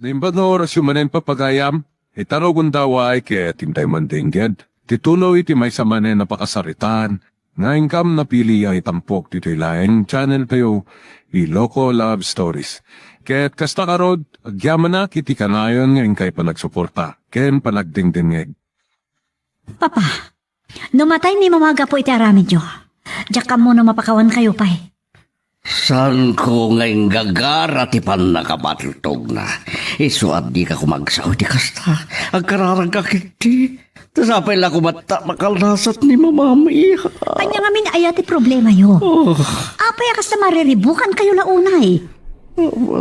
Naimbad na oras yung manen papagayam, itarogon daw ay kaya tintay mandingged. Titulo iti may sa manen napakasaritan. Ngayon kam napili ay tampok dito ilaing channel tayo, Iloko Love Stories. Kaya't kasta karod, agyaman na kiti kanayon ngayon kay panagsuporta. Ken panagdingdingeg. Papa, numatay ni mamaga po iti aramid nyo. Diyak ka muna mapakawan kayo pa eh. Saan ko ngayon gagara ti pan nakabatultog na. Isuad di ka kumagsaw di kasta. Ang kararang kakiti. Tasapay lang kumata makalnasat ni mamamiha. Kanya nga min ayati problema yo. Oh, Apay akas na mariribukan kayo launay.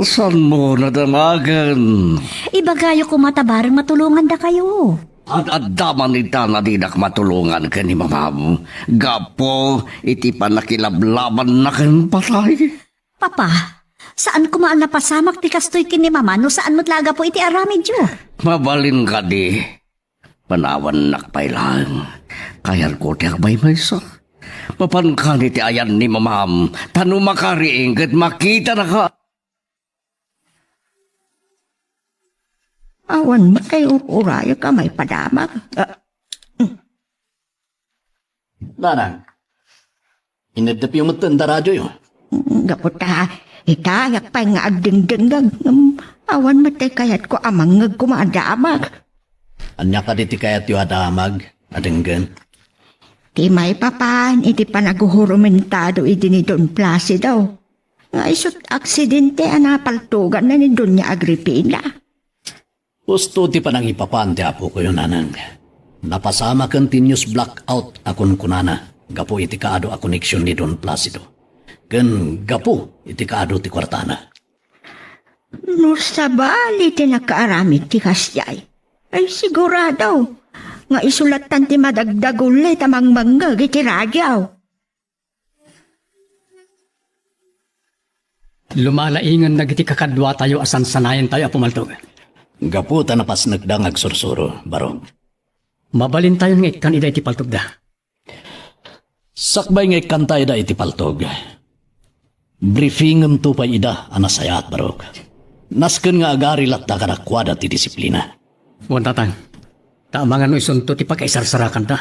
saan mo nadamagan? Ibagayo ko matabarang matulungan da kayo. At daman nita na di matulungan ka ni mamam. Gapo, iti pa nakilablaban na kan patay. Papa, saan ko maal napasamak ti kastoy kini mama no saan matlaga po iti aramid nyo? Mabalin ka di. Panawan nakpay lang. Kayar ko ti akbay maysa. Papankan iti ayan ni mamam. Tano makariing kat makita na ka. Awan mo kayo uraya ka may padamag. Nanang, inadap yung matanda radyo yun. Gaputa, itayak pa nga agding-dingag. Awan mo tayo kayat ko amangag kumadamag. Anya ka diti kayat yung adamag, adenggan. Di may papan, iti panaguhurumentado iti ni Don Placido. Nga isot aksidente anapaltugan na ni Doña Agripina. Gusto ti pa nang ipapante apo ko yun, nanang. Napasama continuous blackout akon kunana. Gapo iti kaado a connection ni Don Placido. Ken gapo iti kaado ti kwartana. No sabali ti nakaaramid ti kasyay. Ay sigurado. Nga isulatan ti madagdagulit amang manggag iti radyaw. Lumalaingan na giti kakadwa tayo asan sanayan tayo apumaltog. Gapo ta napas nagdang agsursuro, barong. Mabalin tayo ng ikan ida iti paltog da. Sakbay nga ikantay da iti paltog. Briefingem tu pa ida anasayat, barong. Nasken nga agari latta kanakwada ti disiplina. Wan tatang, taamangan no isunto ti pagkaisarsarakan da.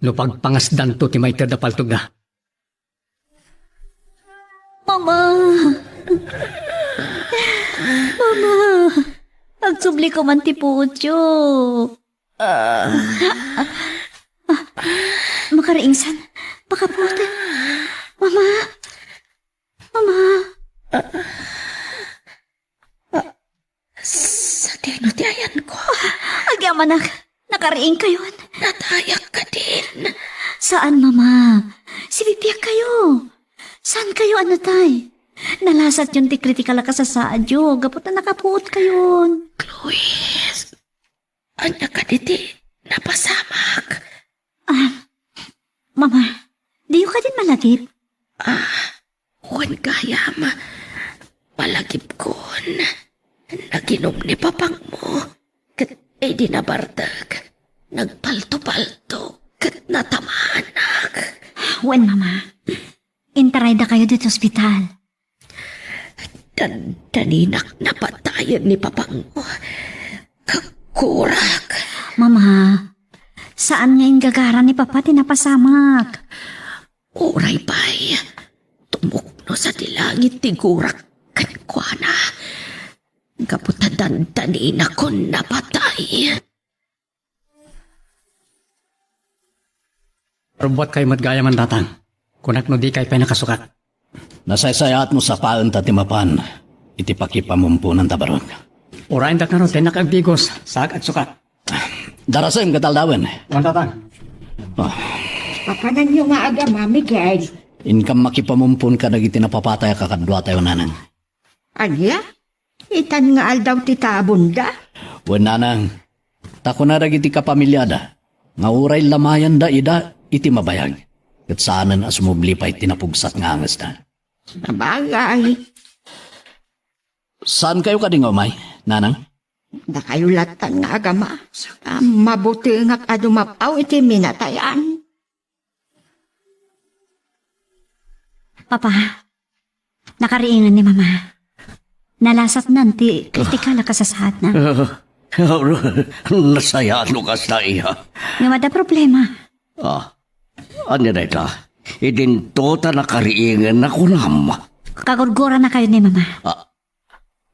No pagpangasdan to ti may da paltog da. Mama! Mama! Agsubli ko man ti Pucho. Makariingsan. Pakaputin. Mama! Mama! Sa tino ti ayan ko. Agyaman nakariing kayo. Natayak ka din. Saan, Mama? Sibibiyak kayo. Saan kayo, anatay? Nalasat yun ti kritikal ka sa saadyo. Gapot na nakapuot kayo. Luis, anya ka diti, napasamak. Mama, di ka din malagip. Huwag gayam, palagip kon. Naginom ni papang mo, kat ay dinabardag. Nagpalto-palto, kat natamanak. Wen, Mama. Intaray da kayo dito sa ospital. Daninak napatayan ni papang mo. Kakurak. Mama, saan nga yung gagara ni Papa tinapasamak? Uray bay, tumukno sa dilangit ti gurak kankwana. Kaputadan tanina kon napatay. Rubuat kayo matgaya man tatang. Kunak no di kay pa nakasukat. Nasaysayat mo sa paan tatimapan. Iti pakipamumpunan tabarong. Urain da karon tenak agbigos, sak at sukat. Darasem kataldawen. Wan tatang. Papanan nyo nga aga, Mami Gay. Inkam makipamumpun ka nagiti napapatay kakadwa tayo nanang. Anya? Itan nga aldaw ti tabunda. Wen nanang, tako na dagiti kapamilyada. Nga uray lamayan da ida iti mabayag. Kat saanan as mubli pa'y tinapugsat nga angas na. Nabagay. Saan kayo kading umay, nanang? Nakayulatan nga agama. Mabuti nga adumapaw iti minatayan. Papa, nakariingan ni Mama. Nalasat nanti kritikal ka sa sahat na. Nasaya lukas na iya. Nga mada problema. Ano na ito? Idinto ta nakariingan na kunam. Kagurgura na kayo ni mama.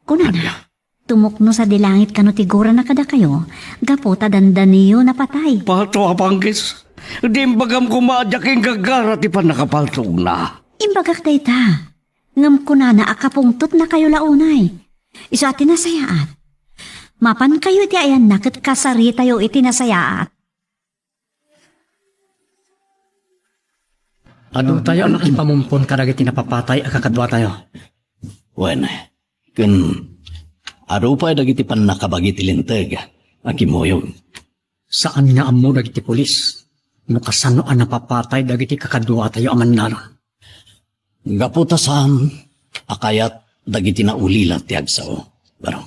Kuna na. Tumukno sa dilangit kano tigura na kada kayo. Gaputa dandaniyo na patay. Pato apangkis. Di bagam kumadyak yung gagara ti pa nakapaltog na. Imbagak dayta. Ngam kuna na akapungtot na kayo launay. Iso ati nasayaat. Mapan kayo ti ayan na kat kasari tayo iti nasayaat. Ado tayo ang ipamumpon karagit napapatay akakadwa tayo. Wen, kun arupay dagiti pan nakabagiti linteg, akimoyog. Saan nga amo dagiti pulis? No kasano ang napapatay dagiti kakadwa tayo aman naron. Gaputasan, akayat dagiti na ulila ti agsao. Barong,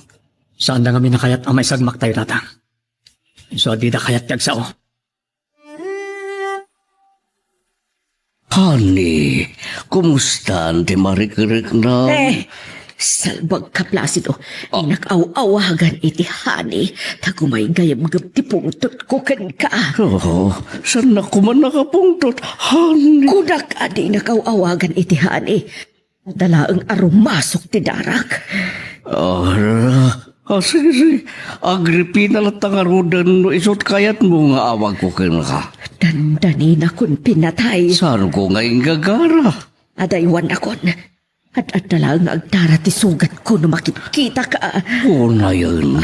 Saan na nga minakayat ang may sagmak tayo natang? So di na kayat yagsao. Honey, kumusta ti marikirik na? Salbag ka, Placido. Inakaw-awagan iti hani. Tagumay gayam ti pungtot ko ken ka. Saan na kuman nakapungtot? Honey. Kudak adi nakaw-awagan iti hani. Dalaang arumasok ti darak. Sige. Agripina lang tangarudan no isot kayat mo nga awag ko ken ka. Dandani na kun pinatay. Saan ko ngayon gagara? Adaywan akon. At dalaang agdara ti sugat ko no makikita ka. Kuna yun.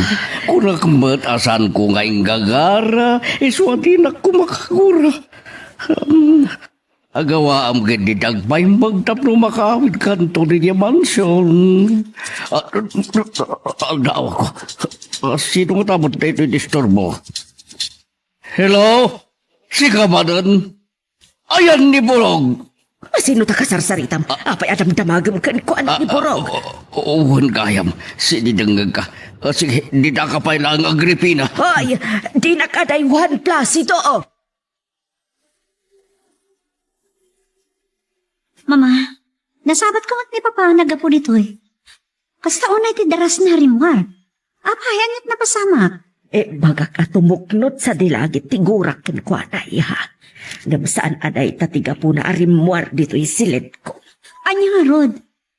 Kuna kamat asan ko ngayon gagara. Iswati na ko makagura. Agawa am gandi dagpay magtap no makawid kanto ni mansyon. Aldaw ko. Sino nga tamot na ito disturbo? Hello? Si Kamadan? Ayan ni Borog. Sino ta kasarsaritam? Apay adam damagam kan ko anak ni Borog. Uwan kayam. Sinidangag ka. Sige, di na ka pa lang Agripina. Hoy, di na kadaywan Placido. Mama, nasabat ko ni Papa nagapo dito eh. Kasta unay ti daras na rimwar. Apayan at napasamak. Baga ka tumuknot sa dilagit tigurak ken ko anay ha. Ngam saan aday tatiga po na arimwar dito silid ko. Anya nga rod.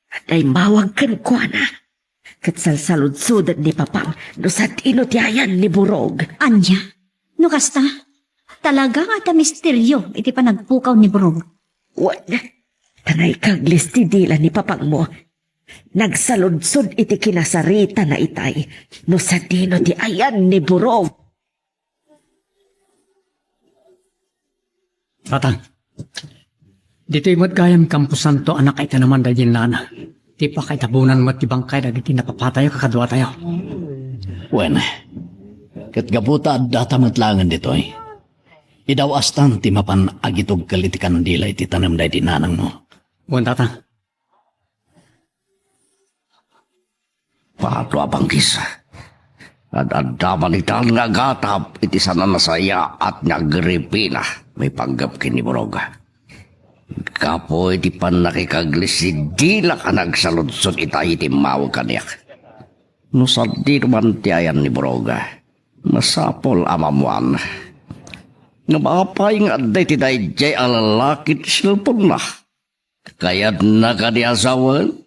Aday mawag ken ko na. Katsalsalud-sudad ni Papam no sa tino tiyayan ni Borog. Anya? No kasta? Talaga nga ta misteryo iti pa nagpukaw ni Bro. Wan, tanay kag listidila ni Papang mo. Nagsaludsod iti kinasarita na itay no sa tino ti ayan ni Borog. Tatang, dito'y magkayam kampusan to anak ay tanaman dahil nana. Di pa kay tabunan mo at ibangkay dagiti napapatayo kakadwa tayo. Wen, kat gaputa at datamatlangan dito eh. Idaw astan ti mapan agitog kalitikan dila iti tanam day dinanang mo. Buwan tatang, Pato abangkis. At adaman ital nga gatap iti sana nasaya at Agripina. May panggap kini Borog. Kapoy di pan nakikaglis di la ka nagsaludsod itay iti mawag kaniyak. No sa di naman ti ayan ni Borog. Masapol amamuan. Namapay nga day ti dayjay alalakit silpon na. Kaya't nakadiasawan.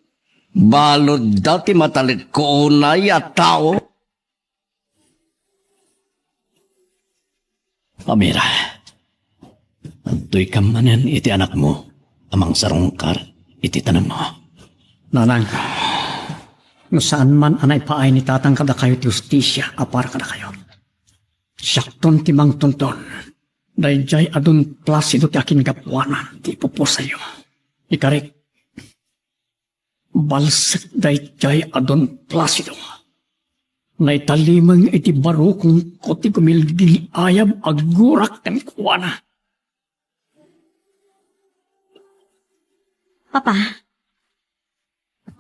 Balod dati matalit ko unay at tao. Amira, antoy kamanan iti anak mo, amang sarungkar iti tanam mo. nanang, no saan man anay paay ni tatang kada kayo ti justisya, apara kada kayo. Sakton ti mang tonton, dahil jay adun Placido ti akin gapuanan, ti pupo sa'yo. Ikarik, balsik dahil jay adun Placido. Naitalimang iti baro kung koti kumildi ayab agurak ten kuwana. Papa,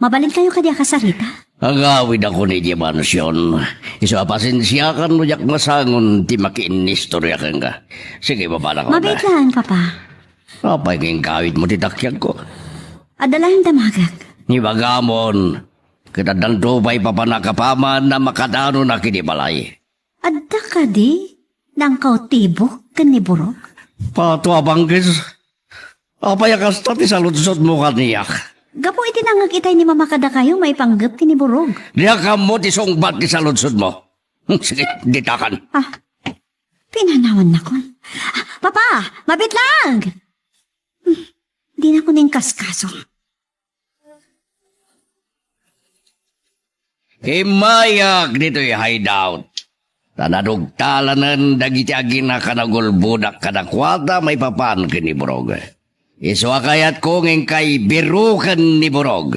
mabalin kayo kadya kasarita? Agawid ako ni Dimansyon. Iso pasensyakan mo yak masangon ti makiinistorya kang ka. Sige, babala ko Mabait na. lang, Papa. Apay kang kawid mo ti takyag ko. Adalahin damagag. Ni Bagamon, Kadadang dubay pa pa nakapaman na makadano na kinibalay. Adda ka di? Nang kautibo, kaniburog? Pato abanggis. Apay kasta ti saludsod mo kaniyak. Gapo iti nangag itay ni Mama kada kayo may panggap kiniburog. Diya ka mo ti sungbat ti saludsod mo. Sige, ditakan. Pinanawan na kon. Papa, mabit lang! Di na ko ning kaskaso. Himayag dito yung hideout. Tanadugtalanan dagiti agina kanagol budak kadakwata may papan ni Borog. Iswa kayat kong kay birukan ni Borog.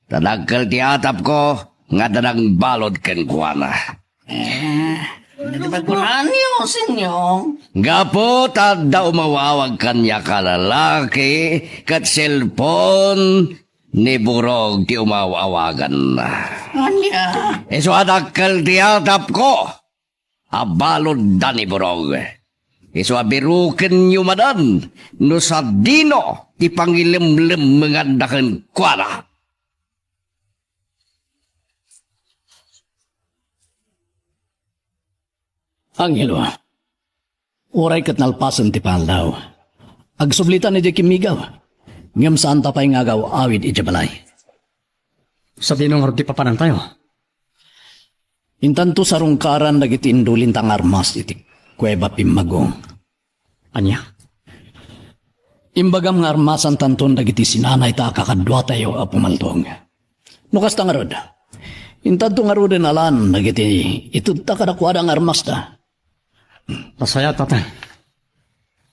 Tanagkal ti atap ko nga danang balod ken kuana. Nagbaguran niyo, senyor. Gapo tada umawawag kanya kalalaki kat cellphone ni Borog ti umawawagan na. Anya? Iso adakal ti atap ko. Abalod da ni Borog. Iso abiruken nyo madan. No sa dino ti pangilimlim mengandakan kuara. Angelo, uray kat nalpasan ti panlaw. Agsublitan ni di kimigaw. Ngam saan tapay ngagaw awid ijabalay. Sa dinong di papanan tayo. Intanto sa rungkaran dagiti indulin tang armas iti kuweba pimagong. Anya? Imbagam nga armasan tanton dagiti sinanay ta kakadwa tayo a pumaltong. Nukas ta nga rod. Intanto nga rod alan dagiti itudta kadakwada nga armas ta. Pasaya tatay.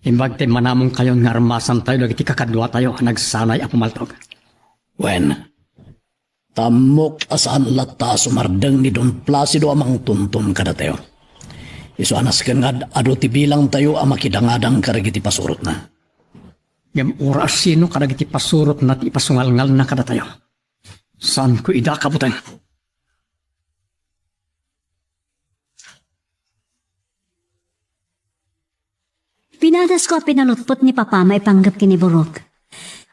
Imbag te manamong kayo nga armasan tayo dagiti kakadwa tayo nagsanay ako maltog. Wen, tamok asaan lata sumardeng ni Don Placido amang tuntum kada tayo. Iso anas ken nga ado ti bilang tayo a makidangadang karagiti pasurot na. Ngam oras sino kadagiti pasurot na ti ipasungalngal na kada tayo. Saan ko ida kabutan? Pinadas ko pinalutpot ni Papa may panggap kiniburog.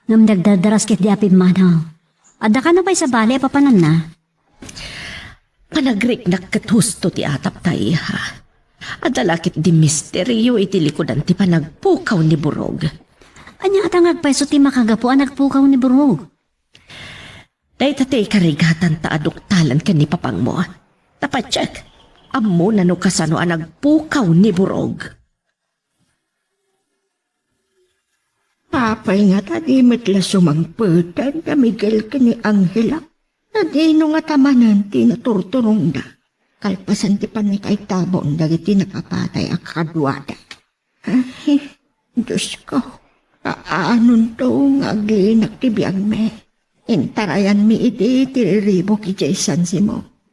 Ngam dagdadaras kit di apid manaw. Adda ka na pa'y sa bali papanan na. Panagrik na kathusto ti atap tayo ha. Adalakit di misteryo iti likodan ti panagpukaw ni Borog. Anya atangag pa'y so ti makagapo ang nagpukaw ni Burog. Dahil tatay karigatan ta aduktalan ka ni papang mo. Tapatsak, amo na no kasano ang nagpukaw ni Borog. Papay nga tadi metla sumangputan ka Miguel ka ni Angela. Nadino nga tamanan ti naturturong na. Kalpasan ti panay kay tabon dagiti nakapatay ang kadwada. Ay, Diyos ko. Aanon to nga aglinak ti biyag me. Intarayan mi iti tiriribo ki Jason Simo.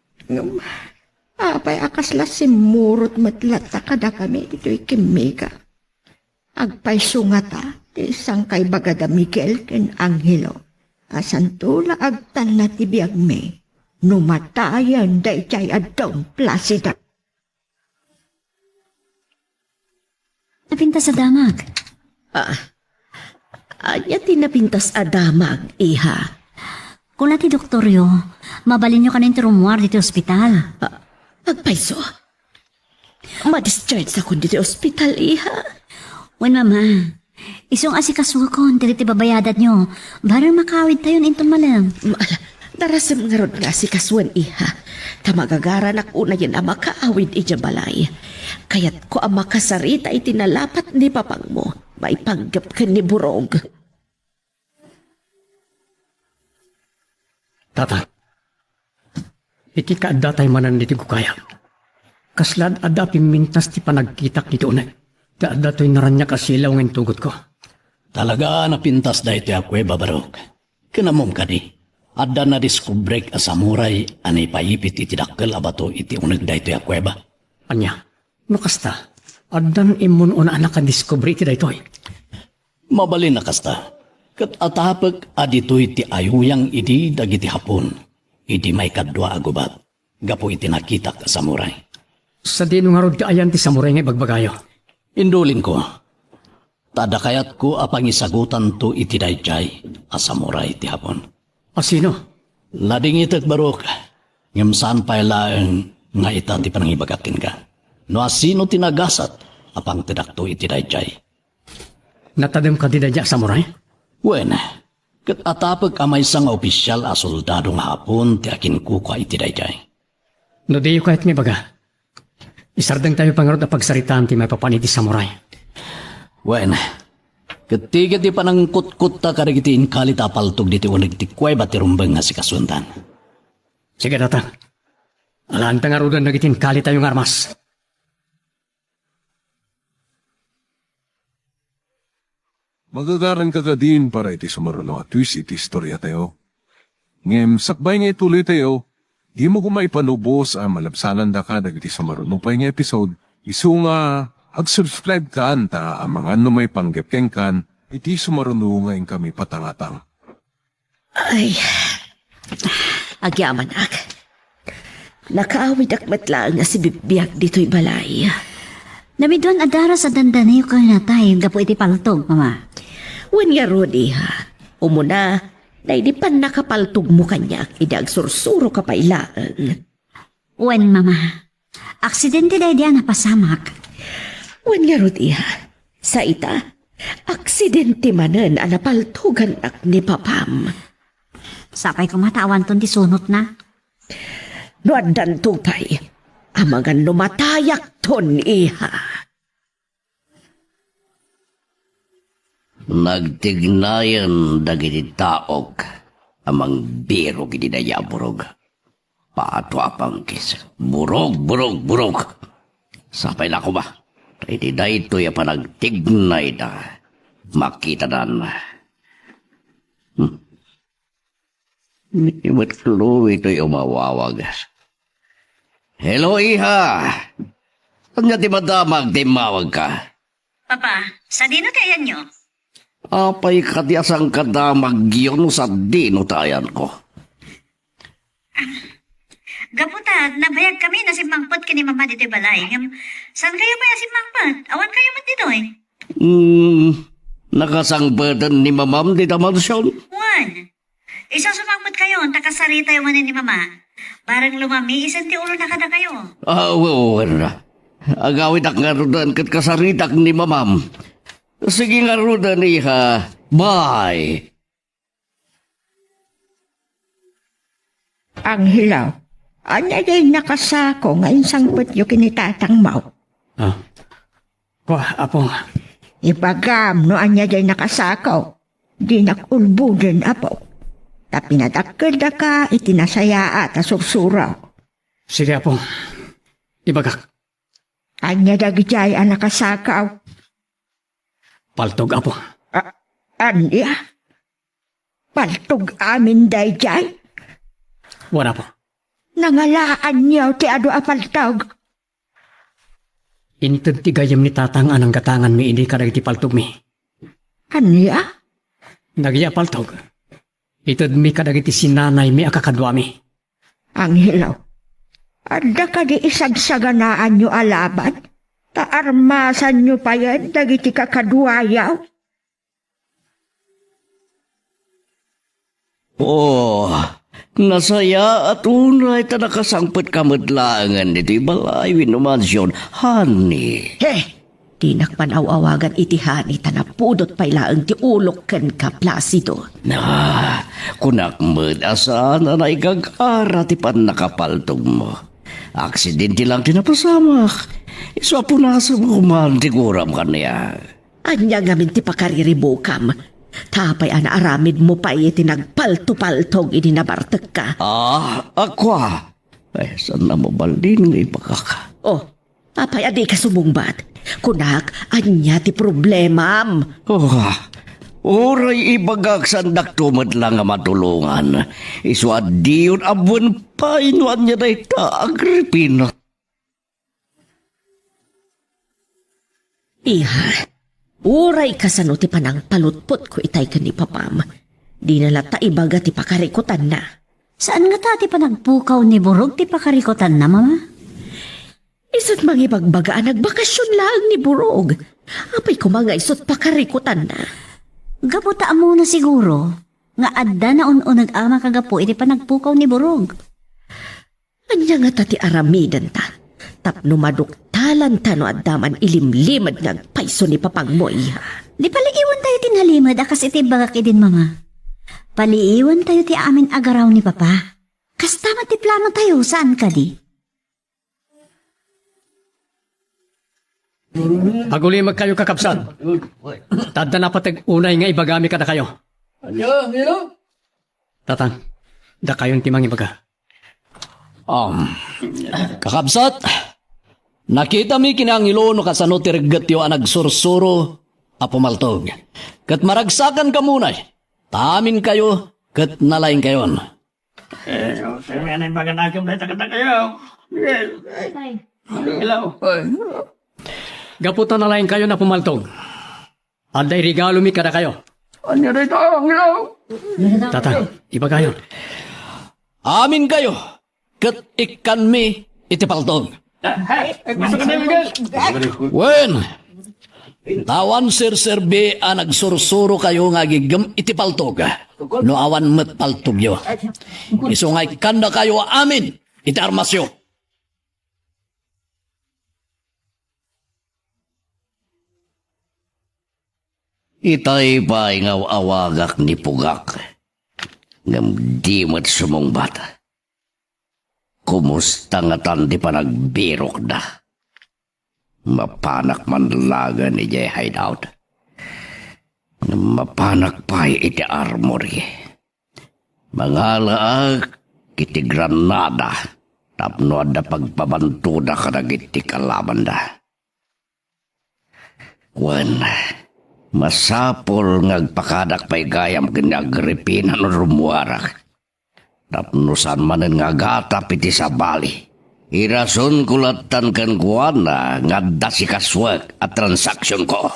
Apay akasla simurot matlata kada kami ito'y kimika. Agpay sungata ti isang kay bagada Miguel ken Angelo. Asantula agtan na ti biyag me. Numatayan da ichay adong Placido. Napinta sa damag. Anya tinapintas adamag, iha. Kung ti doktoryo, mabalin nyo ka na yung turumuar dito ospital. Agpayso. Ma-discharge ako dito ospital, iha. Wen mama, isong asikasuha ko, dito babayadat nyo. Barang makawid tayo na inton malang. Darasam nga ron nga si kaswan, iha. Tamagagara na una yan ang makaawid ijabalay. Kaya't ko ang makasarita itinalapat ni papang mo. May panggap ka ni Borog. Tata, iti kaadda tayo manan diti ko kaya. Kaslad adda pimintas ti panagkitak dito unay. Kaadda to'y naranya kasilaw ng tugot ko. Talaga napintas da iti akwe babarok. Kinamom ka di. Adda na diskubrek a samuray anay paipit iti dakkel abato iti unag da iti akwe ba. Anya, no kasta, addan imun una anak ka-discover iti daytoy. Mabalin na kasta. Kat atapag aditoy ti ayuyang idi dagiti hapon. Idi may kadwa agubat. Gapo iti nakita ka samuray. Sa dino nga rod kaayan ti samuray nga bagbagayo. Indulin ko. Tada kayat ko apang isagutan to iti dayjay a samuray ti hapon. Sino? Lading itat barok. Ngam saan pa lang nga ita ti panangibagatin ka. No asino tinagasat, apang tidakto iti dayjay. Natadem ka di dadya, samurai? Wen, kat atapag amay sang opisyal a soldadong hapon ti akin kuka iti dayjay. No di kahit may baga. Isardang tayo pangarot na pagsaritaan ti may papaniti samurai. Wen, ketiga ti panang kutkut ta karigitiin kalit apaltog diti unig ti kway bati rumbeng nga si kasundan. Sige datang. Alaan tangarudan nagitin kali tayong armas. Magagaran ka din para iti sumaruno at twist iti istorya tayo. Ngem, sakbay nga ituloy tayo, di mo kumaipanubos ang malabsanan da ka dagiti sumaruno pa nga episode. Isu nga, ag-subscribe ka anta ang mga may panggepkeng kan, iti sumaruno nga kami patangatang. Ay, agyaman ak. Nakaawid akmatlaan nga si Bibiyag dito'y balay. Namidon adara sa dandanayo kayo na tayo, gapo iti paltog, mama. Wen nga Rudy ha, umuna, na hindi pa nakapaltog mo kanyak, idag sursuro ka pa ilaan. Wen, mama. Aksidente dahi diyan napasamak. Wen nga Rudy ha, sa ita, aksidente manen ang napaltugan ak ni Papam. Sapay ko matawan ton ti sunot na. Noadan tupay, ang mga numatayak ton iha. Nagtignayan dagiti taok amang biro giti daya burog. Pato apang kis. Burog, burog, burog. Sapay na ko ba? Iti dayto ya panagtignay da. Makita dan. Imat klo ito'y umawawag. Hello, iha! Kanya ti madamag, timawag ka. Papa, sa dino tayan nyo? Apay kadyasang kadamag yun sa dinutayan ko. Gaputa, nabayag kami na simpangpot kini mama dito'y balay. Saan kayo ba simpangpot? Awan kayo man dito eh. Nakasangbadan ni mamam di tamasyon. Juan, isa sumangpot kayo, takasarita yung manin ni mama. Parang lumami, isang ti ulo na kada kayo. Wala. Agawit ak nga rudan kat kasaritak ni mamam. Sige nga rudan iha. Bye. Ang hilaw, anya day nakasako nga insang putyo kinitatang mau. Ah. Kwa, apong. Ipagam no anya day nakasako, di nakulbudin apo. Tapi nadakkel da ka, itinasaya at asursuraw. Sige, apong. Ibagak. Anya dagijay ang nakasakaw. Paltog, apong. Anya? Paltog amin dayjay? Wala po. Nangalaan niyo ti ado apaltog. Initad ti gayam ni tatang anang gatangan mi hindi kadag ti paltog mi. Anya? Nagya paltog. Itad mi kadag ti sinanay mi akakadwa mi. Ang hilaw. Ada ka di isagsaganaan nyo alaban? Taarmasan nyo pa yan, dagiti kakadwayaw? Oh, nasaya at unay ta nakasangpet kamadlangan dito'y balay winumansyon. Honey. Di nakpanaw-awagan itihani tanapudot pailaang ti ulok ken ka Placido. Kunak asan na igagara ti pan nakapaltog mo. Aksidente lang tinapasamak. Iswapo na sa mga tiguram ka niya. Anya ngamin ti pakariribukam. Tapay ana aramid mo pa iti nagpalto-paltog idinabartek ka. Akwa. Ay, saan na mabaldin ng ipakaka? Oh, apay adi ka sumungbat. Kunak, anya ti problemam. Oray ibagak sandak tumad lang nga matulungan. Iswad diyon abon pa inuan niya na ita Agripina. Iha, uray kasano ti panang palutpot ko itay ka ni Papam. Di na lata ibaga ti pakarikutan na. Saan nga tati pa nagpukaw ni Burog ti pakarikutan na, mama? Isot mangibagbagaan nagbakasyon lang ni Burog. Apay ko mga isot pakarikutan na. Gaputa mo na siguro. nga adda na ununag ama kagapo iti panagpukaw ni Burog. Anya nga tati aramidan ta. Tapno maduktalan ta no addaman ilimlimad nagpaiso ni papang mo iha. Di paliiwan tayo tinhalimad akas iti bagak idin mama. Paliiwan tayo ti amin agaraw ni papa. Kas tama ti plano tayo saan ka di? Agulimag kayo kakapsat. Tadda na patag unay nga ibagami ka na kayo. Tatang, da kayong timang ibaga. Kakabsat, nakita mi kinangilo no kasano tirgat yo anag sursuro a pumaltog. Kat maragsakan ka muna. Tamin kayo, kat nalaing kayon. Gaputan na lang kayo na pumaltog. Aday regalo mi kada kayo. Tatang, ibaga yun. Amin kayo, kat ikan mi itipaltog. Wen, tawan sir-serbi a nagsursuro kayo nga gigam itipaltog. No awan met paltog yo. Isungay kanda kayo amin, iti armasyo. Itay pa ingaw awagak ni Pugak. Ngam di mat sumong bata. Kumusta nga tan di pa nagbirok na. Mapanak man laga ni Jay Hideout. Mapanak pa iti armory. Mangalaag kiti Granada. Tapno ada pagpabantuda ka nagiti kalaban da. Masapol ngagpakadak pa'y gayam kinagripinan o rumuarak. Tapnusan manen nga gata piti sa bali. Irason kulatan kan kuwana nga dasi kaswag at transaksyon ko.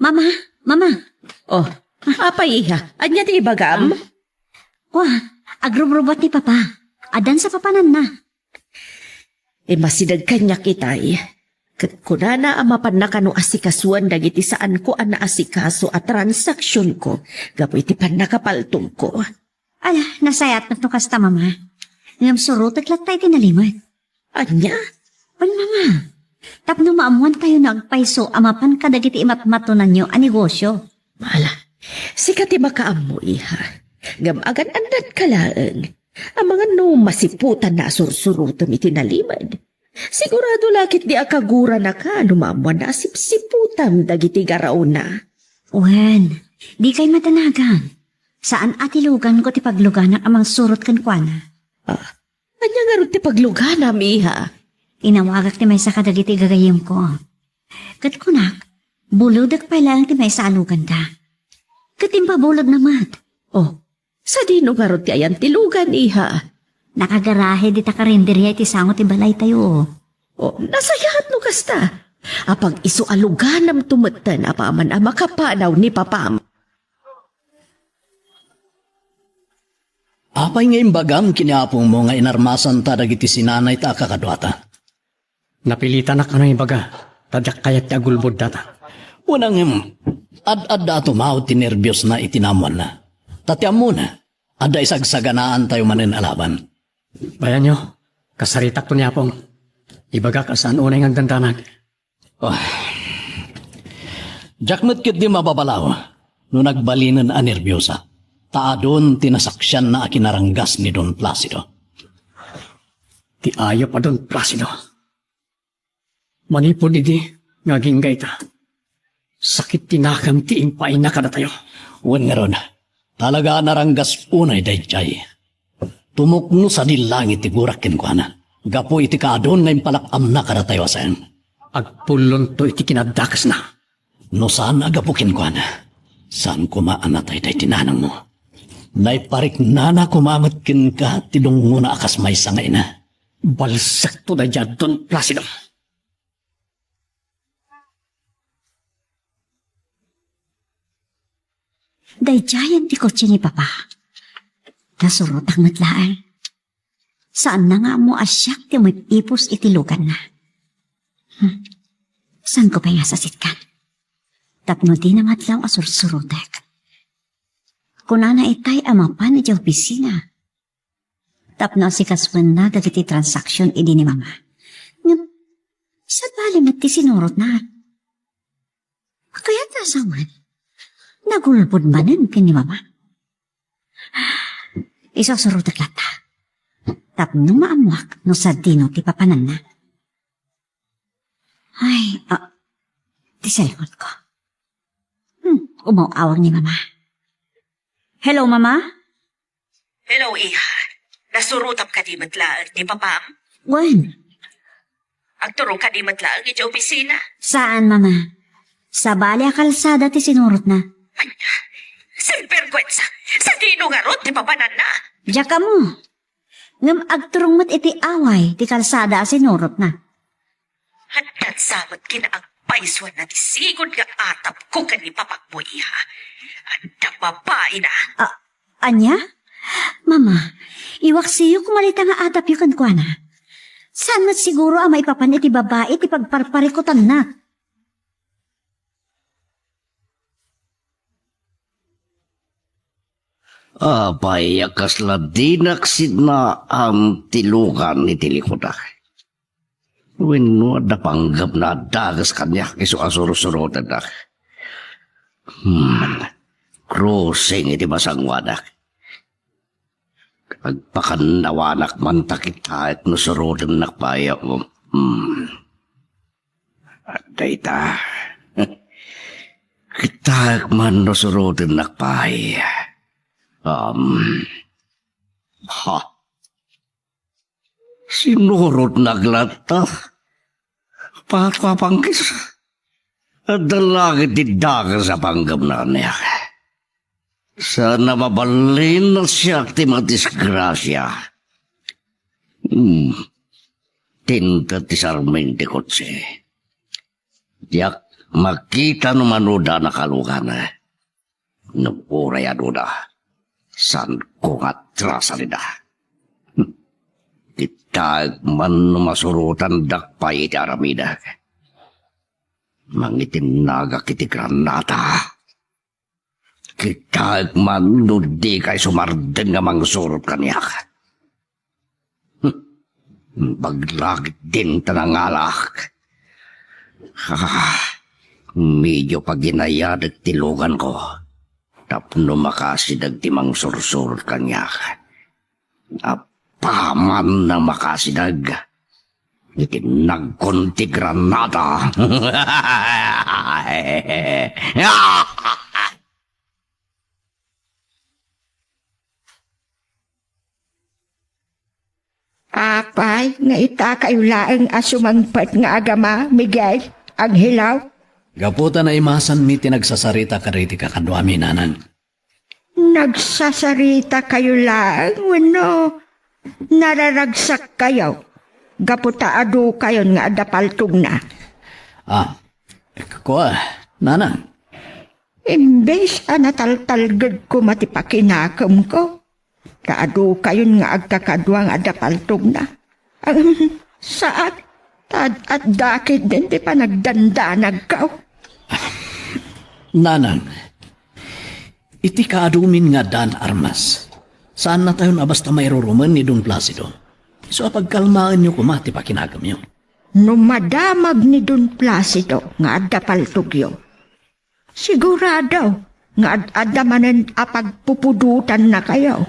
Mama. Oh, apa iha? Anya ti ibagam? Wah, agrobrobat ni papa. Adan sa papanan na. Masidag kanya kitay. Kat kunana amapan na kano asikasuan dagiti saan ko ang naasikaso at transaksyon ko. Gapo iti pan nakapaltong ko. Ala, nasayat na to kasta mama. Ngam surutot lang tayo tinalimad. Anya? Pan mama. Tapno maamuan tayo na agpaiso amapan kadagiti imatmatunan nyo ang negosyo. Mala, sikat makaam mo iha. Ngam agan andan kalaang. Ang mga no masiputan na sursurutom itinalimad. Sigurado lakit di akagura na ka numamuan na sipsiputam dagiti garaon na. Wen, di kay matanagan. Saan atilugan ko ti paglugan ang amang surot kan kuana? Anya nga rin ti paglugana, miha. Inawagak ti may sa kadagiti gagayim ko. Kat kunak, buludag pa lang ti may sa alugan ta. Katimpabulod naman. Oh, sa dino nga rin ti ayan tilugan, iha. Nakagarahe di takarinderya iti sango ti balay tayo. Oh, nasayahat no kasta. Apag iso aluganam tumatan apaman ang makapanaw ni papam. Apay ngayon bagam kiniapong mo nga inarmasan ta dagiti sinanay ta kakadwata. Napilitan na ka ng ibaga. Tadyak kayat ti agulbod data. Unang ad-ad dato mao tinerbyos na itinamuan na. Tatyam muna, ada isagsaganaan tayo manin alaban. Bayan nyo, kasaritak to niya pong. Ibaga ka saan unay ng dandanag. Jakmet kit di mababalaw, no nagbalinan a nerbyosa. Taadon tinasaksyan na akinaranggas ni Don Placido. Ti ayo pa Don Placido. Manipod idi, ngaging gaita. Sakit tinakam ti impay na kada tayo. Wen nga ron, talaga naranggas unay dayjay. Tumukno sa nilangit ti gurakin ko na. Gapo iti kaadon ngayon palakam na kada tayo asayan. Agpulon to iti kinadakas na. No saan agapukin ko na? Saan kumaanatay day tinanang mo? Naiparik nana kumamatkin ka tidong muna akas may sangay na. Balsak to da dyan Don Placido. Dayjayan ti kotse ni papa. Nasurot ang matlaan. Saan na nga mo asyak ti may ipos itilugan na? San ko pa nga sasitkan? Tapno di na matlaw asursurutek. Kunana itay amapan iti opisina. Tapno si kaswan na dagiti transaksyon idi ni mama. Ngam, sa bali mat ti sinurot na. Kaya tasawan, nagulpod manen kin ni mama. Isasurot at lata. Tapno maamuak no sa dino ti papanan na. Ay, ti cellphone ko. Umaw-awag ni mama. Hello, mama? Hello, Iha. Nasurutap ka di matlaang ni Papam? Wen, Agturong ka di matlaang iti opisina? saan, mama? Sa bali a kalsada ti sinurot na. Sinperkwetsa, sa dino nga rot ni Papanan na. Diya ka mo. Ngam agturong mat iti away ti kalsada a sinurot na. Hantad samot kinaagpaiswan na ti sigod nga atap ko ka ni Papakbo, Iha. Anda babae na. Anya? Mama, iwak siyo kumalita nga atap yukan kwa na. Saan mat siguro ang maipapan iti babae ti pagparparikutan na? Apay, kasla dinaksid na ang tilukan ni tilikoda. Wenno napanggap na dagas kanya iso asuro-surotan na. Crossing iti masangwanak. Agpakanawanak man takita at nusurodan nakpaya mo. At dayta. Kita man nusurodan nakpaya. Sinurot naglata. Papapanggis. At dalagit didaga sa panggap na niya. Sana mabalin na siya ti madisgrasya. Tinta ti Sarmente kotse. Diyak makita no manuda na kalugana. Napuray anuda. San ko nga trasalida. Kitag man masurutan dakpay iti aramida. Mangitinaga kiti granata. Kitag man di kay sumarden nga mangsurot kaniyak. Baglagit din tanangalak. Medyo paginayad at tilugan ko. Tapno makasidag ti mangsursurot kaniyak. Paman na makasidag. Iti nagkunti granada. Apay, nga ita kayo laeng asumangpat nga agama, Miguel, ang hilaw. Gaputa na imasan mi tinagsasarita kariti kakadwami nanan. Nagsasarita kayo laeng, wano, nararagsak kayo. Gaputa adu kayo nga adapaltog na. Kuha, nanan. Imbes nataltalgad ko matipakinakam ko. Kaadu kayon nga agkakadwang adapaltog na. Saat at dakit din di pa nagdandanag ka. Nanan, iti kaadumin nga Dan Armas. Saan na tayo na basta mayroruman ni Don Placido? So pagkalmaan nyo kumati pa kinagam nyo. No madamag ni Don Placido nga adapaltog yun. Sigurado nga adamanan apagpupudutan na kayo.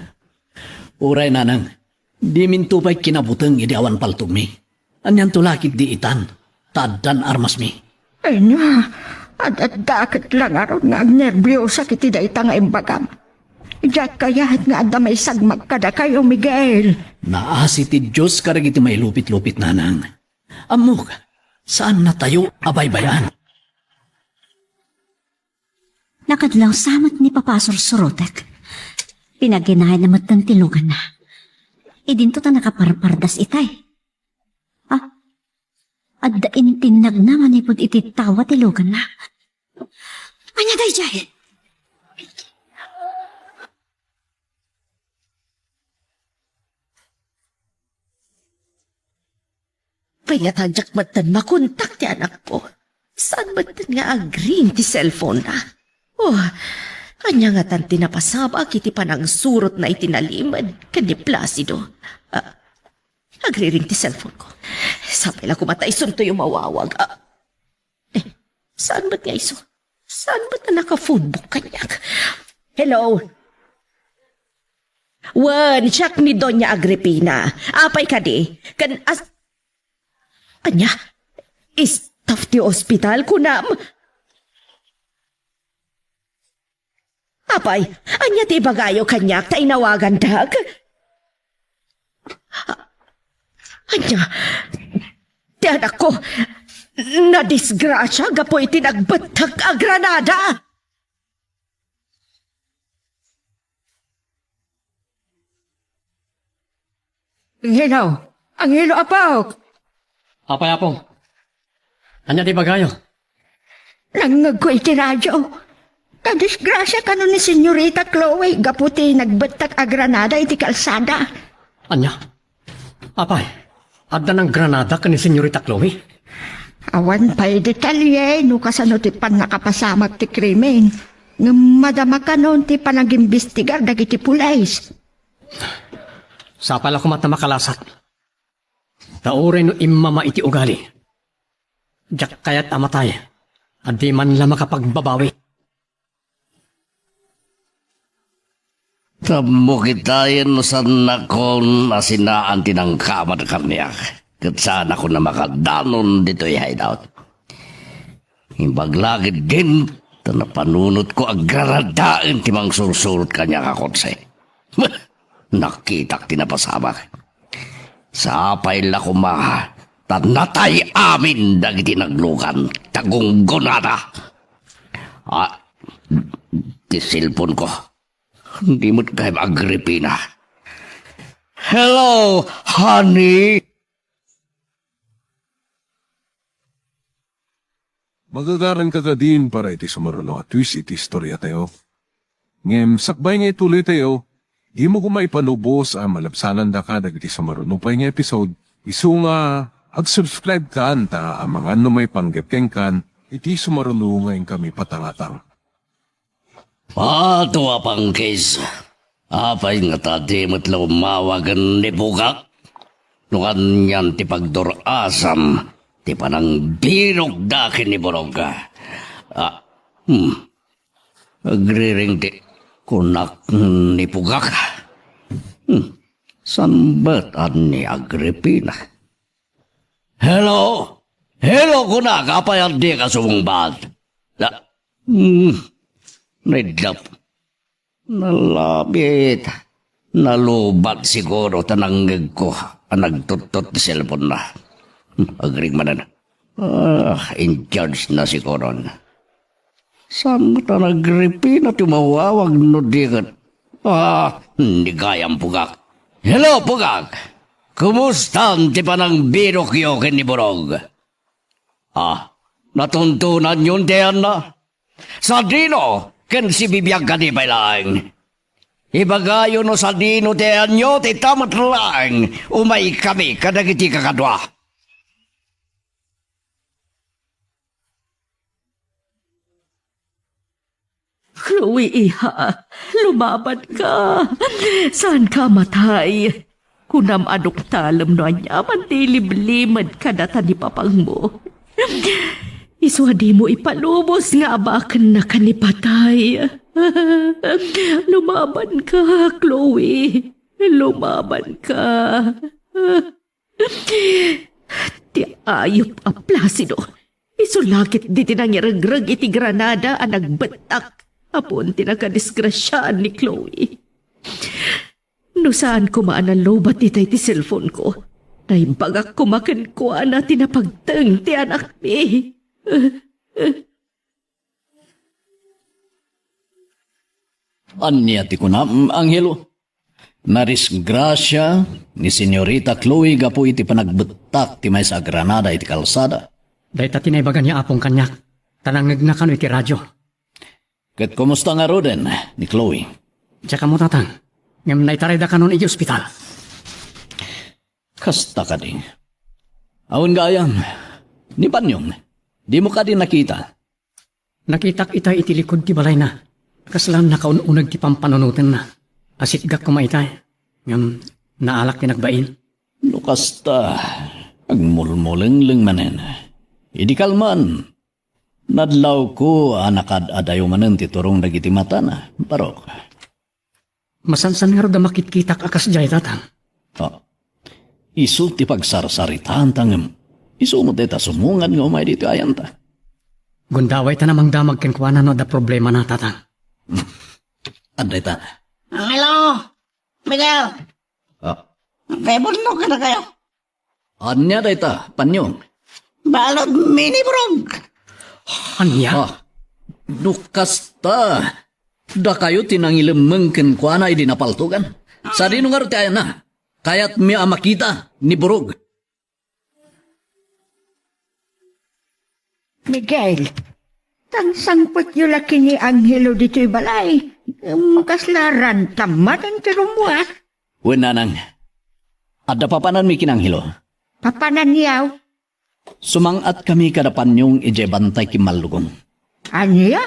Uray nanang, di mintupay kinabutang idi awan paltog mi. Anyan tulakit di itan, tad Dan Armas mi. Ay na, at dakit lang aron nga agnerbyosa kiti da ita nga imbagam. Ijat kayahat nga adamay sagmag kada kayo, Miguel. Naasi ti Diyos karag iti may lupit-lupit nanang. Amok, saan na tayo abaybayan? Nakadlaw samat ni Papasor Surotek. Pinaginahan naman ng tilugan na. Idinto ta nakaparpardas itay. At dain tinag naman ipod iti tawa tilugan na. Anya day jay? Pinatadyak matan makontak ti anak ko. Saan ba nga agree ti cellphone na? Oh, kanya nga tan tinapasaba kiti panang surot na itinalimad kani Placido. Agri-ring ti cellphone ko. Sabi lang kumatay sunto yung mawawag. Saan ba't nga iso? Saan ba't na naka-phonebook kanyak? Hello? Wan, check ni Doña Agripina. Apay ka di? Anya? Staff ti ospital kunam? Apay, anya ti bagayo kanyak ta inawagan dag? Anya, ti anak ko, na-disgrasya gapo iti nagbatag a Granada. Angelo apaw. Apay apong. Anya di bagayo? Langag ko iti radyo. Kadisgrasya ka nun ni Senyorita Chloe, gaputi nagbatak a Granada iti kalsada. Anya? Apay, adda ng Granada ka ni Senyorita Chloe? Awan pa'y detalye, no kasano ti pan nakapasamak ti krimen. Ngam madama ka noon ti panag-imbestigar dagiti pulays. Sa pala kumata makalasat. Taurin no imama iti ugali. Diyak kaya't amatay. At di man lang makapagbabawi. Tamo kitayan no san nakon asinaan tinangkamad karniyak. Kat saan ako na makadanon dito hideout. Imbaglagid din ta napanunot ko agraradaan timang sursurot kanya kakonsay. Nakitak tinapasabak. Sa apay la kumaha, tanatay amin dagiti naglukan, tagunggonada. Ti cellphone ko. Hindi mo't kayo Agripina. Hello, honey. Magagaran ka din para iti sumaruno at twist iti istorya tayo. Ngem, sakbay nga ituloy tayo, di mo kumaipanubos ang malabsanan da ka dagiti sumaruno pa nga episode. Isu nga, ag-subscribe ka ta ang mga ano may panggapkeng kan, iti sumaruno ngayon kami patangatang. Pato apang case. Apay nga tadi matlaw mawagan ni Bugak. Nukan yan ti pagdorasam. Ti panang birog dakin ni Borongga. Agriring ti kunak ni Bugak. Sambat ni Agripina. Hello? Hello kunak, apay adi ka sumungbat. Naidlap. Nalabit. Nalubat siguro tananggag ko ang nagtutot ni cellphone na. Agring manan. In charge na siguro. Saan mo ta nagripi na tumawawag no dikat? Hindi kayang Pugak. Hello Pugak! Kumusta ang tipanang birok-yokin ni Borog? Natuntunan yun diyan na? Sa dino, ken si bibiyag ka di lang. Ibagayo no sa dino diyan nyo, titamat lang. Umay kami kadagiti kakadwa. Chloe, iha, lumaban ka. Saan ka matay? Kunam anok talam no anya, mantilib-limad ka data ni papang mo. Iswadi mo ipalubos nga abakan na kanipatay. Lumaban ka, Chloe. Lumaban ka. Ti ayop a Placido. Isulakit di tinangiragrag iti Granada ang nagbatak. Apon tinakadisgrasyaan ni Chloe. No saan kumaan ang lobat itay ti cellphone ko. Naimbagak kumakan ko na tinapagtang ti anak ni. Anya ti kunam, Angelo. Narisgrasya ni Senyorita Chloe gapo iti panagbetak ti may sa Granada iti kalsada. Dahil tatinaybagan niya apong kanyak. Tanang nagnakano iti radyo. Kat kumusta nga roden ni Chloe? Tsaka mo tatang. Ngam naitaray da kanon iti ospital. Kasta ka din. Awan ga ayan. Ni Panyong. Di mo ka din nakita. Nakitak itay itilikod ti balay na. Kaslan nakaununag ti pampanunutan na. Asit gak kumaitay. Ngam naalak ti nagbain. Lukasta, agmulmuleng manen. Idi kalman. Nadlaw ko anakad adayo manen ti turong dagiti mata na. Barok. Masansan nga ro da makitkitak akas jay tatang. Isu ti pagsarsaritaan tangem. Isu mo deta sumungan nga umay dito ayan ta. Gundaway ta namang damag kenkwana no da problema na tatang. Anday ta. Hello, Miguel. Pebulno ka na kayo. Anya day ta, panyong. Balod mini brog. Anya? Nukasta. Da kayo tinangilemeng kenkwana idi napaltugan. Sa dino nga ro ti ayan na. Kaya't mi amakita ni Burog. Miguel, tang sangpot yung laki ni Angelo dito'y balay. Makaslaran tamat ang tirumwa. Wenanang. Adda papanan mi kinanghilo. Papanan niyaw. Sumangat kami kadapan yung ije bantay kimalugong. Anya?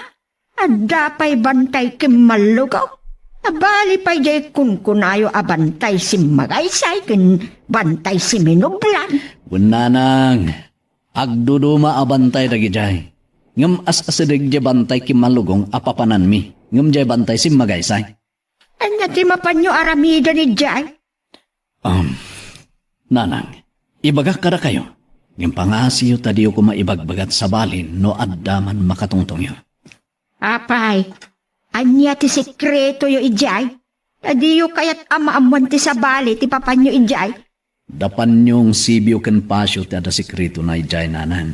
Adda pa'y bantay kimalugaw. Abali pa'y jay kunkunayo abantay si Magaysay kin bantay si Minublan. Wenanang. Agduduma abantay dagijay. Ngem as-asideg je bantay kimalugong apapanan mi. Ngem je bantay si Magaysay. Anya ti mapanyo aramida ni jay. Nanang. Ibagak kada kayo. Ngem pangasiyo tadiyo ko maibagbagat sa balin no addaman makatungtong yo. Apay, anya ti sekreto yo ijay. Adiyo kayat ama-amuan ti sabali ti papanyo ijay. Dapan yung sibyo ken pasyo ti ada sekreto na ijay nanang.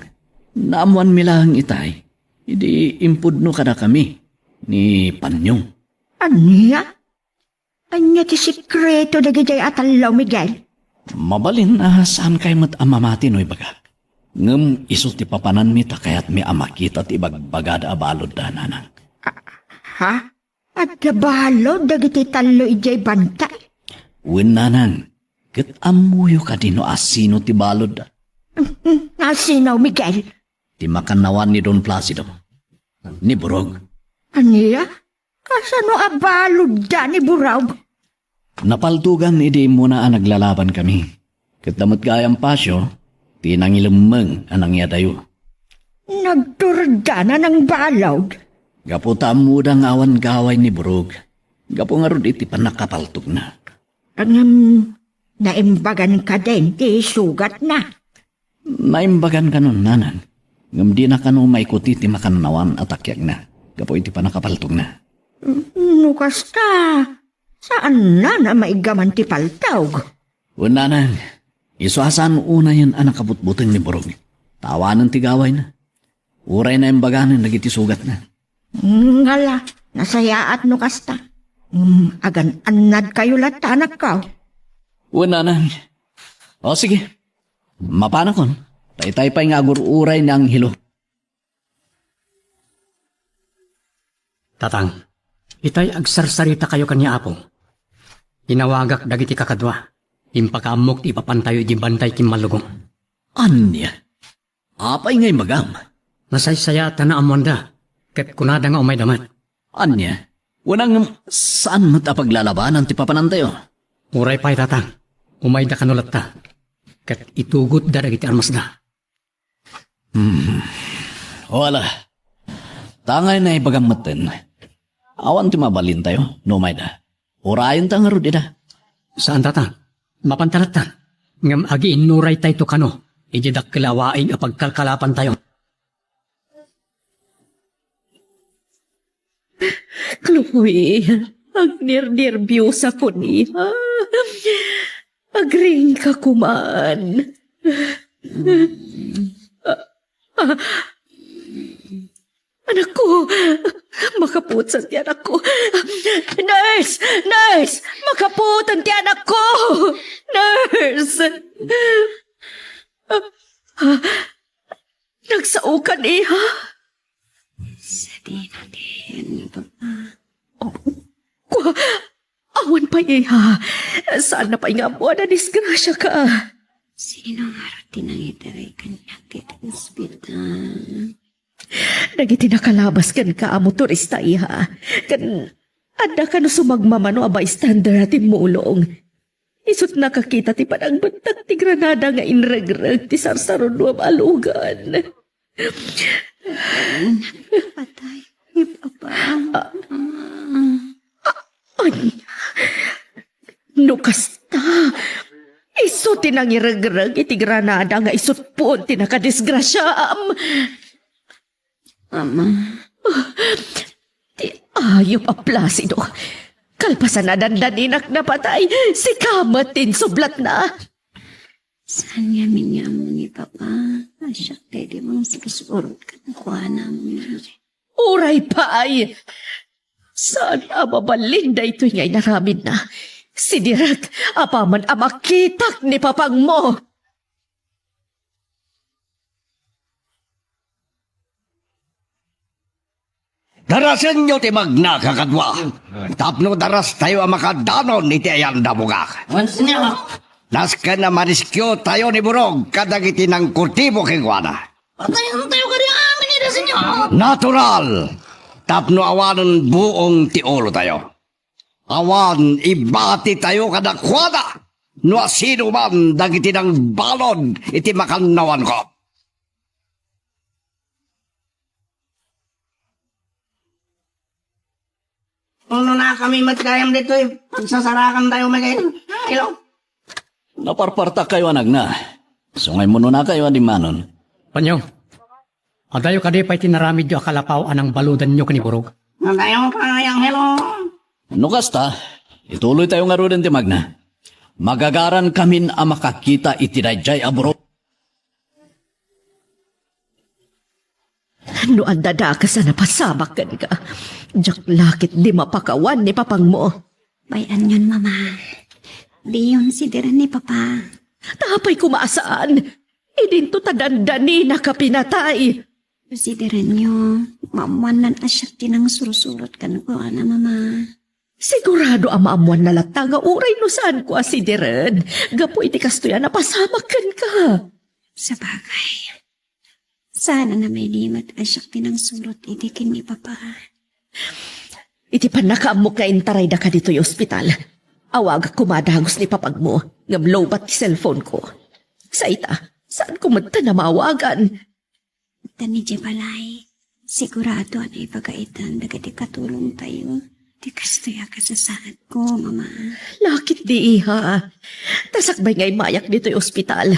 Naamuan milang itay. Idi impudno kada kami. Ni Panyong. Anya? Anya ti sekreto na gijay atalaw, Miguel. Mabalin na saan kay mat amamati no ibagak. Ngem iso ti papanan mi ta kayat mi amakita ti bagbagada abalod da nanang. Ha? At nabalo dagiti talo ijay bantay. Wen nanang. Ket amuyo ka dino asino ti balod da. Nasinaw, Miguel. Ti makanawan ni Don Placido. Ni Burog. Anya? Kasano abalod da ni Burog? Napaltugan idi muna ang naglalaban kami. Ket damot gayang pasyo, tinangilemeng anang yadayo. Nagturda na ng balod. Gaputa mudang awan gaway ni Burog. Gapo nga rod iti panakapaltog na. Naimbagan ka din, ti sugat na. Naimbagan ka nun, nanan. Ngam di na kanu maikuti ti makanawan at akyag na. Gapo iti panakapaltog na. Nukas ka. Saan na maigaman ti paltawg? Unanan, isuasan una yan ang nakabutbutang ni Burog. Tawanan ti gaway na. Uray na imbaganan, nagiti sugat na. Ngala, nasayaat nukas ta. Agan anad kayo latanak ka. Unanan. O sige, mapanakon. Taytay pa'y nga agur-uray ng hilo. Tatang, itay agsarsarita kayo kanya apo. Inawagak dagiti kakadwa. Impakamok ti ipapantayo di bantay kimalugong. Anya? Apay ngay magam. Nasaysaya ta na amwanda. Ket kunada nga umay damat. Anya? Unang saan mo paglalabanan ti papanantayo? Uray pa'y tatang. Umay da kanulat ta. Ket itugot da dagiti armas da. Wala. Tangay na ibagamatin. Awan ti mabalin tayo, no may da. Urayan ta nga rod ida. Saan tatang? Mapantalat ta. Ngam agi inuray tayo to kano. Ijidak kilawaing apagkalkalapan tayo. Chloe, agner-nervyusa ko niya. Agring ka kuman. Anak ko, makaputan ti anak ko. Nurse! Nurse! Makaputan ti anak ko! Nurse! Nagsaukan iha. Sabi natin, Awan pa iha. Saan na pa nga mo na disgrasya ka? sino nga rin tinangitaray kanya kit ospital. Nagiti nakalabas kan ka amo turista iha. Kan ada ka no sumagmamano abay standard atin mulong. Isut nakakita ti padang bantag ti Granada nga inregreg ti sarsaron nuam alugan. Patay, ni Papa. Anya, no kasta. Isut ti nang iregreg iti Granada nga isut po ti nakadisgrasyam. Mama, Ti ayop a Placido. Kalpasan na dandaninak na patay, si Kamatin sublat na. saan yamin niya mo ni Papa? Asyak kay di mong susurot ka na kuha namin. Uray pa ay. Saan mabalinda ito nga'y naramid na? Si Direk, apaman amakitak ni papang mo. Darasan nyo ti magna kakadwa. Tapno daras tayo ang makadanon iti ayan damugak. Once niya. Nas ka na mariskyo tayo ni Burog kadagiti ng kultibo kengwana. Patayan tayo ka rin amin ito sa inyo. Natural! Tapno awanan buong ti ulo tayo. Awan ibati tayo kadakwada. No sino man dagiti ng balon iti makanawan ko. Ano na kami matkayam dito eh. Pagsasarakan tayo Miguel. Hello? Naparparta kayo anag na. Sungay mo na kayo adi manon. Panyo, adayo kadi pa'y tinaramid yung akalapaw anang baludan nyo kaniburog. Tayo pa yang hello. No kasta, ituloy tayo nga rin ti magna. Magagaran kamin ang makakita iti dayjay aburo. No andada ka sa napasamak kan ka. Diyak lakit di mapakawan ni papang mo. Bayan yun, Mama. Di yun si Diran ni Papa. Tapay kumaasaan. Idinto tadandani na kapinatay. Si Diran nyo, maamuan asyak tinang surusurot ka na kuha na, Mama. Sigurado ang maamuan na lata nga uray no saan ko si Diren. Gapo iti kastoya na pasamakan ka. Sa bagay. Sana na may limat asyak tinang surot itikin ni Papa. Iti panakaam mo ka intaray da ka dito yung ospital. Awag kumadagos ni papag mo. Ngam lowbat ti cellphone ko. Sa ita, saan ko magta na maawagan? Tani Jebalay, sigurado na ipagaitan dagati katulong tayo. Di kastoya ka sa saan ko, Mama. Lakit di iha. Tasakbay nga'y mayak dito yung ospital.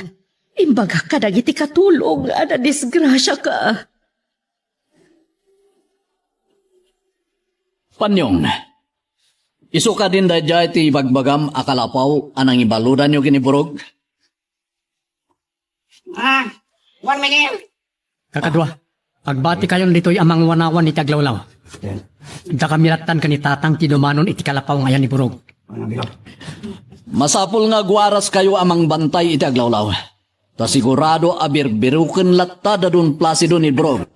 Imbaga ka iti katulong, ana disgrasya ka. Panyong, iso ka din dayjay ti bagbagam akalapaw anang ibaludan nyo kiniburog. Juan Miguel. Kakadwa, pagbati kayon dito'y amang wanawan ni Taglawlaw. Da kamiratan ka ni tatang tinumanon iti kalapaw ngayon ni Burog. Masapul nga guaras kayo amang bantay iti aglawlaw. Ta sigurado abirbiruken latta dadun Placido ni Burog.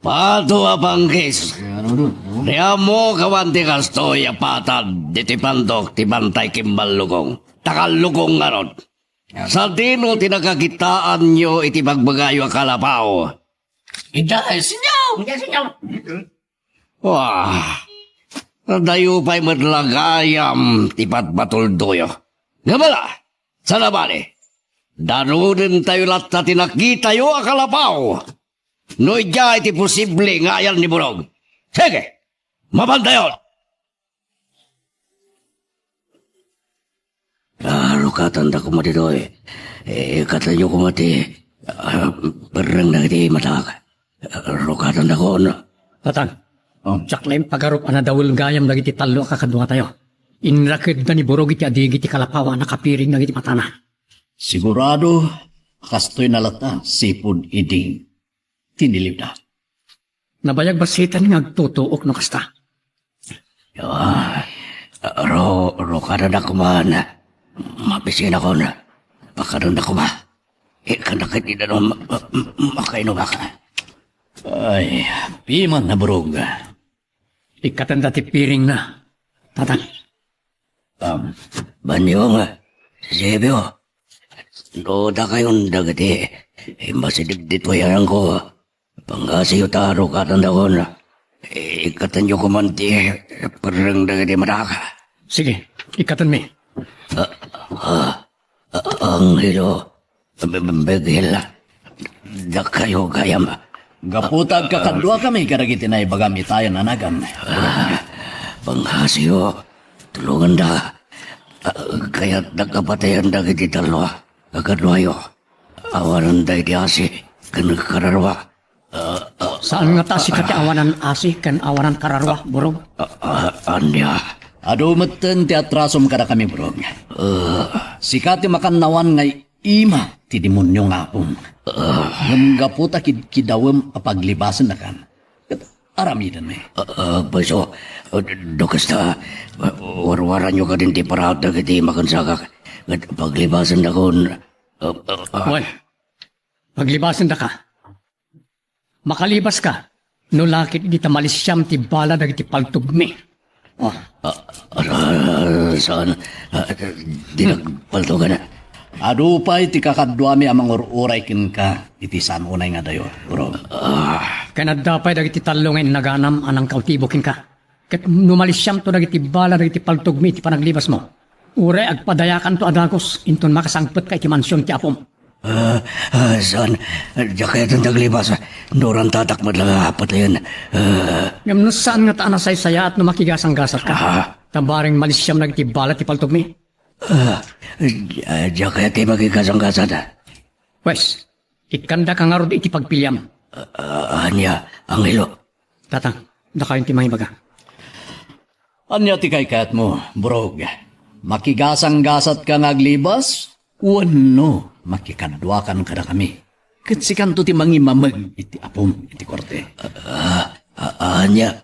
Pato apangkis. Kaya mo kawanti kastoy apatad di ti pandok ti bantay kimbal lugong. Takal lugong nga ron. Sa dino tinakakitaan nyo iti bagbagayo akalapaw. Ida, sinyaw. Ida, sinyaw. Wah, dayo pa'y madlagayam tipat batuldoyo. Gabala, sa labali. Darunin tayo latta tinakita yo akalapaw. No iya iti posible nga ayan ni Burog. Sige, mabandayon. Klaro katanda ko matidoy. Katayo ko mati. Perang na iti matag. Rukatan ko na. Tatang, tsak na yung pagarup na dawul gayam dagiti talo kakadwa tayo. Inrakid na ni Burog iti adig iti kalapawa nakapiring na iti matana. Sigurado, kastoy na lata, sipod iding. Tiniliw na. Nabayag basitan nga agtutuok no kasta. Rukatan ako man. Mapisin ako na. Pakaroon ako ba? Kanakit ina no makaino ba ka? Ay, piman na Burog. Ikatanda ti piring na. Tatang, Banyong, Sebyo, loda kayong dagati. Masidig dito yan ko. Pangasiyo taro katandakon. Ikatan nyo kumanti, parang dagati madaka. Sige, ikatan mi. Anghelo, begil, da kayo gayam. Gaputag kakadwa kami karagiti na ibagami tayo nanagan. Pangasiyo, tulungan da. Kaya nagkapatayan da kiti dalawa. Kakadwayo, awanan da iti asi, kanagkararwa. Saan nga ta si kati awanan asi kan awanan kararwa, burog? Anya, Ado meten ti atrasom kada kami bro. Sikati makannawan ngay ima ti demonyo nga apong. Ngam gaputa kidawem apaglibasan na kan. Aramidan me. Baso, dokasta, warwaran nyo ka din ti parahat na kiti makansakak. Paglibasan na kon. Well, paglibasan da ka. Makalibas ka. No lakit di tamalisyam ti bala dagiti paltugmi. Oh, Saan? Di nagpalto ka na. Ado pa iti kakadwami amang uray kin ka iti saan unay nga dayo bro. kanadapay dagiti talo nga naganam anang kautibokin ka. Ket numalisyam to dagiti bala dagiti paltugmi ti panaglibas mo. Ure agpadayakan to adagos inton makasangpet ka iti mansyon ti apom. Saan? Diya kaya itong taglibas. Noran tatakmat lang apat na yan. Ngam no saan nga taan saya at numakigasang gasat ka. Tabaring malisyam dagiti bala ti paltugmi. Diya kaya tayo magkikasang-kasad. Wes, ikanda ka nga rod iti pagpilyam. Anya, Anghelo. Tatang, dakayon ti mga ibaga. Anya ti kay kat mo, brog. Makigasang-gasat ka ngaglibas? Wano, makikadwakan kada kami. Katsikan to ti mangimamag iti apom, iti korte. Anya,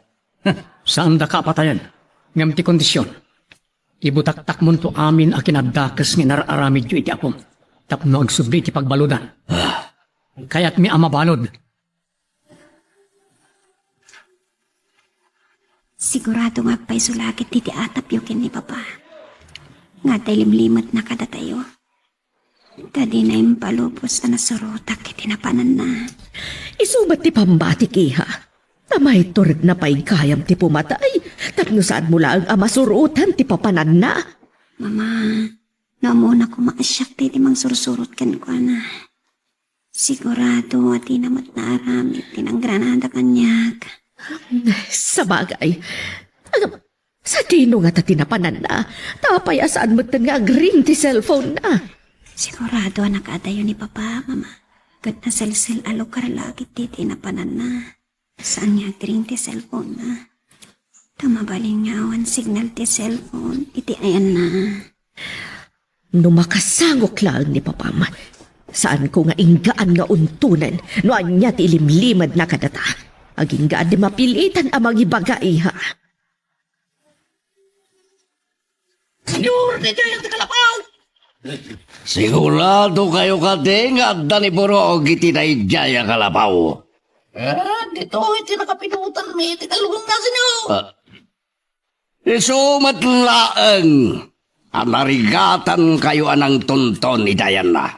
Saan da ka patayan? Ngam ti kondisyon. Ibutaktak mo to amin a kinadakas nga nararamid yu iti apom. Tapno agsubli ti pagbaludan. Kaya't mi amabalod. Sigurado nga pa'y sulakit ti atap yukin ni Papa. Nga tayo limlimat na kada tayo. Tadi na yung palupos na nasurutak kiti napanan na. Isubat ti pambati kiha. Tamay turid na pa'y kayam ti pumatay. Tapno saan mula ang amasurutan ti papanan na. Mama, naamuna ko maasyak ti mang sursurot kan ko na. Sigurado at inamat na aramit tinang granada kanyak. Sa bagay, sa dino nga ta tinapanan na. Tapay asaan mo nga ring ti cellphone na. Sigurado nakadayo ni Papa, Mama. Kat na sel-sel alo karalagit ti tinapanan na. Saan niya green ti cellphone na. Tamabaling nga awan signal ti cellphone. Iti ayan na. Numakasangok lang ni Papama. Saan ko nga inggaan nga untunan no anya ti ilimlimad na kadata. Aging gaan di mapilitan amang ibaga iha. Senyor, dito yung kalapaw! Sigurado kayo kating at dani puro iti na ijaya kalapaw. Dito, iti nakapinutan mi, iti kalugong na sinyo. Isumatlaang anarigatan kayo anang tonton idayan na.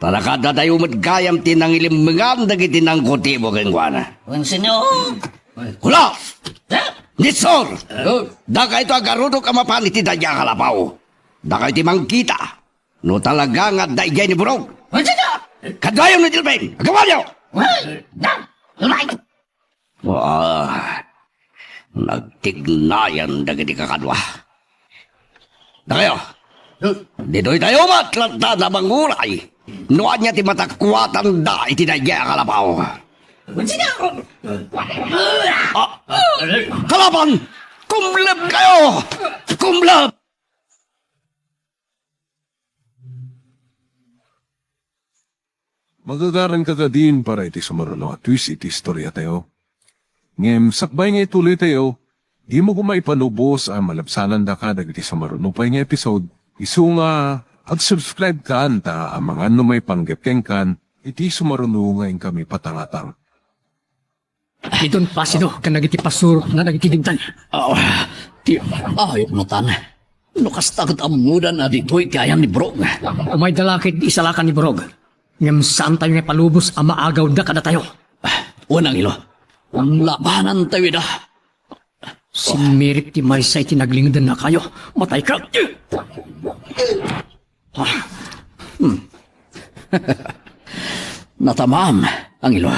Talakada tayo matgayam tinang ilimngan dagiti nang kutibo kengwana. Ang sinyo. Hula! Nitsor! Daka ito agarudok amapan iti daya kalapaw. Daka iti mangkita. No talaga nga daigay ni Burog. Ang sinyo. Kadayam na Dilben! Agawa niyo! Wah, nagtignayan dagiti kakadwa. Dakayo, dito'y tayo matlanta na manguray. Nuan niya ti matakwatan da iti daya kalapaw. Ang sinyo. Kalaban! Kumlab kayo! Kumlab! Magagaran ka din para iti sumaruno at twist iti istorya tayo. Ngem, sakbay nga ituloy tayo, di mo kumaipanubos ang malabsanan da ka dagiti sumaruno pa nga episode. Isu nga, ag-subscribe ka anta ang mga ano may panggepkeng kan, iti sumaruno nga kami patangatang. Idon pasido kan nagiti pasuro na nagiti digtan. Ayok mo tan. Nukas takot amudan na dito'y tiyayan ni Brog. Umay dalakit di isalakan ni Brog. Ngam saan tayo nga palubos ang maagaw da kada tayo. Unang ilo, ang labanan tayo da. Si Mirip ti Maysay tinaglingdan na kayo. Matay ka. Natamam ang ilo.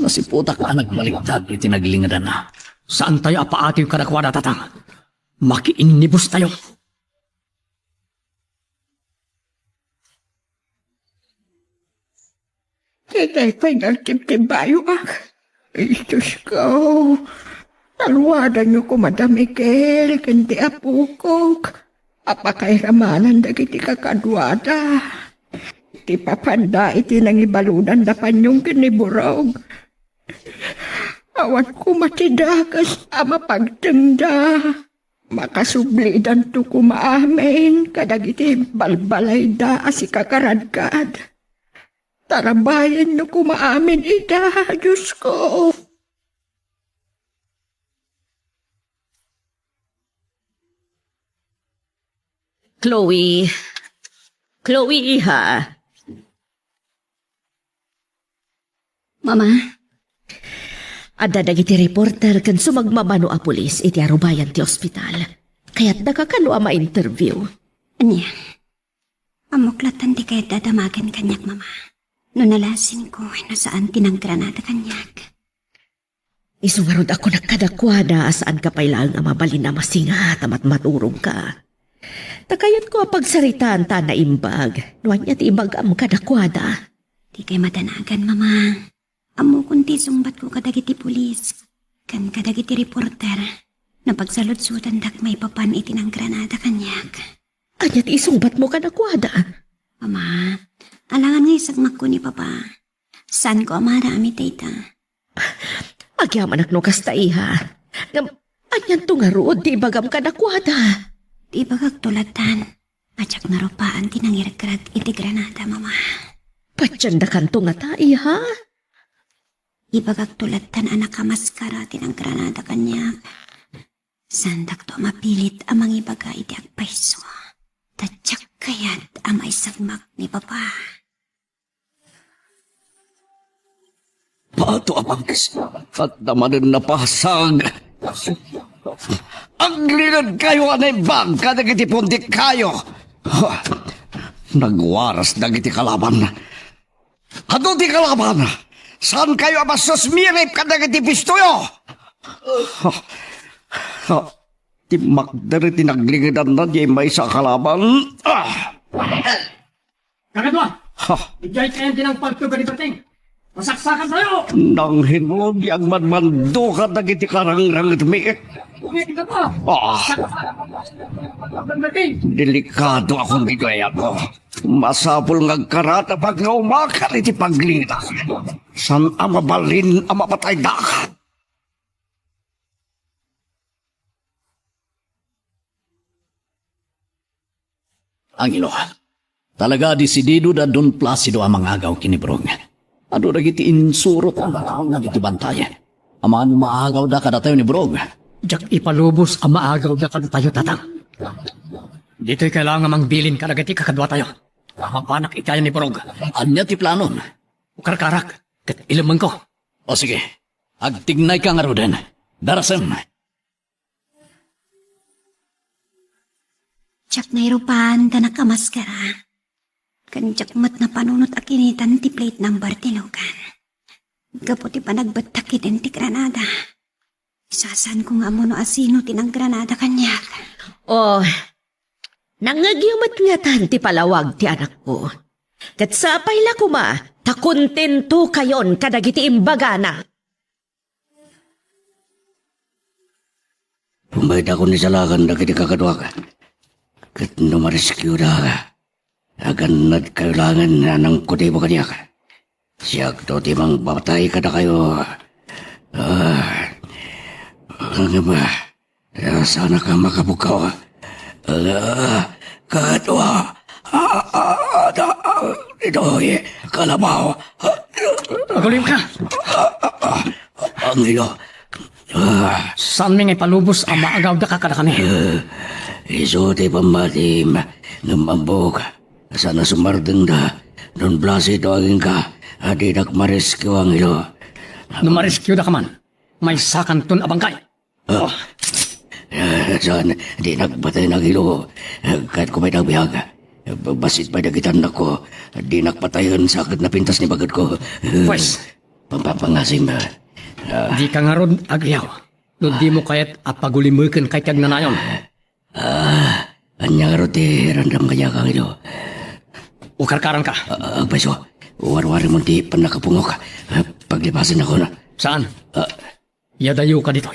Nasiputak ka nagbaligtad itinaglingadan na. Saan tayo apaati yung kadakwada tatang? Makiinibus tayo. Kita'y pinagkimtimbayo ak. Diyos ko. Talwadan niyo ko, Madam Miguel, kundi apukok. Apakay ramanan dagiti kakadwada. Iti papanda iti nangibalunan da panyong kiniburog. Awan ko matidakas ama pagtenda. Makasublidan to kumaamin kadagiti balbalay da asi kakaradkad. Tarabayan niyo kumaamin ida, Diyos ko. Chloe. Chloe, iha. Mama, Adda dagiti reporter kan sumagmamano a pulis iti arubayan ti ospital. Kaya't nakakano a ma-interview. anya? Amuklatan di kayo dadamagan kanyak, mama. No nalasin ko, nasaan tinanggranada kanyak. Isungarod ako nakadakwada asaan ka pailang nga mabalin na masingat amat maturog ka. Takayot ko pagsaritaan ta na imbag. Nuwan niya ti imbag am kadakwada. Di kayo madanagan, mama. Amo kunti sumbat ko kadagiti pulis. Kan kadagiti reporter. Napagsaludsutan dak may papan itinanggranada kanyak. Anyat isungbat mo kadakwada. Mama, alangan nga isagmak ko ni papa. Saan ko amarami, tita? Agyaman no kasta iha. Ngam, anyan tungarood di bagam kadakwada. Di ba kagtulatan? Atsak na ropaan tinangiragkrag iti granada, mama. Patyanda kanto nga ta iha. Iba kagtulatan anak kamaskara tinang granada kanyak. Sandak to mapilit amang ibaga iti agpaiso. Tatsak kayat ama isagmak ni papa. Pato amangkis at naman na pasag. Ang linod kayo anay bang kadagiti puntik kayo. Nagwaras dagiti kalaban. Ano di kalaban? Saan kayo abasos mirip kadagiti pistoyo? Ti makdari tinagligidan na di may sa kalaban. Kakadwa! Ijay kayo din ang pagtuga ni Pating. Masaksakan tayo! Nang hinulog ang manmando ka dagiti karangrang tumikit. Umitin ka pa! Delikado akong bigaya ko. Masapul ngagkarata pag nga umakar iti paglita. San ang mabalin ang mapatay dakat? Ang ilo, talaga desidido da Don Placido ang mga agaw kinibrong. Ano dagiti insurot ang batang nga dito bantay. Aman maagaw da kada tayo ni Brog. Jak ipalubos ang maagaw na kada tayo tatang. Dito'y kailangan mangbilin ka nagati kakadwa tayo. Mapanak ikaya ni Brog. Anya ti planon? Ukarkarak, kat ilaman ko. O sige, agtignay ka nga roden. Darasem. Tsak na irupan ta nakamaskara. Kanjak mat na panunot akinitan ti plate number tilukan. Gaputi pa nagbatakit ti granada. Isasan ko nga mo no asino tinang granada kanyak. Oh, nangagyumat nga tan ti palawag ti anak ko. Kat sapay la kuma, takontento kayon kadagiti imbagana. Pumayda ko ni salakan dagiti kakadwa ka. Kat numariskyo da ka. Agan nagkailangan na ng kudibo kanya ka. Siyag to timang babatay ka na kayo. Ano ba? Sana ka makabukaw. Kadwa. Ito'y kalabaw. Magulim ka! Ang ilo. Saan may palubos ang maagaw da kakadakani? Iso ti pamatim, ngamambok, sana sumardeng da, non blasi doagin ka, adidak mariskiw ang ilo. Numarescue da ka man. May sakan ton abangkay. Saan, di nagbatay ng ilo, kahit ko may nagbihag. Basit pa nagitan ako, di nakpatayon sa agad na pintas ni bagad ko. Pwes, Pampapangasim. di ka nga ron agyaw. No di mo kayat apagulimukin kay tiyag na nayon. Anya roti randam kanya kang ilo. Ukarkaran ka. Agpaiso, war-wari mo di pa nakapungok. Paglipasin ako na. Saan? Yadayo ka dito.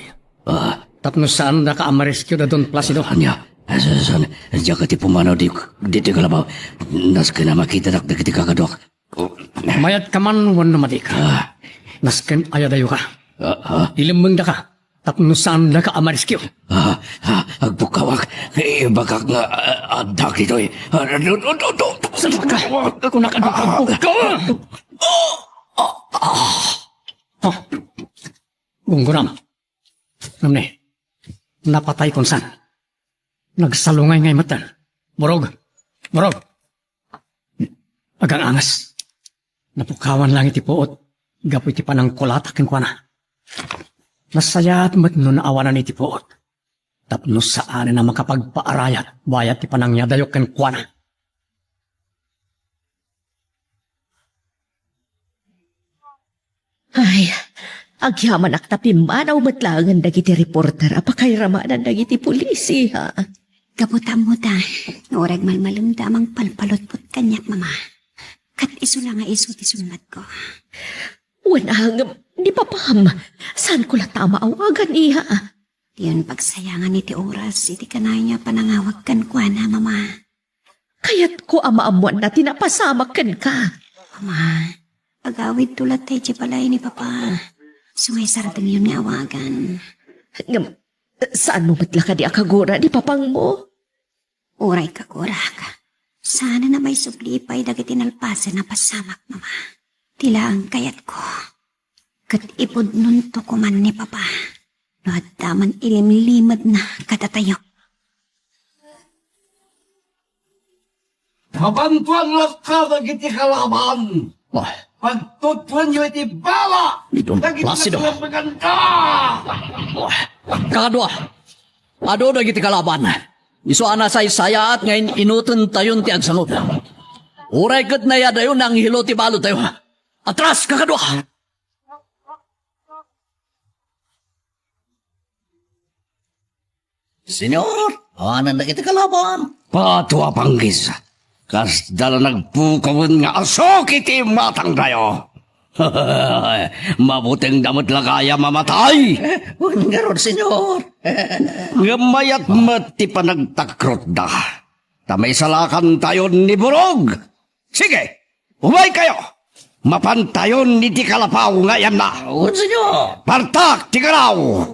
Tapno saan naka-amarescue da Don Placido? Anya, saan, diya ka ti pumanaw di kalabaw. Nas ka na makita na kiti kakadok. Mayat ka man wano madik. Nasken ayadayo ka. Ilimeng da ka. Tapno saan naka-amarescue? Agpukawak, bakak nga adak dito eh. Saan ka? Ako nakadukang ka! Gungguram. Namne, napatay kung saan. Nagsalungay ngay matan. Borog. Agang angas. Napukawan lang iti puot. Gapo iti panang kulatak yung kwa. Nasayat mat nun awanan iti puot. Tapno saan na makapagpaarayat. Bayat ti panang yadayok yung kwa. Ay, agyaman aktapi manaw matlangan dagiti reporter apakay ramanan dagiti polisi ha. Kaputam mo ta. Orag malmalumda mang palpalotpot kanyak, mama. Kat iso lang nga iso ti sunmat ko. Wanang, di pa pam. Saan ko la tama awagan iha? Diyon pagsayangan iti oras, iti kanay niya panangawag kan kwa na, mama. Kaya't ko amaamuan na tinapasamakan ka. Mama, agawid tulat tayo palay ni papa. Sumay saratang yun nga awagan. Ngam, saan mo matlaka di akagura di papang mo? Uray ka, ka. Sana na may suplipay dagiti nalpasan na pasamak, mama. Tila ang kayat ko. Kat ipod nun to kuman ni papa. No at taman ilimlimad na katatayo. Mabantuan lang ka dagiti kalaban. Pagtutuan nyo iti bala. Don Placido. maganda. Kakadwa, ado dagiti kalaban. Iso ana saya at ngayon inutan tayon ti agsangot. Uray kat na yadayon ang hilo ti balo tayo. Atras, kakadwa! Senyor, Anan na kita kalaban. patua panggis. Kas dala nagpukawan nga asok iti matang dayo. Mabuting damot lagaya mamatay. Ngaron, senyor. Ngamayat mati pa nagtakrot da. Tamay salakan tayo ni Burog. Sige, umay kayo. Mapantayon ni ti kalapaw ngayon na. Oo, senyor. Partak, ti kalaw.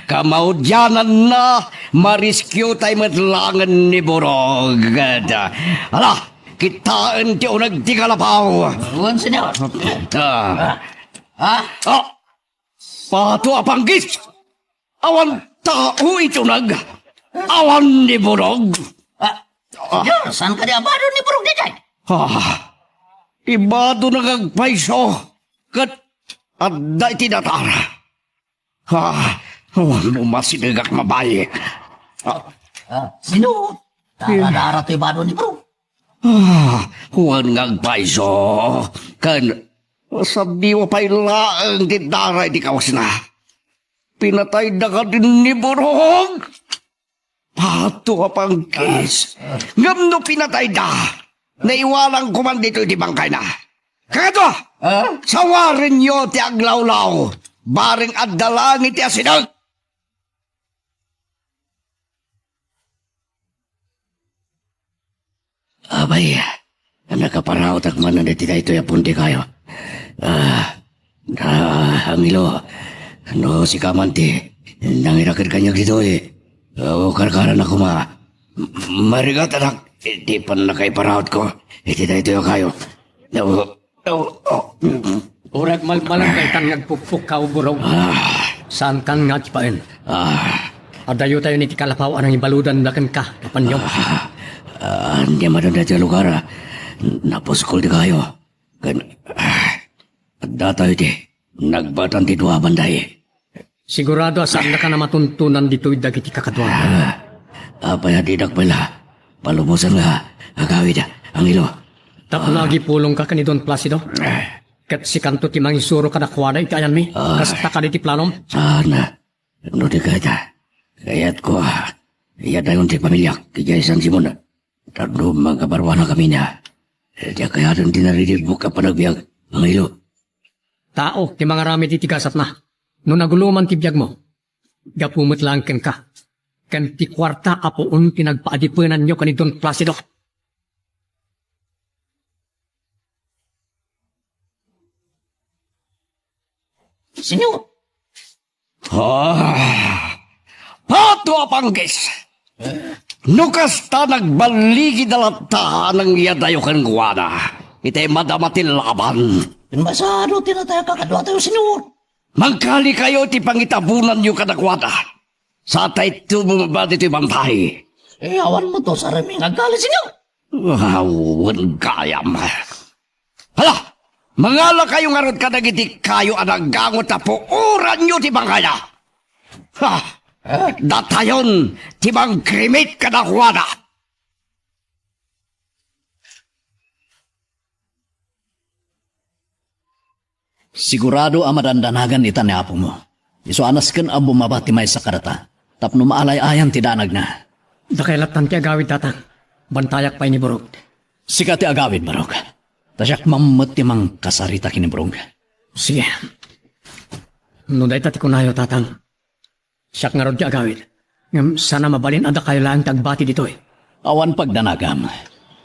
Kamaudyanan na mariskyo tayo matlangan ni Burog. Ala, kitaan ti unag ti kalapaw. Oo, senyor. Pato apanggis. Awan tao ito nag. Awan ni Burog. Senyor, saan ka di abado ni Burog di jay? Ibado nagagpaiso. Kat adda itinatar. Awan mo masinagak mabaye. Senyor, nakadara to ibado ni Burog. Huwag ngagpaiso. Kan, sabi mo pa'y laang tindara di kawas na. Pinatay na ka din ni Burog. Pato apang kis. Ngam no pinatay na. Naiwalang kuman dito di bangkay na. Kagato! Sawarin nyo ti aglawlaw. Baring addalang iti asinag. Abay, nakaparawat ak man na dito ito yapon di kayo. Ang ilo, no si Kamanti, nangirakad kanyag dito eh. Karkaran ako marigat anak, di pa nakaiparawat ko. Iti ito kayo. Urag malmalang kay tan nagpupuk ka uburaw. Saan kan nga kipain? Adayo tayo ni tikalapaw anang ibaludan dakan ka kapanyong. Hindi man na sa lugar. Napuskol di kayo. Pagda tayo di. Nagbatan ti dua banday. Sigurado saan na ka na matuntunan dito'y dagiti kakatuan. Apay hatidak pala. Palumusan nga. Agawid ang ilo. Tapos lagi pulong ka kanidon Placido. Kat si kanto ti mangisuro ka nakwada itayan mi. Kasta ka di ti planom. Sana. No di kaya. Kaya't ko. Iya dayon ti pamilya. Kijay San Simon. Tado mga barwana kami na. Diya kaya rin dinarinig mo ka panagbiag. Ang ilo. Tao, ti mga rami ti tigasat na. No naguluman ti biyag mo. Gapumot lang ken ka. Ken ti kwarta apoon pinagpaadipunan nyo kanidon Placido. Senyor, Pato apanggis! Nukas ta nagbaligi dalata ng iyadayo kang guwana. Itay madamatil laban. Masado tinataya kakadwa tayo, senyor. Magkali kayo ti pangitabunan nyo kadakwada. Sa tay tumumaba dito bantay. Awan mo to sa reming agali, senyor. Awan kayam. Hala! Mangala kayo nga ron kadagiti kayo anagangot na puuran nyo ti bangkaya. Ha! Datayon, ti bang krimit kadakwada. Sigurado ang madandanagan ita ni apo mo. Iso anas kan ang bumabati may sa karata. Tapno maalay-ayan ti danag na. Dakailatan ti agawid tatang. Bantayak pa ni Burog. Sika ti agawid, Barok. Tasyak mamot ti mang kasarita kinibrong. Sige. No day tati kunayo tatang. Siyak nga ron ti agawid. Ngam sana mabalin ada kayo lang tagbati dito eh. Awan pagdanagam.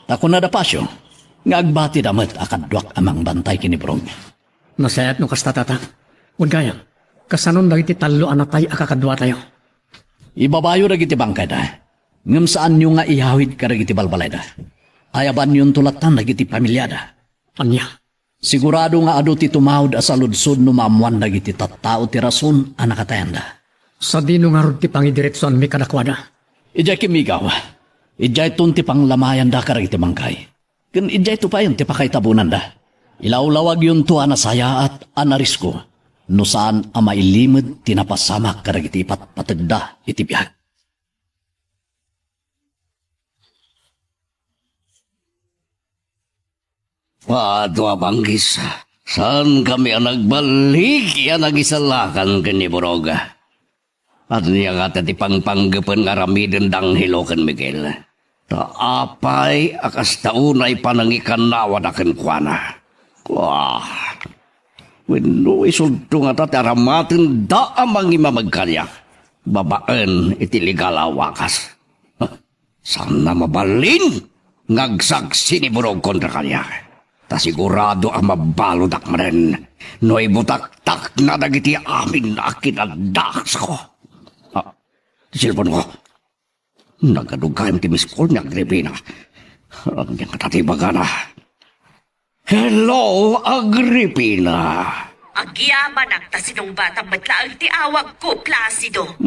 Tako na da pasyo. Nga agbati damat akadwak amang bantay kinibrong. Nasayat no kasta tatang. Huwag kaya. Kasanon dagiti talo anatay akakadwa tayo. Ibabayo na giti bangkay da. Ngam saan nyo nga ihawid ka na giti balbalay da. Ayaban yung tulatan na giti pamilyada. Anya. Sigurado nga ado ti tumawad asaludsod no maamuan na giti tattao ti rason anakatayan da. Sa dino nga ron ti pangidiretson mi kadakwada. Ijay kimigaw. Ijay tun ti panglamayan da karag iti bangkay. Kan ijay to pa yun ti pakaytabunan da. Ilawlawag yun to anasaya at anarisko. No saan ang mailimod tinapasamak karag iti patagda iti biyag. Pato apanggis. Saan kami ang nagbalik yan nagisalakan kani Boroga. At niya nga ti pangpanggapan nga ramiden dang hilokan Miguel. Taapay akas taunay panangikanawa na kenkwana. Wah, wino isulto nga tati aramatin da amang imamagkalya. Babaan itiligala wakas. Sana mabalin ngagsaksi ni Burog kontra kanya. Ta sigurado ang mabaludak mo rin. No ibutak-tak na dagiti amin na kinadaks ko. Silpon ko. Nagadugayam ti Miss Call niya, Agripina. Ang niyang katatibaga na. Hello, Agripina. agyaman ang tasinong batang matlaang ti awag ko, Placido.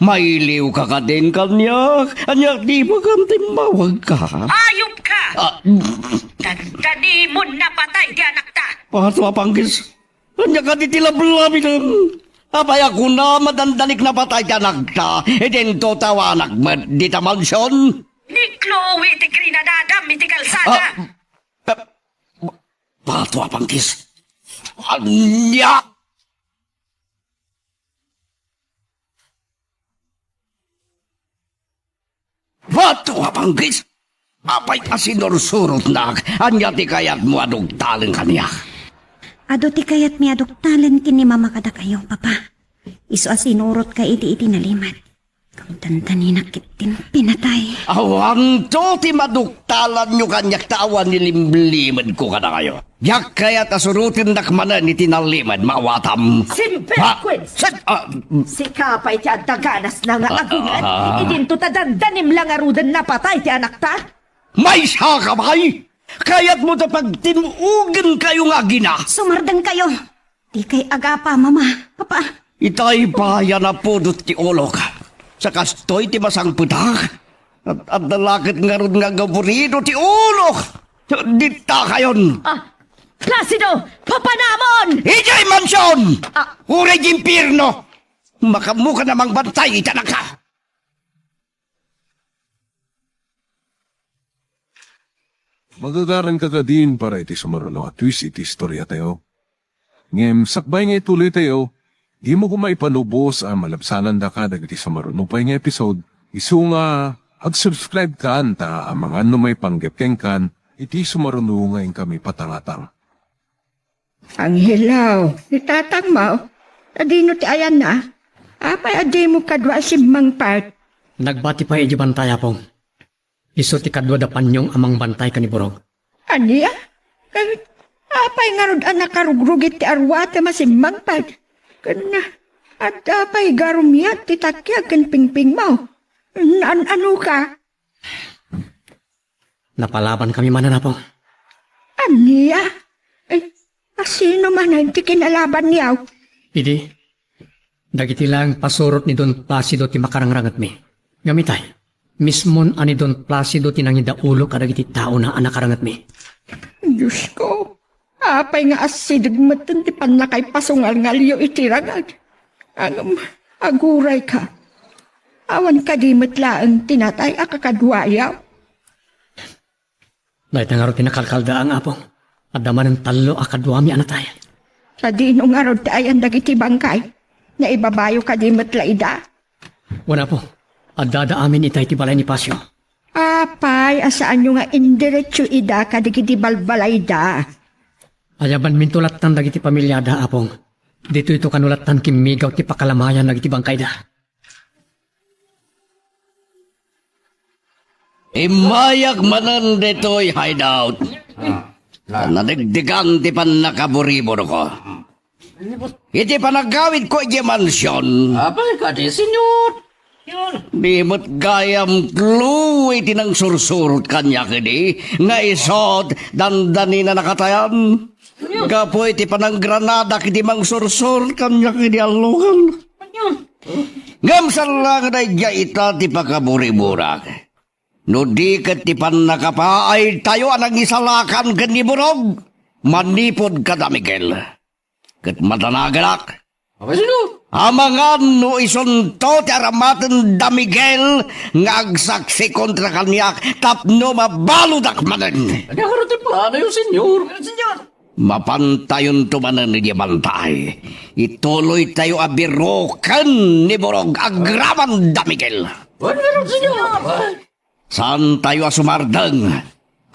Mailiw ka ka din kanya. Anya, di ba kanting mawag ka? Ayop ka! Tandani mo napatay di anak ta. Pato apanggis. Anya ka di tilablabi ng... Apay ako na madandanik na patay ka nagta. E din to tawanak mo di ta mansyon. Ni Chloe ti grinadadam iti kalsada. Pato apanggis. Anya! Pato apanggis. Apay asinursurot na. Anya ti kayat mo adugtalen kanya. Ado ti kayat mi aduktalan kini mamakada kayo, papa. Iso asinurot ka iti nalimat. Kung tantaninak kitin pinatay. Awan to ti maduktalan nyo kanyak tawan nilimlimad ko ka na kayo. Yak kaya tasurutin nakmanan ni tinalimad mawatam. Simperquins! Si Kapay ti adaganas na nga agungan. Idinto ta dandanim lang arudan napatay ti anak ta. May siya ka bay? Kaya't mo ta pagtinuugan kayo nga gina. Sumardang kayo. Di kay agapa, mama. Papa. Itay paya na po dut ti olok. Sa kastoy ti masang putak. At dalakit nga ron nga gaburido ti olok. Dita kayon. Placido! Papanamon! Ijay mansyon! Uray jimpirno! Makamuka namang bantay, itanak ka! Magagaran ka din para iti sumarulo at twist iti istorya tayo. Ngem, sakbay nga ituloy tayo, di mo kumaipanubos ang malabsanan da ka dagiti sumarulo pa yung episode. Isu nga, ag-subscribe ka ta ang mga ano may panggepkeng kan, iti sumarulo nga yung kami patangatang. Ang hilaw, itatang mo. Adino ti ayan na. Apay adi mo kadwa si Mang Part. Nagbati pa iti bantay apong. Iso ti kadwa da panyong amang bantay kaniburog. Aniya? Apay nga rod anak karugrugit ti arwata masimang Part. Kana, at apay garumiyat ti takya ken pingping mo. Ano ka? Napalaban kami mananapong. Aniya? Sino man ang ti kinalaban niyaw? Idi, dagiti lang pasurot ni Don Placido ti makarangrangat mi. Gamitay, mismon ani Don Placido ti nangida ulo kadagiti tao na anakarangat mi. Diyos ko, apay nga asidig matan ti panakay pasungal nga liyo itiragag. Aguray ka. Awan ka di matlaang tinatay akakadwayaw. Dahil nga ro tinakalkalda ang apong. At daman ng talo akadwami anatay. Sa dino nga rod tayo ang dagiti bangkay, na ibabayo ka di matlaida. Wala po. At dada amin itay ti balay ni Pasyo. Apay, asaan nyo nga indiretso ida ka dagiti balbalayda. Ayaban mintulatan dagiti pamilyada apong. Dito ito kanulatan kimigaw ti pakalamayan dagiti bangkay da. Imayag manan deto'y hideout. Nadigdigan ti pan nakaburibo ko. Iti panagawid ko iti mansyon. Abay ka di, senyor. Di mo't gayam clue iti nang sursurot kanya kini. Nga isod, dandani na nakatayan. Gapo iti panang granada kiti mang sursur kanya kini alukan. Ngamsal lang na ita ti pakaburiburak. No di kat ti pan nakapaay tayo anang isalakan kaniburog. Manipod ka da, Miguel. Kat matanaganak. Abay, senyor. Amangan no isunto ti aramatan da Miguel nga agsaksi kontra kanyak tapno mabaludak manen. Kaya ka rin plano yung senyor. Senyor. Mapantayon tumanan ni bantay. Ituloy tayo abirokan ni Borog agraman da Miguel. Wala rin, senyor. Saan tayo asumardang?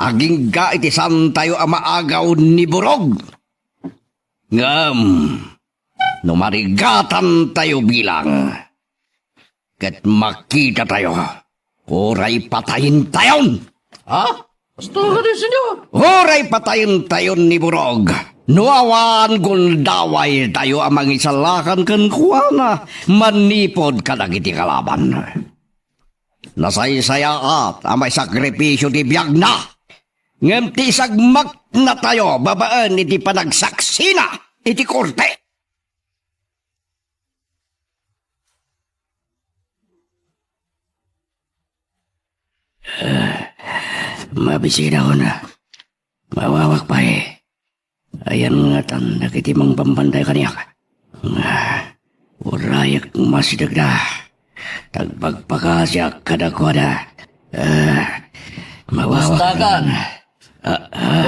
Aging ga iti saan tayo amaagaw ni Borog. Ngam, numarigatan tayo bilang. Kat makita tayo, oray patayin tayon. Ha? Basta ka din, senyor. Oray patayin tayon ni Borog. Nuawan guldaway tayo amang isalakan kan kuwana. Manipod ka iti kalaban. Nasaysaya at amay sakripisyo di biyag na. Ngem ti sagmak na tayo babaan iti panagsaksina iti korte. Mabisina ko na. Mawawak pa eh. Ayan nga tanda kiti mang pambanday kaniyak. Urayak masidag na. Tagpagpakasyak kadakwada. Mawawak. Bastakan.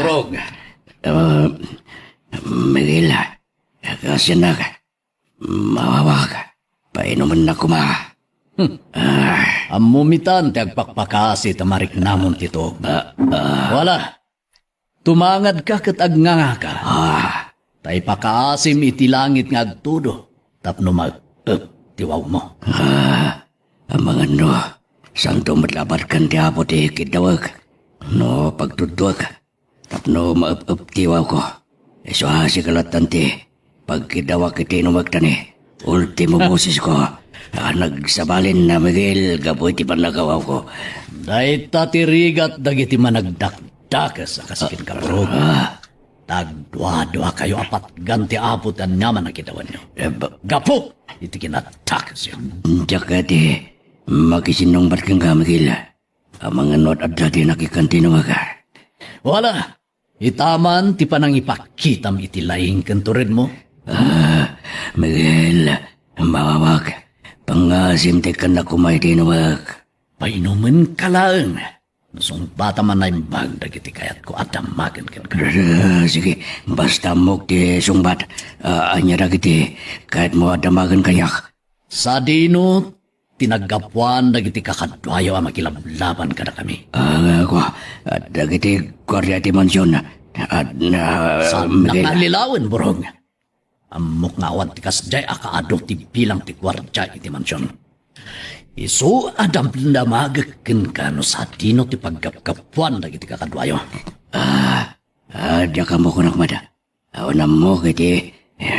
Borog. Miguel, kasyan na ka. Mawawak. Painuman na kuma. Amumitan ti agpakpakasi tamarik namon tito. Wala. Tumangad ka kat agnganga ka. Tay pakaasim iti langit nga agtudo. Tapno tiwaw mo. Ang mga no, sang tumatlabat kan ti apo ti kidawag. No, pagtudwag. Tapno maap-up tiwaw ko. Eso hasigalatan ti. Pagkidawag iti numagtani. Ultimo boses ko. Nagsabalin na Miguel, gaboy ti panagawaw ko. Dahit tatirigat dagiti managdak. dakas akaskin ka, Burog. Tagdwa-dwa kayo apat ganti apot ang naman na kitawan nyo. Gapo! Iti kinatakas yun. Tsaka di, makisinong ba't kang kamagila? Ang mga not at dati nakikantino ka. Wala. Itaman ti panang ipakitam iti laing kanturin mo. Miguel, mawawag. Pangasim te ka na kumay tinuwag. Painuman ka lang. Nasong bata man na imbag dagiti kayat ko at damagan kan ka. Sige, basta mo ti sungbat. Anya dagiti, kahit mo adamagan kayak. Sa dino, tinagapuan dagiti kakadwayo ang makilablaban ka na kami. Ako, dagiti korya ti mansyon. Sa Miguel. nakalilawan, Burog. Amok nga awan ti kasjay akaado ti bilang ti kwartya iti mansyon. Isu adam damagakin ka no sa dino ti paggapkapuan dagiti kakadwayo. Diya ka mo kunak mada. Awan mo kiti,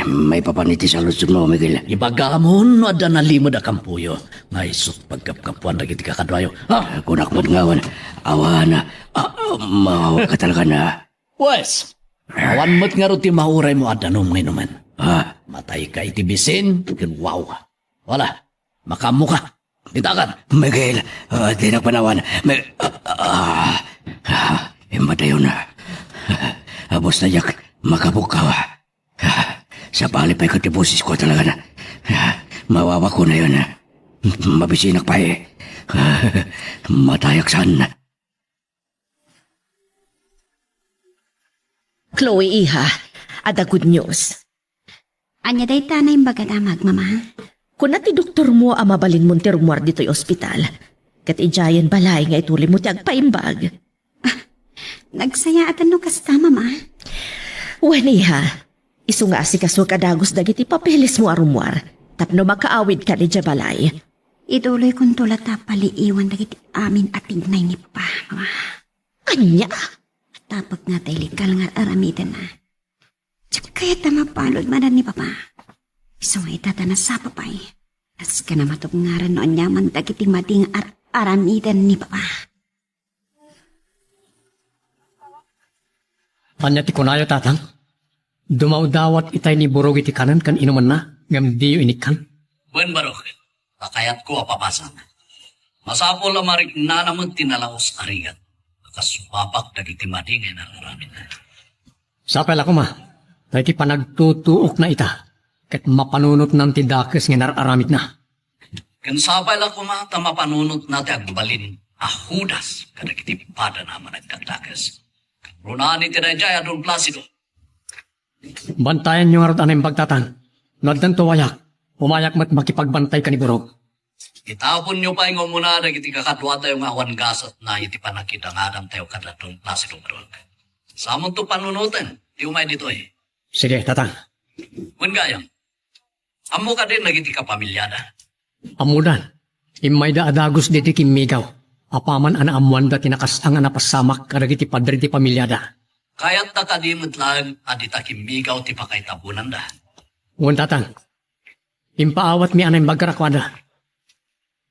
may papaniti sa lusod mo, Miguel. Ibagamon no ada nalimod a kampuyo. Nga isut paggapkapuan dagiti kakadwayo. Ha? Kunak mo ngawan, awan, mawawa ka talaga na. Wes, awan mo't nga ro ti mauray mo adanom ngayon man. Matay ka iti bisin, ken wow. Wala, makamu ka. Ditakan. Miguel, di na panawan. Matayo na. Abos na yak, makabukaw. Sa palipay katibusis ko talaga na. Mawawa ko na yun. Mabisinak pa eh. Matayak saan. Chloe, iha, ada good news. Anya day tanay bagadamag, mama. Kung ti doktor mo ang mabalin mo ti rumor dito'y ospital, kat ijayan balay nga ituli mo ti agpaimbag. Nagsaya at ano kasta, mama? Waniha, iso nga si kaso kadagos dagiti papeles mo arumwar, tapno makaawid ka ni balay. Ituloy kong tulad na paliiwan dagiti amin at tignay ni papa, mama. Anya? Tapos nga tayo likal nga aramitan na. Tsaka kaya tamapalod manan ni papa. Iso nga itatana sa papay. As ka na matubngaran noon yaman dagiti mading aramitan ni papa. Anya ti kunayo tatang? Dumaw-dawat itay ni Burog iti kanan kan inuman na, ngam diyo inikan. Buen Barok, kakayat ko apapasan. Masapol ang marik na naman tinalaos arigat. Kasubabak dagiti madingin ang aramin na. Sapay ako ma, tayo ti panagtutuok na ita, kat mapanunot ng tidakes nga nararamit na. Kansapay lang kumata mapanunot natin agbalin ahudas kadagiti pada naman nagkatakas. Runani tinajay adon Placido. Bantayan nyo nga rot anay pagtatang. Nodan to wayak, umayak mat makipagbantay ka ni Burog. Itapon nyo pa yung muna dagiti kakadwa tayo nga awan gasat na iti panakita nga adam tayo kadadong Placido Burog. Samon to panunutan, di umay dito eh. Sige, tatang. Wen gayang, amo ka din nagiti kapamilyada. Amudan, imay da adagos diti kimigaw. Apaman ana amuan da tinakas ang anapasamak kadagiti padre ti pamilyada. Kaya't nakadimot lang adita kimbigaw ti pakaitabunan da. Uwan tatang, impaawat mi anay magkarakwada.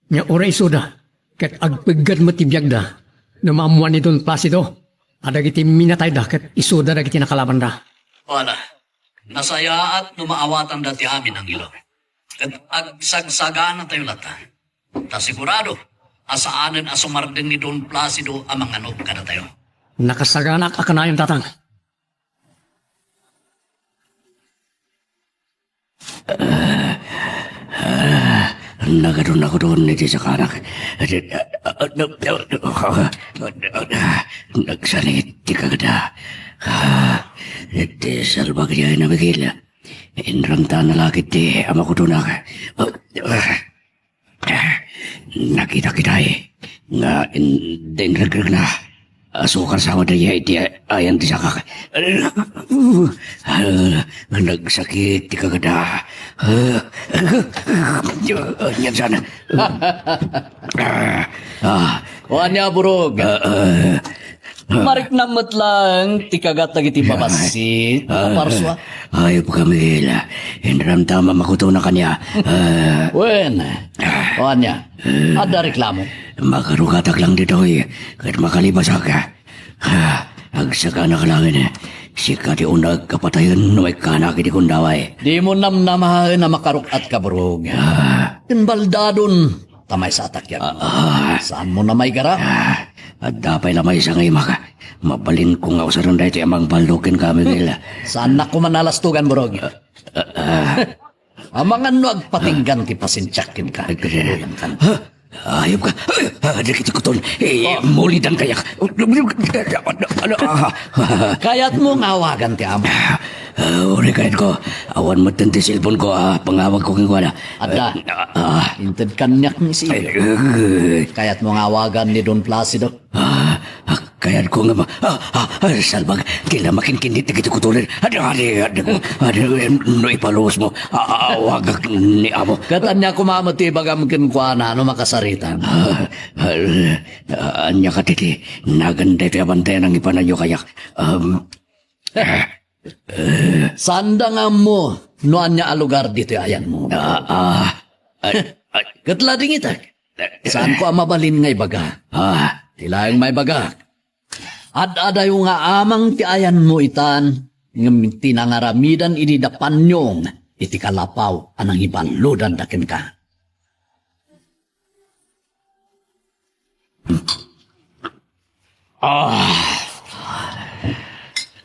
Nya ora isuda, ket agpigad mo tibiyag da, namamuan ni Don Placido, adagiti minatay da, ket isuda dagiti nakalaban da. Wala, nasaya at numaawatan dati amin ang ilo. At agsagsagaan na tayo lata. Ta sigurado, asaanan asumardin ni Don Placido ang mga nob kada tayo. Nakasaganak akanayon tatang. Nagadun ako doon niti sa kanak. Nagsanit ti kagada. Iti salbag niya na bigila. Inramta na lakit ti ama ko doon ako. Nakita kita eh. Nga dinragrag na. Asukar sama daya iti ayan ti sakak. Nagsakit ti kagada. Yan sana. Kuhan niya, Burog. Marik namat lang, tikagat na giti babasit. Parswa. Ayaw po kami hila. Inram tama makuto na kanya. Wen, kuhan niya. Ada reklamo. Makarugatak lang dito eh. Kahit makalibas ka. Agsaka na kalangin si kati unag kapatayon no may kanak iti kundaway. Di mo namnamahan na makarukat ka, Borog. Tinbaldadon, tamay sa atakyan. Saan mo na may gara? At dapay lamay sa ngay maka. Mabalin ko nga usaron dahi ti amang baldukin kami nila. Saan na ko manalastugan, Borog? Amangan no agpatinggan ti pasintyakin ka. Luyan ka. Ayop ka. Dikit ko ton. Mulidan kayak. Kaya't mo ngawagan ti amo. Uri kahit ko. Awan mo tanti silpon ko. Pangawag ko kong wala. Adda, inted kanyak ni si Kaya't mo ngawagan ni Don Placido. Kaya't ko nga ba. Salbag. Kila makinkindit na kito kutuloy. No ipalos mo. Awagak ni amo. Katanya kumamati bagam kinkwana no makasaritan. Anya ka titi. Naganda ito abantay ng ipananyo kayak. Sanda nga mo, no anya alugar dito ayan mo. Katlading itak. Saan ko ang mabalin ngay baga? Tila yung may baga. Ad-ada yung nga amang ti ayan mo itan, ng tinangaramidan inidapan nyong, iti kalapaw anang ibaludan dakin ka.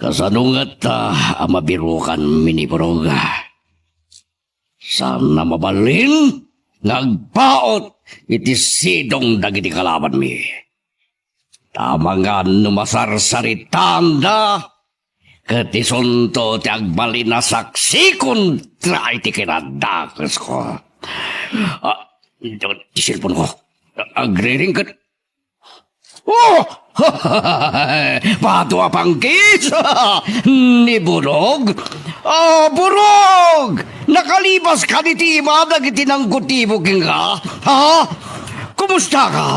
Kasanungat amabirukan miniboroga. Sana mabalin, nagpaot iti sidong dagiti kalaban mi. Tama nga numasarsaritan da, katisunto ti agbalin na saksikon tra iti kinadakas ko. Ti silpon ko, agriring ka. Oh! Pato apangkis! Ni Burog? Burog! Nakalibas ka ni Tima, dagiti ng kutibo ka? Ha? Kumusta ka?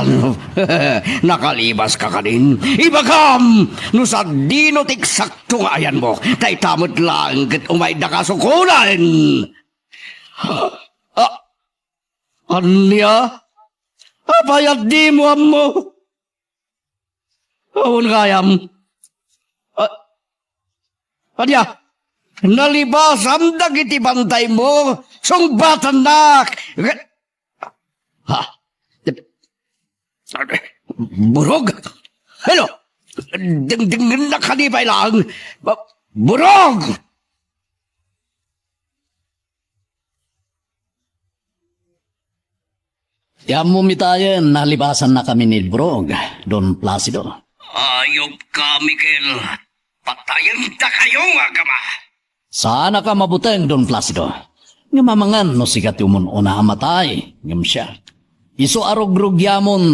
Nakalibas ka kanin? Ibagam! No sa dino tiksakto nga ayan mo, tay tamot lang kat umay da kasukulan! Anya? Abayad di mo mo? Awon kayam. Anya? Nalibasam dagiti bantay mo, sungbatan nak! Ha? Burog? Ano? Dingding na kanibay lang. Burog! Yan mo mitayan, nalibasan na kami ni Borog, Don Placido. Ayop ka, Miguel. Patayin ta kayo, agama. Sana ka mabuteng, Don Placido. Nga mamangan no sigat yung una amatay, ngam siya. Iso arog-rog yamon,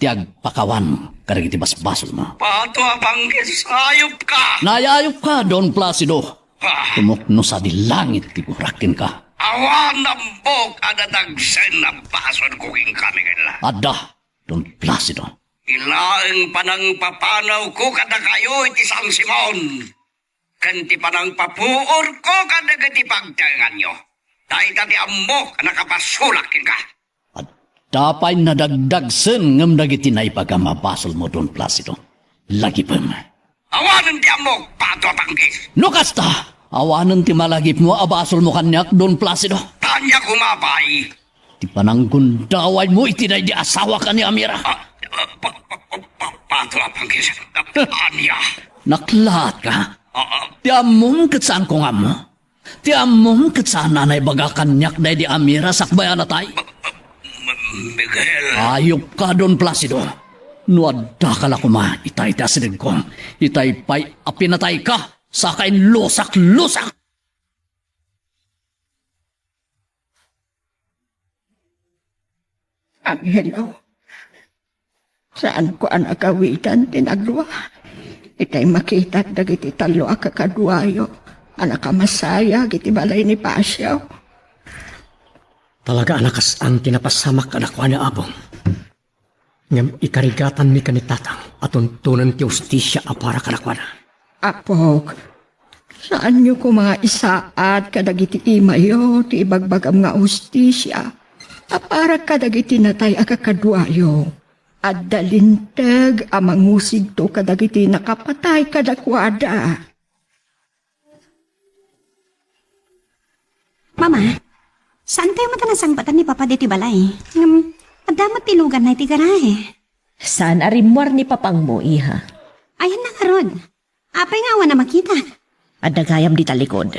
tiag pakawan, karagiti basbasol mo. Pato abangkis, ayop ka. Nayayop ka, Don Placido. Tumukno sa dilangit, tigurakin ka. Awan ng bok adatagsen na pason kuking kami nila. Ada, Don Placido. Ilaang panang papanaw ko kada kayo iti San Simon. Kanti panang papuor ko kada gati pagtangan nyo. Dahil dati amok nakapasulakin ka. At dapay nadagdagsen ngam dagiti na ipagamabasol mo, Don Placido. Lagi pa mo. Awanan ti amok, pato panggis. No kasta, awanan ti malagip mo, abasol mo kanyak, Don Placido. Tanya kumabay. Ti pananggundaway mo, itinay di asawa ka ni Amira. Pato panggis. Anya. Naklahat ka. Ti among katsaan ko nga mo. Ti among katsaan nanay baga kanyak day di Amira sakbayan na tay. Miguel. Ayop ka, Don Placido. Nuadda ka la kuma, itay tasinig ko. Itay pay apinatay ka, sakain lusak-lusak. Angelo, saan ko ang agawitan tinagluwa? Itay makita dagiti talo akakadwayo. Anak masaya, giti balay ni Pasyaw. Talaga anakas ang tinapasamak anakwa ni Abong. Ngam ikarigatan mi kanitatang at tuntunan ti ustisya apara kanakwa na. Apok, saan niyo ko mga isaat kadagiti imayo ti ibagbagam nga ustisya? Apara kadagiti natay akakadwayo. At dalintag amang musig to kadagiti nakapatay kadakwada. Mama, saan tayo matanasang ni Papa diti balay? Adamat tilugan na iti garahe. Saan arimwar ni papang mo, iha? Ayan na nga rod. Apay nga awan na makita. At dagayam di talikod.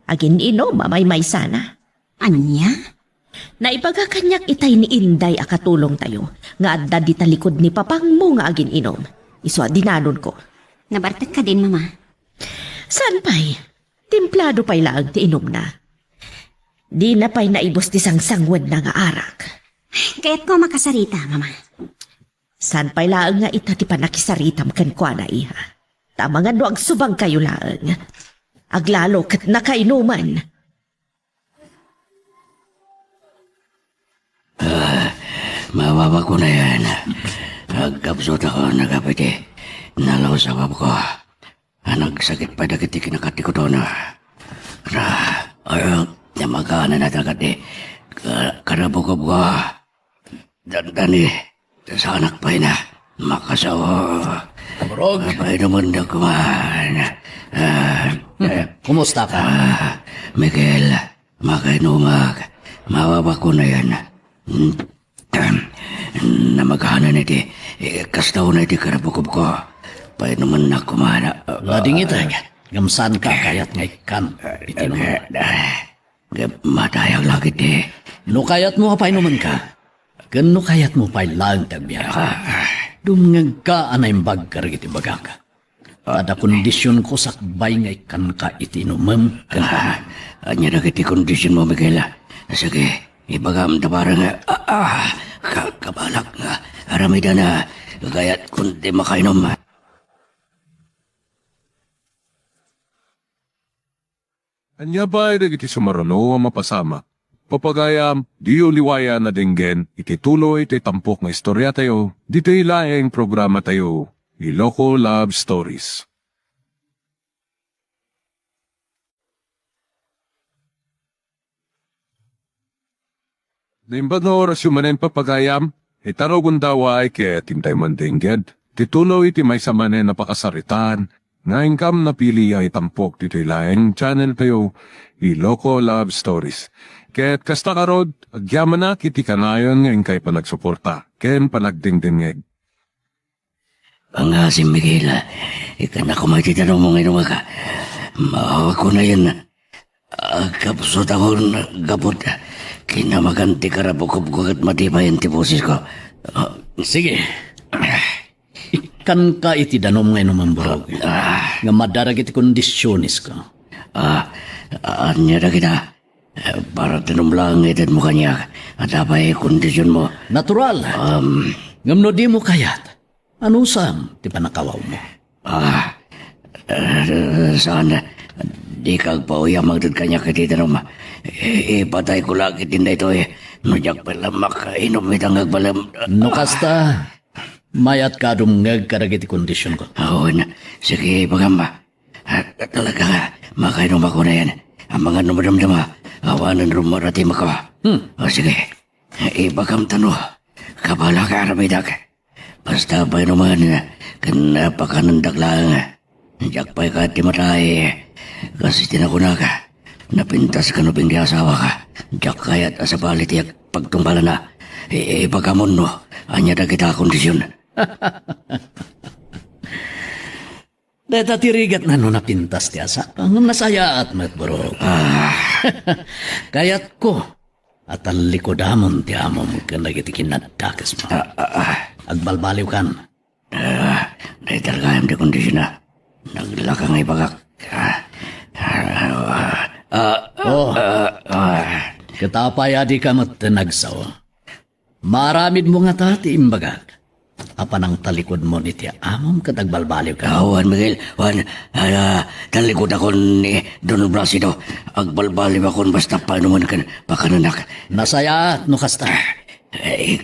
Agin ino, mamay sana. Anya? Naibaga kanyak itay ni Inday akatulong tayo. Nga adda di talikod ni papang mo nga agin inom. Iswa dinanon ko. Nabartet ka din, Mama. Saan pa'y? Timplado pa'y laag ti inom na. Di na pa'y naibos ti sangsangwan na nga arak. Kaya't ko makasarita, Mama. Saan pa'y laag nga itati pa nakisaritam kan kwa na iha. Tama nga no ag subang kayo laang. Aglalo kat nakainuman. Mababa ko na yan. Agkapsot ako nagapiti. Nalaw sa bab ko. Nagsakit pa dagiti kinakati ko to na. Ayaw, namagana na dagati. Karabukob ko. Dandani, sa anak pa na. Makasawa. Borog, Abay naman na kumahan. kumusta ka? Miguel, makainumag. Mababa ko na yan. Namagana na iti. Kastaw na iti karabukob ko. Pay naman na kumana. Lading ito, gamsan ka kayat nga ikan. Itinuman. Matayag lagi di. No kayat mo apay naman ka. Gano kayat mo pa'y lang tagbiyak. Dumngag ka anay bagkar iti bagaka. Ada kondisyon ko sakbay nga ikan ka itinumam. Anya na kiti kondisyon mo, Miguel. Sige, ibagam tabarang kabalak nga. Aramida na. Gayat kundi makainom. Anya ba iti sumarano ang mapasama? Papagayam, di uliwaya na dinggen, iti tuloy iti tampok nga istorya tayo, dito ilaeng programa tayo, Iloko Love Stories. Naimbag na oras yung manen papagayam, itarogon daw ay kaya tintay man dingged, tituloy iti may samanen napakasaritan, nga ingkam na pili ay tampok dito ilaeng channel tayo, Iloko Love Stories. Kaya't kasta karod, agyaman na kiti kanayon nga ingkay pa nagsuporta, ken panagdingdingeg. Ang si Miguel, ikan ako may titanong mo ngayon ka. Maawa ko na yan. Kapsot ako gabot. Kinamaganti karabukob ko at matibay ang tibusis ko. Sige. Ikan ka iti danom ngayon naman borog. Nga madarag iti kondisyonis ko. Anya na kita. Para tinumlang itin mo kanya. At abay kondisyon mo. Natural. Ngamno di mo kayat. Ano sam, di pa nakawaw mo? Saan? Di kag pauyamag dun kanya katitanong. Ipatay ko lagi din na ito eh. Nujak pala makainom itang agbalam. No kasta, mayat ka dumngag karagiti kondisyon ko. Oo na. Sige, pagamba. Talaga nga, makainom ako na yan. Ang mga numadamdama, awanan rumarati mako. O sige, ipagam tano. Kabala ka aramidak. Basta pa naman, kanapakanandak lang. Diyak pa'y ka timatay. Kasi tinakuna ka. Napintas ka no di asawa ka. Diyak kaya't asabalit yak pagtumbala na. Ipagkamon no. Anya na kita kondisyon. Deta tirigat na no napintas ti asa. Ang nasaya at matborog. Kayat ko. At ang likodamon ti amom kanagiti kinadakas mo. Agbalbaliw kan. Dahil talaga yung di kondisyon na. Naglakang ibagak. Katapay adi ka matanagsaw. Maramid mo nga tati imbagak. Apan ang talikod mo niti amom katagbalbaliw ka. Wan Miguel, wan, talikod ako ni Don Brasido. Agbalbaliw ako basta panuman kan pakananak. Nasaya at no kasta.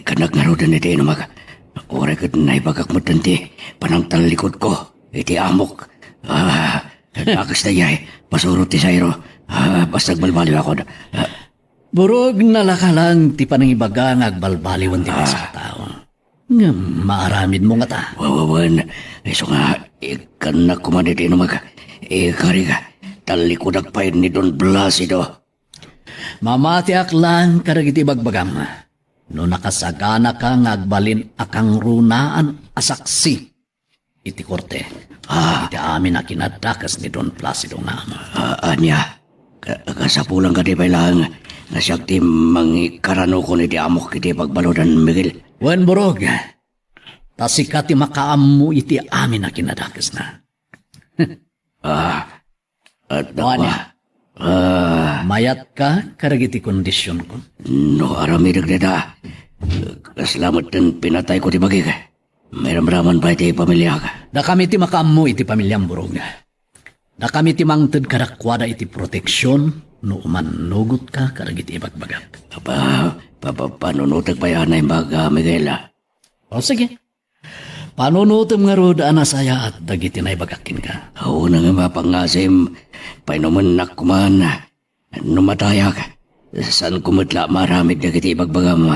Kanak ngarudan iti inumag. Oray kat na ibagak mo tanti. Panang talikod ko. Iti amok. Akas na yay. Pasurot ti sayro. Basta agbalbaliw ako. Burog nalakalang ti panang ibaga nga agbalbaliwan ti sa tao. Nga maaramid mo nga ta. Wawawan, iso nga, ikan na kumaniti no mag, ikari ka, talikudak pa ni Don Placido. Mamatiak lang karagiti bagbagam. No nakasagana ka ngagbalin akang runaan asaksi. Iti korte. Iti amin na kinadakas ni Don Placido nga. Anya, kasapulang ka di ba lang, nasyak ti mangikarano ko ni di amok kiti pagbalodan Miguel. Wen borog. Tasika ti makaammo iti amin na kinadakas na. At Anya. Mayat ka karagiti kondisyon ko. no aramidag nita, kasalamat din pinatay ko ti bagi ka. May ramraman ba iti pamilya ka? Da kami ti makaammo iti pamilyang borog. Da kami ti mangted karakwada iti proteksyon no umanugot ka karagiti ibagbagat. Panunutag pa yan ay baga, Miguel. O sige. Panunutom nga ro daan saya at dagiti na ibagakin ka. Oo na nga mapangasim, painumanak kuman, numataya ka. Saan kumatla maramid na kiti ibagbagam.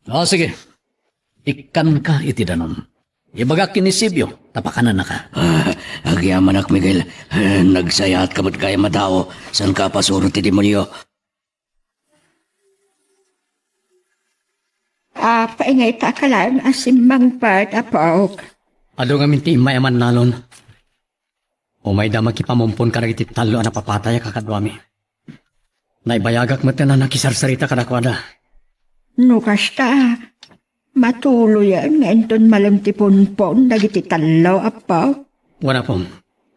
O sige. Ikan ka iti danon. Ibagakin ni Sibyo, tapakanan na ka. Agyaman ak, Miguel. Nagsaya at kamot kaya matao. Saan ka pasuro ti demonyo? Paingay ta kalaan asimang part apok. Ado nga minti mayaman nalon. O may damag ipamumpon ka iti talo na papataya kakadwami. Naibayagak mo na nakisarsarita kadakwada. Nukas ta, matuloy yan ngayon malam ti punpon dagiti talo apok. Wala pong,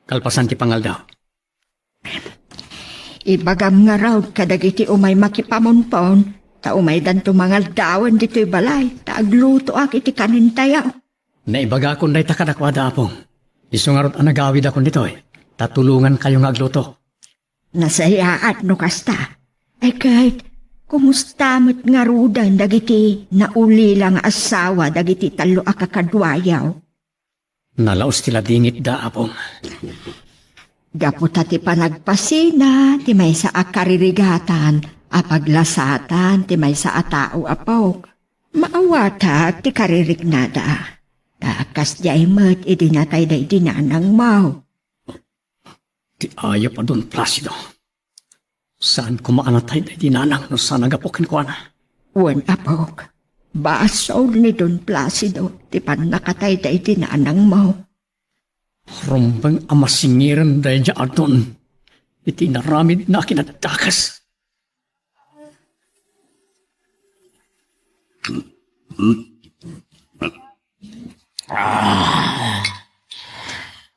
kalpasan ti pangal daw. Ibagam nga raw kadagiti umay makipamunpon. Ta umay dan tumangal dawan dito'y balay. Ta agluto ak iti kanintaya. Naibaga akong day takadakwada apong. Isungarot ang nagawid akong dito Tatulungan kayong agluto. Nasayaat no kasta. Ay kahit kumusta mo't nga rudan dagiti nauli lang asawa dagiti talo akakadwayaw. Nalaos tila dingit da apong. Gapo ti panagpasina ti may sa akaririgatan. Apaglasatan ti may sa atao apok. Maawata ti karirignada. Takas jay mat idinatay da idinanang mau. Ti ayaw pa Don Placido. Saan kumaanatay na dinanang no saan nagapokin ko na? Wan apok. Basol ni Don Placido ti panakatay da idinanang mau. Rumbang amasingiran dahil dya adon. Iti naramid na kinatakas.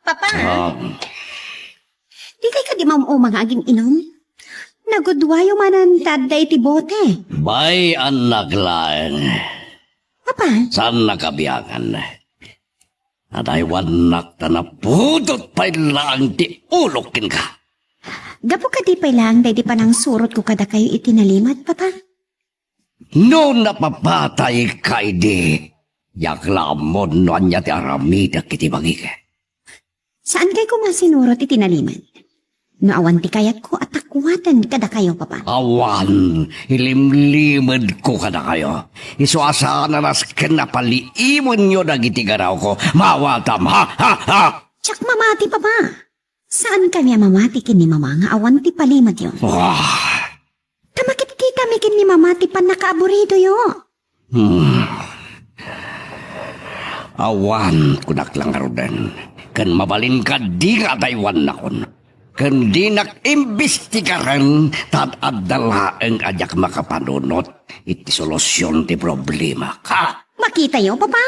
Papa, di kay ka di mamumang aging inom? Nagudwayo manan taday ti bote. Bay anak lang. Papa, Saan nakabiyangan? At ay wanak ta na pudot pa lang ti ulokin ka. gapo ka di pa lang day di pa nang surot ko kada kayo itinalimat, Papa. No napapatay ka di. Yaklamon no anya ti aramida kiti bagi ka. Saan kay ko masinurot itinaliman? No awan ti kayat ko at takwatan kada kayo, Papa. Awan, ilimlimad ko kada kayo. Isuasaan na nas kinapaliimon nyo dagiti garaw ko. Mawatam, ha, ha, ha! Tsak mamati, Papa. Saan kami mamati kin ni Mama nga awan ti palimat yun? Tamakit kita mikin ni Mama ti pan nakaaburido yo. Awan, kunak lang karudan. Kan mabalin ka di nga daywan na kon. Kan di nak-imbestigaran tat adala ang ajak makapanunot iti solusyon ti problema ka. Makita yo, Papa.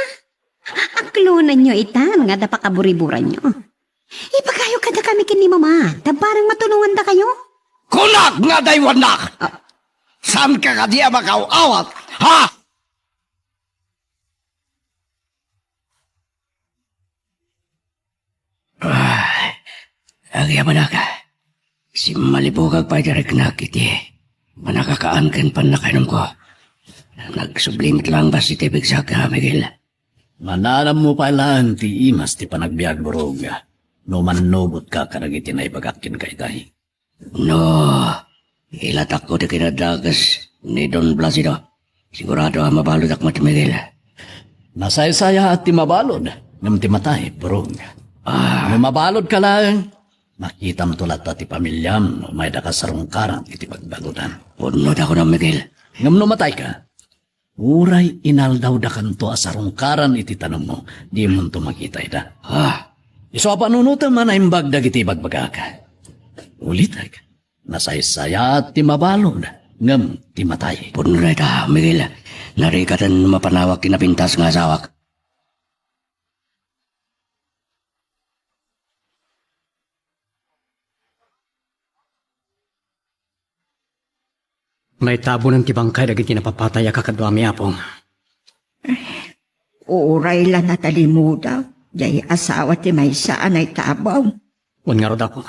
Aklunan nyo itan nga dapakaburiburan nyo. Ipagayo kada kami kin ni Mama. Tabarang matulungan da kayo. Kunak nga daywan nak! Saan ka kadiya makaawat? Ha? Agyaman na ka. Si malibugag pa direk na kiti. Manakakaan kan pan na kainom ko. Nagsublimit lang ba si tibig sa ka, Miguel? Mananam mo pa lang ti imas ti panagbiag borog. No manubot ka karagiti na ibagakin kay tayo. No, ilatak ko di kinadagas ni Don Placido. Sigurado mabalod ak mat Miguel. Nasaya-saya at timabalod. Ngam timatay, burong. Ngam mabalod ka lang. Makita mo tulat at ipamilyam, no may dakasarungkaran iti pagbaludan. Punod ako na Miguel. Ngam numatay ka. Uray inaldaw da kanto asarungkaran iti tanong mo. Di mo to makita ita. Iso panunutan man ay bagdag iti bagbagak. Ulitag. Nasaya-saya at timabalod. Ngam timatay. Punod na ita Miguel. Narikatan mapanawak kinapintas nga asawak. May tabo ng tibangkay dagiti napapatay a kakadwa mi apong. Uray lang natalimudaw. Jay asawa ti may saan ay tabaw. Wan nga rod apong.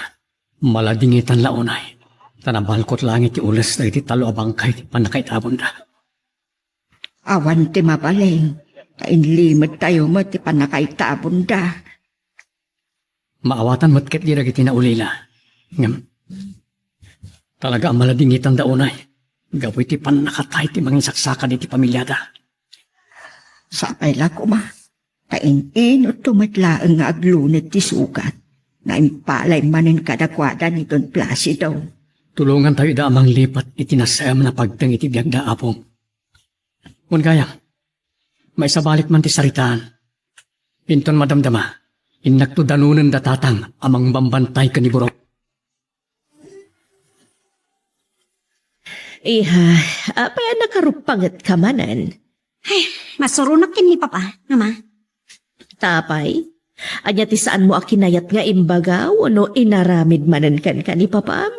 Maladingitan launay. Tanabalkot langit ti ulas dagiti talo a bangkay ti panakaitabon da. Awan ti mabaleng. Kainlimot tayo mo ti panakaitabon da. Maawatan matket di dagiti na ulila. Ngam. Talaga ang maladingitan daunay. Gapoy ti panakatay ti mangin saksakan iti pamilyada. Sapay la ko ma. Kain-inot tumatlaan nga aglunit ti sukat. Na impalay manin kadakwada ni Don Placido. Tulungan tayo da amang lipat itinasayam na pagtang iti biyagda apong. Kung kaya, may sabalik man ti saritaan. Pinton madamdama, inakto danunan datatang amang bambantay kaniburok. Iha, apay nakarupangat ka manan. Ay, masurunak kin ni Papa, Mama. Tapay, anya ti saan mo akinayat nga imbagaw no inaramid manan kan ni papam?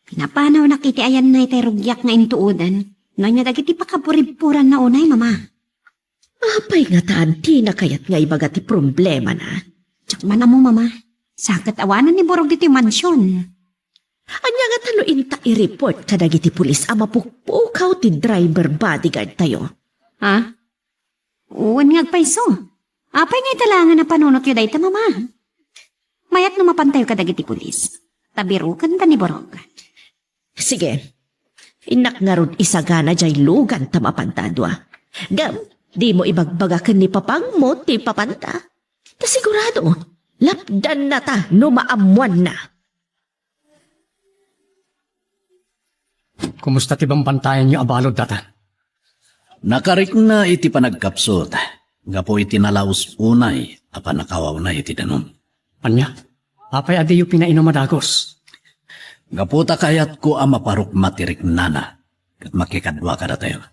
Pinapanaw na kiti ayan na iti rugyak nga intuudan. No niya dagiti pakapurippuran na unay, Mama. Apay nga taan ti nakayat nga ibaga ti problema na. Tsak man mo, Mama. Sakit awanan ni Borog dito yung mansyon. Anya nga talo inta i-report kadagiti pulis ama pukpukaw ti driver bodyguard tayo. Ha? Uwan nga agpaiso. Apay nga italangan na panunot yun dahita, Mama. Mayat no mapantayo ka dagiti pulis. Tabirukan ta ni Borog. Sige, inak nga rod isagana jay lugan ta mapantadwa. Gam, di mo ibagbagakan ni papang mo ti papanta. Ta sigurado, lapdan na ta no maamuan na. Kumusta ti bambantayan niyo abalod datan? Nakarik na iti panagkapsot. Gapo iti nalaus unay, apan nakawaw na iti danom. Anya, apay adi yu pinainom madagos. Gaputa kayat ko ang maparok matirik nana. Kat makikadwa ka na tayo.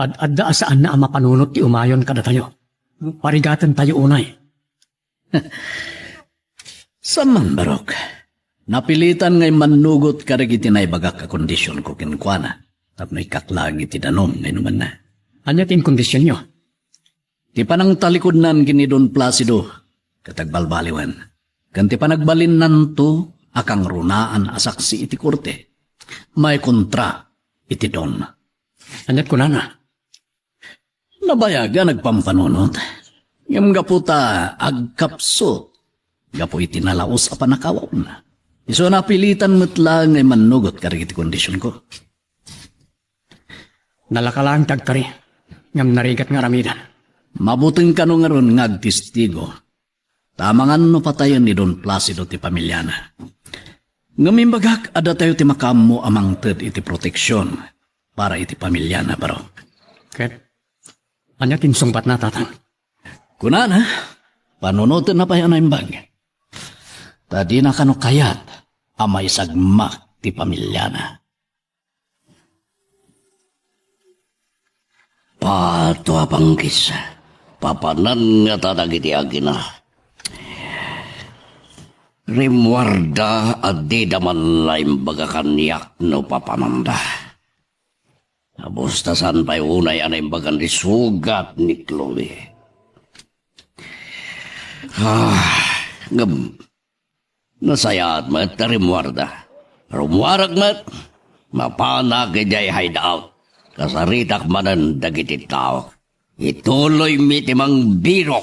Adda saan na ang mapanunot ti umayon kada tayo. Parigatan tayo unay. Saman barok. Napilitan ngay manugot karigiti na ibagak ka kondisyon ko kinkwana. Tapno ikaklag iti danom ngay naman na. Anya tin kondisyon nyo? Ti panang talikod nan gini Don Placido. Katagbalbaliwan. Kanti panagbalin nanto akang runaan asaksi iti korte. May kontra iti Don. Anyat ko na. Nabayaga nagpampanunot. Ngam gaputa agkapso. Gapu iti nalaos a panakawaw na. Iso napilitan mo't lang ay manugot karigiti kondisyon ko. Nalakalang tagtari. Ngam narigat nga ramidan. Mabuting kano nga ron ngagtistigo. Tamangan no patayon ni Don Placido ti pamilyana. Ngamimbagak ada tayo ti makamo amang ted iti proteksyon para iti pamilyana baro. Ket, anya tin sungbat na tatang. Kunana, panunutin na pa yan ang bag. Tadi na kano kayat amay sagmak ti pamilyana. Pato apanggis. Papanan nga tadagiti agina. Rimwarda at di daman laim bagakan niyak no papananda. Nabustasan pa'y unay anay bagan di sugat ni Chloe. Ngam. Nasayaat mat na rimwarda. Rumwarag mat. Mapana kajay hideout. Kasaritak manan dagiti tao. Ituloy mitimang biro.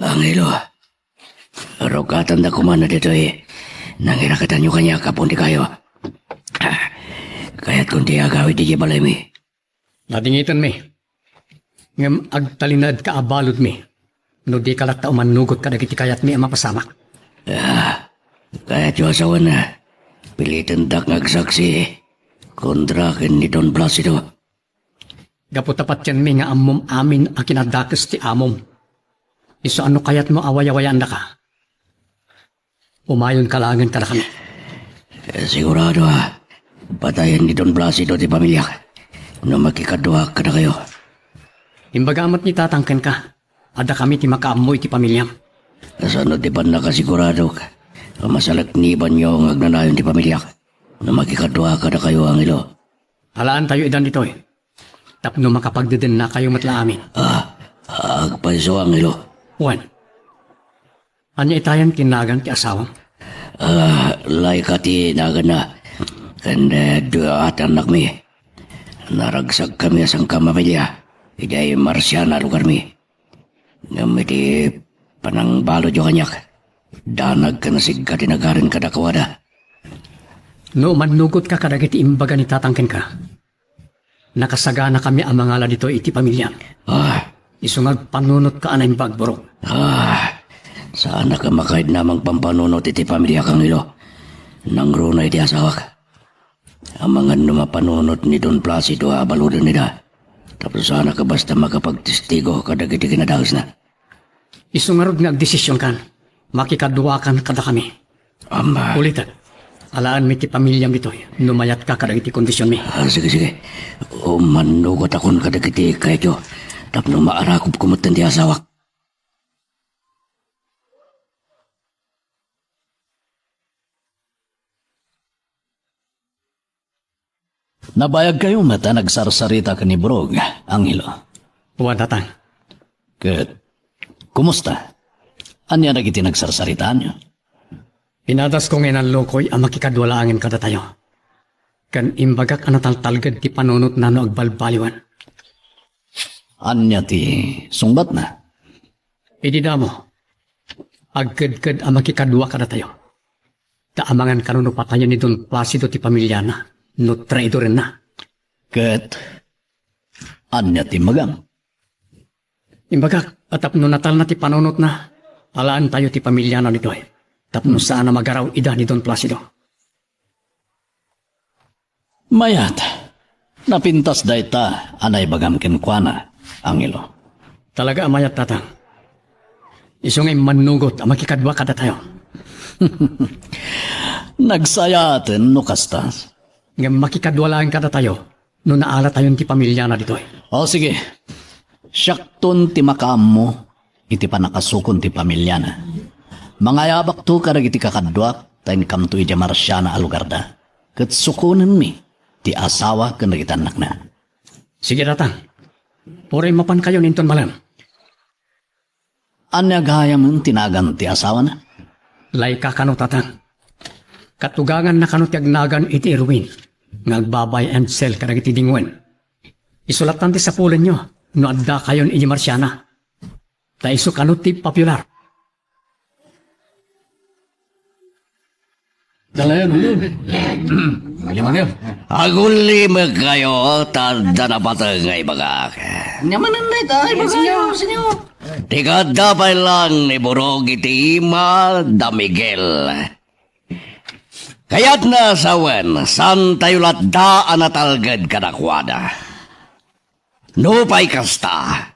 Angelo, rogatan na kumana dito Nangirakatan nyo kanya kapundi kayo. Kaya't kung di agawid di balay mi. Nadingitan mi. Ngam agtalinad ka abalod mi. No di ka lata umanugot ka dagiti kayat mi ang mapasamak. Kaya't yung asawa na. Pilitan dak ngagsaksi. Kontra ken ni Don Placido. Gapo tapat yan mi nga amom amin ang kinadakas ti amom. Iso ano kayat mo away-awayan na ka? Umayon kalangan ka na kami. Sigurado patayan ni Don Placido ti pamilya. No makikadwa ka na kayo. Imbagamat ni tatangken ka. Ada kami ti makaamoy ti pamilyam. Kasano di ba nakasigurado ka? Masalakniban nyo ang agnanayon ti pamilya. No makikadwa ka na kayo ang ilo. Halaan tayo idan dito eh. Tapno makapagdeden na kayo matla amin. Agpaiso ang ilo. Juan, anya itayan tinagan ti asawang? Lay ka ti nagan na. Kanda dua at anak mi. Naragsag kami asang kamamilya. Iday Marciana lugar mi. Ngamiti panang balo jo kanyak. Danag ka nasig ka tinagarin ka dakawada. No manugot ka kadagiti imbaga ni tatangken ka. Nakasagana kami ang mga dito iti pamilya. Isungag panunot ka anay bagborok. Sana ka makaid namang pampanunot iti pamilya kang ilo. Nang runay di asawak. Ang mga numapanunot ni Don Placido abaludan nila. Tapos sana ka basta makapagtestigo kadagiti kinadaos na. Isungarod nga agdesisyon kan. Makikaduwakan kada kami. Ulitan. Alaan mi ti pamilyam dito. Numayat ka kadagiti kondisyon mi. Sige. Manugot akong kadagiti kayo. Tapno maarakop kumutan di asawak. Nabayag kayo mata nagsarsarita ka ni Brog, Angelo. Juan tatang. Good. Kumusta? Anya nagiti nagsarsaritaan nyo? Pinadas ko ngayon ang lokoy ang makikadwalaangin kada tayo. Kan imbagak anataltalgad ti panunot na no agbalbaliwan. Anya ti sungbat na? Idida mo. Agkad-kad ang makikadwa kada tayo. Taamangan kanuno patayan ni Don Placido ti pamilyana. No traidorin na. Ket, anya ti magang? Imbagak, atap no natal na ti panunot na. Alaan tayo ti pamilyana nito eh. Tapno saan na magaraw ida ni Don Placido. Mayat, napintas dayta anay bagam kenkwana, Angelo. Talaga amayat tatang. Isungay manugot ang makikadwa kada tayo. Nagsayaten no kastas. Nga makikadwalaan kada tayo. No naala tayo ti pamilyana dito eh. O sige, syakton ti makam mo, iti pa nakasukon ti pamilyana. Mga yabak to karag iti kakadwak, tayo kam to iti Marciana alugarda. Kat sukunan mi, ti asawa kanagitanak na. Sige tatang. Puray mapan kayo ninton malam. Anya gayam ang tinagan ti asawa na? Lay ka kano tatang. Katugangan na kano ti agnagan iti Erwin. Ngagbabay and sell karag iti dingwen. Isulatan ti sa pulen nyo. No adda kayon iti Marciana. Ta iso kano ti popular. Dalayan, Aguli kayo, tanda na patangay bagak. Nyamanan na ito. Ay, sinyo. Tika dapay lang ni Burog iti ima da Miguel. Kaya't nasawen, san tayo latda anatalgad kadakwada. Nupay kasta.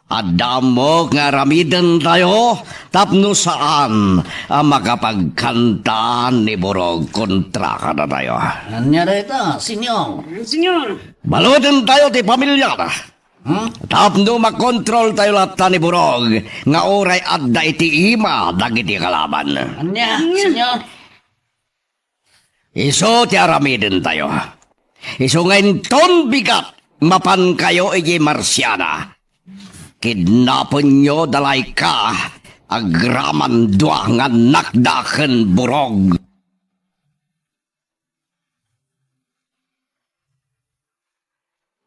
Adam mo nga ramidan tayo, tapno saan ang makapagkanta ni Burog kontra ka na tayo. Anya dayta, sinyo. Balutin tayo ti pamilya na. Tapno makontrol tayo lahat ni Burog, nga oray adda iti ima dagiti kalaban. Anya, sinyo. Iso ti aramidin tayo. Iso ngayon ton bigat, mapan kayo iji Marciana. Kidnapon nyo dalay ka, agraman dua nga nakdaken Burog.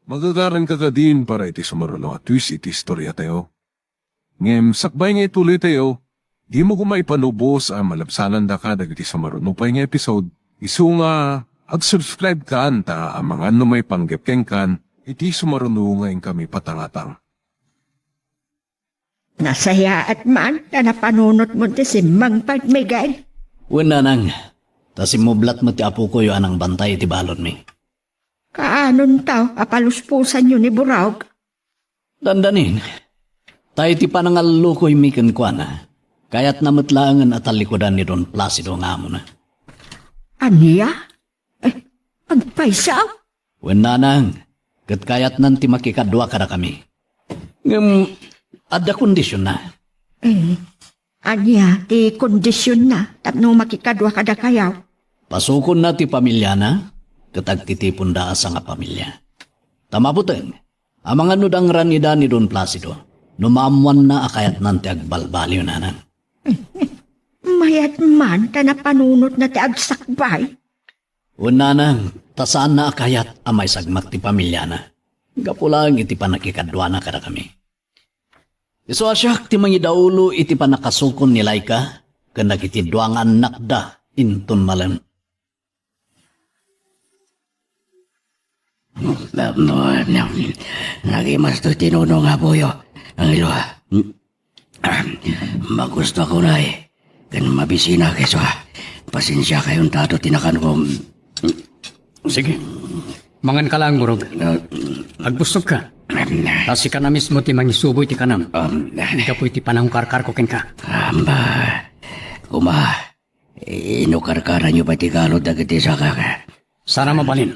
Magagaran ka ka din para iti sumarulo at twist iti istorya tayo. Ngem sakbay nga ituloy tayo, Di mo kumay panubos ang malabsanan da ka dagiti sa marunupay nga episode. Isu nga, ag-subscribe ka ta ang mga may panggepkeng kan, iti sumarunungayin kami patangatang. Nasaya at man na napanunot mo ti si Mang Pagmigay. Wala nang, tasimublat mo ti apo ko yung anang bantay ti balon mi. Kaanon tao, apaluspusan yun ni Buraog. Dandanin, tayo ti panangalukoy mi kenkwana, kaya't namatlaangan at talikodan ni Don Placido nga mo na. Aniya? Pagpaisaw? Wala nang, kat kaya't nanti makikadwa kada kami. Ada kondisyon na. Aniya, ti kondisyon na, tapno makikadwa kada kayaw. Pasukon na ti pamilya na, katagtitipon da sa nga pamilya. Tamabuteng, ang mga nudang ranida ni Don Placido, numamuan na akayat nanti agbalbaliw na nan. Mayat man, ta napanunot na ti agsakbay. Una nang, tasaan na akayat amay sagmat ti pamilya na. Gapulang iti panakikadwa na kada kami. Iso asyak ti mangi daulo iti panakasukon ni Laika, kanag iti duangan nakda inton malam. Nagimas to tinunong nga po yo. Ang ilo. Magusto ko na eh. Kan mabisina keso. Pasensya kayong tato tinakan ko. Sige. Mangan ka lang, Burog. Agbusog ka. Kasi ka na mismo ti mangisuboy ti kanam. Ika po iti panangkarkar ko ken ka. Kuma. Inukarkaran nyo ba ti kalod dagiti sa kaka? Sana mabalin.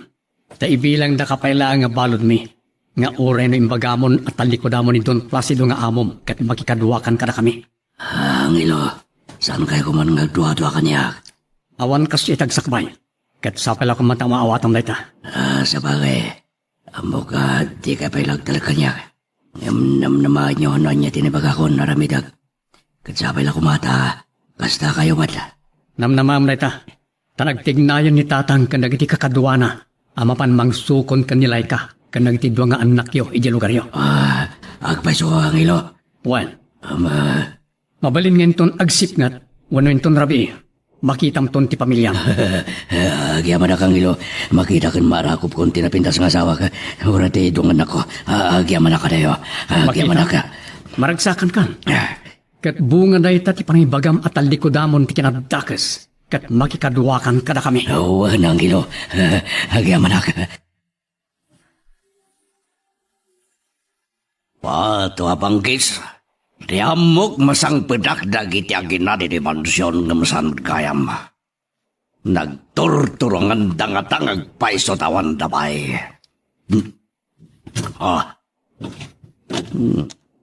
Ta ibilang da kapailaan nga balod mi. Nga oray no imbagamon at talikodamon ni Don Placido nga amom kat makikaduwakan kada kami. Ang ilo. Saan kayo kuman nga dua-dua kanya? Awan kasi itagsakbay. Kat sapel ako matang maawatan dayta. Sa bagay. Amo ka, di ka pailagtal kanya. Namnamahan nyo ano niya tinibaga ko naramidag. Kat sapel ako mata. Basta kayo madla. Namnamam dayta. Tanagtignayon ni tatang kanag iti kakaduana. Amapan mangsukon kanilay ka. Kanag iti dua nga anak yo, iti lugar yo. Agpaiso ang ilo. Well, mabalin nga inton agsip ngat, wano inton rabi, makitam ton ti pamilyam. Agyaman na kang ilo, makita kan marakop kung tinapintas ng asawa ka. Urate idungan ako. Agyaman na ka dayo. Agyaman na ka. Maragsakan kan. Kat bunga na ita ti panibagam at alikodamon ti kinadakas. Kat makikaduwakan kada kami. Nang ilo. Agyaman na ka. Pato apangkis. Diamok masang pedak dagiti aginadi di mansyon ng masan kayam. Nagturturongan dangatang agpaiso tawan dabay.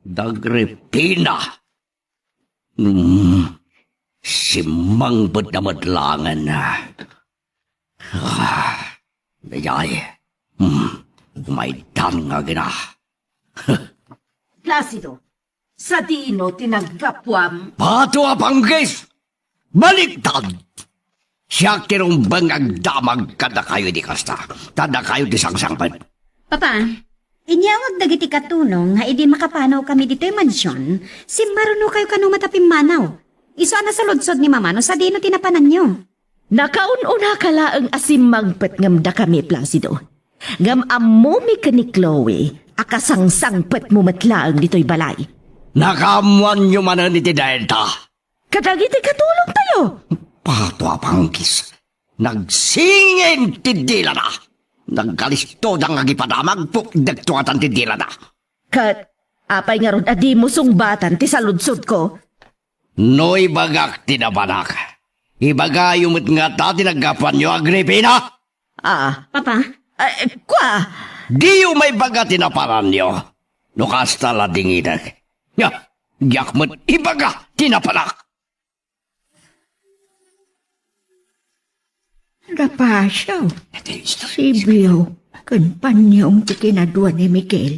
Dagripina. Simang bet na madlangan na. Dayay. May dan nga gina. Placido, sa dino tinagkapwam. Pato apangkis! Baliktad! Siya kinumbang agdamag kada kayo di kasta. Tada kayo di sangsangpan. Papa, inyawag dagiti katunong nga idi makapanaw kami dito'y mansyon, si maruno kayo kanong matapim manaw. Iso na sa lodsod ni mama no sa dino tinapanan nyo. Nakaun-una ka laang asimangpet ngamda kami, Placido. Ngam amumi ka ni Chloe, akasangsangpet mo matlaang dito'y balay. Nakamuan nyo manan iti Delta. Kadagiti katulong tayo. Pato apangkis. Nagsingin tidila na. Nagkalisto ng agipadamag po dagtuatan tidila na. Kat, apay nga ron adi mo sungbatan ti saludsod ko. Noy bagak tinabanak. Ibagayumot nga ta tinagapan nyo Agripina. Papa, Kwa, Di yung may baga tinaparan nyo. Nukasta la dingidag. Yakmat ibaga tinapanak. Rapasyaw, si Biyaw, kan panyong ti kinadwa ni Miguel.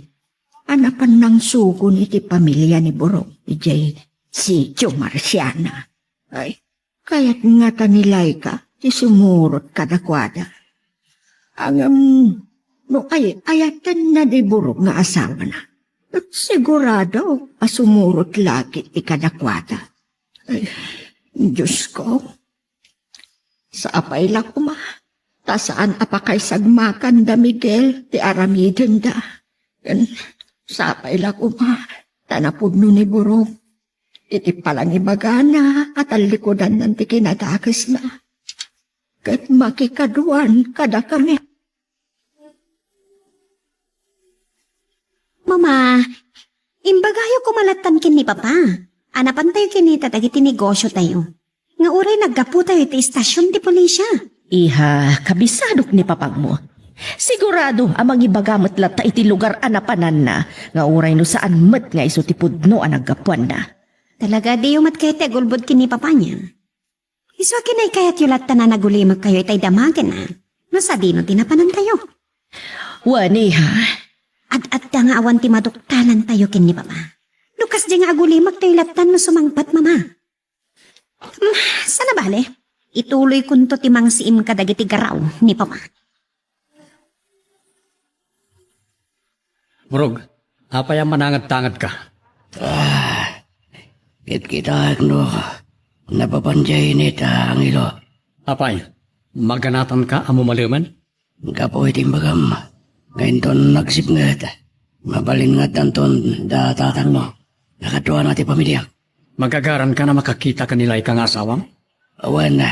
Anapan ng sugon iti pamilya ni Borong, ijay si Tio Marciana. Ay, kaya't nga tanilay ka, ti sumurot kadakwada. No ay, ayatan na di Borong nga asawa na. At sigurado, asumurot lagi ti kadakwada. Diyos ko, sa apay lang kuma, tasaan apakay sagmakan da Miguel, ti aramiden da. Yan, sa apay lang kuma, tanapod no ni Burog. Iti palang ibagana, at ang likodan ng ti kinadakis na. Kat makikaduan kada kami. Mama, imbagayo kumalatan kin ni Papa. Anapan tayo kinita dagiti negosyo tayo. Nga uray naggapu tayo iti istasyon di pulisya. Iha, kabisadok ni papang mo. Sigurado amang ibagamot lata iti lugar anapanan na nga uray no saan met nga iso ti pudno ang naggapuan na. Talaga di yumat kayo te gulbod kin ni Papa niya. Iso kinay kayat yulat na nagulimag kayo itay damagan na. Masadino tinapanan tayo. Wani ha, At da nga awan ti maduktanan tayo kin ni Papa. Lukas di nga agulimag tayo latan no sumangpat, Mama. Sana bale? Ituloy kunto ti mangsiim kadagiti garaw ni Papa. Burog, apay ang manangad-tangad ka. Kit-kita no, napapanjay nita ang ilo. Apay, maganatan ka amo maluman? Kapoy timbagam, ngayon ton nagsipngat. Mabalin nga tanton da tatang mo. Nakatuwa natin pamilya. Magagaran ka na makakita kanila ikang asawang? Awan na.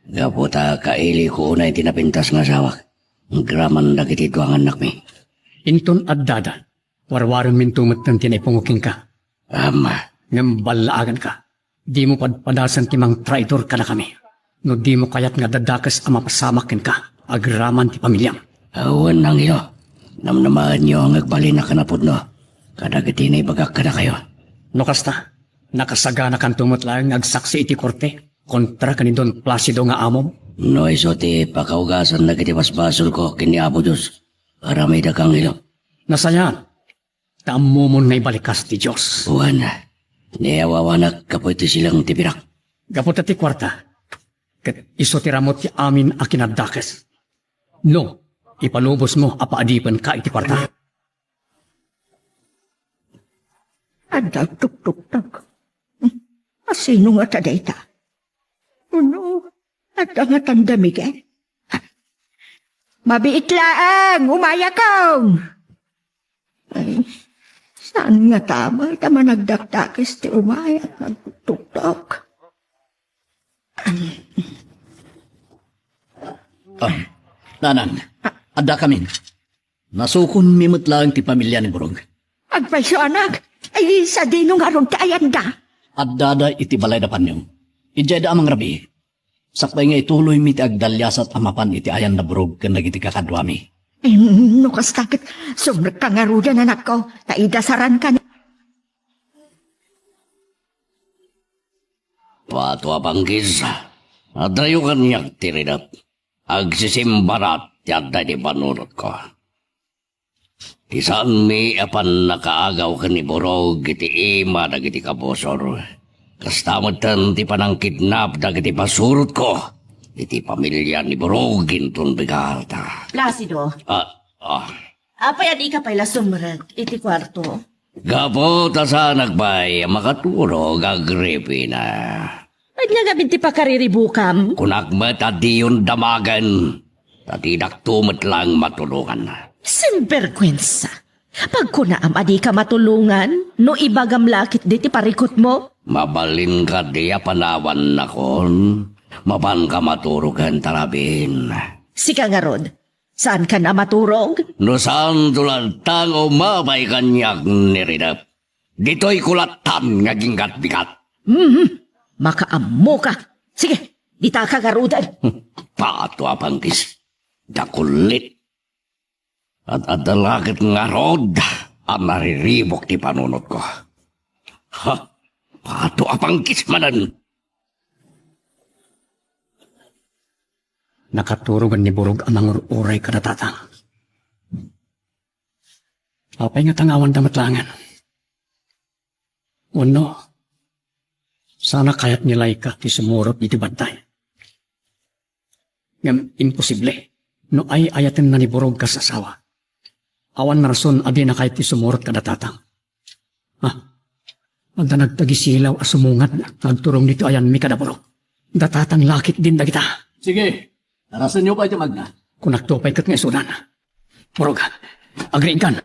Gaputa kaili ko na tinapintas nga sawak. Graman na kitito ang anak mi. Inton addada, warwaran mintumot ng tinaipungukin ka. Ama, Ngam balaagan ka. Di mo padpadasan timang traitor ka na kami. No di mo kayat nga dadakas ang mapasamakin ka. Agraman ti pamilyang. awan nang iyo. Namnamaan niyo ang agbalin na kanapod no. Kadagiti na ibagak ka na kayo. No kasta, nakasagana kan tumot lang agsaksi iti korte. Kontra ka ni Don Placido nga amom. No iso ti pakaugasan na kiti basbasol ko kiniabo Diyos. Aramay da kang ilo. Nasayaan. Taamumon nga ibalikas ti Diyos. Uwan na. Niyawawanak kapoy ti silang tipirak. Gapot ti kwarta. Kat iso ti ramot ti amin a kinadakes. No, ipalubos mo apaadipan ka iti kwarta. Adag tuk-tuk-tak. Asino nga tadayta? Ano? At nga tanda Miguel? Mabiit laang! Umaya kang! Ay, saan nga tama? Tama nagdakdakis ti umaya at nagtuk-tuk-tuk. Nanang, adda kami. Nasukon mimot lang ti pamilya ni Burog. Agpasyo anak, ay sa dinong aron tayan da. Addada iti balay da panyong. Ijay da amang rabi. Sakbay nga ituloy mi ti agdalyasat amapan iti ayan na Burog ken nagiti kakadwami. Ay, no kastakit, sumrek ka nga rudan anak ko, taidasaran ka na. Pato abanggis. Adayo kanyak tirinap. Agsisimbarat yada di panunot ko. Di saan mi apan nakaagaw ka ni Borog iti ima na giti kabosor. Kastamatan ti panang kidnap na giti pasurot ko. Iti pamilya ni Borog intun bigalta. Placido, Ah. apay adi ka pala sumrag iti kwarto. Gapo ta sa nagbay makaturo gagripi na. At nga gabin ti pakariribukam. Kunakmet at di yun damagan. Tatidak tumet lang matulungan. Simperkwensa. Pag kunaam adi ka matulungan, no ibagam lakit di ti parikot mo. Mabalin ka di panawan na kon. Maban ka maturugan tarabin. Sika nga rod, saan ka na maturog? No saan tulad tango mabay kanyak niridap. Dito'y kulatan nga ginggat bigat. Makaammo ka. Sige, di ta kagarudan. Pato apangkis. Dakulit. At adalakit nga rod. Ang nariribok ti panunot ko. Ha? Pato apangkis manan. Nakaturugan ni Burog ang mga uray kadatatang. Apay nga tangawan damatlangan. Uno, sana kayat nilay ka ti sumurot iti bantay. Ngam imposible, no ay ayatin na ni Burog ka sa asawa. Awan na rason adi na kahit ti sumurot kadatatang. Ang nagtagisilaw asumungan, nagturong dito ayan mi kadaborok. Datatang lakit din dagita. Sige, narasan niyo pa iti magna. Kung nagtupay kat nga isudan. Borog, agreeing kan.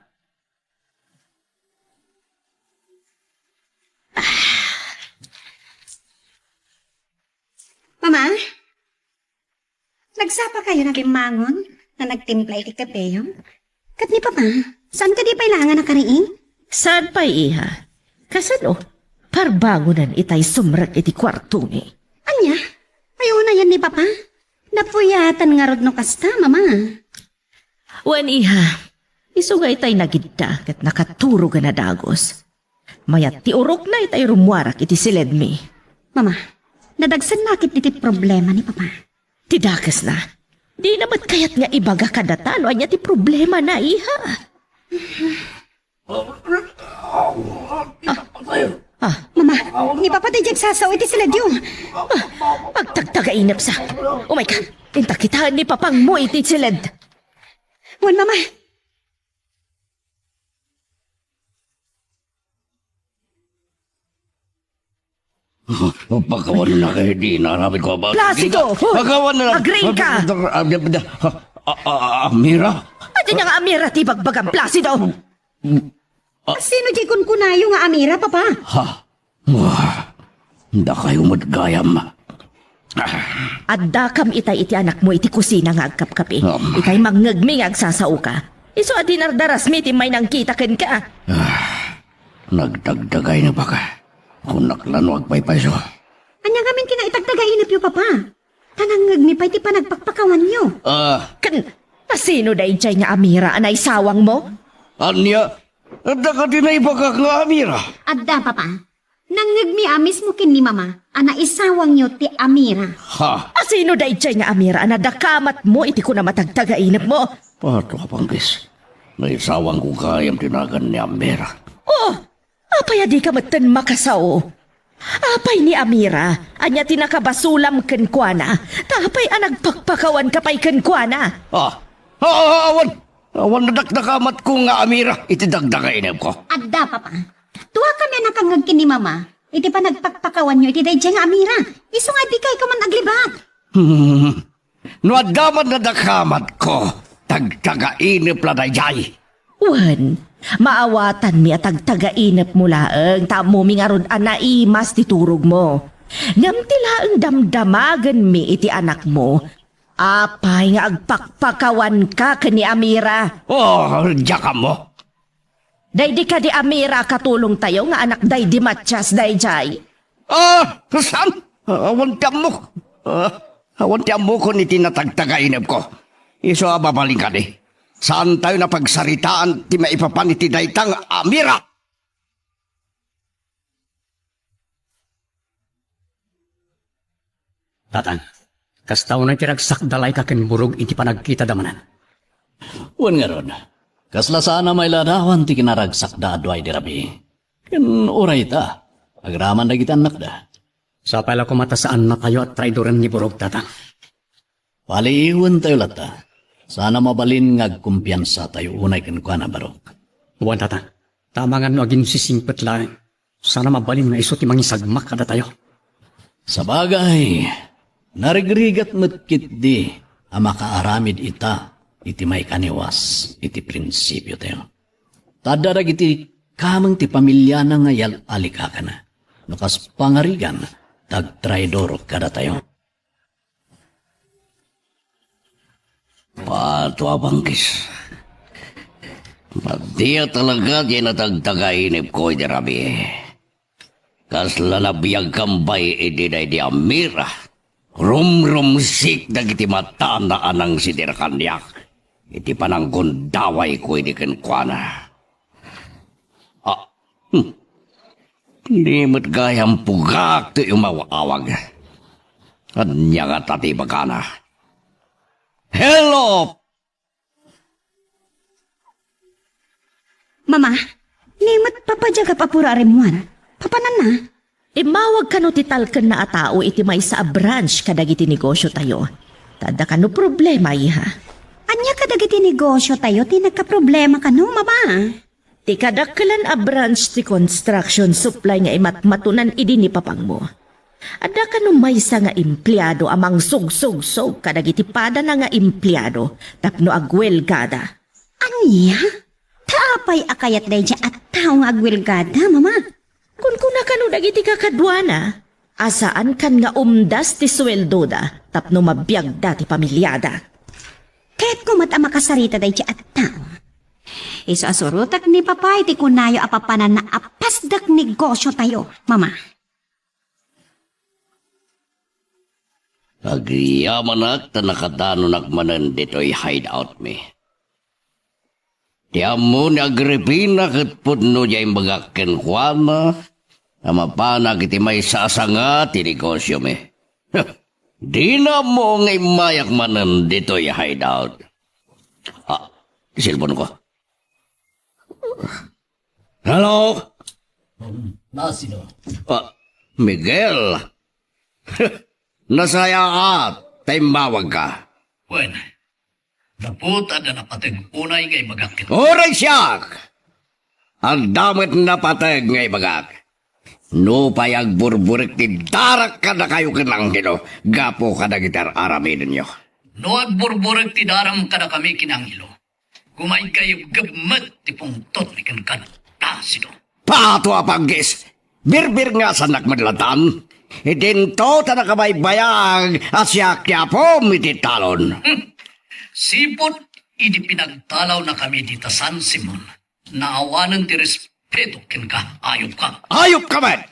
Mama, nagsapa kayo na bimangon na nagtimpla iti kapeyo? Kat ni Papa, saan ka di pailangan na kariing? Saan pa iha? Kasano? Parbangunan itay sumrak iti kwarto ni. Anya? Ayaw na yan ni Papa. Napuyatan nga rod no kasta, Mama. Wan iha, iso nga itay nagidda kat nakaturo ga na dagos. Mayat ti urok na itay rumwarak iti siledmi. Mama, nadagsan nakit iti problema ni Papa. Tidakas na. Di naman kayat nga ibaga kadatan o anya ti problema na iha. Mama, ni Papa di jeg sasaw iti sila diyo. Magtagtagainap sa. Oh my God, intakitaan ni papang mo iti silid. Wan, Mama. Pagkawan na kayo, di narapit ko ba? Placido! Pagkawan na lang. Agreeing ka! Amira? Adi na nga Amira ti bagbagang Placido. Sino di kun kunayo nga Amira, Papa? Ha? Wah, hindi kayo madgayam. Adda kam itay iti anak mo iti kusina nga agkapkapi. Itay mangngagmi nga agsasao ka. Iso adi nardaras mi ti may nang kita ken ka. Nagdagdagay na ba ka? Kung naklanwag pa'y paiso. Anya gamin kinaitagtagainip yo, Papa. Tanangag mi pa iti panagpakpakawan yo. Kan, asino da ijay nga Amira anay sawang mo? Anya? Ada ka din na ibagak nga Amira? Adda, Papa. Nangag mi amis mo kin ni Mama, ana isawang yo ti Amira. Ha? Asino da ijay nga Amira anadakamat mo iti ko na matagtagainap mo? Pato ka panggis. May sawang kong kayang tinagan ni Amira. Oh, apay adi ka matan makasao. Apay ni Amira, anya tinakabasulam ken kuana. Tapay anagpakpakawan kapay ken kuana. Awan! Awan na dakdakamat ko nga Amira. Iti dagdagainap ko. Adda, Papa. Tuwa kami nakangag kin ni Mama. Iti panagpakpakawan yo iti dayjay nga Amira. Iso nga di kay ko man aglibat. No adaman na dakamat ko. Dagdagainap la dayjay. Wan, maawatan mi at agtagainap mo laeng tamo mi nga rod anaimas ti turog mo. Ngam ti laeng damdamagan mi iti anak mo. Apay nga agpakpakawan ka kani Amira. Oh, diya ka mo. Day di ka di Amira katulong tayo nga anak day di matchas day jay. Saan? Awan tiyam mo. Awan tiyam mo kung itinatagtagainap ko. Iso babaling ka di. Saan tayo na pagsaritaan ti maipapan iti daytang Amira? Tatang, kastaw na tiragsak dalay ka ken burog iti panagkita damanan. Wan nga ron. Kasla sana may ladawan ti kinaragsak da adway di rabi. Ken uray ta. Agraman na gitanak da. Sa pala kumatasaan na tayo at traidoran ni burog, tatang. Paliiwan tayo lata. Sana mabalin ngagkumpiyansa tayo unay ken kuana barok. Buwan, tatang. Tama nga no agin sisingpet lang. Sana mabalin nga iso ti mangisagmak kada tayo. Sa bagay, narigrigat metkit di ang makaaramid ita iti may kaniwas iti prinsipyo tayo. Tadarag iti kamang ti pamilya na ngayal alika ka na. Nukas pangarigan, tag-traidor kada tayo. Pato abangkis. Magdiya talaga di natagtagainip ko iti rabi. Kas lalabiyag kambay iti na iti Amira. Rumrumsik dagiti mata na anang sidir kanyak. Iti pananggundaway ko iti kenkwana. Hindi mo't gayang pugak to umawawag. Anya nga tati bagana. Hello! Mama, nimot papadya ka papura remuan. Papanan na. Imawag kano ti talken na atao iti may sa branch kadagiti negosyo tayo. Tada kano problema iha. Anya kadagiti negosyo tayo, ti nagka-problema ka no, Mama. Ti kadakalan a branch ti construction supply nga imatmatunan idi ni papang mo. Ada ka no maysa nga empleyado amang sug-sug-sug kadagiti pada na nga empleyado tapno agwelgada. Anya? Taapay akayat day dya at tao nga agwilgada, mama. Kung kuna ka no dagiti kakadwana, asaan kan nga umdas ti sweldo da tapno mabiyag da ti pamilyada. Kahit kumat ang makasarita day dya at tao. Iso asurutak ni papay ti kunayo apapanan na apasdak negosyo tayo, mama. Agyaman at nakadano nagmanan dito'y hideout me. Tiyan mo ni Agripina kat pudno niya yung magakken kuwana, na mapanag iti may sasanga ti negosyo me. Di na mo ngay mayak manan dito'y hideout. Silpon ko. Hello? Placido. Miguel. Nasaya ka. Taimawag ka. Bueno, naputa na napatag unay ngay magakit. Oray siyak! Ang damit na patag ngay bagak. No payag burburik ti darak ka na kayo kinanggilo. Gapo ka na gitar aramin ninyo. No agburburag ti daram ka na kami kinangilo. Kumain kayo gamat ti pungtot ni kankan. Placido. Pato apanggis. Birbir nga sa nakmadlatan. Idinto ta na kabaybayag asya kya po mititalon. Sipot, idi pinagtalaw na kami dita San Simon. Naawanan ti respeto ken ka, ayop ka. Ayop ka man!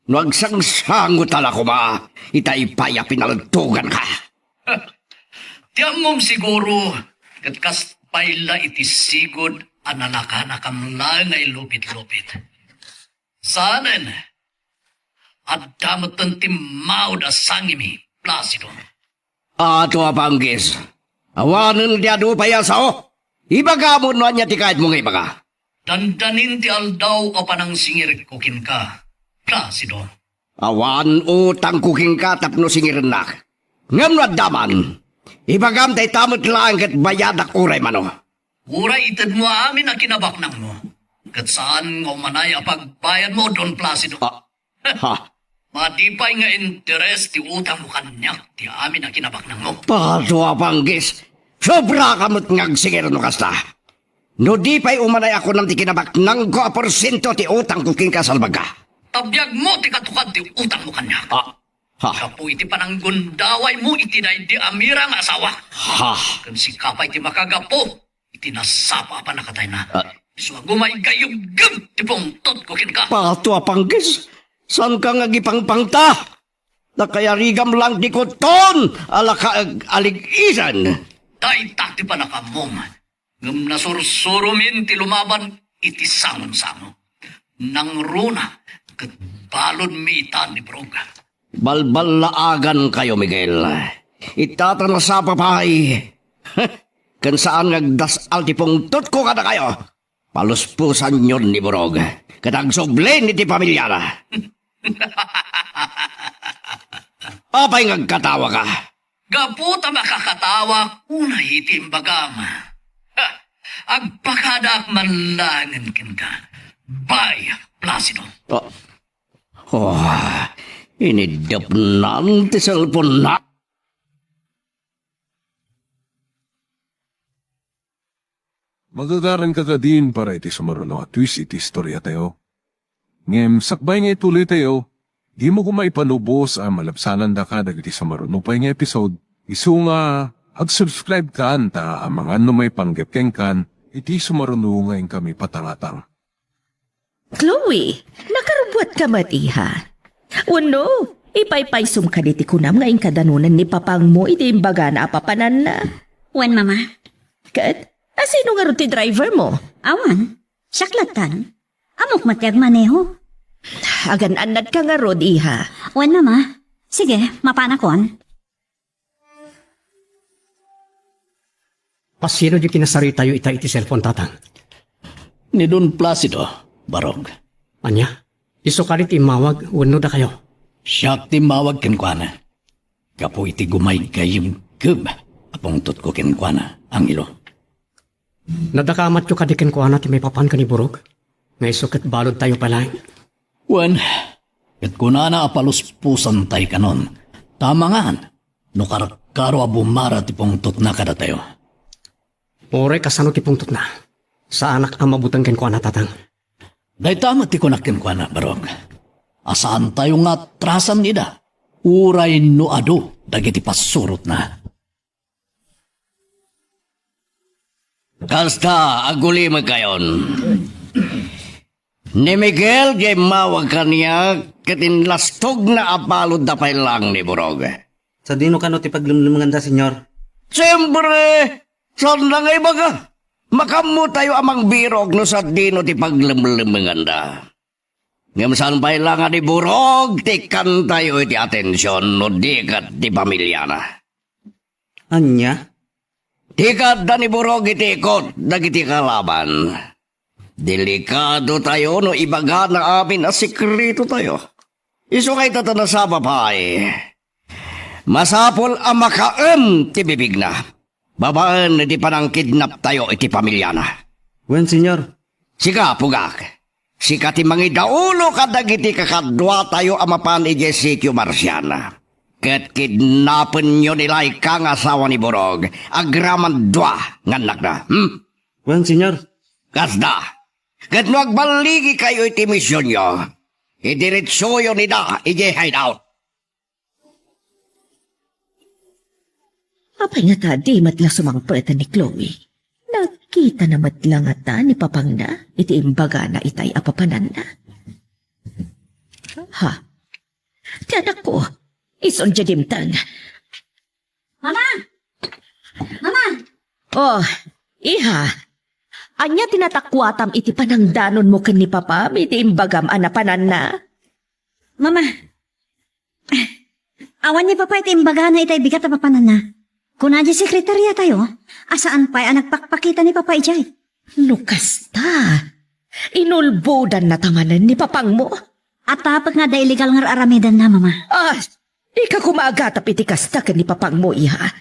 Nagsangsango tala ko ba? Itaipaya pinalagtugan ka. Tiyam mong siguro, kat kaspayla iti sigod ananakanakam lang ay lupit-lupit. Sanen, at damatan ti maud asangimi, Placido. Ato apanggis. Awanan dia do paya sao. Ibaga mo no anya ti kahit mo nga ibaga. Dandanin ti aldaw o panang singir kukin ka, Placido. Awan utang kuking ka tapno singirin na. Ngam na daman. Ibagam tay tamot lang kat bayadak uray mano. Uray itad mo amin na kinabaknang mo. Kat saan nga manay pagbayad mo, Don Placido. Ha? Matipay nga interes ti utang mo kanyak ti amin na kinabaknang mo. Pato apanggis. Sobra kamot ngagsingir no kasta. No di pa'y umanay ako ng ti kinabak ng 2% ti utang kuking kasalbaga. Tabiyag mo ti katukad ti utang mo kanyak. Ha? Kapu iti pananggundaway mo iti na di amira nga asawa. Ha? Kan si kapay ti makagapo, iti nasapa pa nakatay na. So gumay gayog gam ti pungtot kukin ka. Pato apanggis. San ka nga gipangpangta? Nakayarigam lang di ko ton. Alaka aligisan. Day takti pa nakamom. Ngam nasursurumin ti lumaban iti sangon-sango. Nang runa, kat balon mi itan ni Broga. Balbalaagan kayo, Miguel. Itatana sa papay. Kan saan nagdasal ti pungtot ko kada kayo. Paluspusan yun ni Borog. Katang soblin iti pamilya na. Apay ngagkatawa ka. Gaputa makakatawa, una itim bagama. Agpakadak manlangan ken ka. Bay, Placido. Inidap nanti cellphone na. Magagaran ka ka din para iti sumaruno at twist iti istorya tayo. Ngem, sakbay nga ituloy tayo, di mo kumaipanubos ang malapsanan da ka dagiti sumaruno pa nga episode. Isu nga, ag-subscribe ka ta ang mga may panggapkeng kan, iti sumaruno ngayon kami patangatang. Chloe, nakarubwat ka matiha. Uno, ipaypaysum ka diti kunam nga kadanunan ni papang mo iti imbaga na apapanan na. Wan, mama. Kat, sino nga rin ti driver mo? Awan, saklatan. Amok matyag maneho. Agan-anad ka nga rod, iha. Wan, mama. Sige, mapanakon. Pasino di kinasari tayo ita iti cellphone tatang? Ni Don Placido, Barog. Anya, iso ka rin imawag, uno da kayo. Siyak timawag kenkwana. Kapo iti gumay kayong gub. Apong tot ko kenkwana ang ilo. Nadakamat yung kadikin ko na ti may papan ka ni Burog. Ngay sukat balod tayo pala. Wen, ket kunana apaluspusan tay kanon. Tama nga, no karakaro abumara ti pungtot na kada tayo. Ore kasano ti pungtot na. Sa anak ang mabutan ken ko na tatang. Day tama ti kunakin ko na, Barog. Asaan tayo nga trasan nida? Uray no ado, dagiti pasurot na. Kasta, aguli magkayon. Ni Miguel, gay mawag kaniya, katinlastog na apalod da pay lang ni Burog. Sa dino ka no ti paglumlumanganda, senyor? Siyempre, saan na ngay baga? Makamu tayo amang birog no sa dino ti paglimlimanganda. Ngam saan pay lang ni Burog, tikan tayo iti atensyon no di kat ti pamilya na. Anya? Tikat da ni Burog iti ikot, dagiti kalaban. Delikado tayo no ibaga na amin na sikreto tayo. Iso kay tatana sa babae. Masapol ang makaem ti bibig na. Babaan di panang kidnap tayo iti pamilya na. Wen, senyor? Sika, pugak. Sika ti mangidaulo kadagiti kakadwa tayo amapan ije sityo Marciana. Ket kidnapen nyo nila ikang asawa ni Burog. Agraman dwa nganak na. Wen, senyor? Kasda. Ket no agbaligi kayo iti misyon nyo. Idiretso yun nida ije hideout. Apay nga ta, di matla sumangpatan ni Chloe. Nakita na matla nga ta ni Papang na, iti imbaga na itay apapanan na. Ha? Tiyanak ko, ison jadimtan. Mama! Mama! Oh, iha. Anya tinatakwatam iti panangdanon mo ken ni Papa, iti imbagam anapanan na. Mama! Awan ni Papa iti imbaga na itay bigat na papanan na. Kung nadya sekretarya tayo, asaan pa'y ang nagpakpakita ni Papa Ijay? Lukas ta. Inulbudan na tamanan ni Papang mo. At tapak nga da illegal nga aramidan na, Mama. Ah, ika kumagatap iti kasta ken ni Papang mo, iha.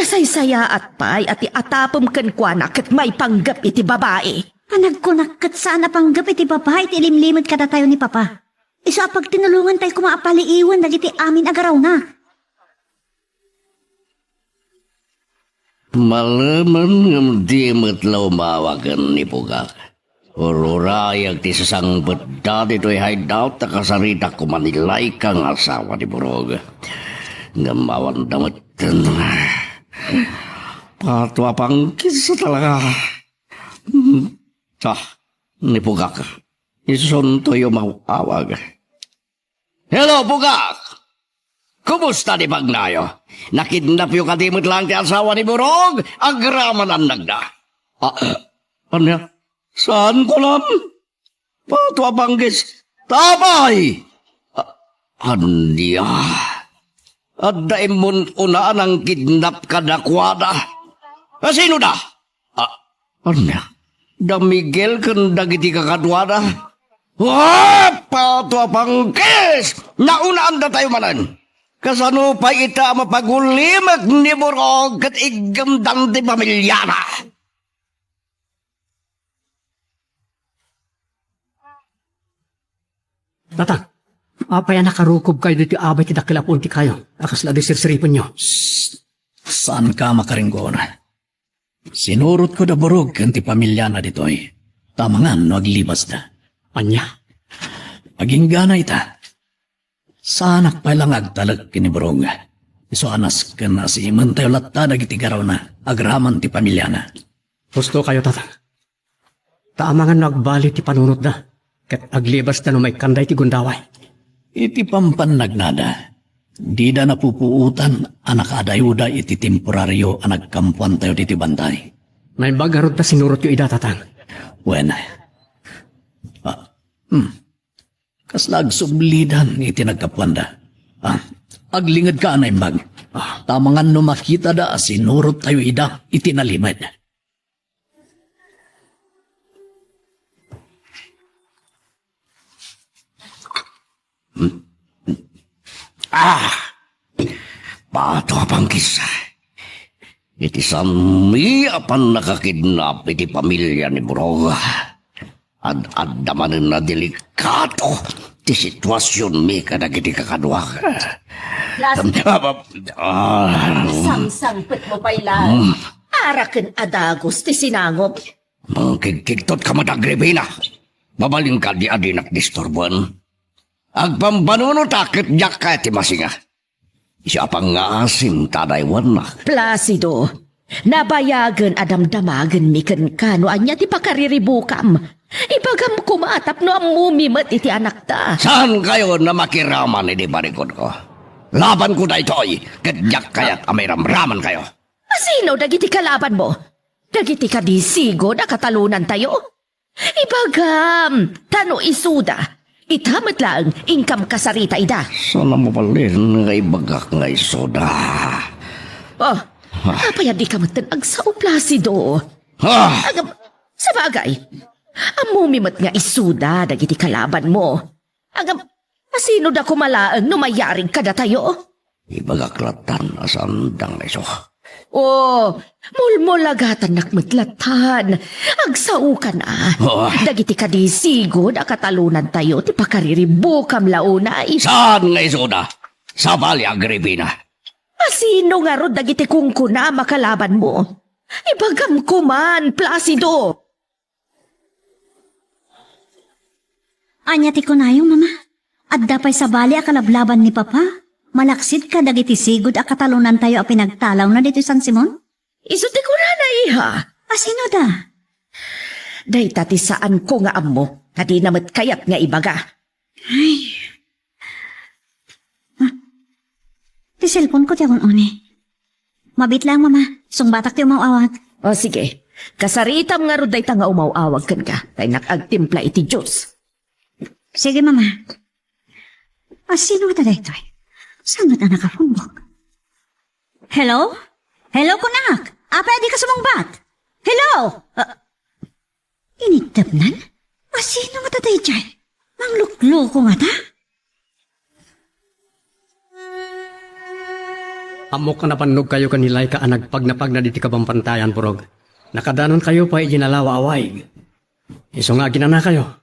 Nasaysaya at pay at iatapom ken kuanak at may panggap iti babae. Panagkunak kat saan napanggap iti Papa, iti limlimod kada tayo ni Papa. Isa pag tinulungan tayo kumaapaliiwan, dagiti amin agaraw na. Malaman ngam di matlaw mawagan ni Pugak. Ururayag ti sasangbat dati to'y hideout na kasarita ko manilay kang asawa ni Burog. Ngamawan damatan. Patwa pang kisa talaga. Ni Pugak. Ison to'y umawawag. Hello, Pugak! Kumusta ni Bagnayo? Nakidnap yung kadimot lang ti asawa ni Burog. Agraman ang nagda. Ano? Saan ko lang? Patwa banggis. Tabay! Andiya. At daimon unaan ang kidnap kadakwada. Sino da? Ano? Da Miguel kan dagiti kakadwada. Patwa banggis! Naunaan da tayo manan. Kasano pa ita mapagulimag ni Burog at igamdang di pamilya na. Tatang, apay nakarukob kayo dito abay ti dakilapon ti kayo. Akas la di sirsiripon nyo. Saan ka makaringgon? Sinurot ko da Burog kanti pamilya na dito'y. Tama nga, no aglibas na. Anya? Aging gana ita. Sa anak pa lang agtalag kini Burog. Iso anas ka na si Mantayo latta nagitigaraw na agraman ti pamilya na. Gusto kayo, tatang. Taamangan nagbali ti panunot na. Kat aglibas na no may kanday ti gundaway. Iti pampannagnada. Di da napupuutan anak adayuda iti temporaryo ang nagkampuan tayo diti bantay. May bagarod na sinurot yung ida, tatang. Wen. Kaslag sublidan iti nagkapuanda. Aglingad ka anay mag. Tamangan no makita da sinurot tayo ida iti nalimad. Pato pang kisa. iti sami apan nakakidnap iti pamilya ni Borog. Ad-adamanin na delikato ti sitwasyon mi kadagiti kakadwa. Sang-sangpit mo pa'y lang. Araken adagos ti sinangop. Mangkigkigtot ka madagribina. Mabaling ka di adinak disturbuan. Agpambanuno takit jak ka ti masinga. Siya pang nga asim tadaywan na. Placido, nabayagan adamdamagan mi ken kano anya ti pakariribukam. Ibagam kumatap no ang mumimat iti anak ta. Saan kayo na makiraman iti barikod ko? Laban ko na ito'y, kadyak kaya't amiramraman kayo. Sino dagiti kalaban mo? Dagiti kadisigo na katalunan tayo? Ibagam, tano isuda. Itamat lang, ingkam kasarita ida. Sana mo palin nga ibagak nga isoda. Oh, apaya di ka matanag sa Placido. Agam, sa bagay, ang mumimat nga isuda, dagiti kalaban mo. Agam, sino da kumalaang numayaring kada tayo? Ibagaklatan asandang na iso. Oh, mulmulagatan nakmatlatan. Agsaukan Dagiti kadisigo na katalunan tayo, ti pakariribukam launay. Saan nga isoda? Sa Bali Agripina. Sino nga ro dagiti kungkuna makalaban mo? Ibagam kuman, Placido. Anya ti kunayong, mama. At dapay sa bali akalablaban ni Papa. Malaksid ka dagiti sigod a katalunan tayo a pinagtalaw na dito San Simon? Iso ti kurana, iha. Sino da? Day tati saan ko nga ammo, na di namat kayat nga ibaga. Ti cellphone ko ti akong une. Mabit lang, mama. Sungbatak ti umawawag. O sige, kasaritam nga ro day ta nga umawawag kan ka, tay nakagtimpla iti Diyos. Sige, mama. Sino ka dito? Saan na nakafumbok? Hello? Hello, kunak! Pwede ka sumungbat? Hello? Initapnan? Sino nga tatay dyan? Mang lukluko nga ta? Amok ka napanog kayo kanilay ka nagpagnapag na diti kabampantayan, Borog. Nakadanon kayo pa ijinalawa away. Iso nga ginana kayo.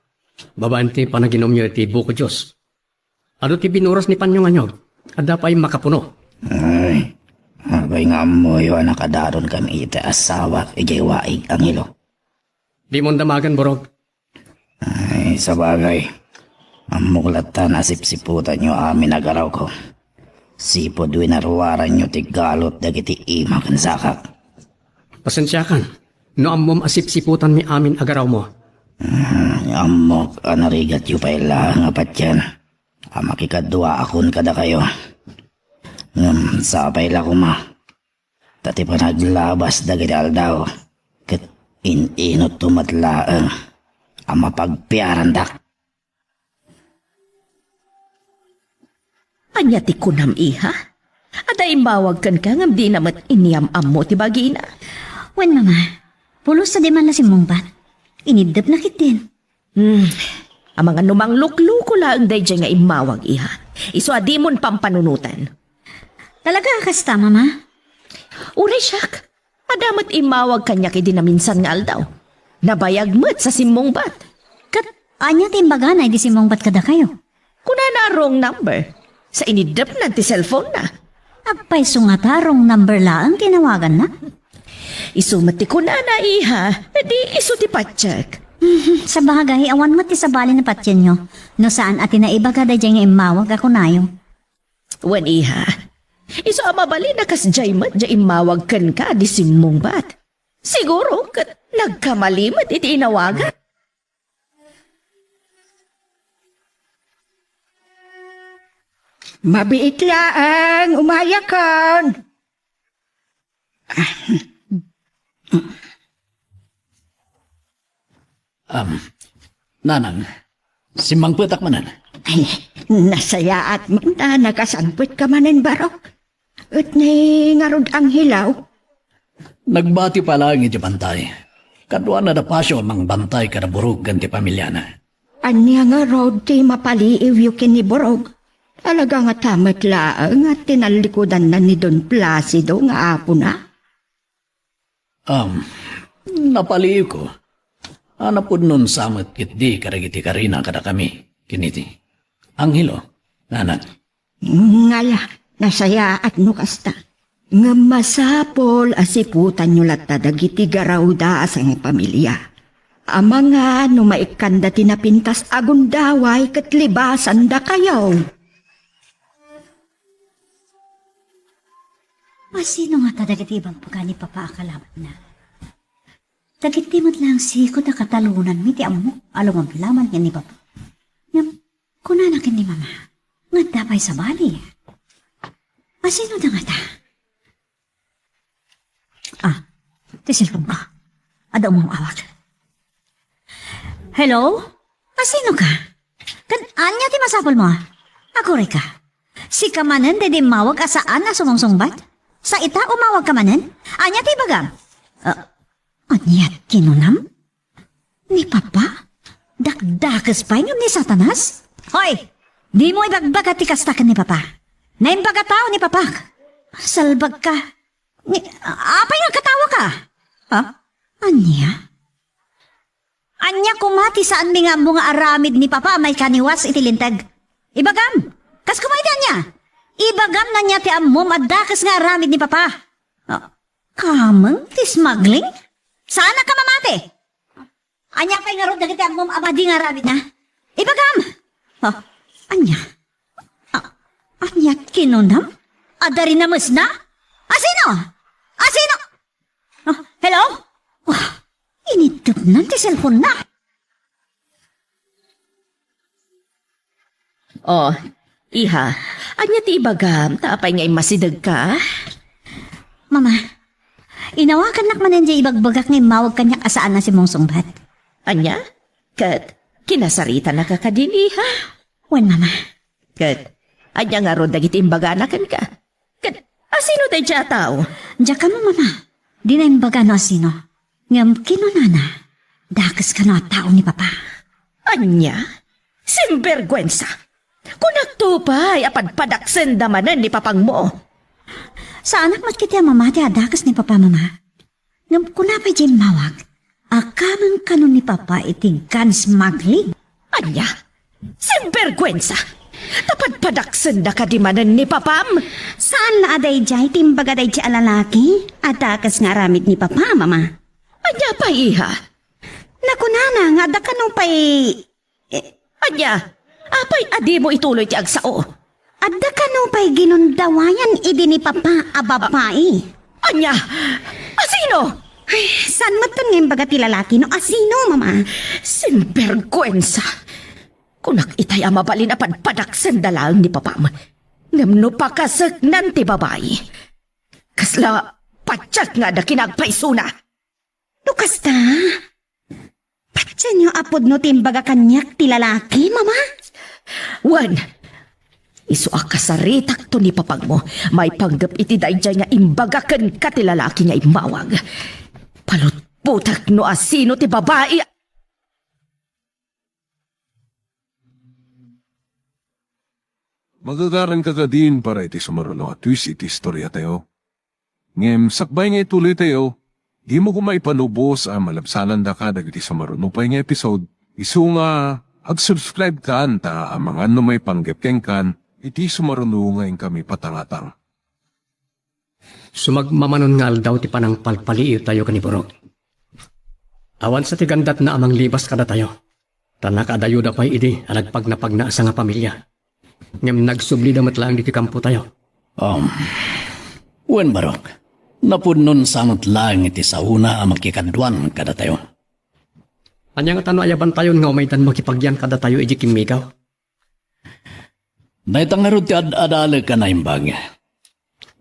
Babanti pa na ginom nyo iti buko Diyos. Ano ti binuras ni Panyong anyog? Ada pa yung makapuno. Ay, abay nga mo yun nakadaron kami iti asawa ijay waig ang ilo. Di mo damagan, Borog. Ay, sa bagay. Ang muklatan asip-siputan nyo amin agaraw ko. Sipod winaruwaran nyo ti galot dagiti ima kan sakak. Pasensya kan. No amom asip-siputan mi amin agaraw mo. Amok anarigat yu pa ila nga patyan. Makikadwa akon kada kayo. Sapay la kuma. Tati pa naglabas dagiti aldaw. Kat inot tumatlaang. Mapagpiaran dak. Anya ti kunam iha? Ada imbawag kan ka ngam di namat iniyam ammo ti bagina. Wen, mama. Pulos sa di man la si mungbat. Inidap na kitin. Ang mga numang lukluko lang day dyan nga imawag iha. Iso adimon pampanunutan. Talaga kasta, mama? Uray siyak. Adamat imawag kanya kay dinaminsan nga aldaw. Nabayag mo't sa simong bat. Kat, anya timbaga na di si mungbat kada kayo. Kuna na wrong number. Sa inidap na ti cellphone na. Apay sungatarong number laang tinawagan na. Isumati ko na iha. Di iso ti patsyek. Sa bagay, awan mo ti sabali na patyan nyo. No saan ati na iba kada dyan nga imawag ako nayo. Wan iha. Iso amabali na kas jay mat jay imawag kan ka di simong bat. Siguro kat nagkamalimat iti inawagan. Mabiit laang, umayakan. Nanang, simang petak manan. Ay, nasaya at muna nakasanput ka manin barok. At ni ngarod ang hilaw. Nagbati pa lang iti bantay. Kadwa na dapasyo mang bantay kada burog ganti pamilya na. Anya nga road ti mapaliiw yu kiniborog. Talaga nga tamat laang at tinalikodan na ni Don Placido nga apo na. Napaliw ko. Anapod nun samot kit di karagiti karina kada kami. Kiniti. Anghelo, nanan. Ngala, nasaya at nukasta. Nga masapol asiputan nyo lata dagiti garawda sa nga pamilya. Ama nga no maikanda tinapintas agundaway kat libasan da kayaw. Masino nga dagiti ibang pagani papaakalamat na? Dagiti mo't lang sikot na katalunan mi ti amo along ang laman nga ni Papa. Ngam, kunanakin ni Mama, nga dapay sa bali. Masino da nga ta? Tisilpong ka. Ada mong awak. Hello? Masino ka? Kan anya ti masapol mo? Ako ka. Si kamanen de mawag asaan na sumungsungbat? Sa ita umawag kamanen? Anya ti bagam? Anya kinunam? Ni Papa? Dakdakas pa ni Satanas? Hoy! Di mo ibagbag at tikastakan ni Papa. Naimbaga tao ni Papa. Salbag ka. Apay nga katawa ka? Anya? Anya kumati saan mi nga mga aramid ni Papa may kaniwas itilintag. Ibagam! Kas kumaiti anya? Ibagam na niya ti amom adakas nga aramid ni Papa. Kamang ti smuggling? Sana ka mamati? Anya pa'y nga ron dagiti amom abadi nga aramid na? Ibagam! Anya? Anya kinunam? Adari na mas na? Asino? Asino? Hello? Initip na ti cellphone na. Iha, anya ti ibagam, tapay nga masidag ka? Mama, inawakan nak manan di ibagbagak nga mawag kanyak asaan na si mong sungbat. Anya? Kat, kinasarita na ka kadin, iha? Wan, Mama. Kat, anya nga ron dagiti imbaganakan ka? Kat, asino tayo siya tao? Diya ka mo, Mama. Di na imbaga no asino. Ngam kinunana, dakas ka na tao ni Papa. Anya? Simbergwensa! Kung nagtupay, apadpadaksen damanan ni papang mo. Sa anak mat kiti mamati adakas ni Papa, Mama. Ngam kunapay di mawag, akamang kanon ni Papa itingkan smuggling. Anya? Simbergwensa! Tapadpadaksen da kadimanan ni papam? Saan na aday jay timbaga day di alalaki? Adakas nga aramid ni Papa, Mama. Anya pa, iha? Nakunana nga da kanong pay... Anya? Apay adi mo ituloy ti agsao? Adda kanong pay ginundawayan idi ni Papa a babae. Anya? Asino? Ay, saan matun ngayon baga ti lalaki no? Asino, Mama? Simbergwensa! Kunak itay amabalin apadpadaksen dalang ni papam. Ngamno pa kasagnan ti babae. Kasla patsak nga da kinagpaisuna. Lukasta? Patsa niyo apod no timbaga kanyak ti lalaki, Mama? Wan, iso akasaritak to ni papag mo. May panggap iti dayjay nga imbagakan ka ti lalaki nga imawag. Palutputak no asino ti babae. Magagaran ka din para iti sumarulo at twist iti istorya tayo. Ngem, sakbay nga ituloy tayo, di mo kumaipanubos ang malabsanan da ka dagiti sumarulo pa nga episode. Isu nga, ag-subscribe ka anta ang mga ano may panggapkeng kan, iti sumarulo nga kami patangatang. Sumagmamanon nga aldaw ti panang palpaliir tayo kaniborog. Awan sa tigandat na amang libas kada tayo. Tanakadayo da pa'y idi, alagpag na sa nga pamilya. Ngam nagsubli damat lang diti kampo tayo. Wen barok, napudnon samot lang iti sauna ang makikadwan kada tayo. Anya nga tano ayaban tayo nga umaydan makipagyan kada tayo iji kimigaw. Naitangarod ti ad-adale ka na imbag.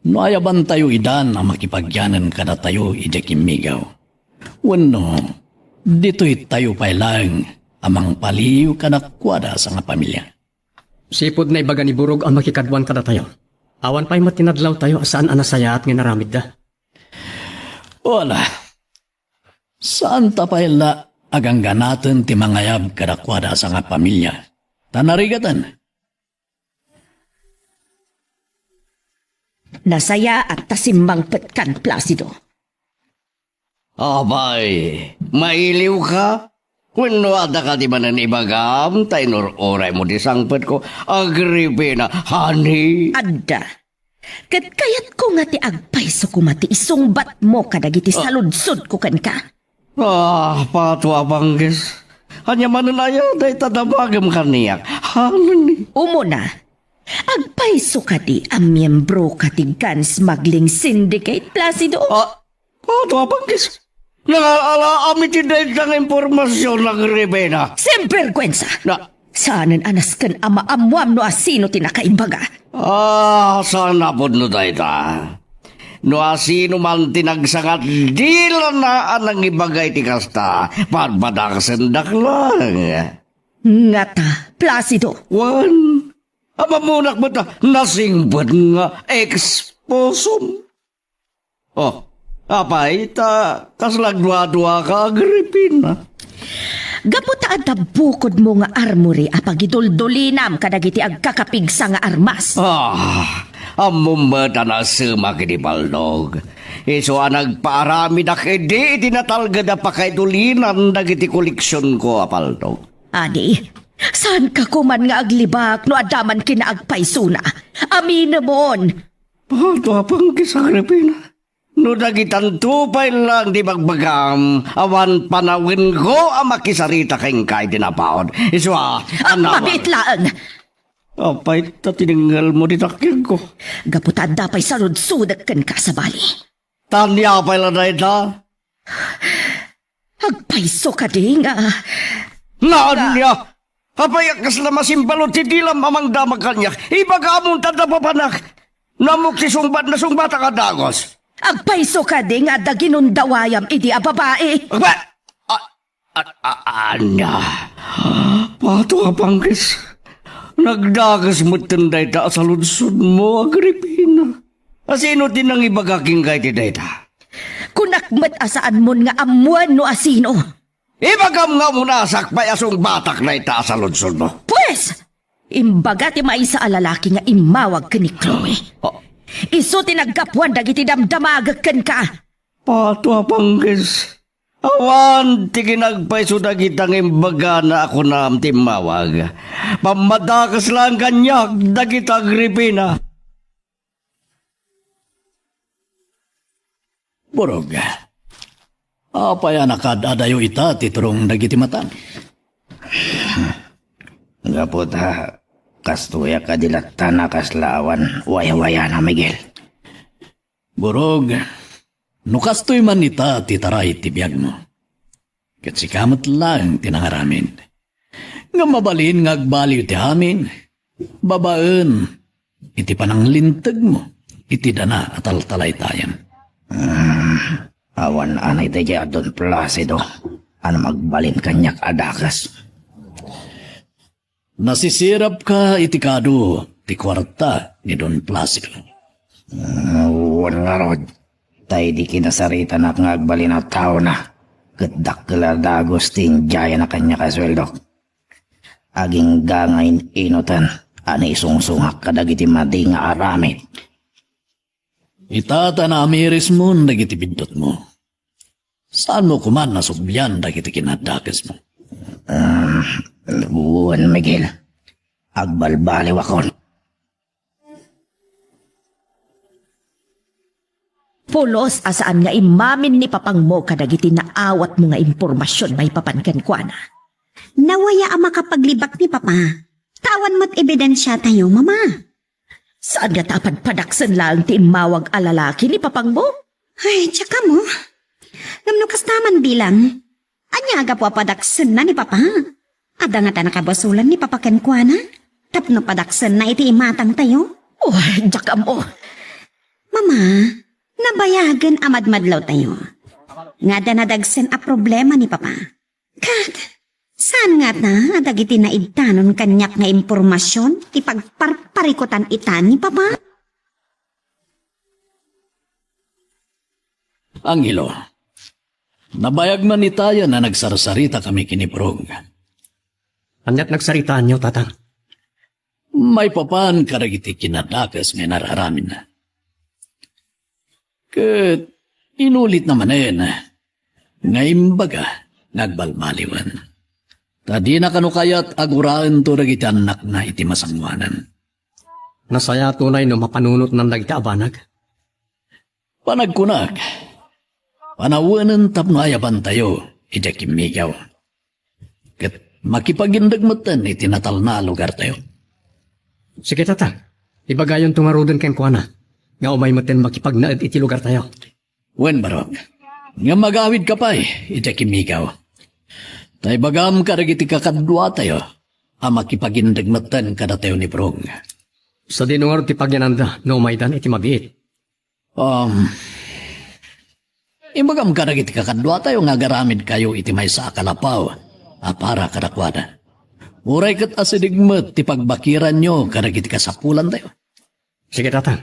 No ayaban tayo idan ang makipagyanan kada tayo iji kimigaw. Wano, dito'y tayo pa'y lang amang paliw kanakwada sa nga pamilya. Sipod na ibaga ni Burog ang makikadwan kada tayo. Awan pa'y matinadlaw tayo asaan anasaya at nginaramid da. Wala. Saan tapayla agang ganatan ti mangayab kadakwada sa nga pamilya? Tanarigatan. Nasaya at tasimbang petkan Placido. Abay, mailiw ka? Wenno ada ka di manan ibagam, tainor oray mo di sangpet ko, Agripina, honey. Adda. Kat kayat ko nga ti agpay so kumati isungbat mo kadagiti saludsod ko kan ka. Patwa banggis. Hanya mananaya day tadabagam kaniyak. Honey. Umuna, agpay so kadi ang miyembro katigkan smuggling syndicate, Placido. Patwa banggis. Nangalaala amit tinday ng impormasyon ng Agripina. Semperkwensa. Na, Saanan anas kan ama amwam no asino tinakaimbaga. sana po no dayta. No asino man tinagsangat dila na anang ibagay ti kasta. Padbadakasendak lang. Ngata, Placido. Wan, amamunak mo ta nasingbad nga exposum. Apay ta kaslagdwa-dwa ka Agripina. Gaputa adda bukod mo nga armory apagiduldulinam kadagiti agkakapigsa nga armas. Amumata na sumaki di baldog. Iso nagpaarami na kedi itinatalga na pakaidulinan dagiti koleksyon ko apaldog. Adi, saan ka kuman nga aglibak no adaman kinaagpaysuna? Amin namon. Pato apang kisakripina. No dagitan tupay lang di magbagam, awan panawin ko ang makisarita kayong kay dinapaon. Iswa, Mabitlaan! Apay ta tininggal mo di takyan ko. Gaputa dapay salud-sudak kan ka sa bali. Tanya pa'y lanay ta. Agpayso ka di nga. Naan niya! Kapayakas na masimbalot ti dilam amang damag kanyak. Ibaga among tadapapanak. Namuk si sungbat na sungbata ka dagos. Agpayso ka di nga daginon dawayam idi a babae. Agba! Anya? Pato ka panggis. Nagdagas mo tinday ta sa lunsod mo, Agripina. Asino din ang ibagaking kay ti dayta? Kunakmat asaan mon nga amuan no asino. Ibagam nga muna sakpay asong batak na ita sa lunsod mo. Pues! Imbaga ti maisa a lalaki nga imawag ka ni Chloe. Iso tinagkapuan dagiti damdamagag kan ka. Pato panggis. Awan, tiginagpay so dagitang imbaga na ako na timawag. Pamadakas lang kanyak, dagita Agripina. Burog, apaya nakadadayo ita titurong dagiti matan. Gaputa, kastuya ka dilata na kaslawan, waya-waya na Miguel. Burog, nukastoy man ita titaray tibiyag mo. Katsikamot lang tinangaramin. Nga mabalin nga agbaliw ti amin, babaan, iti panang lintag mo, iti dana at altalay tayan. Awan anay tayo Don Placido, ano magbalin kanyak adakas. Nasisirap ka iti kado, ti kwarta ni Don Placido. Wala rod, tayo di kinasarita na ngagbalin na tao na. Gadak kaladagos ting jaya na kanya kasweldo. Aging gangayin inutan, anay sungsungak kadagiti madi nga aramid. Itata na amiris mo dagiti bindot mo. Saan mo kuman nasubyan dagiti kinadakas mo? Buwan Miguel, agbalbaliw akon. Pulos asaan nga imamin ni papang mo kadagiti na awat mo nga impormasyon may papankan kwa na. Nawaya ang makapaglibak ni Papa. Tawan mo't ebidensya tayo, Mama. Saan nga tapad padaksan lang ti imawag alalaki ni papang mo? Ay, tsaka mo. Namnukas naman bilang. Anyaga po padaksan na ni Papa. Ada nga ta nakabasulan ni Papa Kenkwana. Tapno padaksan na iti imatang tayo. Oh, tsaka mo. Mama, nabayagan amadmadlaw tayo. Nga da nadagsan a problema ni Papa. Kat, saan nga na dagiti na idtanon kanyak nga impormasyon ti pagparparikutan ita ni Papa? Angelo, nabayag man ni tayo na nagsarsarita kami kiniprog. Anyat nagsaritaan niyo, tatang. May papan karagiti kinadakas nga nararamin na. Kat inulit naman Ngaimbaga, nagbalbaliwan. Tadi na kano kayat aguraan to dagiti anak na iti masangwanan. Nasaya tunay no mapanunot ng dagiti abanag. Panagkunag, panawanan tapno ayaban tayo, iti kimigaw. Kat makipagindagmatan iti natal na lugar tayo. Sige tata, ibagayon tumarudan ken kuana. Nga umay maten makipagnaad iti lugar tayo. Wen barog, nga magawid ka pa iti kimigaw. Tay bagam ka iti kakadwa tayo, makipagindagmatan kada tayo ni Brong. Sa dinungar ti pagyananda, no umay dan iti mabiit. Ibagam ka iti kakadwa tayo nga garamid kayo iti may sa akalapaw, para kadakwada. Uray kat asidigmat ti pagbakiran nyo ka iti kasapulan tayo. Sige tata,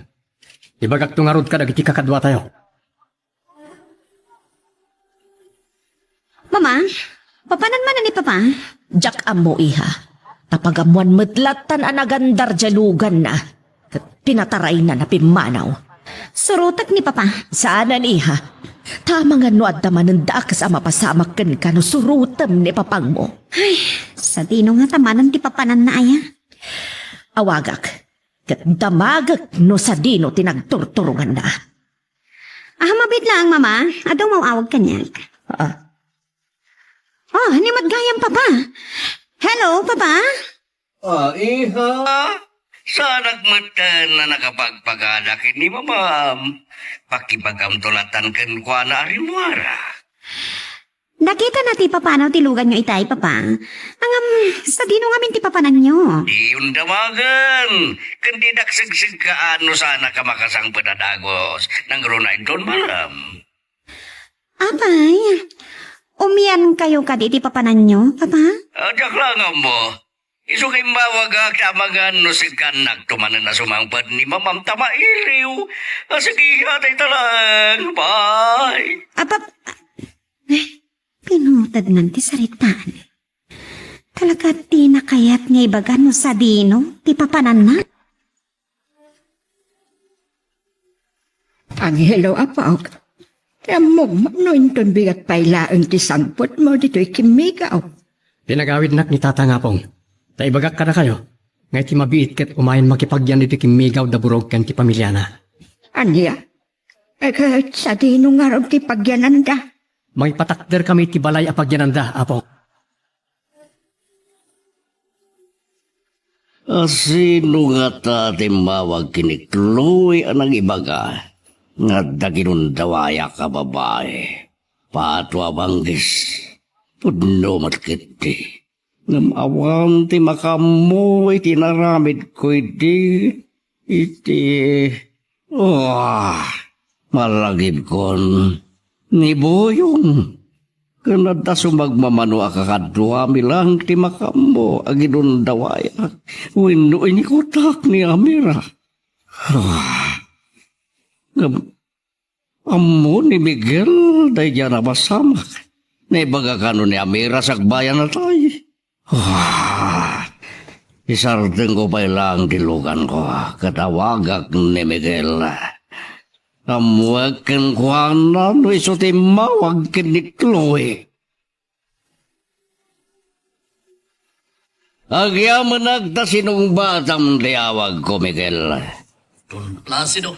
ibagak tungarod ka iti kakadwa tayo. Mama, papanan man ni Papa? Jak amo iha. Tapagamuan medlatan anagandar jalugan na. Kat pinataray na napimanaw. Surutak ni Papa. Saanan iha? Tama nga no adda mananda kas ama pasamak ken ka no surutem ni papang mo. Ay, sa dino nga tamanan ti papanan na aya. Awagak. Kat damagak no sa dino tinagturturungan na. Mabit lang, Mama. Adong mawawag kanyag. Oh, ni Madgayam, Papa. Hello, Papa? Iha. Sa nagmatan na nakapagpagadak ni mamam. Pakibagam tulatan ken kwa na arimwara. Nakita na ti papanaw tilugan nyo itay, Papa. Sa dino ngamin ti papanan nyo. Iyong damagan. Kundi daksagsig ka ano sana ka makasang padadagos. Nang runay doon malam. Apay, umiyan kayo ka di ti papanan nyo, Papa? Adak lang mo. Iso kay mawagak tamagan no si kanak tumanan na sumangpad ni mamam tamailiw. Sige, atay talang. Bye. Pinutad nan ti saritaan. Talaga di na kayat nga ibagan mo sa dino, ti papanan na. Anghelo apaw. Ramog manointon bigat pailaan ti sangpot mo dito ikimigaw. Pinagawid nak ni tata nga pong. Taibagak ka na kayo. Ngay ti mabiit ket umayan makipagyan iti kimigaw da burog ken ti pamilya na. Anya? Kahit sa dino nga ron ti pagyananda. May patakder kami ti balay a pagyananda, apong. Sino nga ta timawag kinikloy anang ibaga? Nga daginundawaya ka babae. Patwa banggis. Pudno matkiti. Namawan ti makamu iti naramid ko iti. Malagib kon. Ni Boyong. Kanada sumagmamano akakadwa milang ti makamu aginundawaya. Wino inikutak ni Amira. Amo ni Miguel day dyan na masamak. Naibaga ka ni Amira sa bayan na tayo. Isardeng ko pa ilang dilugan ko. Katawagak ni Miguel. Amuag ken kuana no iso ti mawag ken ni Chloe. Agyaman nagta sinong batam liawag ko, Miguel. Don Placido,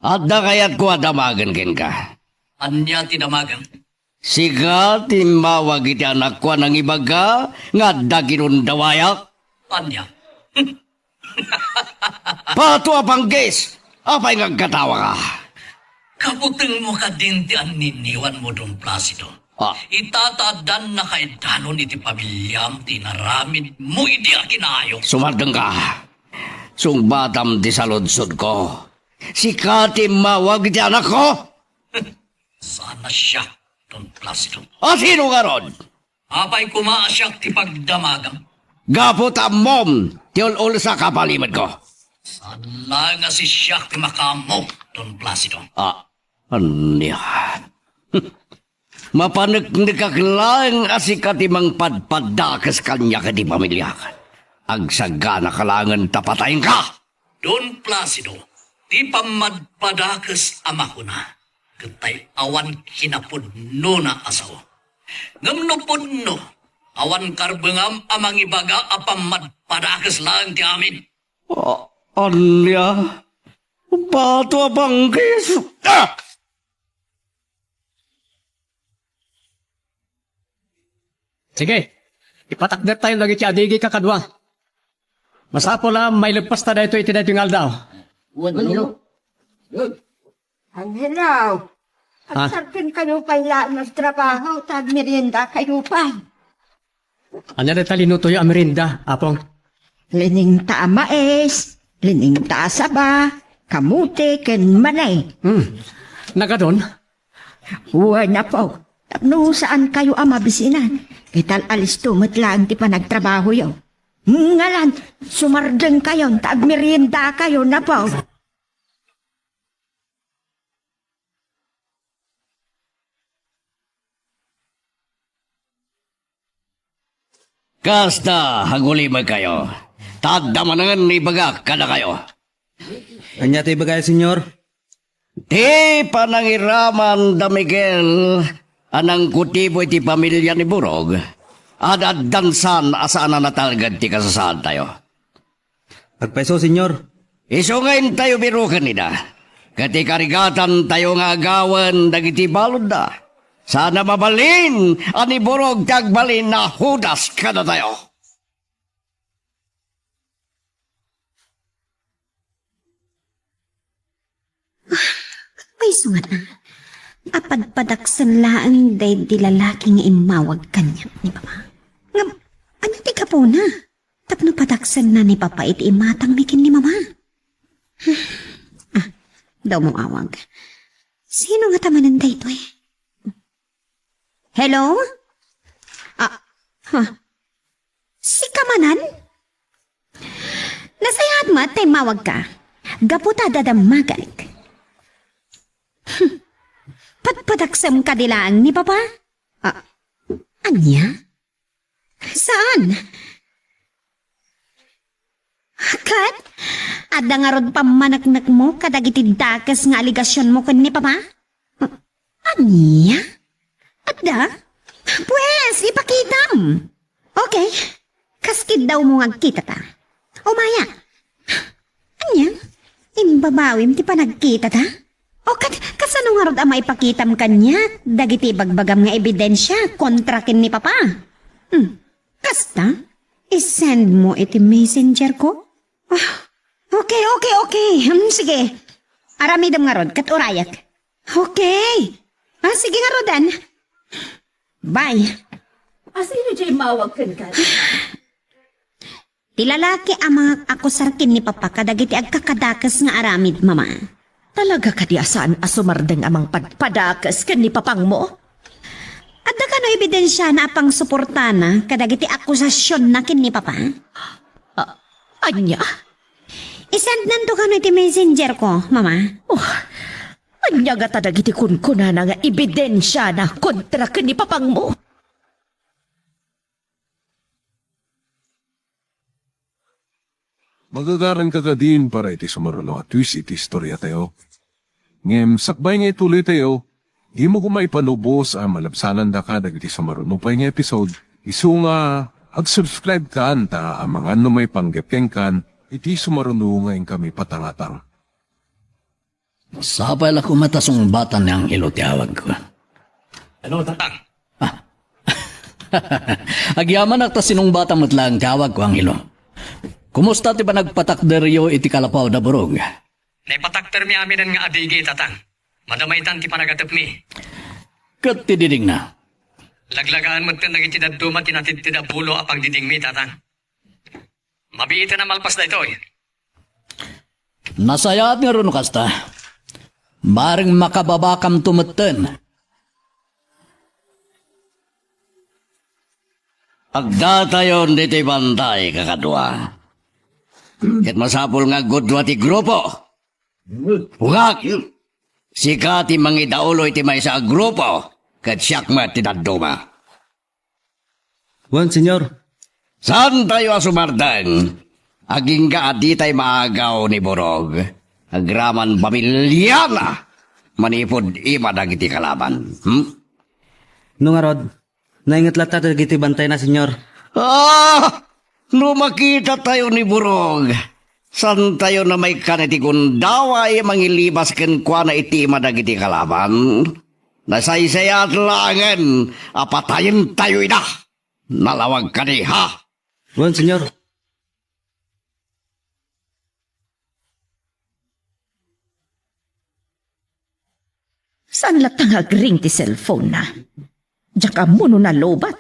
Adda kayat ko adamagan ken ka. anya tinamagan. Siga timawag iti anak ko nang ibaga nga daginundawayak. Anya. Pato apanggis. Apay nga katawa ka. Kaputeng mo ka din ti aniniwan mo Don Placido. Itatadan na kay danon iti pamilyam tinaramid mo iti akinayo. Sumadeng ka. Sungbatam di saludsod ko. Sika timawag iti anak ko. Sana siya, Don Placido. Sino nga ron? Apay kumaasyak ti pagdamagam. Gapot mom, tiol-ol sa kapalimad ko. Sana nga si siya ti makamo, Don Placido. Anya? Mapanagnikak lang asika ti mang padpadakas kanya ka di pamilya. Agsagana kalangan tapatayin ka. Don Placido, ti pamadpadakas ama ko na. Katay awan kinapudno na asaw. Ngamno pudno, awan karbengam amang ibaga apamad padakas lang ti amin. Anya, bato bangkis. Sige, ipatakder tayo lagi ti adigi kakadwa. Masapo lang may lagpas ta dito iti dito yung aldaw. Ang hilaw. Ha? Agsarkin kayo pala nagtrabaho, tag merienda kayo pa. Anya na talinuto yung amerinda, apong. Lining ta mais, lining ta asaba, kamuti, ken manay. Nagadon? Huwag na po. Tapno saan kayo mabisinan? Kital alis tumatlaan ti pa nagtrabaho yun. Ngalan, sumardeng kayo, tag merienda kayo na po. Kasta, hagulima kayo. Tagdamanangan ni baga kada kayo. Anya tayo bagay, senyor? Ti panangiraman da Miguel, anang kutibo iti pamilya ni Burog, at dansan asaan na natalagad ti kasasaan tayo. Agpaiso, senyor. Iso ngayon tayo biro kanina, kati karigatan tayo nga agawan dagiti balod da. Sana mabalin, ani Burog tagbalin na hudas kada tayo. Ay, sungat na. Apadpadaksan laang day di lalaking imawag kanya ni Papa. Ngam, ano ti ka po na? Tapno padaksan na ni Papa iti imatang mikin ni Mama. Daw mong awag. Sino nga tamanan day ito eh? Hello? Si Kamanan? Nasayat mo at mawag ka. Gaputa dadamagalik. Patpadaksam ka dilaan ni Papa? Anya? Saan? Kat? Ada nga rod pamanaknak mo kadagiti dakas nga aligasyon mo kun ni Papa? Anya? Ada? Pues, ipakitam. Okay. Kaskid daw mo agkita ta. O Maya? Anya? Imbabawim ti pa nagkita ta? O kasano nga rod ang maipakitam kanya? Dagiti bagbagam nga ebidensya kontra kin ni Papa. Kasta? I-send mo iti messenger ko? Okay. Sige. Aramidam nga rod, kat urayak. Okay. Sige nga rodan. Bye. Sino dyan mawag kan ka? Tilalaki ang mga akusarkin ni Papa kadagiti agkakadakas nga aramid, Mama. Talaga ka di asaan asumardeng amang padpadakas kan ni Papang mo? Adda ka no ebidensya na apang suportana kadagiti akusasyon na kin ni Papa? Anya? Isend nanto ka no iti messenger ko, Mama. Anya nga tadagiti kunkuna na nga ebidensya na kontra kan ni Papang mo? Magagaran ka din para iti sumaruno at twist iti istorya tayo. Ngem, sakbay nga ituloy tayo, di mo kumaipanubos ang malabsanan da ka dagiti sumaruno pa nga episode. Isu nga, ag-subscribe ka ta ang mga may panggapkeng kan, iti sumaruno ngayon kami patangatang. Sapay la kumatasong bata niyang ilo tiyawag ko. Hello, tatang. Agyaman at sinong bata matlang tiyawag ko ang ilo. Kumusta ti ba nagpatakderyo iti kalapaw da Burog? Naipatakter mi amin nga adigi, tatang. Madamaitan ti panagatap mi. Kat ti diding na. Laglagaan mo tin naging tinaduma tinatid bulo apang diding mi, tatang. Mabiita na malpas na ito eh. Nasayat nga ron kasta. Baring makababakam tumuten. Agda tayo dito bantay kakadwa. Ket masapul nga gudwa ti grupo. Ugak! Sika ti mangidaulo iti may sa grupo. Ket siyak mat ti daduma. Wan, senyor. Saan tayo asumardan? Aging ka di tayo maagaw ni Borog. Agraman pamilya na. manipod ima dagiti kalaban. Hmm? No nga rod, naingat lata dagiti bantay na senyor. No makita tayo ni Burog. San tayo na may kaniti gundaway mangilibas ken kwa na iti madagiti kalaban. Nasaysayat langan, apatayin tayo ina. Nalawag ka ni ha. Wan senyor. Saan latang agring ti cellphone na? Diyak ka mo na lobat.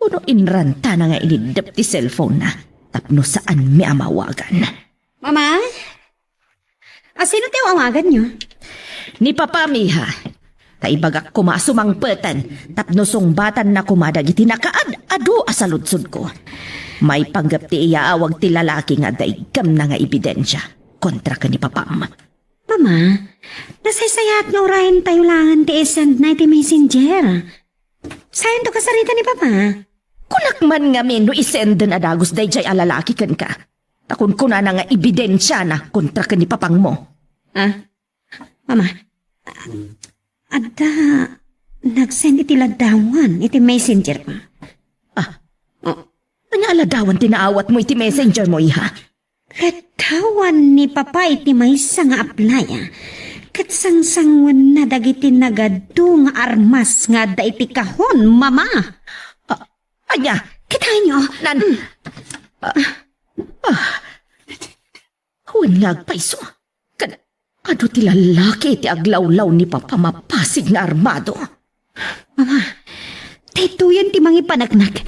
Uno inranta na nga inidap ti cellphone na. Tapno saan mi amawagan. Mama? Sino tayo awagan nyo? Ni Papa Miha. Taibagak kumasumangpetan. Tapno sungbatan na kumadag iti nakaad-ado asaludsod ko. May panggap ti iyaawag ti lalaki nga daigam na nga ebidensya. Kontra ka ni Papam. Mama, nasaysayat nga urahin tayo langan ti send na iti messenger. Sayan to kasarita ni Papa. Kunakman nga min no isend na dagos dayjay alalaki kan ka. Takun kuna na nga ebidensya na kontra ka ni Papang mo. Mama, ada nagsend iti ladawan iti messenger pa. Anya aladawan tinaawat mo iti messenger mo, iha? Ladawan ni Papa iti maysa nga apply. Kat sangsangwan na dagiti nagadu nga armas nga da iti kahon, Mama. Anya, Kita nyo? huwin nga agpaiso. Ado ti lalaki iti aglawlaw ni Papa mapasig nga armado. Mama, taytuyan ti mangi panagnak.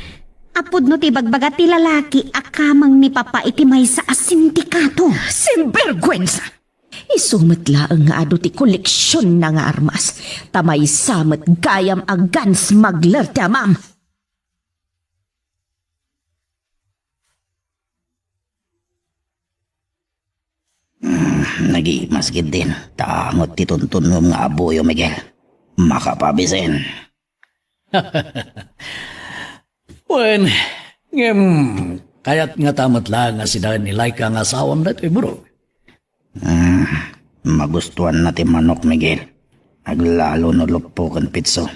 Apod no ti bagbaga ti lalaki akamang ni Papa iti maysa a sindikato. Sinvergwensa! Isumatlaang nga ado ti koleksyon na nga armas. Tamay samet gayam a gun smuggler ti amam. Nagi-masgid din. Tangot ti tuntun mo nga abuyo, Miguel. Makapabisin. Wen, kayat nga tamat lang nga si ni Laika nga asawam na ito, bro. Magustuhan na ti manok, Miguel. Aglalo no lupukan pitso.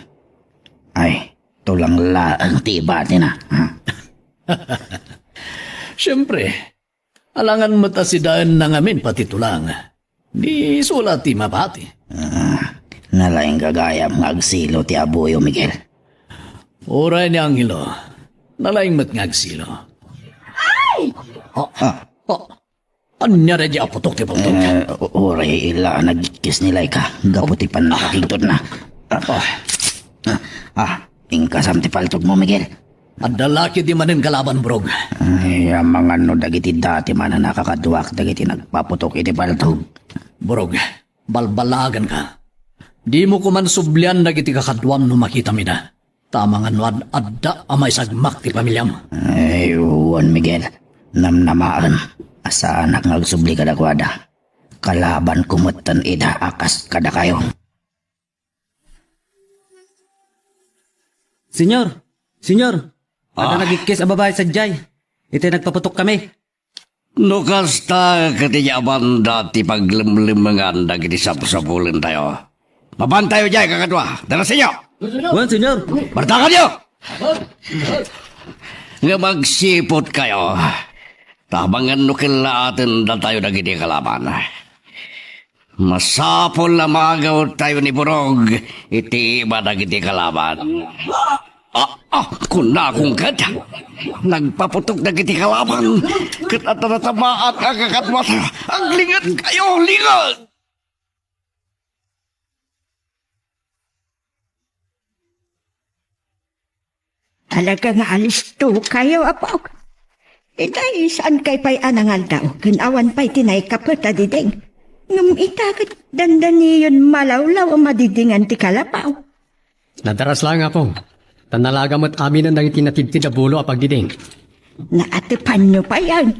Ay, tulang laang tiba na. Siyempre, alangan mata si Daan na ngamin pati tulang. Di sulat ti mapati. Nalaing gagayam ng agsilo ti abuyo, Miguel. Oray ni Angelo, nalaing mat ngagsilo. Ay! Anya na di apotok ti potok. Oray ila nagkis nilay ka. Gaputi pan nakakigtod na. Ingkasam ti paltog mo, Miguel. At dalaki di manin kalaban, brog. Ay, mga no dagiti dati man na nakakaduak dagiti nagpaputok iti paltog. Brog, balbalagan ka. Di mo kuman sublian dagiti kakadwam no makita mi na. Tama nga no adda amay sagmak ti pamilyam. Ay, uwan, Miguel. Namnamaan. Asa anak ngagsubli kada kwada. Kalaban kumutan ida akas kada kayo. Senyor! Ada nagikis ang babae sa jay. Ito nagpaputok kami. No kasta katiyaban dati paglimlimangan dagiti sapusapulin tayo. Maban tayo dyan, kakadwa. Dala sa inyo! Wan, senyor! Bartakan nyo! Nga magsipot kayo. Tabangan no kilaatin da tayo dagiti kalaban. Masapol na magaw tayo ni Burog. Iti iba dagiti kalaban. Kuna akong gada. Nagpaputok dagiti kalaban. Katatatamaan ang kakadwata. Ang lingat kayo, lingat! Talaga nga alis to kayo, apaw. Itay, saan kay pa'y anangal daw? Kanawan pa'y tinay kapata diding. Ngam itakat dandan niyon malawlaw o madidingan ti kalapaw. Nadaras lang nga po. Tanalaga mo't amin ang nangiti natibtid na bulo a pagdiding. Naatipan nyo pa yan.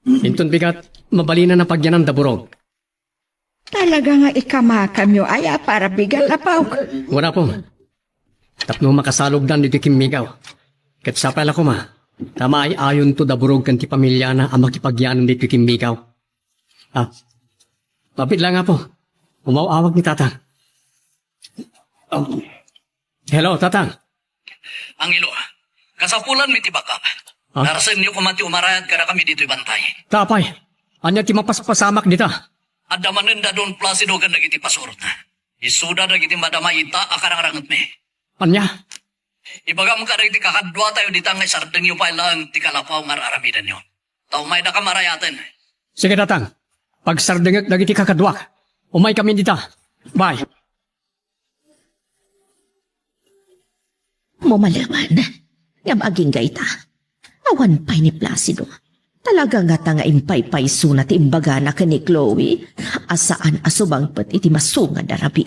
Intun bigat, mabalina ng pagyanam da burog. Talaga nga ikamakam nyo aya para bigal apaw. Wala po. Tapno makasalog dan dito kimigaw. Kat sapal ako ma. Tama ay ayon to da burog kan ti pamilya na ang makipagyanan dito kimigaw. Mapit lang nga po. Umawawag ni Tatang. Hello, Tatang. Ang ilo, kasapulan mi tibakap. Ah? Narasan niyo kumati umarayat kada kami dito ibantay. Tapay, anya ti mapaspasamak dita. Adamanin da Don Placido kan dagiti pasurot na. Isuda dagiti madamaita akarang-rangat mi. Anya? Ibaga mo ka dagiti kakadwa tayo ditang isardeng yung pailang ti kalapaw nga aramidan nyo. Tao may da kamarayaten. Sige, Tatang. Pag sardengek dagiti kakadwak, umay kami dita. Bye. Mumalaman, nga maging gaita. Awan pa'y ni Placido. Talaga nga nga impay-pay sunat imbaga na ka ni Chloe. Asaan asubang pat iti masunga darabi.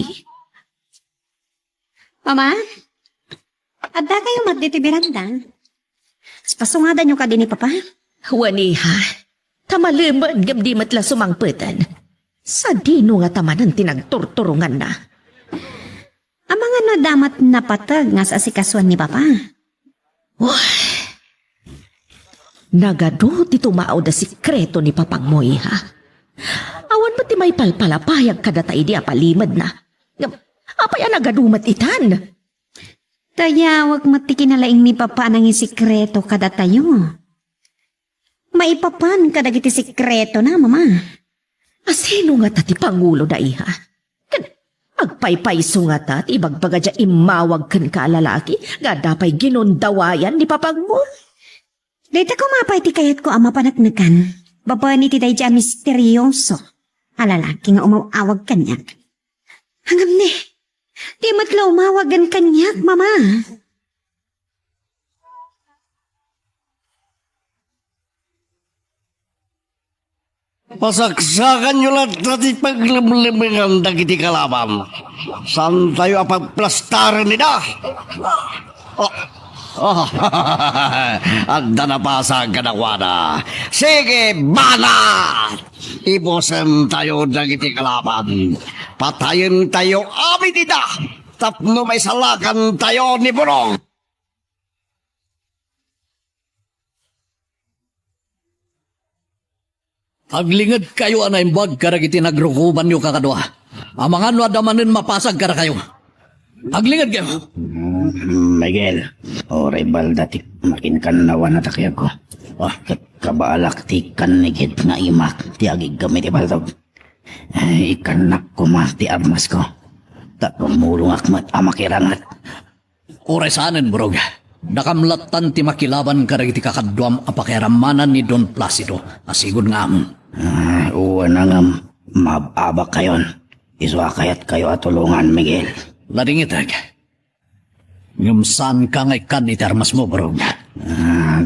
Mama? Adda kayo magditi beranda? Pasungadan nyo ka din ni Papa? Waniha, tamalimad gabdi matla sumangpetan. Sa dino nga tamanan tinagturturungan na. Ang mga nadamat na patag nga sa asikasuan ni Papa. Wah! Nagado ti tumao da sikreto ni Papang Moy, ha? Awan ba ti may palpalapayag kadatay di apalimad na? Apay nagadumat itan? Tayawag matikinalaing ni Papa nang isikreto kada tayo. Maipapan kadagiti sikreto na, Mama. Asino nga ta ti Pangulo da iha? Agpaypayso nga ta ti ibagbaga dya imawag kan ka lalaki nga dapay ginundawayan ni Papang Moy. Dita ko mapay ti kayat ko ama panaknakan. Baba ni ti day dya misteryoso. Alalaki nga umawag kanyak. Hangam ni, di matla umawagan kanyak, Mama. Pasaksakan nyo lang dati paglimlimingan dagiti kalaban. Saan tayo apagplastaran nila? Agda na pasag ka na kuwana. Sige, banat! Ibosan tayo dagiti kalaban. Patayin tayo amin nila. Tapno may salakan tayo ni Burong. Aglingad kayo anay bag karagiti nagrukuban nyo kakadwa. Ang mga nadamanin mapasag kara kayo. Aglingad kayo. Miguel, oray baldatik makinkan nawan na takya ko. Kabaalak ti kanigit nga imak ti agig gamit ibaldog. Ikanak ko ma ti armas ko. Tatumulong akmat amakirangat. Oray saanin, Burog. Nakamlatan ti makilaban karagiti kakadwam apakiramanan ni Don Placido. Asigod nga amon. Uwan na nga mababa kayon. Iswa kayat kayo atulungan, Miguel. Ladingit, ngumsan ka ngay kan itermas mo, Burog.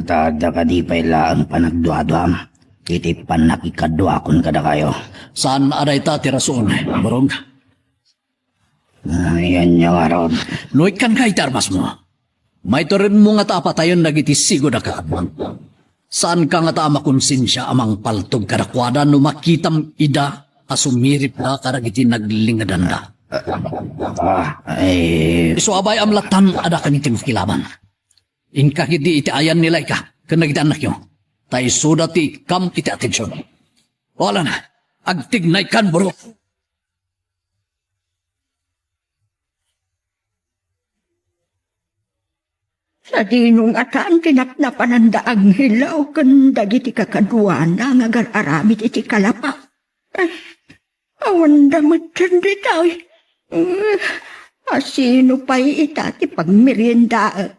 Tada ka di pala ang panagduadwam. Iti panakikadwakon kada kayo. Saan aday ta tirasoon, Burog? Yan niya nga ron. No ikan ka itermas mo. May turin mo nga tapatayon nagitisigo na kakadwam. Saan ka nga ta makonsensya amang paltog karakwada no makitam ida asumirip na karagiti naglingadan da. Iso abay amlatan ada kami timukilaban. Inka hindi iti ayan nila ka kanagiti anak nyo. Tay suda ti kam iti atensyon. Wala na, agtignay kan bro. Sa dinong ataan tinatnapan ang daang hilaw kan dagiti kakaduana nga gar-aramid iti kalapa. Ay, awan damit dyan dito. Asino pa'y itati pagmerienda.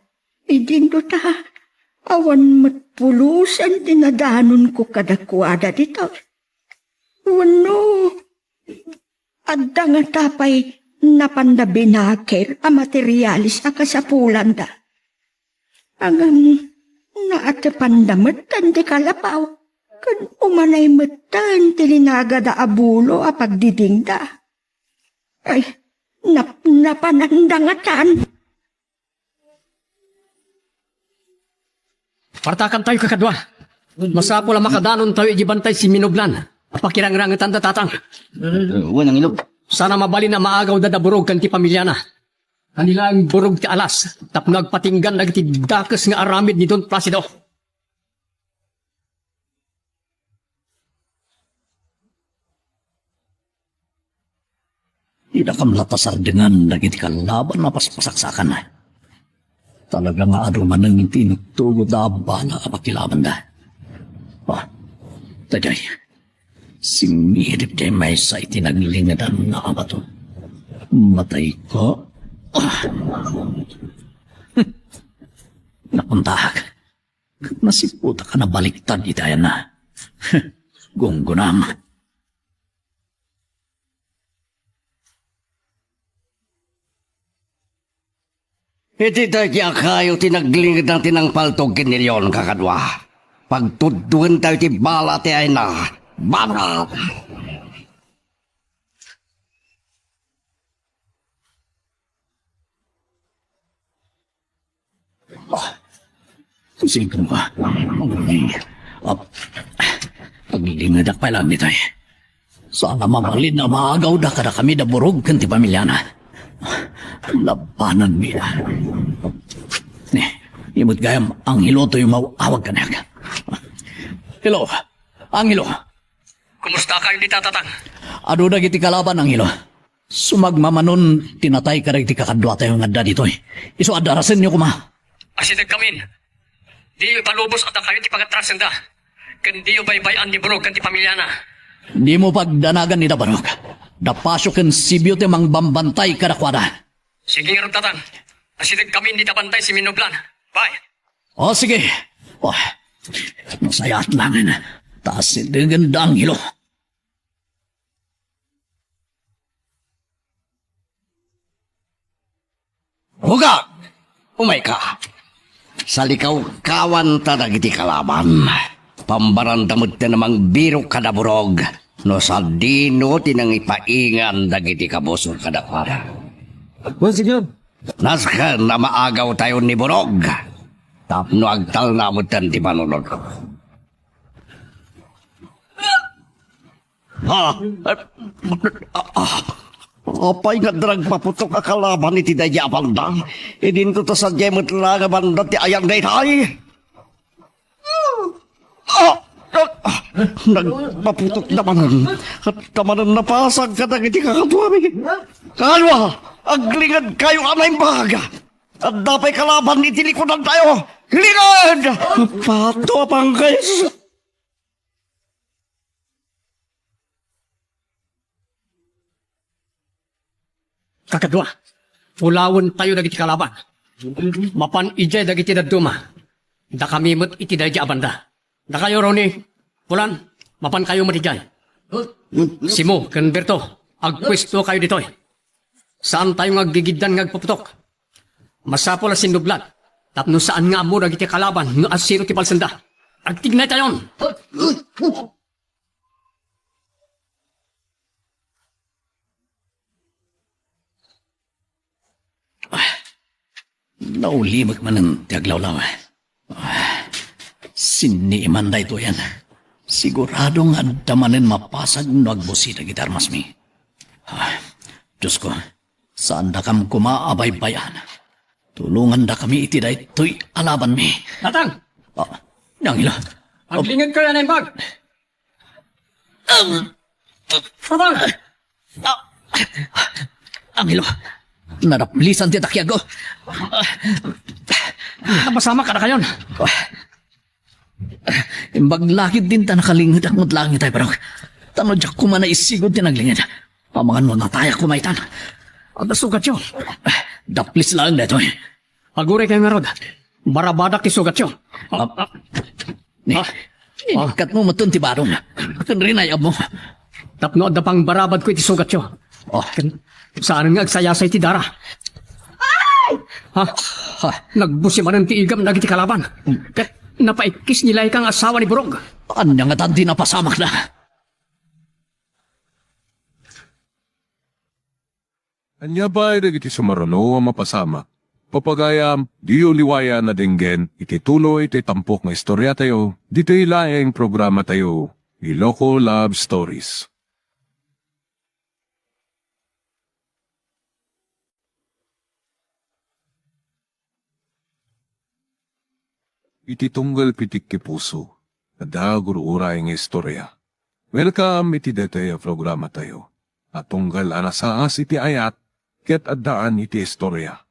Idindo ta, awan matpulusan dinadanon ko kadakwada dito. Wano, adda nga tapay napandabinakir a materialis a kasapulan da. Agam naatapandamatan di kalapaw. Kan umanay matan tilinaga da abulo a pagdidingda. Ay, napanandangatan. Partakan tayo kakadwa. Masapo lang makadanon tayo igibantay si Minoblan. Pakirangrangatan da tatang. Wanang ilog. Sana mabali na maagaw dadaburog kan ti pamilya na. Kanila ang burog ti alas. Tapno agpatinggan nagti dakas nga aramid ni Don Placido. Di na kamlatasar dengan dagiti kalaban na paspasaksakan na. Talaga nga ado man ang tinutugod na bala kapakilaban da. Oh, taday. Si Mirip day may sa itinaglingadan na abato. Matay ko. Nakuntahag. Nasiputa ka na baliktad itayan na. Gunggunam. Iti tayo kayo tinaglingid ng tinangpaltog kinilyon kakadwa. Pagtuduan tayo ti bala ti ay na. Bala! Sige mo. Paglilingad ak pa lang nito eh. Sana mamalin na maagaw da kada kami da burog kan ti pamilya na. Labanan mi. Ni, imot gayam ang hilo to yung mawawag ka na. Hilo, ang hilo. Kumusta ka hindi tatatang? Ado na giti kalaban ang hilo. Sumagmamanon tinatay ka rin ti kakadwa tayo nga da dito eh. Iso adarasin niyo kuma. Asidag kamin. Di yung palubos at kayo ti pagatrasan da. Kan di yung baybayan ni Burog kan ti pamilya na. Di mo pagdanagan ni Dabarok. Dapasyo ken sibyo ti mang bambantay kadakwada. Sige nga rin tatang. Asidag kamin di tabantay si Minoblan. Bye. O sige. O, masaya at langin. Taas ganda ang hilo. Hugag! Umay ka! Sa likaw kawan ta dagiti kalaban. Pambarandamot na namang biro kadaburog. No sa dino tinang ipaingan dagiti kabosor kadakwara. Well, senyor. Naskan na maagaw tayo ni Burog. Tapno agtal na mo tan ti panunod. Apay nga drag paputok akalaban iti daya banda. Idin to sa gemot lang banda ti ayang daytay. Nagpaputok naman. At kamanan napasag ka na iti kakatuwami. Kalwa, aglingad kayo anay baga. At dapay kalaban iti likodan tayo. Lingad! Pato pang guys. Kakadwa, pulawon tayo dagiti kalaban. Mapan ijay dagiti daduma. Da kami mo't iti dayja abanda. Da kayo Roni, pulan, mapan kayo matijay. Simo, Kenberto, agpwesto kayo ditoy. Saan tayo ngagigidan ngagpuputok? Masapol as sindublat. Tapno saan nga mo dagiti kalaban no asiro ti palsenda. Agtignay tayon. Naulimag man ang tiaglawlaw. Siniman da ito yan. Siguradong adamanin mapasag no agbusi na gitarmas mi. Diyos ko, saan da kam kumaabay-bayan? Tulungan da kami iti da ito'y alaban mi. Natang! Yang ila. Paglingad ko yan ang bag! Natang! Ang ilo. Naraplisan ti takyago. Napasama ka na kayon. Imbaglakid din ta nakalingid at mutlangit tayo parang. Tano diyak ko man na isigod din naglingid. Pamangan mo nataya kumaitan. Ang nasugat yun. Daplis lang na ito eh. Agure kayo nga rod. Barabadak ti sugat yun. Ikat mo matun ti barong. Kan rin ayab mo. Tapno adda pang barabad ko iti sugat yun. Saan nga agsayasay ti dara? Ha? Nagbusi man ang tiigam nagiti kalaban. Kat napaikis nila ikang asawa ni Burog. Anya nga tanti napasamak na. Anya ba ay iti sumarano ang mapasama? Papagayam, di uliwaya na dinggen, iti tuloy iti tampok nga istorya tayo, dito ilaing programa tayo, Iloko Love Stories. Iti tunggal pitik ki puso, nadagur uray nga istorya. Welcome iti dete programa tayo. At tunggal anasaas iti ayat, ket addaan iti istorya.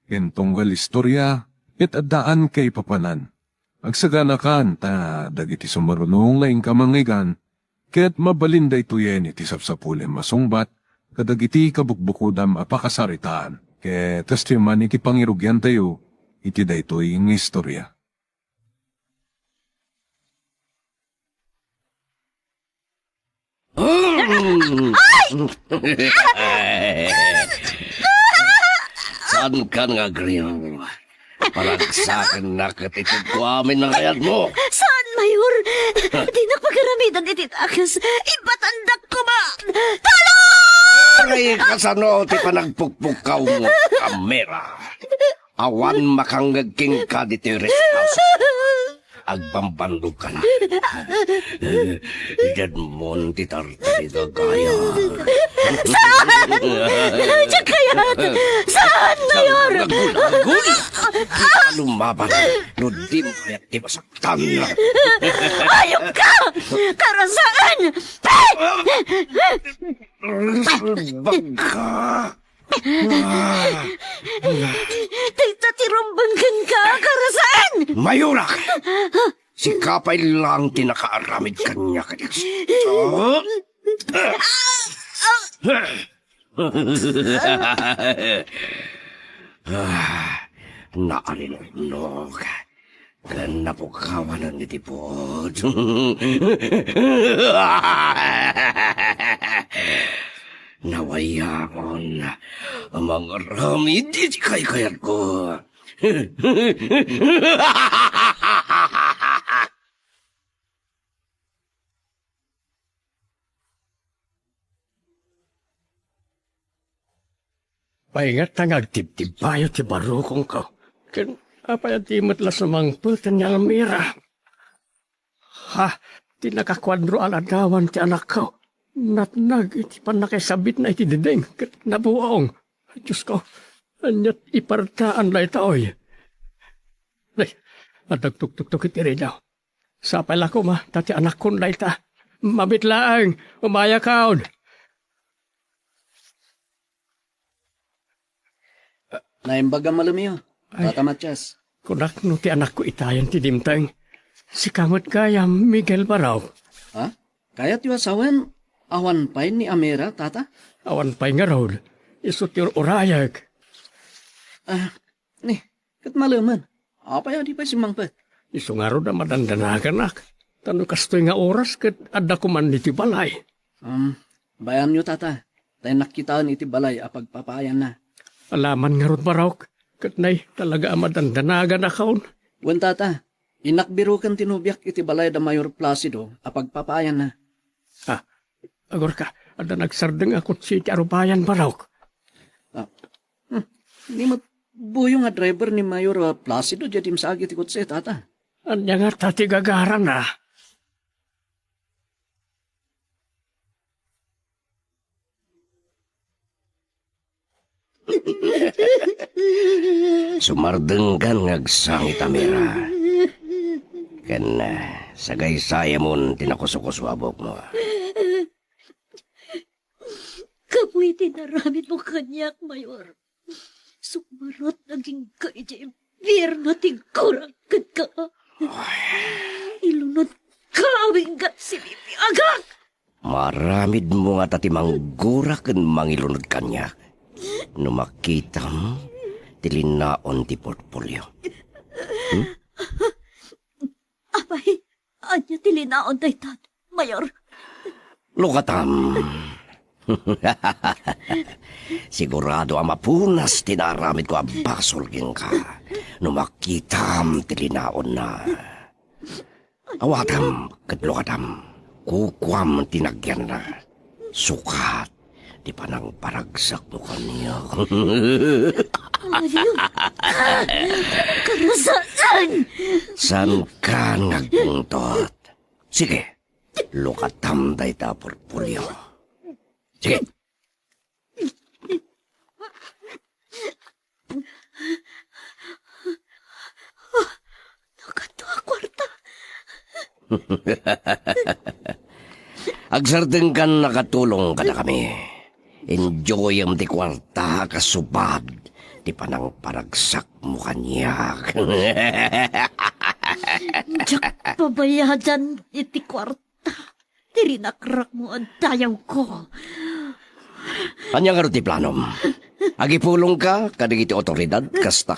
Ken tunggal istorya, ket addaan kay papanan. Agsaganakan ta dagiti sumarunong laing kamangigan, ket mabalinday tuyen iti sapsapulim masungbat, kadagiti kabukbukudam apakasaritaan, ket testiman iti pangirugyan tayo, iti daytoy ng istorya. Saan ka nga, Grill? Paragsakin na katitid ko amin na kayat mo. Saan, Mayor? Di na pagkaramidan iti takas. Ipatandak ko ba? Aray kasano, ti panagpukpukaw mo kamera. Awan makanggagking ka dito rest house. Agbambandog ka na. Diyan mo ti tartari ka kaya. Saan? Diyan kayat? Saan, Mayor? Gul! Di lumaban. No di mo kaya di masaktan na. Ayok ka! Karasaan! Baga. Tita, tirumbanggan ka! Karasaan! Mayurak! Si Kapay lang tinakaaramid kanya kanya. Naalinog. Napukawan ang itipod. Nawayakon ang mga rami di kayat ko. Paingat ang agtib-tib bayo ti barukong ko. Ken apay at imot la sumangputan niya mira. Ha, ti nakakwadro aladawan ti anak ko. Natnag iti panakisabit na iti dideng. Ket nabuong. Diyos ko, anyat ipartaan la itaoy. Ay, at nagtuktuk-tuk iti rin daw. Sapay la ko ma, tati anak kon la ita. Mabitlaang, umaya kaon. Naimbaga malumiyo. Tata Matias. Kunak no ti anak ko itayan ti dimtang. Si kamot kaya Miguel Baraw. Ha? Kaya ti asawan, awan pay ni Amira, tata? Awan pay nga raw. Iso ti orayag. Ni, kat maluman. Apay di pa si Mangpet. Iso nga raw na madandanagan ak. Tano kastoy nga oras kat adda ko man iti balay. Bayan nyo, tata. Tayo nakitaan iti balay apagpapayan na. Alaman nga raw Baraw. Kat nay talaga madandanagan akaon. Wen tata, inakbiro kan tinubyak iti balay da Mayor Placido apagpapayan na. Agor ka, adda nagsardeng akot si iti arubayan Baraw. Di mo buyo nga driver ni Mayor Placido jadim sa agit ikot sa tata. Anya nga tati gagaran na. Sumardenggan ngagsangit Amira. Ken sagay-saya mo tinakusukuswabok mo. Kapoy tinaramit mo kanyak, Mayor. Sumarot naging kayo Birno tigkurang ka. Ilunod ka awing ka si Bibi agak. Maramid mo nga tati manggura ken mangilunod kanya. Numakita mo, tilinaon ti portfolio. Apay, anya tilinaon tayo tat, Mayor. Lukatam. Sigurado ang mapunas tinaramid ko ang basolgin ka. Numakitam tilinaon na. Awatam, kadlukatam. Kukwam tinagyan na. Sukat. Di pa nang paragsak mo kanya. Karasaan! San ka nagpuntot? Sige, lukatam day ta portfolio. Sige. Nakato kwarta. Agsardeng kan nakatulong ka na kami. Enjoy ang di kwarta kasubad. Di pa nang paragsak mo kanya. Diyak pabayadan iti kwarta. Tirinakrak mo ang dayaw ko. Kanya nga rin ti planom. Agipulong ka, kadig iti otoridad, kasta.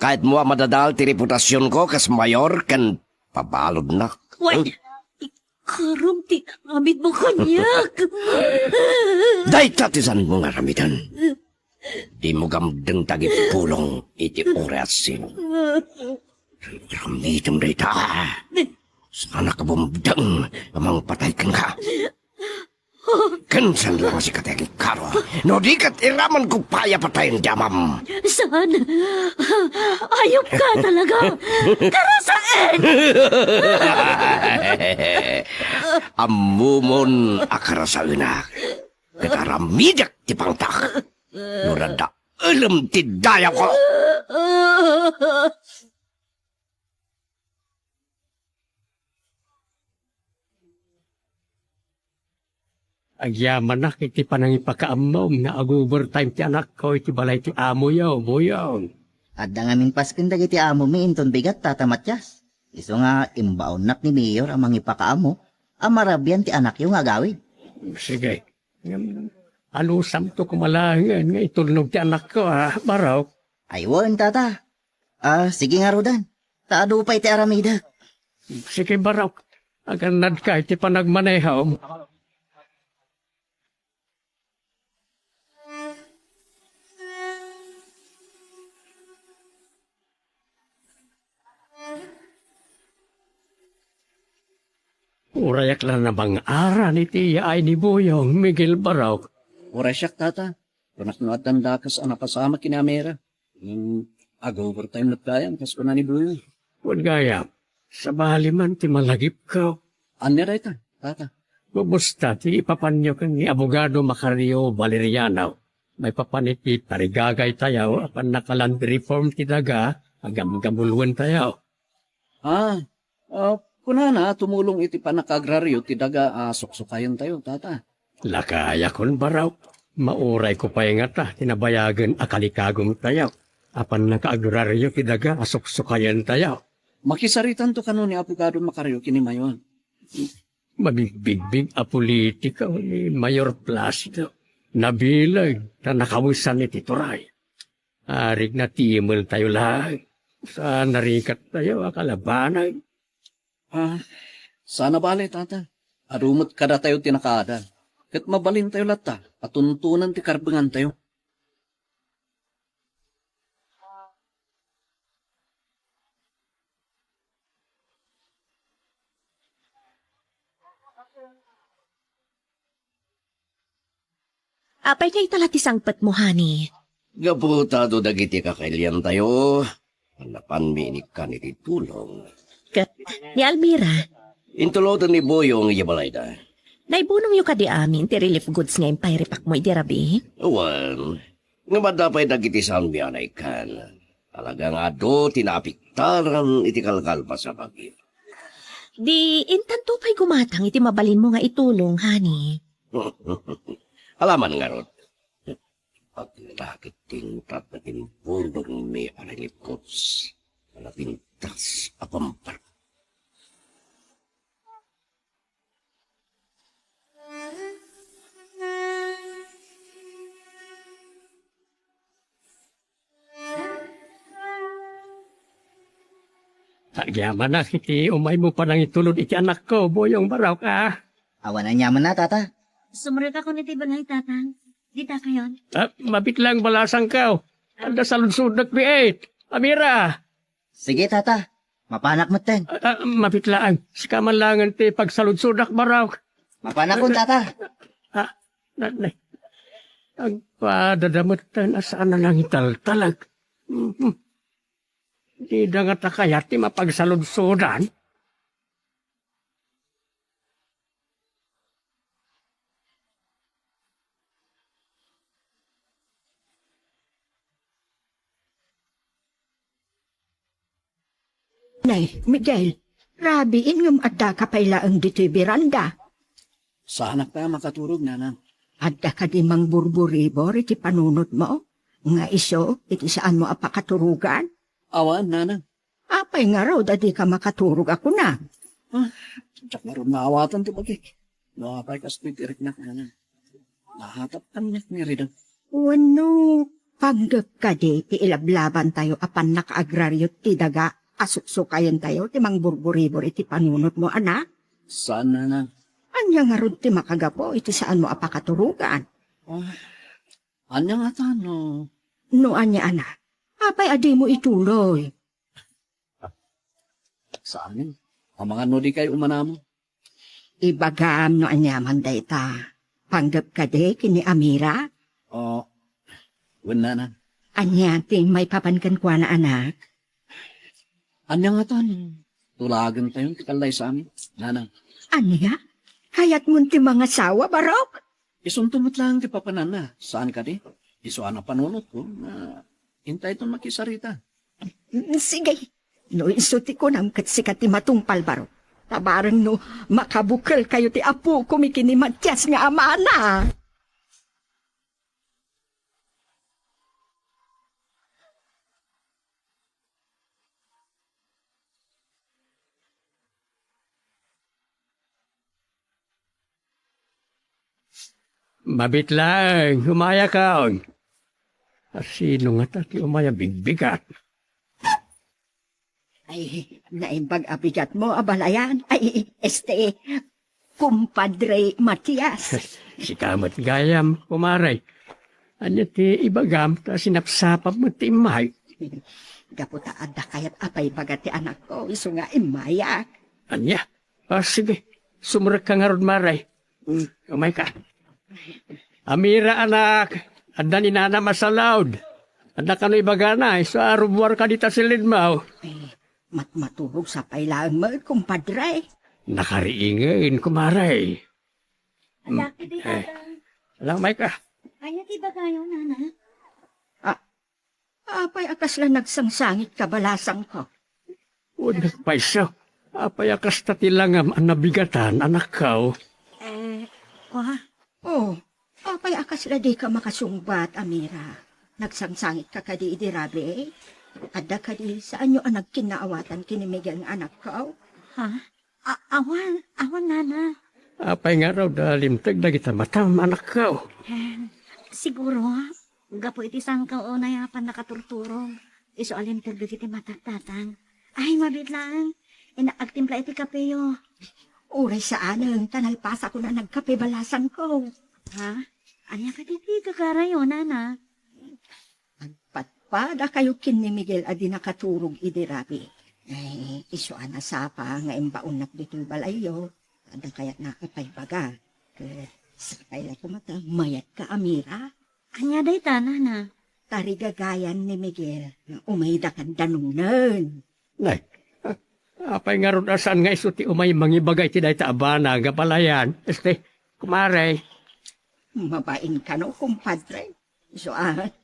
Kahit mo madadal ti reputasyon ko, kas mayor, kan pabalod na. Wait, ikarom tinangamit mo kanyak. Day tatisan mo nga ramitan. Di mo gamdeng tagipulong iti orasin. Ramitan day ta. Sana ka bumdang, amang patay kang ka. Kansan lang si kategi karo. No di kat iraman ko paya patayin damam. Saan? Ayop ka talaga. Karasaan! Amumon akarasaan na. Kataramidak ti pangtak. Nurada alam ti daya ko. Ang yaman na iti panang ipakaamom nga ag-overtime ti anak ko iti balay ti amo yaw, boyaw. At ngamin paskin dagiti amo mi inton bigat tatamatyas. Iso nga imbaonak ni Mayor amang ipakaamo, amarabyan ti anak yung agawid. Sige. Alusam to kumalangan nga itulnog ti anak ko baraw. Aywan tata. Sige nga Rodan. Taado pa iti aramida. Sige baraw. Aganad ka iti panagmanehaw. Urayak lang na bang ara ni tiya ay ni Boyong Miguel Barok. Oray siyak, tata. Kunak no at tanda kas anak kasama kinamera. Ag-overtime na tayan, kas ko na ni Buyo. Huwag gaya, sa bali man ti malagip ka. Anira ita, tata. Bumusta ti ipapanyo kang ni Abogado Macario Valeriano. May papaniti tarigagay tayaw, apan nakaland reform ti daga, agam-gamuluan tayaw. Kunana, tumulong iti panakagraryo, ti daga suksukayan tayo, tata. Lakaya kon baraw, mauray ko pa nga ta, tinabayagan akalikagom tayaw. Apan nakaagraryo ti daga, asuksukayan tayaw. Makisaritan to kano ni Abogado Macario kini mayon. Mabigbig a politika ni Mayor Placido. Nabilag na nakawisan ni Titoray. Arig na timol tayo lang. Sa narikat tayo akalabanay. Sana bale, tata. Arumot kada tayo tinakaada. Kat mabalin tayo lata, at tuntunan ti karbangan tayo. Apay kay talati sangpat mo, honey. Gaputado dagiti kakailyan tayo. Hanapan minik ka ni tulong. Ni Almira, Intulotan ni Boyong iyabalay da. naibunong yung kadi amin, ti relief goods nga yung payripak mo, idirabi. Awan, nga madapay dagiti saan biyanay kan. Talagang ado tinapiktaran iti kalkal pa sa bagyo. Di, intanto pa'y gumatang, iti mabalin mo nga itulong, honey. Alaman nga rod. At lakit tingtat na timpundong may aralipkots. Malatintas apampar. Nagyaman na kiti umay mo pa nang itulod iti anak ko, Boyong Barok Awan na nyaman na tata. Sumurot ako ni Tibangay, tatang. Di ta kayon. Mabit lang balasang ka. Anda sa lunsod nag-create. Amira! Sige tata. Mapanak mo ten. Mabit lang. Sikaman langan ti pagsaludsudak Barok. Mapanak ko tata. Nanay. Ang padadamutan asaan na lang italtalag. Di da nga takayat ti mapagsaludsudan. Nay, Miguel, rabiin ngam adda ka payla ang dito'y beranda. Sa anak tayo makaturog, nanang. Adda ka di mang burburibor iti panunot mo. Nga iso, iti saan mo apakaturugan. Awan, nanang. Apay nga raw, dadi ka makaturog ako na. Tsak na rin maawatan ti bagay. Nakapay kas pitirik na nanang. Nahatap kanya ni Rida. Wano, panggap ka di, ti ilablaban tayo apan nakaagraryo ti daga, asuksukayan tayo, ti mang burburibor iti panunot mo, anak. Saan, nanang? Anya nga ron ti makagapo, iti saan mo apakaturugan. Anya nga tano? No, anya, anak. Apay adi mo ituloy. Sa amin? Ang mga nodi kayo umanamo? Ibagam no anyaman dayta. Panggap ka di, kini Amira. Oo. Wala na. Anya, ting may papankan kwa na anak. Anya nga tano? Tulagan tayo, tikalay sa amin. Nanang. Anya? Kaya't munti mga sawa, barok? Isuntumot lang ti papanan na. Saan ka di? Iso na panunot ko na hintay itong makisarita. Sige. No, insuti ko nam katsikat ti matungpal, barok. Tabarang no, makabukal kayo ti apo kumikini Matyas nga amana. Mabit lang, umaya ka. Sino nga tati umaya bigbigat? Ay, naimbag abigat mo, abalayan. Ay, kumpadre Matyas. Si kamat gayam, kumaray. Anya ti ibagam, ta sinapsapap mo ti imay. Gaputa adda kayat apay bagat ti anak ko, iso nga imaya. Anya? Sige, sumurak ka nga ron maray. Umay ka. Amira anak, anda ni nana masalaud. Anda ka no ibagana, sa arubwar ka dita silid mo. Matmaturog sa pailaan mo, kumpadre. Nakariingin, kumaray. Alaki di tatang. Alang may ka. Kaya ti ba kayo, nana? Apay akas lang nagsangsangit kabalasang ko. Udah paiso. Apay akas tatilangam ang nabigatan, anak ko. Kwa? Oh, apay akas la di ka makasungbat, Amira. Nagsangsangit ka kadi idirabe. Adda kadi saan nyo ang nagkinaawatan kinimigyan ng anak ko? Ha? Awan, nana. Apay nga raw dalimtag na kita matam, anak ko. Siguro, gapo iti sangkaw o nayapan nakaturturong. Iso alim tagdo iti matagtatang. Ay, mabit lang. Inaagtimpla iti kapeyo. Uray sa anang, tanalpasa ko na nagkape balasan ko. Ha? Anya ka titi kagarayo, nana. Patpada kayo kin ni Miguel adi nakaturog idirabi. Ay, iso ana sapa nga imbaon dito balayo. Ada kayat nakapay baga. Sakay la kumata, mayat ka, Amira. Anya day ta, nana. Tarigagayan ni Miguel nga umayda kan danungnan. Nay, apay nga ron asan nga iso ti umay mangibagay ti day taabana, gapalayan. Kumaray. Mabain ka no, kumpadre. So,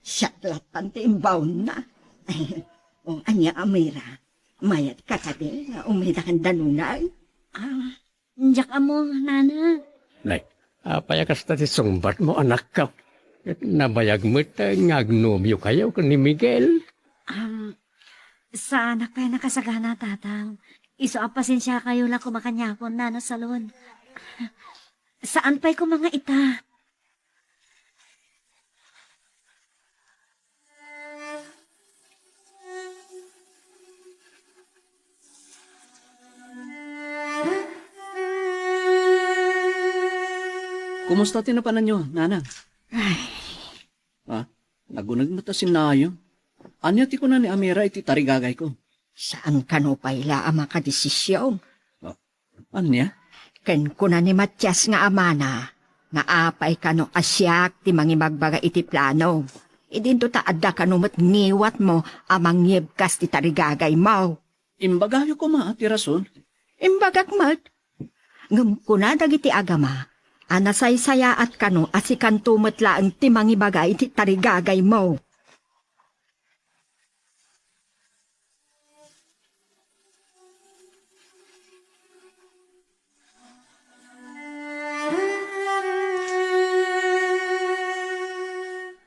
siyatlatan ti imbaon na. O, anya, Amira, mayat ka kadi nga umayda kan danungnan. Njak amo, nana. Nay, apay akas ti sungbat mo, anak ko. Nabayag mo ngagnomyo kayo ni Miguel. Sa anak pa nakasagana, tatang. Iso apasensya kayo lang kumakanyapon, nana salon. Saan pa'y ko mga ita? Kumusta tinapanan nyo, nanang? Nagunag mo ta sinayo. Anya ti ko na ni Amira iti tarigagay ko. Saan ka no paila ang makadesisyon? Anya? Ken ko na ni Matyas nga amana, nga apay ka no asyak ti mangimagbaga iti plano. Idinto ta adda ka no ngiwat mo amang ngibkas ti tarigagay mo. Imbagayo ko ma, ti rason. Imbagak mat. Ngam ko na dagiti agama, anasaysaya at kano asikan tumatlaan ti mangibaga iti tarigagay mo.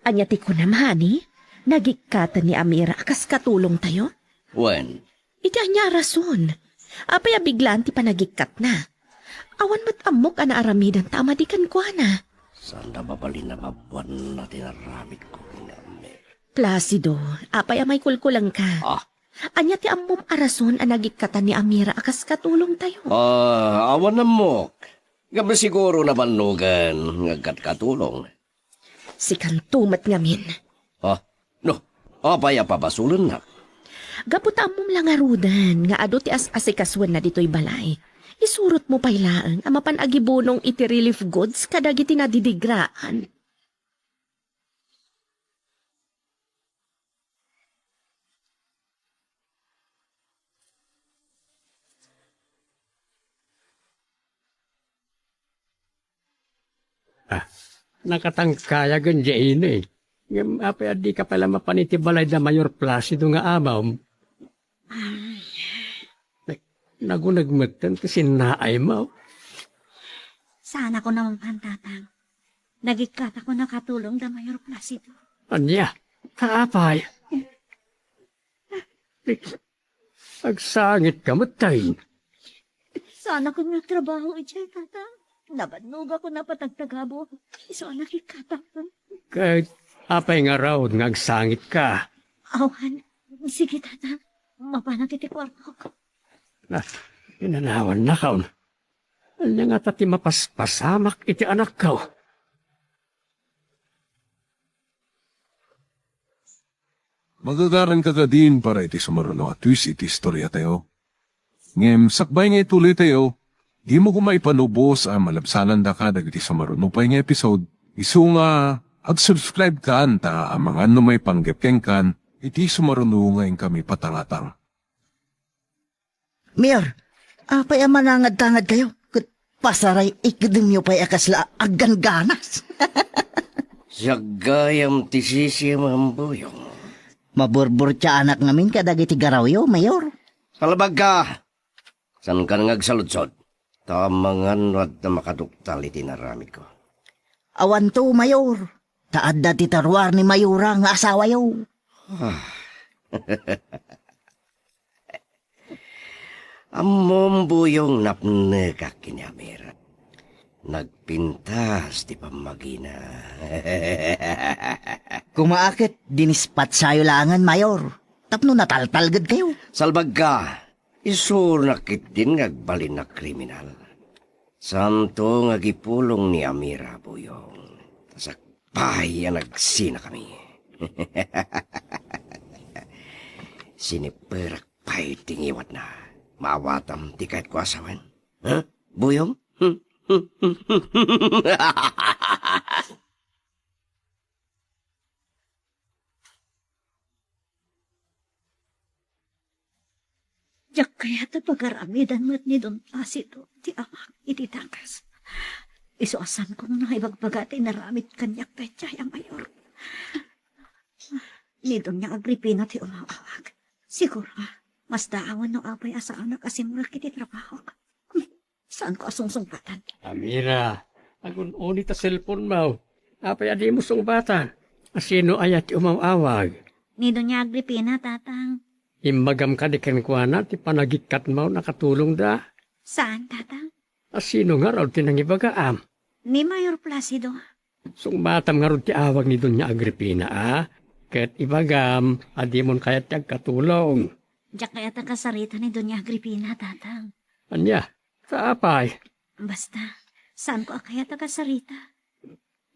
Anya ti ko namani, nagikatan ni Amira akas katulong tayo. Wen, Iti anya rason. Apay biglaan ti panagikat na. Awan mat amok ana aramidan ta amadikan ko na. saan na babalin na mabuan na tinaramit ko ni Amira? Placido, apay amay kulkulang ka. Ah, Anya ti ammom arason ang nagikatan ni Amira akas katulong tayo. awan na mo. Gabi siguro na banugan ngagkat katulong. Si kantumat ngamin. Ah, no, apaya pabasulon na. Gaputa ammom lang arudan nga ado ti as-asikaswan na dito'y balay. Isurot mo pailaan ang mapanagibunong iti relief goods kadagiti nadidigraan. Nakatangkaya gan dyan eh. Ngam, apay di ka pala mapanitibalay na Mayor Placido nga amaw. Nagunagmatan kasi naay mo. Sana ko naman pantatang. Nagikat ako nakatulong da Mayor Placido. Anya, kaapay. Agsangit ka matay. Sana ko nagtrabaho ijay tatang. Nabadnog ako na patagtagabo. Iso nakikata ko. Kahit apay nga raw nga agsangit ka. Awan, sige tatang. Mapanagtitikwan ko. Na, inanawan na kaon. Anya nga tati mapaspasamak iti anak ka. Magagaran ka din para iti sumaruno at twist iti istorya tayo. Ngem, sakbay nga ituloy tayo, di mo kumaipanubos ang malabsalan da ka dagiti sumaruno pa nga episode. Isu nga, ag-subscribe ka anta ang mga may panggapkeng kan, iti sumaruno ngayon kami patangatang. Mayor, apay manangad-tangad kayo. Pasaray ikidimyo pa'y akasla aggan ganas. Sagayam ti sisi mambuyong. Maburbur tya anak ngamin kadagiti garawyo, Mayor. Palabag ka! San ka ngagsaludsod? Tamangan at na makaduktal iti naramit ko. Awan to, Mayor. Taad da ti tarwar ni Mayura nga asawa yo. Amom buyong napnegak kini Amira. Nagpintas ti pamagina. Kumaakit, dinispat sayo langan, Mayor. Tapno nataltalgad kayo. Salbag ka! Isur nakit din ngagbalin na kriminal. Santo ngagipulong ni Amira buyong. Tasakpay ang nagsina kami. Siniperak pa'y tingiwat na. Mawatam ti kahit ko asawan. Huh? Buyong? Diyak kaya ta pagaramidan mo't ni Don Placido, ti amak ititakas. Isuasan ko na ibagbagati naramit kanyak petya ang Mayor. Ni Don niya Agripina ti umawawag. Siguro, mas daawan no apay asa anak asimura kiti trabaho. Saan ko asungsungpatan? Amira, agun-uni ta cellphone mo. Apay adi mo sungbatan. Asino ayat umawawag. Ni Don niya Agripina, tatang. Imbagam ka di kenkwana ti panagikat mo nakatulong da. Saan, tatang? Asino nga raw tinangibagaam. Ni Mayor Placido. Sungbatam nga raw ti awag ni Doña Agripina Ket ibagam, adi mon kayat tiyag katulong. Diyak kaya ta kasarita ni Doña Agripina, tatang. Anya, kaapay. Basta, saan ko kaya ta kasarita?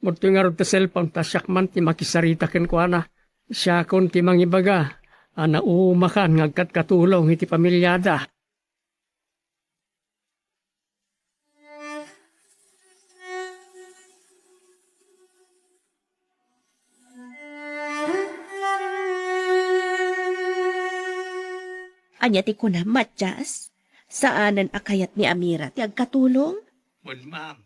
Murto nga raw ti cellphone ta siyakman ti makisarita kenkwana. Siya kon ti mangibaga. Ana umakan ngagkat katulong iti pamilyada. Anya ti ko na, Matyas? Saanan akayat ni Amira ti agkatulong? Wen ma'am,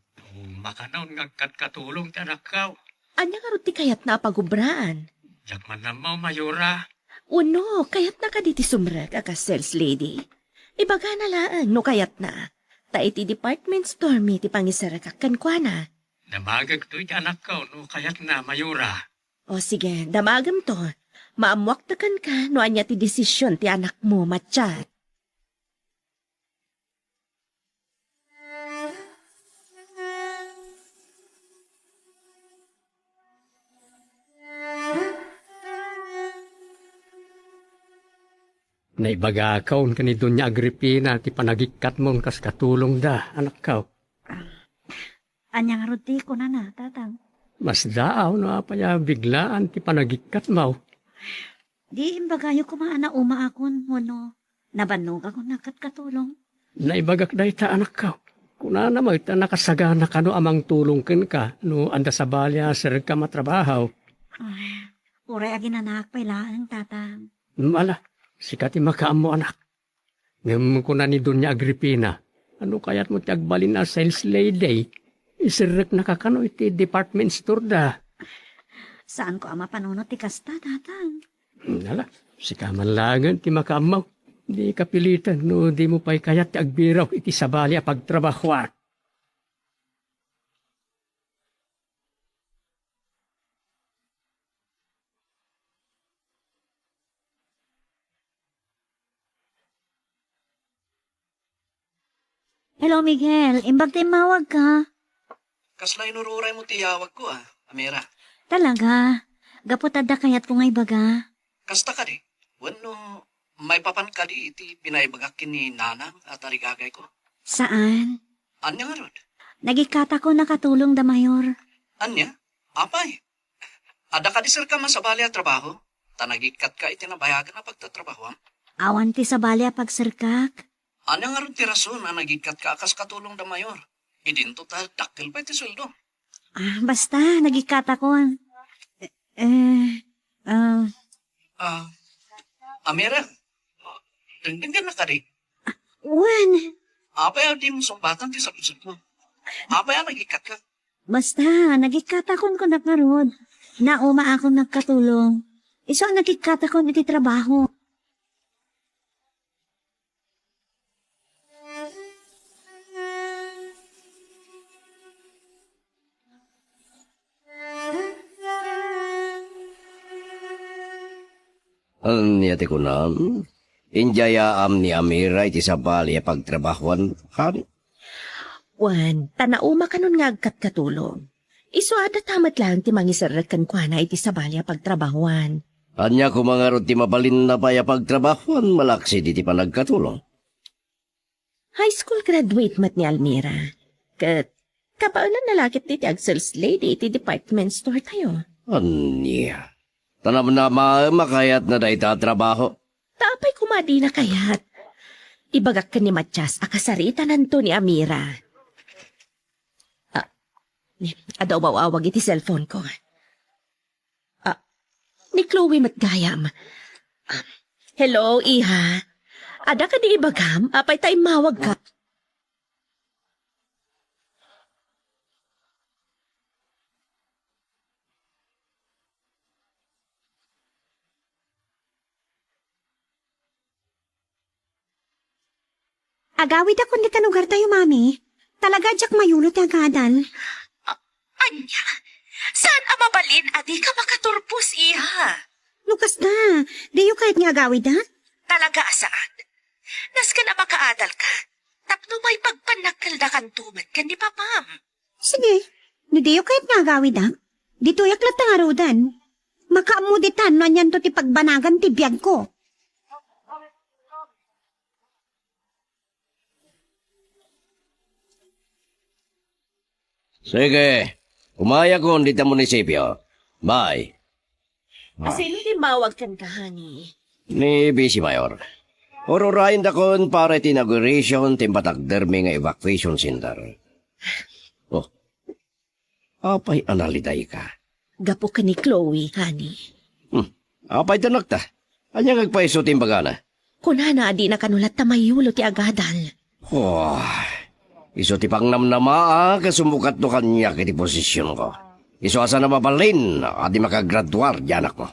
makanaw ngagkat katulong ti anak ka. Anya nga ro ti kayat na pagubraan? Diyak man na mo, Mayura. Uno, kayat na ka di ti sumrag aka sales lady. Ibaga na laang no kayat na. Ta iti department store mi ti pangisarakakan kwa na. Namagag to iti anak ka, no kayat na, Mayura. O sige, damagam to. Maamwaktakan ka no anya ti desisyon ti anak mo, Matchat. Naibagakaon ka ni Doña Agripina ti panagikat mong kas katulong da, anak ka. Anyang roti ko na tatang. Mas daaw no apaya biglaan ti panagikat mo. Di imbagayo ko maana uma akon mo no. Nabanog ako nakatkatulong. Naibagak da ita anak ka. Kuna na mo ita nakasagana ka no amang tulong ken ka no anda sa balya sir ka matrabahaw. Ay, uray agin anak pailaan tatang. Mala, sikati makaam mo anak. Ngam ko na ni Doña Agripina. Ano kaya't mo ti agbalin na sales lady? Isirek nakakano iti department store da. Saan ko ama panunot ti kasta tatang? Nala, sikaman langan ti makamaw. Di kapilitan no di mo pa'y kayat ti agbiraw iti sabali a pagtrabahuan. Hello Miguel, imbag tayo mawag ka. Kasla inururay mo tiyawag ko Amira. Talaga? Gaputada kayat ko ngay baga. Kasta ka di. Wano, may papan ka di iti pinaibagakin ni Nanang at arigagay ko. Saan? Anya nga rod? Nagikata ko nakatulong da mayor. Anya? Apay? Ada ka di sir ka masabali at trabaho? Tanagikat ka iti nabayagan na pagtatrabaho. Awan ti sa balya pagsirkak. Anya nga rod ti rason na nagikat ka akas katulong da mayor? Idinto ta dakil pa iti sweldo. Basta, nagikata ko. Amira, denggan na ka di. Wan, Apay di mo sumbatan ti salusot mo. Apay nagikat ka. basta, nagikata ko na karod. Nauma akong nagkatulong. Iso ang nagikata ko iti trabaho. Niyati ko na, injayaam ni Amira iti sabali a pagtrabahuan. Hani? Wan, tanauma ka nun nga agkat katulong. Iso ada tamat lang ti mangisarakan kwa na iti sabalya pagtrabahuan. Anya ko mga rod ti mabalin na pa pagtrabahuan, malaksi di ti panagkatulong. High school graduate mat ni Almira. Kat, kapaulan na lakit ti sales lady iti department store tayo. Anya? Tanam na makayat na dahi tatrabaho. Tapay kumadi na kayat. Ibagak ka ni Matiyas akasarita nanto ni Amira. Adaw ba awag iti cellphone ko? Ni Chloe Matgayam. Hello, iha. Ada ka di ibagam? Apay tayo mawag ka. Agawid ako ni kanugar tayo, mami. Talaga jak mayulot ang kadal. Anya, saan amabalin adi ka makaturpos, iha? Lukas na. Di yung kahit nga agawid, ha? Talaga saan? Nas ka na makaadal ka. Tapno may pagpanakal na kantumat ka ni papam. Sige. Di yung kahit nga agawid, ha? Dito yaklat na nga rodan. Makaamuditan no yan to ti pagbanagan ti biyag ko. Sige, umaya ko dito munisipyo. Bye. Sino di mawag kan kahani? Ni Bisi Mayor. Orurayin da kon para iti inauguration timpatagdermi nga evacuation center. Oh, apay analiday ka. Gapo ka ni Chloe, hani. Apay tanak ta. Anya ngagpaiso timbagana. Kunana adi na kanulat ta mayulo ti agadal. Oh, iso ti pangnamnama kasumukat no kanya kiti posisyon ko. Iso asa na mabalin, adi makagraduar di anak mo.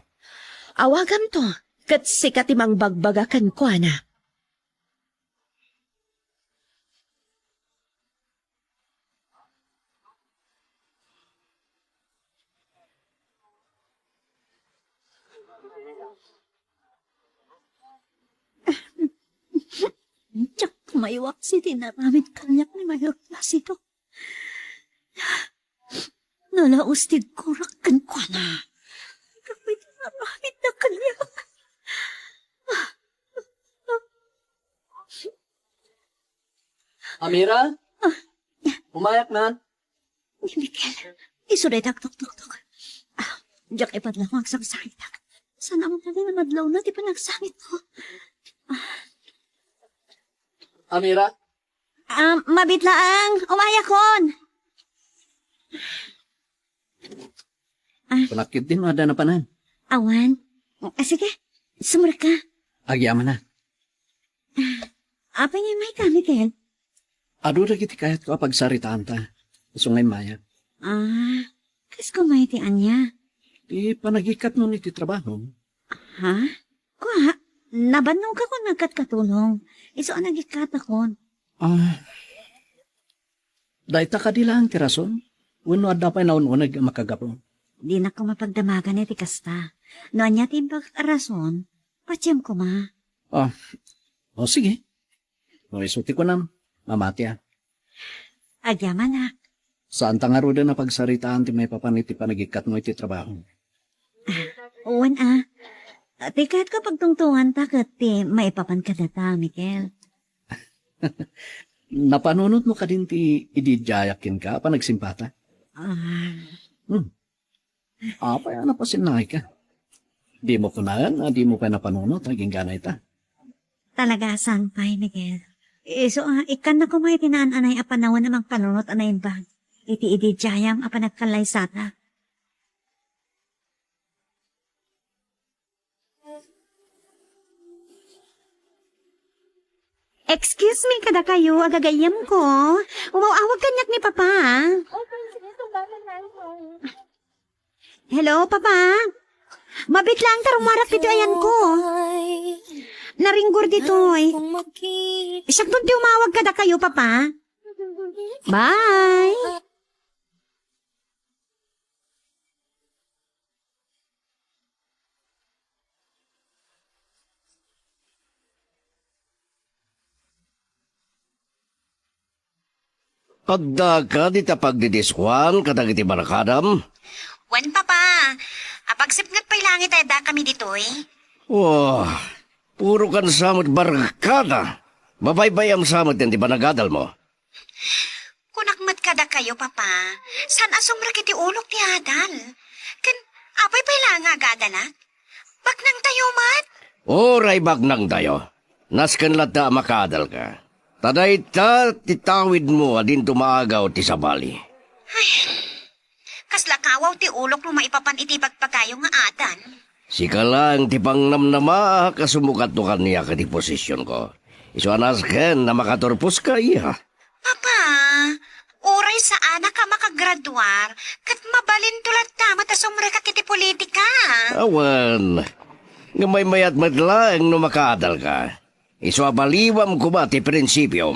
Awagam to, kat sikatimang bagbagakan ko, ana. Maiwak si tinaramid kanyak ni Mayor Placido. Nalaustid ko rakan ko na. Kapit tinaramid na kanyak. Amira? Umayak na? Ni Miguel, isuday tok. Diyak ipadlang magsang-sakit. Sana mo na rin na madlaw na, di pa nagsangit ko. Amira? Mabitlaang, umayakon. Panakit din ada na panan. Awan, sige, sumura ka. Agyaman na. Apa niya may ka, Miguel? Ado na kiti kahit ko pagsaritaan ta. Sungay maya. Kas ko may tian niya. Di panagikat nun iti trabaho. Ha? Kuha, nabanong ka kung nagkatkatulong. Iso ang nagikat akon. Dahil ta kadilang tirason. Uno at dapat naununag makagapon. Di na ko mapagdamagan iti kasta. Noon niya timbag rason, patsiyam ko ma. Sige. Isuti ko na. Mamati Agyaman na. Saan ta nga ro na pagsaritaan ti may papaniti panagikat mo iti trabaho? Uwan Ati kahit ko pagtungtungan ta ti maipapan ka data, Miguel. Napanunod mo ka din ti idijayakin ka pa nagsimpata? Paya na pasinay ka. Di mo kunaan, di mo pa napanunod, naging ganay ta. Talaga sampay, Miguel. So, ikan na kumay tinaan anay apanawan namang panunot anay bag. Iti jayam apa nagkalay sata. Excuse me, kada kayo, agagayam ko. Umawawag kanyak ni Papa. Hello, Papa? Mabit lang tarumwarap dito ayan ko. Naringgor dito eh. Siyak doon di umawag kada kayo, Papa. Bye! Kadda ka di ta pagdidiswan kadag iti barakadam? Wan, Papa. Apagsipngat pa'y langit ay da kami dito eh. Wah, puro kan samot barakada. Babaybayam samot yan di ba nagadal mo? Kunakmat kada kayo, Papa. San asong rakiti ulok ti Adal? Kan, apay pa'y lang agadalat? Bak nang tayo, mat? Oray bagnang tayo. Naskan lata makadal ka. Taday ta titawid mo adin tumaagaw ti sabali. Kaslakawaw ti ulok no maipapan iti pagpagayo nga Adal. Sika lang ti pangnamnama kasumukat to kaniya ka ti posisyon ko. Iso anas ken na makaturpos ka iya. Papa, oray sa anak ka makagraduar, kat mabalin tulat tama ta sumre ka kiti politika. Awan, nga may mayat madlang no makaadal ka. Iso abaliwam ko ba ti prinsipyo?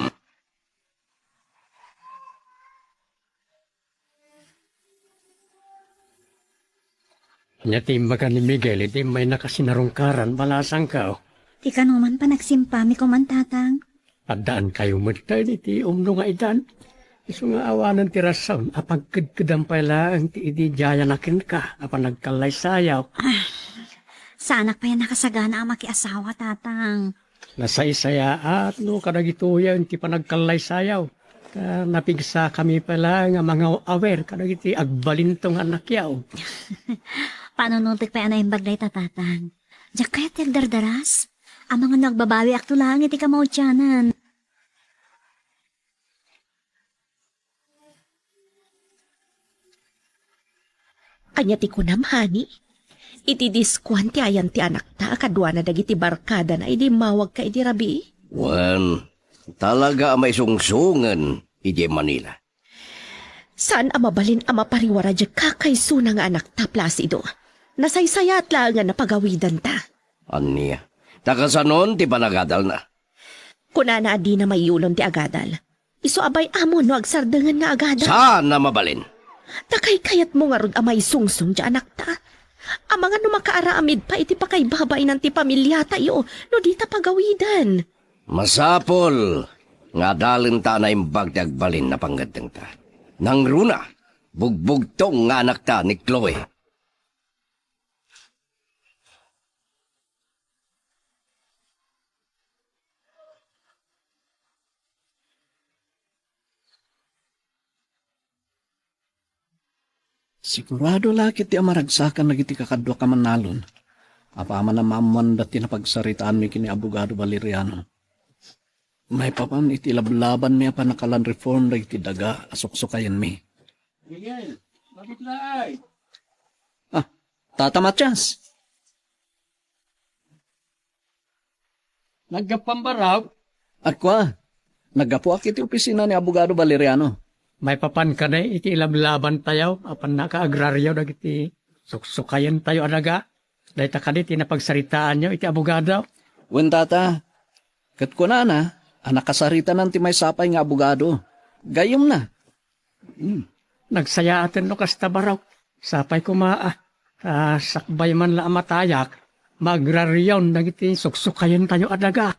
Nyatimba ka ni Miguel, iti may nakasinarungkaran, balasang ka. Di ka naman pa nagsimpami ko man, tatang. Adaan kayo magtay, iti umno nga idan. Iso nga awanan ti rason, apagkidkidang pala ang ti idi jayanakin ka, apan nagkalay sayaw. Sa anak pa yan nakasagana ang makiasawa, tatang. Nasaysaya at no kadagituya ti panagkalay sayaw. Napigsa kami pala nga mga awer kadagiti agbalintong anak yaw. Panunutik pa yan na yung baglay, tatang. Diyak kaya tagdardaras? Ang mga nagbabawi akto lang iti kamautyanan. Kanya ti kunam, hani. Iti diskuan ti ayan ti anak ta, kadwa na dagiti barkada na idi mawag ka idi rabi. Wan, talaga may sungsungan iti Manila. Saan amabalin ama pariwara di kakayso na nga anak ta, Placido? Nasaysayat lang nga napagawidan ta. Aniya, takasanon ti panagadal na. Kunana adi na mayulon ti agadal. Iso abay amon no agsardangan nga agadal. Saan na mabalin? Takay kayat mo nga rod amay sungsung di anak ta. Ang mga numakaaraamid pa iti pakaybabay ng ti pamilya tayo no di ta pagawidan. Masapol, Nga dalin ta na imbag ti agbalin na panggadang ta. Nang runa, bugbog tong nga anak ta ni Chloe. Sigurado lakit ti amaragsakan na iti kakadwa ka manalon. Apaman na maman dati na pagsaritaan mi kini Abogado Valeriano. May papan iti lablaban mi apa nakalan reform na iti daga asok-sokayan mi. Miguel, bakit laay? Tata Matias. Nagkapambaraw, Akwa, nagapo iti opisina ni Abogado Valeriano. may papan ka na iti ilablaban tayo, apan naka-agraryo dagiti suksukayan tayo adaga. Dahil takadit napagsaritaan nyo iti abogado. Wen tata, kat ko na, anak kasarita ng timay sapay nga abogado. Gayom na. Nagsaya atin no kasta baraw. Sapay kumaa. Sakbay man la matayak. Magraryon dagiti suksukayan tayo adaga.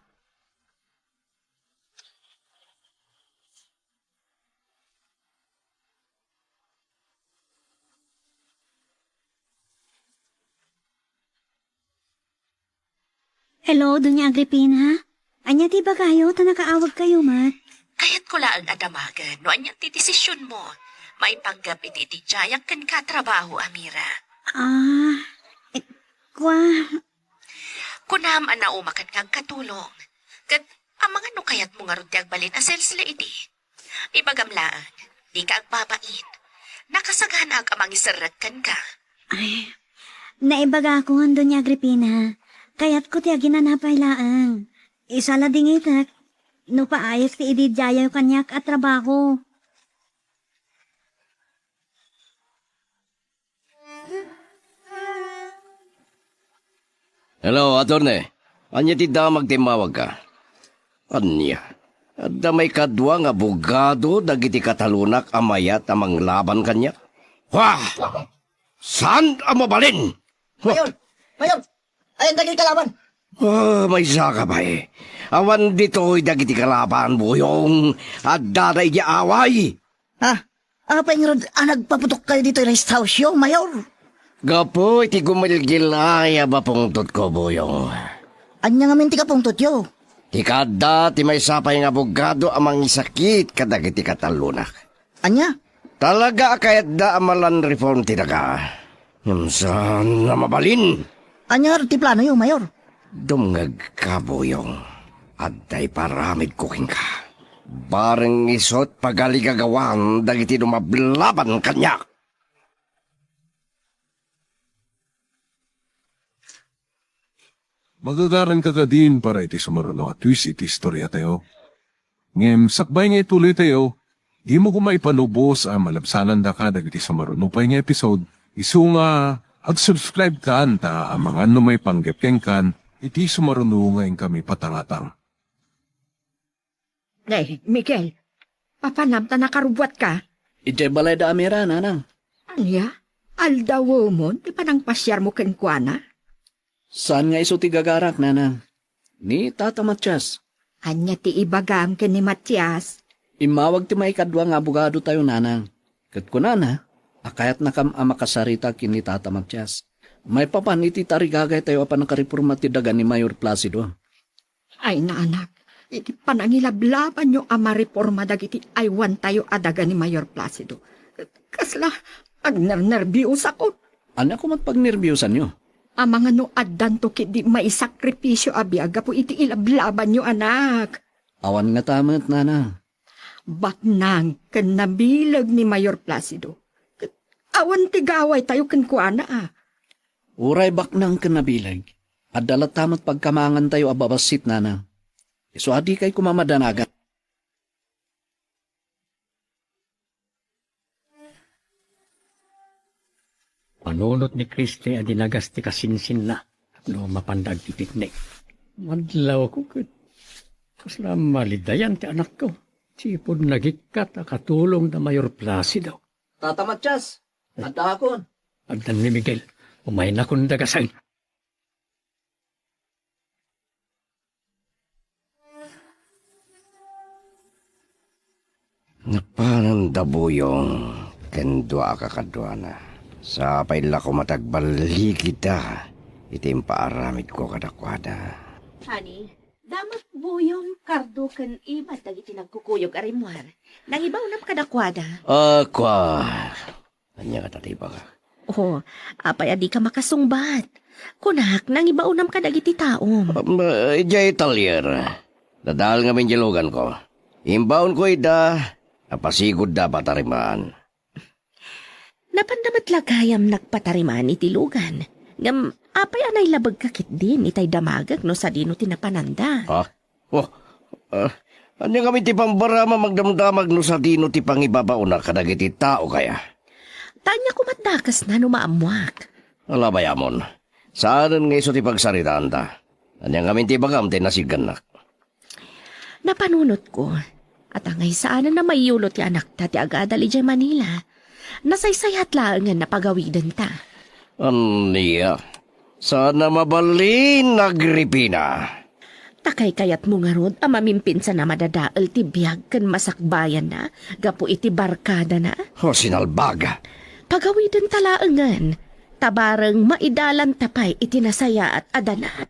Hello, Doña Agripina. Anya ti ba kayo? Ta nakaawag kayo, mat. Kayat ko lang adamagan, no anyang ti desisyon mo. May panggap iti jayak kan katrabaho, Amira. Kwa, Kunam ang naumakan kang katulong. Kat, ang mga no kayat mo nga ron ti agbalin asel sila iti. Ibagamlaan, di ka agbabain. Nakasagana ang amang isarakan ka. naibaga ko, Doña Agripina. Kayat ko ti aginanapay laang. Isala dingitak. No paayos ti ididyayaw kanyak at trabaho. Hello, attorney. Anya ti da magtimawag ka? Anya? Adda may kadwa nga abogado dagiti katalunak amayat amang laban kanya? Wah! Saan ang mabalin? Mayor! Mayor! Ayan dagil kalaban! May saka ba eh. Awan dito'y dagiti kalaban buyong at daday di away. Ha? Apa yung nagpaputok kayo dito yung rest house yo, Mayor? Gapo, iti gumilgilay ba pungtot ko buyong. Anya nga minti ka pong tutyo. Ti kada ti may sapay nga abogado amang isakit kadagiti katalunak. Anya? Talaga kayat da amalan reform ti daga. Saan na mabalin? Anya nga ti plano yo, Mayor? Dumngag ka, Boyong. At day paramid kuking ka. Bareng isot pagaligagawan dagiti dumablaban kanya. Magagaran ka din para iti sumaruno at twist iti istorya tayo. Ngem, sakbay nga ituloy tayo, di mo kumaipanubos ang malabsanan da ka dagiti sumaruno pa nga episode. Isu nga, ag-subscribe ka ta ang mga may panggapkeng kan, iti sumaruno ngayon kami patangatang. Nay, Miguel, papanamta nakarubwat ka? Ijay balay da Amira, nanang. Anya? Aldawo mo, di pa nang pasyar mo kenkwana? Saan nga iso ti gagarak, nanang? Ni Tata Matias. Anya ti ibagam ken ni Matias. Imawag ti may kadwa nga abogado tayo, nanang. Kat ko na, akayat na kam amakasarita kini Tata Matias. May papan iti tarigagay tayo apan nakareporma ti daga ni Mayor Placido. Ay na anak, iti panangilablaban nyo ama reforma dagiti aywan tayo adaga ni Mayor Placido. Kasla, agnernerbius ako. Ano ko matpagnerbiyosan nyo? Ang mga no addan to kidi maisakripisyo abiaga po iti ilablaban nyo anak. Awan nga tamat, nanang. Baknang ken nabilag ni Mayor Placido. Awan tigaway tayo kenkwana Uray baknang kanabilag. At dalat tamat pagkamangan tayo ababasit, nanang. Iso adi kay kumamadanagan. Panunot ni Kriste a dinagas ti kasinsin na. No mapandag ti piknik. Madlaw ko kat. Kasla malidayan ti anak ko. Sipod nagikat a katulong na Mayor Placido. Tata Matias, anda akon. Agdan ni Miguel, umay na kong dagasan. Napananda buyong, kendwa ka kadwa na. Sa paila ko matagbali kita, itim paaramid ko kadakwada. Honey, damat buyong kardo kan iba dagiti nagkukuyog arimwar. Nang ibaw na kadakwada. Akwa, anya ka tatiba ka. Oh, apay adi ka makasungbat. Kunak, nang ibaw nam kadagiti taom. Ijay talyer, dadal nga minjilugan ko. Imbaon ko ida, napasigod dapat ariman. Napandamat lagayam nagpatariman iti lugan. Ngam, apay anay labag kakit din itay damagag no sa dino tinapananda. Ha? Oh, ano kami ti pambarama magdamdamag no sa dino ti pangibabaw na kadagiti tao kaya? Tanya kumatakas na numaamuak. Alabayamon, saan nga iso ti pagsaritaan ta? Ano kami ti bagam ti nasiganak? Napanunot ko. At angay saan na mayulot ti anak ta ti agadali dyan Manila. Nasaysayat lang nga napagawidan ta. Aniya, sana mabalin Agripina. Takay kayat mo nga rod, amamimpin sa na madadaal ti biyag kan masakbayan na, gapo iti barkada na. O sinalbaga. Pagawidan talaangan, tabarang maidalan tapay iti nasaya at adana.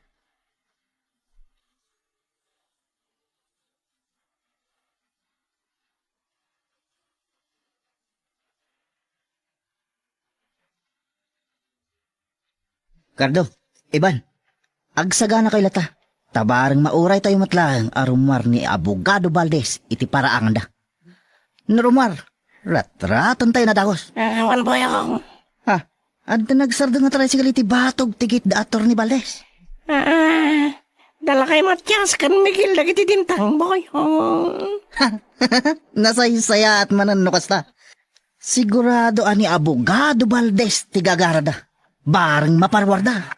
Cardo, Iban, agsagana kay lata. Tabarang mauray tayo matlaang arumar ni Abogado Valdez iti paraangan da. Narumar, rat-ratan tayo na dagos. Ewan po yung... Ha, anta nagsardo nga tricycle iti batog tigit da ator ni Valdez. Dala kay Matias kan Miguel dagiti dintang boy. Nasaysaya at mananukas ta. Sigurado ani Abogado Valdez tigagarada. Barang maparwarda.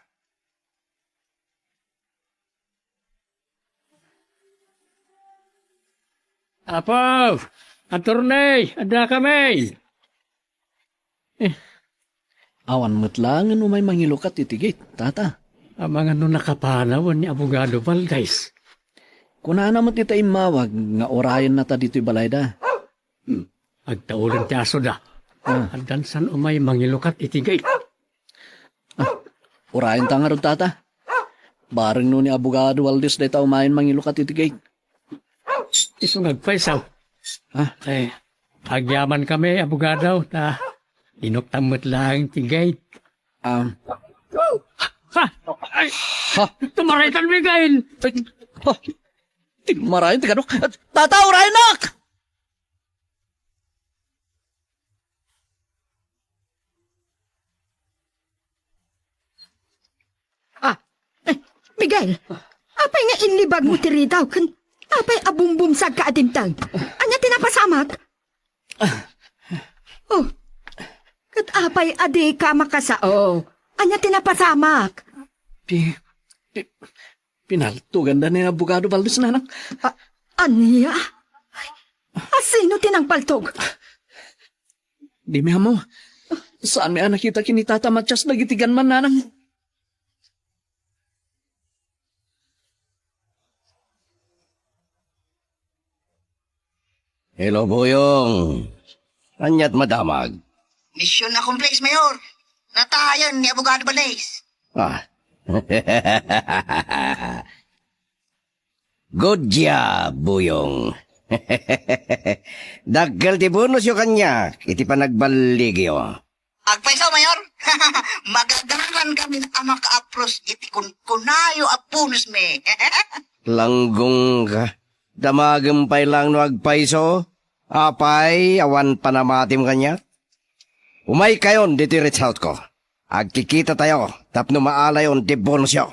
Apo! Attorney! Ada kami! Awan mo't lang ano may mangilukat itigit, tata. Ang mga nung nakapanawan ni Abogado Valdez. Kunana mo't ita imawag, nga orayan na ta dito'y balayda. Agtaulan ti aso da. At dansan umay mangilukat itigay. Orayan ta nga ron, tata. Bareng no ni Abogado Valdez da ita umayan mangilukat itigay. Isong agpaisaw. Agyaman kami, abogado, na inoktamot lang tigay. Ha! Ay! Tumaraitan, Miguel! Marahin, tigadok. Tata, orayan nak! Miguel, apay nga inlibag mo tiri daw, kan apay abumbum sa kaadimtang. Anya tinapasamak? Oh, kat apay adi ka makasao. Anya tinapasamak? Pinaltugan da ni Abogado Valdez na nang. Anya? Asino tinang paltog? Di mi mo. Saan mi nakita kini Tata Matias nagitigan man nanang. Hello, Boyong. Anyat madamag. Misyon na complex, Mayor. Natayan ni Abogado Valdez. Good job, Boyong. Daggal ti bonus yung kanya. Iti pa nagbaligyo. Agpaisaw, Mayor. Magagaran kami na maka-apros iti kunayo apunus me. Langgong ka. Damagampay lang no agpaiso. Apay, awan panamatim kanya. Umay kayon diti result ko. Agkikita tayo. Tapno maalay on di bonus yo.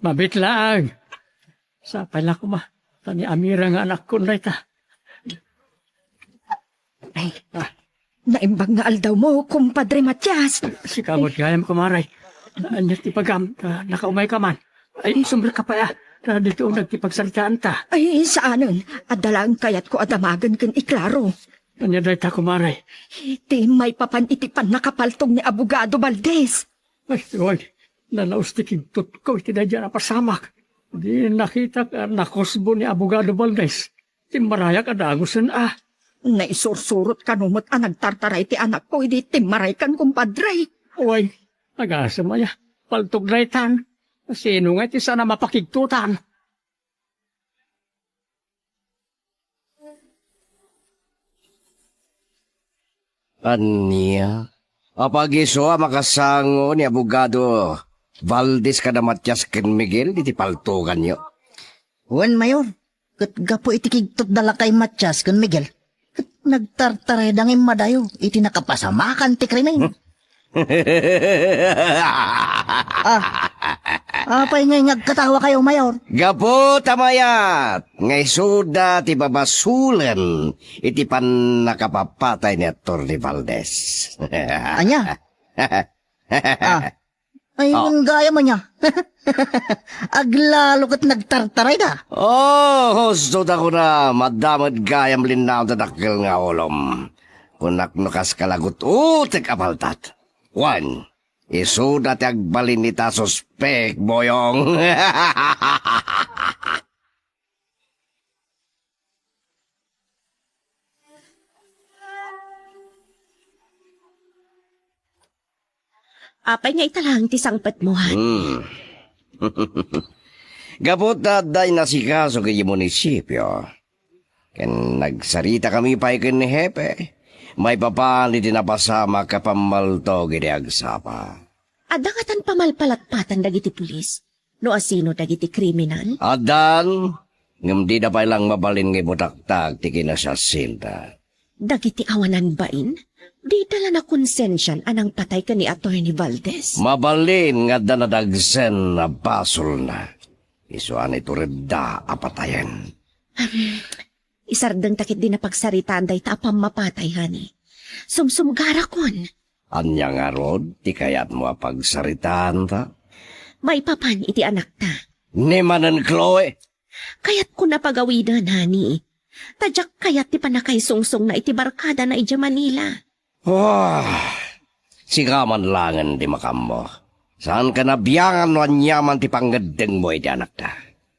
Mabit lang. Sa pala ko ba? Tani Amira nga anak ko na ita. Ay, naimbag nga aldaw mo, kumpadre Matias. Si kamot gayam kumaray. Anyat ipagam, nakaumay ka man. Ay, sumber ka pa ya. Dito nagkipagsalitaan ta. Ay, saanon? Adalang kayat ko adamagan kan iklaro. Anya day ta kumaray. Iti may papan iti pan nakapaltong ni Abogado Valdez. Ay, wag. Nalaus ti kigtot ko, iti day dyan napasamak. Di nakita ka nakosbo ni Abogado Valdez. Timarayak adagusan Naisursurot ka numot nagtartaray ti anak ko, hindi timaray kan kumpadre. Uy, nag-asa mo niya. Paltog na itan. Sino nga iti sana mapakigtutan? Anya? Apagiso makasango ni Abogado Valdez kada Matias ken Miguel iti paltugan nyo. Wen, Mayor. Kat gapo iti kigtot dala kay Matias kun Miguel. Kat nagtartaray dangin madayo. Iti nakapasamakan ti krimen. Apay ngay nagkatawa kayo, Mayor. Gapo tamayat! Ngay suda ti babasulan iti pan nakapapatay ni Atty. Valdez. Anya? Ayun gaya mo niya. Aglalo kat nagtartaray da. Gusto ko na madamad gayam linaw dadakil nga olom. Kunak nukas kalagot utik apaltat. 1. Isuda ti agbalin ni suspek, boyong. Apay nga italang ti sangpat mo, han. Gapot na day nasikaso kay munisipyo. Ken nagsarita kami pa ikin ni Hepe. May papali din napasama kapamalto gini agsapa. Adangatan pamalpalatpatan dagiti pulis. No asino dagiti kriminal. Adan, ngam di na pa ilang mabalin ngay butaktak ti kinasasinta. Dagiti awanan bain. Di dala na konsensyan anang patay ka ni Atty. Valdez. Mabalin nga danadagsen na basol na. Isuan ito reda apatayan. Isardeng takit din na pagsaritaan day tapang mapatay, hani. Sumsumgara kon. Anya nga rod, ti kayat mo pagsaritaan ta? May papan iti anak ta. Ni manan Chloe. Kayat ko na pagawidan, hani. Tadyak kayat ti panakay sungsong na iti barkada na ija Manila. Sigaman langan di makam mo. Saan ka nabiyangan no anyaman ti pangadeng mo iti anak ta?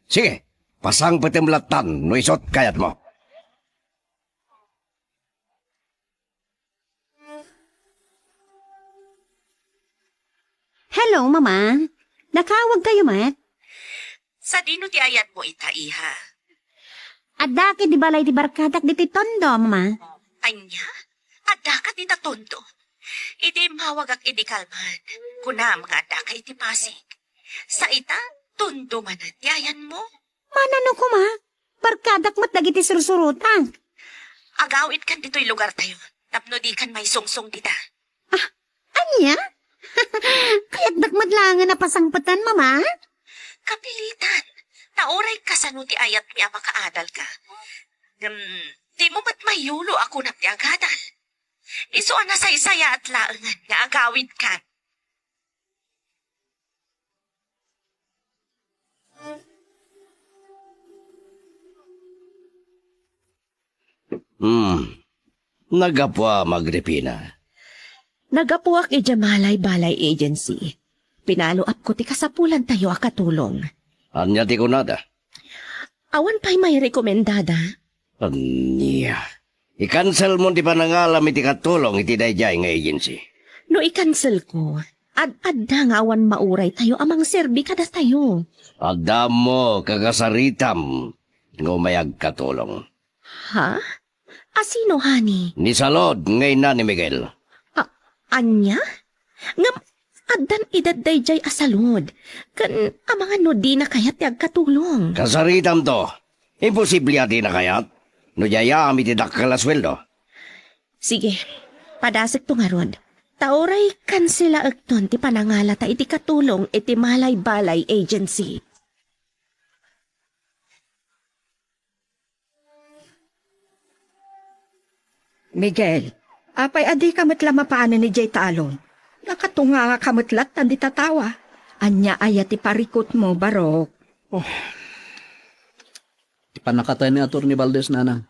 Sige, pasang patimlatan no isot kayat mo. Hello, Mama. Nakawag kayo, Mat? Sa dino ti ayat mo ita, iha? Adaki di balay di barkadak di tondo, Mama. Anya? Adaka ti tatondo. Iti mawagak iti kalman. Kuna mga adaka iti pasig. Sa ita, tondo man at yayan mo. Manano ko, Ma? Barkadak mat dagiti sursurutan. Agawit kan dito'y lugar tayo. Tapno di kan may sungsong dita. Anya? Kaya't dagmadlangan na pasangpatan, Mama? Kapilitan. Nauray ka sa ti ayat mi makaadal ka. Di mo ba't mayulo ako na ti agadal? Iso na saysaya at laangan nga agawid ka. Nagapwa magrepina. Nagapuak ijamalay balay agency. Pinalo up ko ti kasapulan tayo akatulong. Anya ti kunada? Awan pa'y may rekomendada. Anya. I-cancel mo di pa nangalam iti katulong iti dayjay nga agency. No i-cancel ko, ad-adda nga awan mauray tayo amang serbi kada tayo. Adam mo kagasaritam ngumayag katulong. Ha? Asino, hani? Ni Salod ngay na ni Miguel. Anya? Ngam, addan idad dayjay asalod. Kan amangan no di na kayat yag katulong. Kasaritam to. Imposible ati na kayat. No jaya ami ti dakkel sweldo. Sige, padasik to nga rod. Tauray kansela agton ti panangalata iti katulong iti malay balay agency. Miguel, apay adi kamatla mapaanan ni Jay Talon. Nakatunga nga kamatlat tandi tatawa. Anya ayat iparikot mo, Barok. Di pa nakatay ni Atty. Valdez, nanang.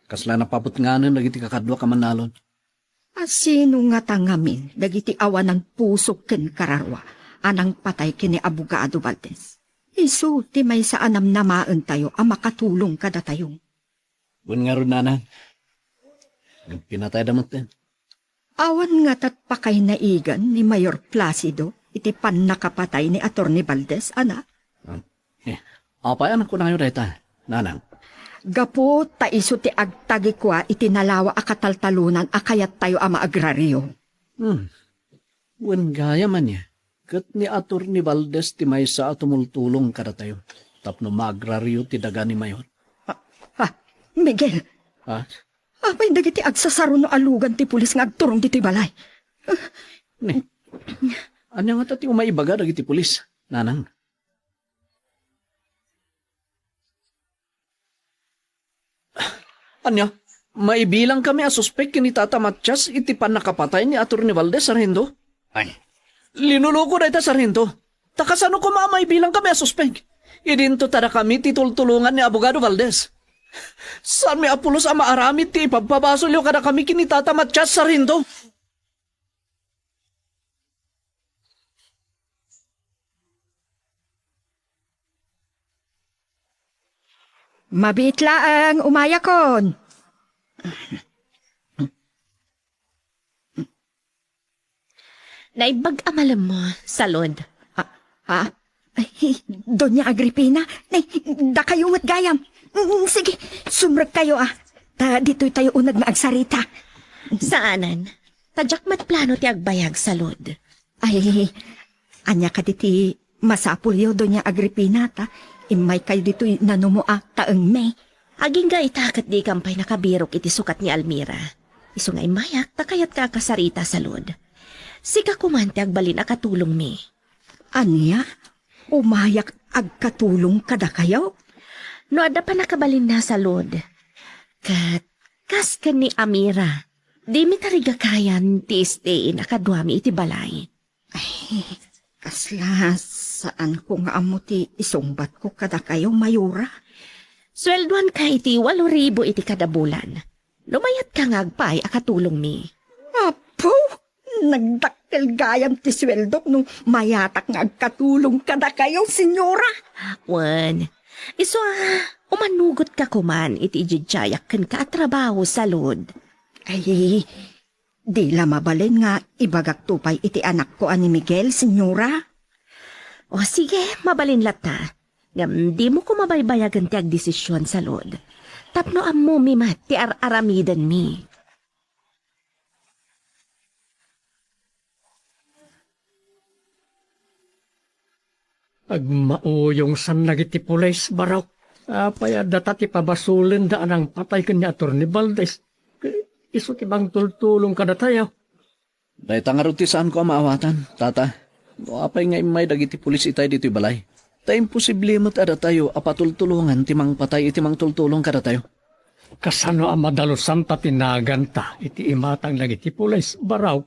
Kasla napabot nga nun, nagiti kakadwa ka manalon. Sino nga tangamin, dagiti awanan pusok ken kararwa, anang patay kini Abogado Valdez. Isu, ti may sa anam namaan tayo, makatulong kada tayo. Bun nga ron, nanang. Pinatay damot din. Awan nga tat pakay naigan ni Mayor Placido, iti pan nakapatay ni Atty. Valdez, ana. Apay, anak ko na yun, dahita. Nanang. Gapo, taiso ti agtagi kwa itinalawa akataltalunan akayat tayo ama agraryo. Wen gaya man niya. Kat ni Atty. Valdez ti may sa tumultulong kada tayo. Tapno maagraryo ti daga ni Mayor. Miguel, Ha? apay dagiti agsasaro no alugan ti pulis nga agturong dito'y balay. Anya nga tati umaibaga dagiti pulis, nanang. Anya, maibilang kami a suspek kini Tata Matias iti pan nakapatay ni Atty. Valdez, Sargento. Ay, Linuloko na ita, Sargento. Takasano ko maibilang kami a suspek. Idinto tada kami titultulungan ni Abogado Valdez. Saan may apulos ang maaramit ti ipagpabasol yung kada kami kini Tata Matias, Sargento. Mabitla ang umayakon. Naibag amalam mo, salod. Ha? Ay, Doña Agripina, da kayo at gayam. Sige, sumrag kayo dito'y tayo unag na agsarita. Saanan? Tadyak mat plano ti agbayag, salod. Ay, anya ka diti masapulyo, Doña Agripina, ta. Imay kayo dito'y nanumuak taeng may. Aging ga itakat di kampay nakabirok iti sukat ni Almira. Isu nga imayak, takayat ka kasarita, salod. Sika kumante agbalin akatulong mi. Anya? Umayak agkatulong kada kayo? No ada pa nakabalin na, salod. Kas ka ni Amira. Di mi tariga kayan ti istein akadwami iti balay. Ay, kasla, saan ko nga amo ti isungbat ko kada kayo, Mayura? Sweldoan ka iti 8,000 iti kada bulan. Lumayat ka nga agpay akatulong mi. Apo, nagdakkel gayam ti sweldo nung mayatak nga agkatulong kada kayo, senyora. Wan, iso umanugot ka kuman iti ijidjayak ken ka at trabaho, salod. Ay, di la mabalin nga ibagak tupay iti anak ko ani Miguel, senyora. O sige, mabalin lata. Ngam di mo ko mabaybayagan ti agdesisyon, salod. Tapno ammo mi mat ti aramidan mi. Agmauyong san nagiti pulis baraw. Apay data ti pabasulin daan ang patay kanya Atty. Valdez. Isu ti bang tultulong kada tayo. Dahil tangarot ti saan ko ang maawatan, tata. O apay nga imay dagiti pulis itay dito'y balay. Ta imposible mo't ada tayo apatultulungan timang patay iti mang tultulong kada tayo. Kasano ang madalusan ta tinaganta iti imatang nagiti pulis baraw.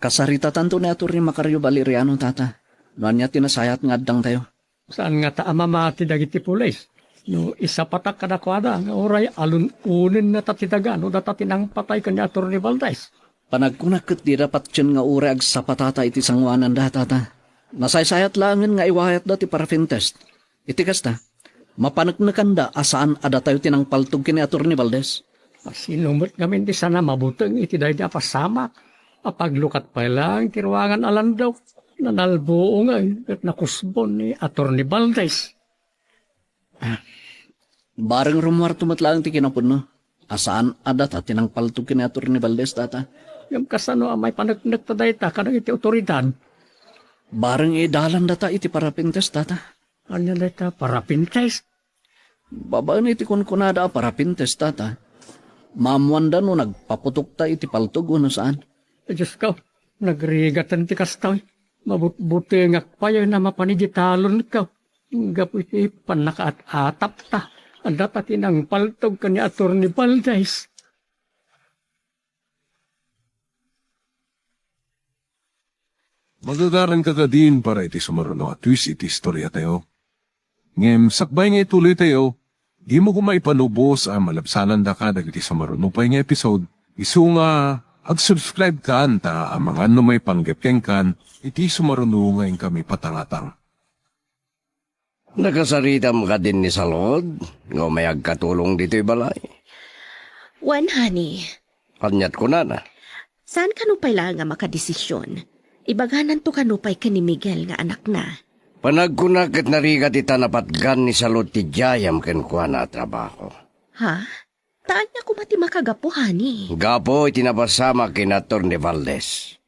Kasarita tanto ni Atty. Macario Valeriano, tata. Noan niya tinasayat nga addang tayo. Saan nga ta amamati dagiti pulis? No isa patak kadakwada nga oray alun-unin na tatitaga no data tinang patay kanya Atty. Valdez. Panagkunakot di dapat dyan nga ure ag sapatata iti sangwanan da, tata. Nasaysayat langin nga iwahayat da ti paraffin test. Iti kasta, mapanagnakan asaan ada tayo tinang paltog kini Atty. Valdez. Sinumot kami di sana mabutang iti dahi da pasama. Apaglukat pa lang tiruangan alam daw. Nanalbuo nga at nakusbon ni Atty. Valdez. Bareng rumwar tumatlang ti kinapun no. Asaan ada ta tinang paltog kini Atty. Valdez, tata. Yung kasano amay panagtaday ta kanang iti otoridad. Bareng idalan data iti parapintes, tata. Anya data parapintes. Babaan iti kunkunada parapintes, tata. Mamuanda no nagpaputok ta iti paltog no saan. Diyos ka, nagrigatan ti kastaw. Mabutbuti nga payo na mapanigitalon ka. Gapo iti panakaat-atap ta. Ang dapat inang paltog ka ni Atty. Valdez. Magagaran ka din para iti sumaruno at twist iti istorya tayo. Ngem, sakbay nga ituloy tayo, Di mo ko maipanubos ang malabsanan da ka dagiti sa marunupay nga episode. Isu nga, ag-subscribe ka ta ang mga ano may panggapeng kan, iti sumarunungay kami patangatang. Nakasaritam ka din ni Salod, nga may agkatulong dito'y balay. Wan, honey. Kanyat ko na. Saan kanupay lang nga makadesisyon? Ibaganan to kanupay ka ni Miguel nga anak na. Panagkunak at narigat itanapatgan ni Salod ti Jayam ken kuha na trabaho. Ha? Taan niya kumati makagapo, honey. Gapo itinapasama kina Atty. Valdez.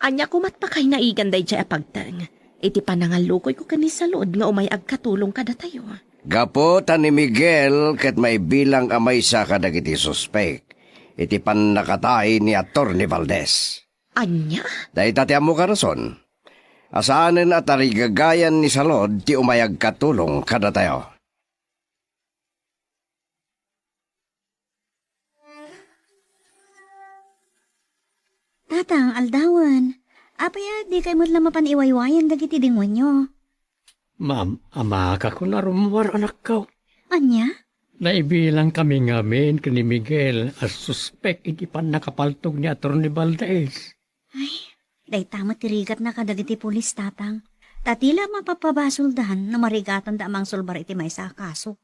Anya kumat pa kay naigan day jay apagtang. Iti panangalukoy ko kani Salod nga umay agkatulong kada tayo. Gapo ta ni Miguel ket may bilang amay sa kadagiti suspek. Iti pan nakatay ni Atty. Valdez. Anya? Dahil tatiam mo ka rason. Asaanin at arigagayan ni Salod ti umayag katulong kada tayo. Tatang, aldawan. Apaya, di kayo mo lang mapaniwaywayan dagiti dingwan nyo. Ma'am, ama ka ko na rumwar anak ko. Anya? Naibilang kami ngamin kini Miguel as suspect iti pan nakapaltog ni Atty. Valdez. Day tama tirigat na kadagiti pulis, tatang. Tatila mapapabasuldahan na marigatan da amang sulbar iti may sa kaso.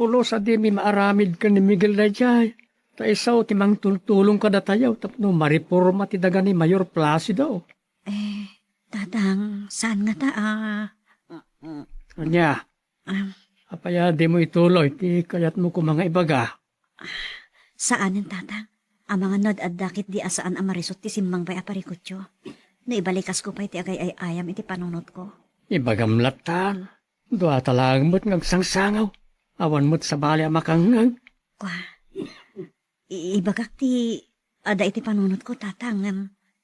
Ulo sa di mi maaramid ka ni Miguel na jay. Ta isaw timang tultulong ka na tayo tapno mariporma ti daga ni Mayor Placido. Tatang, saan nga ta Anya, apaya di mo ituloy ti kayat mo ko mga ibaga. Saanin, tatang? Ang mga nod at dakit di asaan amarisot ti simbang pay aparikutyo. Naibalikas ko pa iti agay ay ayam iti panunot ko. Ibagamlatan. Dua talang mo't ngagsangsangaw. Awan mo't sa bali makangag. Ibagak ti ada iti panunot ko, tatang.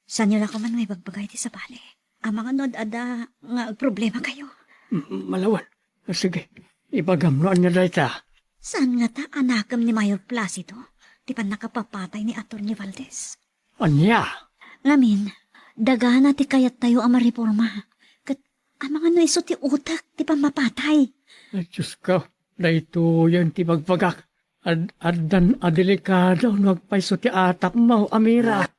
Saan nyo lang ko man may bagbagay ti sa bali. Ang mga nod ada nga problema kayo. Malawan. Sige, ibagamloan niya dahi ta. Saan nga ta anakam ni Mayor Placido? Di pa nakapapatay ni Atty. Valdez. Anya? Ngamin, dagana ti kayat tayo ang mariporma. Kat ang mga naiso ti utak, di pa mapatay. Ay, Diyos ko, dahito yan ti bagpagak. Addan adelikado, nagpaiso ti atap mo, Amira.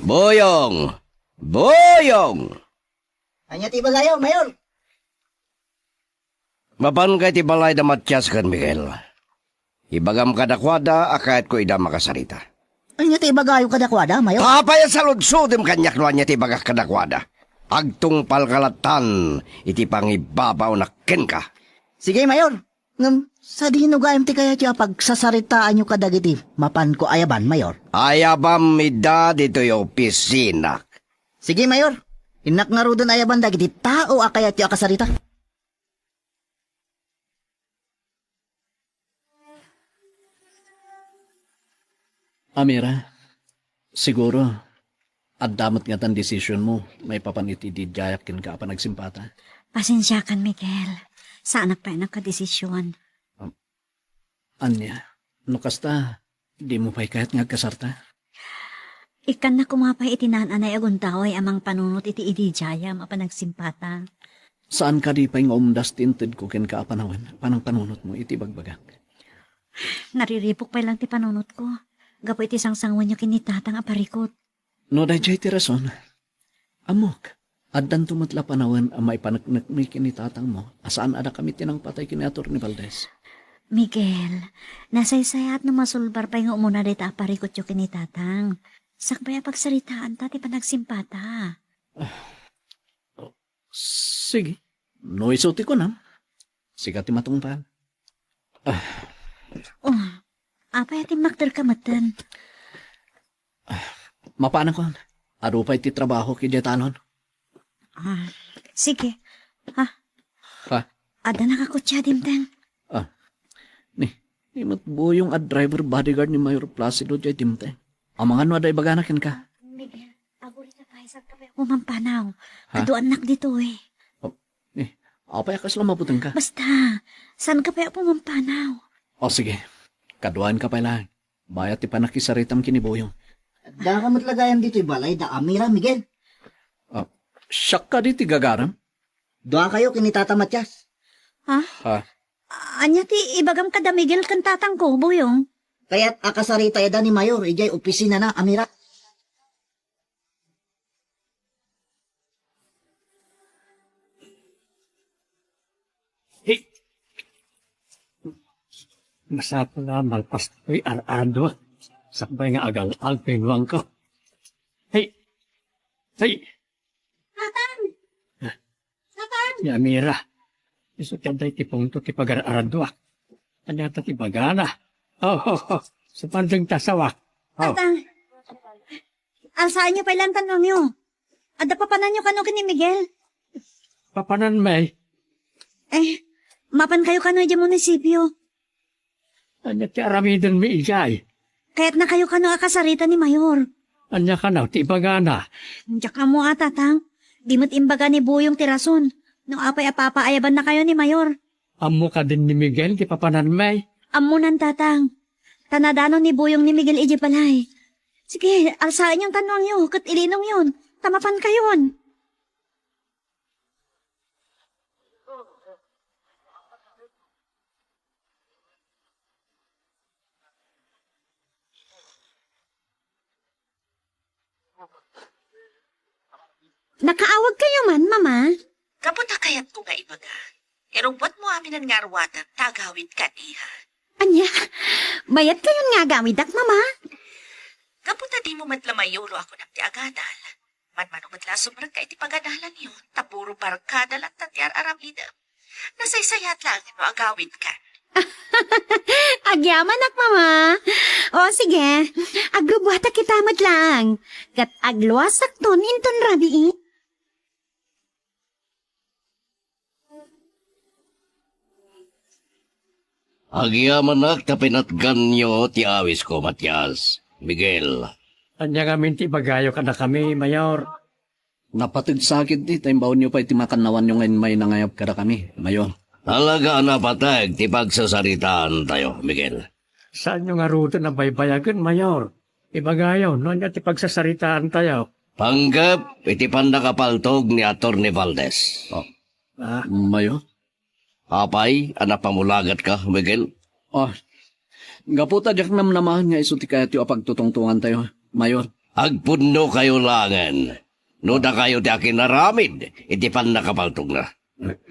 Boyong! Boyong! Anya ti bagayo, Mayor. Mapan kay ti balay da Matyas kan Miguel. Ibagam kadakwada akayat ko ida makasarita. Anya ti bagayo kadakwada, Mayor. Papaya sa ludsudim kanyak no anya ti bagak kadakwada. Agtungpal kalatan iti pangibabaw na ken ka. Sige, Mayor. Ngam, sa dinugayam ti kaya ti pagsasaritaan nyo kadagiti. Mapan ko ayaban, Mayor. Ayabam ida dito yung opisina. Sige, Mayor. Inak nga ro doon ayaban dagiti tao akayat ti akasarita. Amira, siguro, at damat nga tan desisyon mo, may papaniti di jayakin ka pa nagsimpata. Pasensya kan, Miguel. Sa anak pa nakadesisyon. Anya, no kasta, di mo pa'y kahit nga kasarta? Ikan na kumapay itinananay aguntaway amang panunot iti idijaya mapanagsimpata. Saan ka di pa'y ngumdas tinted ko ken ka apanawan, panang panunot mo iti bagbagak? Nariripok pa lang ti panunot ko. Gapo iti sangsangwan nyo kinitatang aparikot. No dayjay ti rason. Amok, addan tumatla panawan ang may panaknak ni kinitatang mo, asaan ada kami tinang patay kini Atty. Valdez? Miguel, nasaysayat na masulbar pa yung umuna dito aparikot yung kinitatang. Sakbaya pagsaritaan ta, ti panagsimpata. Sige, no isuti ko na. Sigat ti matungpan. Apay ati makter kamatan. Mapana ko, arupay ti trabaho ki Jetanon. Sige. Ha? Ada nakakutya dimtang. Ni matbuyong at driver bodyguard ni Mayor Placido jay timte. Ang mga ano aday baganakin ka. Miguel, agulit na tayo sa kape. Umampanaw. Kaduan nak dito eh. Apay akas lang maputang ka. Basta, saan ka pa pumampanaw? O sige, kaduan ka pa lang. Bayat ti panakisaritam kinibuyong. Da ka matlagayan dito balay da Amira, Miguel. Siyak ka di ti gagaram? Doa kayo kinitata Matyas. Ha? Ha? Anya ti ibagam kada Miguel kan tatang ko, buyong. Kaya't akasarita eda ni Mayor, ijay opisina na, Amira. Hey! Masapa na malpas ko'y arado. Sakbay nga agal alpinwang ko. Hey! Hey! Tatang! Tatang! Ya Mira. Iso tiyaday ti pungto ti pagar-arado. Anyata ti bagana. Oh. Sa pandang tasawa. Oh. Tatang! Alsaan niyo pa ilang tanong niyo. Ada pa panan niyo kano kini Miguel? Papanan may. Mapan kayo kano di munisipyo. Anya ti aramidon mi ijay. Kaya't na kayo kano akasarita ni Mayor. Anya ka na ti bagana. Diyak ka mo tatang. Di mo't imbaga ni Buyong tirason. Nung apay apapaayaban na kayo ni Mayor. Amo ka din ni Miguel ti papanan may. Amunan tatang. Tanadano ni Buyong ni Miguel iji palay. Sige, alsaan yung tanong niyo. Kat ilinong yun. Tamapan kayon. Nakaawag kayo man, mama. Kapunta kayat ko nga ibaga. Erubot mo amin ang ngarwatan, tagawid ka niya. Anya, bayat kayon nga gamidak, mama. Kapunta di mo matlamayolo ako ng tiagadal. Manmanong matla sumrag ka iti pagadalan yun. Tapuro barkada lang tatyar aramida. Nasaysayat lang no agawid ka. Agyaman ak, mama. O, sige. Aglubuhata kita lang. Kat agluwasak ton inton rabi. Agyamanak tapinatgan nyo ti awis ko, Matyas. Miguel. Anya kami ti bagayo ka na kami, Mayor. Napatid sa akin di, taimbaon niyo pa iti makanawan yung ngayon may nangayap kada kami, Mayor. Talaga na patag ti pagsasaritaan tayo, Miguel. Saan yung aruto na baybayagan, Mayor? Ibagayo, no niya ti pagsasaritaan tayo. Panggap iti pandakapaltog ni Atty. Valdez. Mayor? Apay, anak pamulagat ka, Miguel. Gaputa diyak namnamahan nga iso ti kaya tiyo pagtutungtungan tayo, Mayor. Agpuno kayo langan. No da kayo ti akin naramid, iti pandakapaltog na.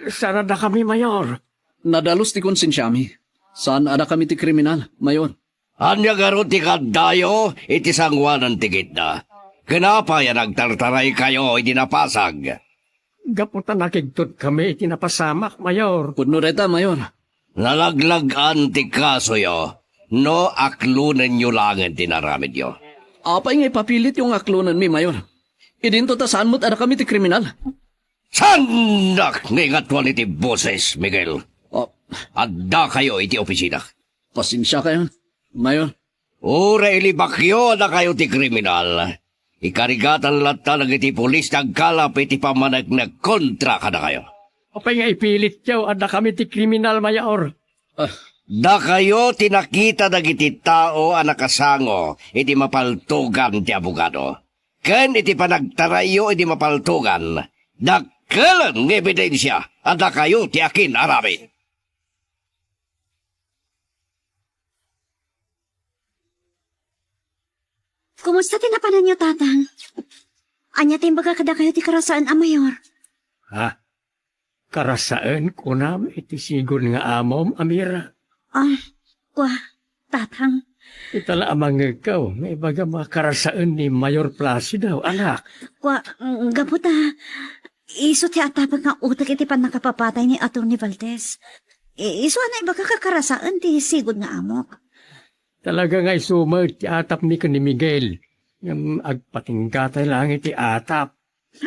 Sana na kami, Mayor. Nadalos ti konsensyami. Saan ada kami ti kriminal, Mayor? Anya garo ti kaddayo, iti sangwanan ti gitna. Kenapa yan nagtartaray kayo, iti napasag? Gaputa nakigtot kami itinapasamak, Mayor. Pudno reta, Mayor. Nalaglagan ti kaso yo, no aklunan nyo langan tinaramid yo. Apay nga ipapilit yung aklunan mi, Mayor. Idinto ta saan mo't ada kami ti kriminal. Sandak nga ingatwan iti boses, Miguel. Adda kayo iti opisina. Pasensya kayo, Mayor. Ura ilibakyo na kayo ti kriminal. Ikarigatan lata ng iti polis nagkalap iti pamanag na kontra ka na kayo. Apay nga ipilit yaw, ada kami ti kriminal, Mayor. Da kayo tinakita ng iti tao ang nakasango iti mapaltugan ti abogado. Ken iti panagtarayo iti mapaltugan. Dakkelan ng ebidensya ada kayo ti akin arami. Kumusta tinapanan niyo, tatang? Anya timbaga kada kayo ti karasaan, Mayor. Ha? Karasaan ko na iti sigur nga amom, Amira. Tatang. Itala amang ikaw, may baga mga karasaan ni Mayor Placido, anak. Gaputa. Iso ti atapag nga utak iti pan nakapapatay ni Atty. Valdez. Iso na ibaga kakarasaan ti sigod nga amok. Talaga nga isumag ti atap ni Miguel. Yung agpatingkatay lang iti atap.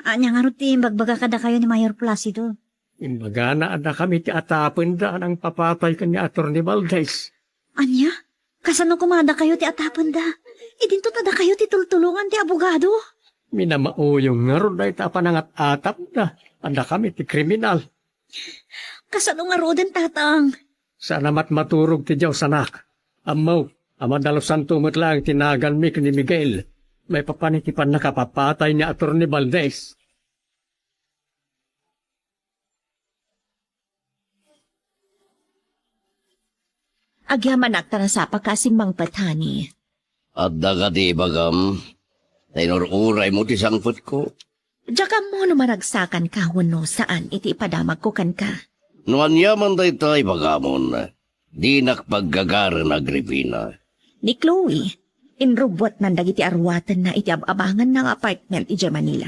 Anya nga ruti, bagbaga kada kayo ni Mayor Placido. Imbaga na ada kami ti atapon da ng papatay ka ni Atty. Valdez. Anya? Kasano kumada kayo ti atapon da? Idinto tada kayo ti tultulungan ti abogado? Minamauyong nga ron da itapan at atap da. Ada kami ti kriminal. Kasano nga roden, tatang? Sana maturog ti Diyaw sanak. Amaw, amadalosan tumot lang tinagan mi ni Miguel. May papanitipan na kapapatay ni Atty. Valdez. Agyaman akta na sa pagkasimbang patani. At daga di bagam, taynururay mo ti sangput ko. Diyaga mo no maragsakan ka wano saan iti ipadamag ko kan ka. Nuan yaman tay bagamon, di nakpaggagaran Agripina. Ni Chloe, inrubwat nan dagiti arwatan na iti ababangan ng apartment iti Manila.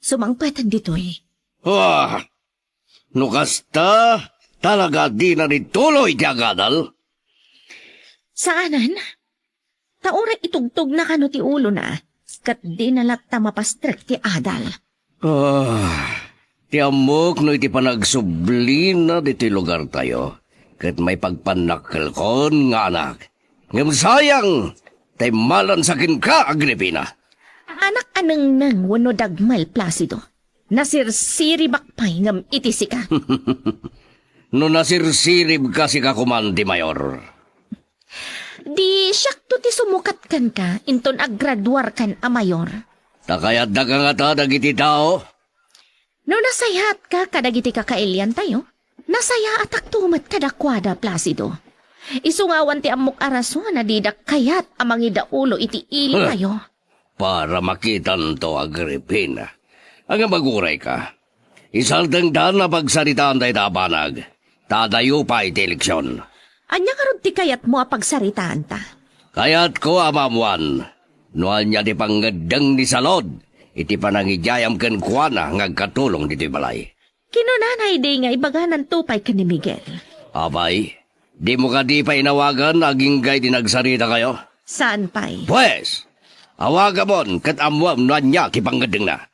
Sumangpatan ditoy. Wah! Nukasta, talaga di na nituloy ti agadal. Saanan? Taura itugtog na kano ti ulo na, kat di nalakta mapastrek ti adal. Ti amok no iti panagsublin na diti lugar tayo. Kat may pagpanakal kon nga anak. Ngam sayang, tay malan sakin ka, Agripina. Anak anang nang wano dagmal Placido. Nasirsiri bakpay ngam itisi ka. No nasirsirib kasi ka kumandi, Mayor. Di syakto ti sumukat kan ka, inton aggraduar kan a mayor. Takayat daga nga ta dagiti tao. No nasayat ka kadagiti kakailyan tayo, nasaya atak tumat kadakwada Placido. Isungawan ti amok araso na didak kayat amang idaulo iti ili tayo. Para makitan to, Agripina. Ang maguray ka. Isaldang daan na pagsaritaan tayo tabanag. Tadayo pa iti eleksyon. Anya karod ti kayat mo apagsaritaan ta. Kayat ko amamuan. Noan niya di pangadang ni Salod. Iti panangijayam ken kuana ngagkatulong dito'y balay. Kinunanay di nga ibaganan tupay ka ni Miguel. Abay, di mo ka di pa inawagan aging gay di nagsarita kayo? Saan pa'y? Pues, awaga mon kat amuam noan niya kipanggadang na.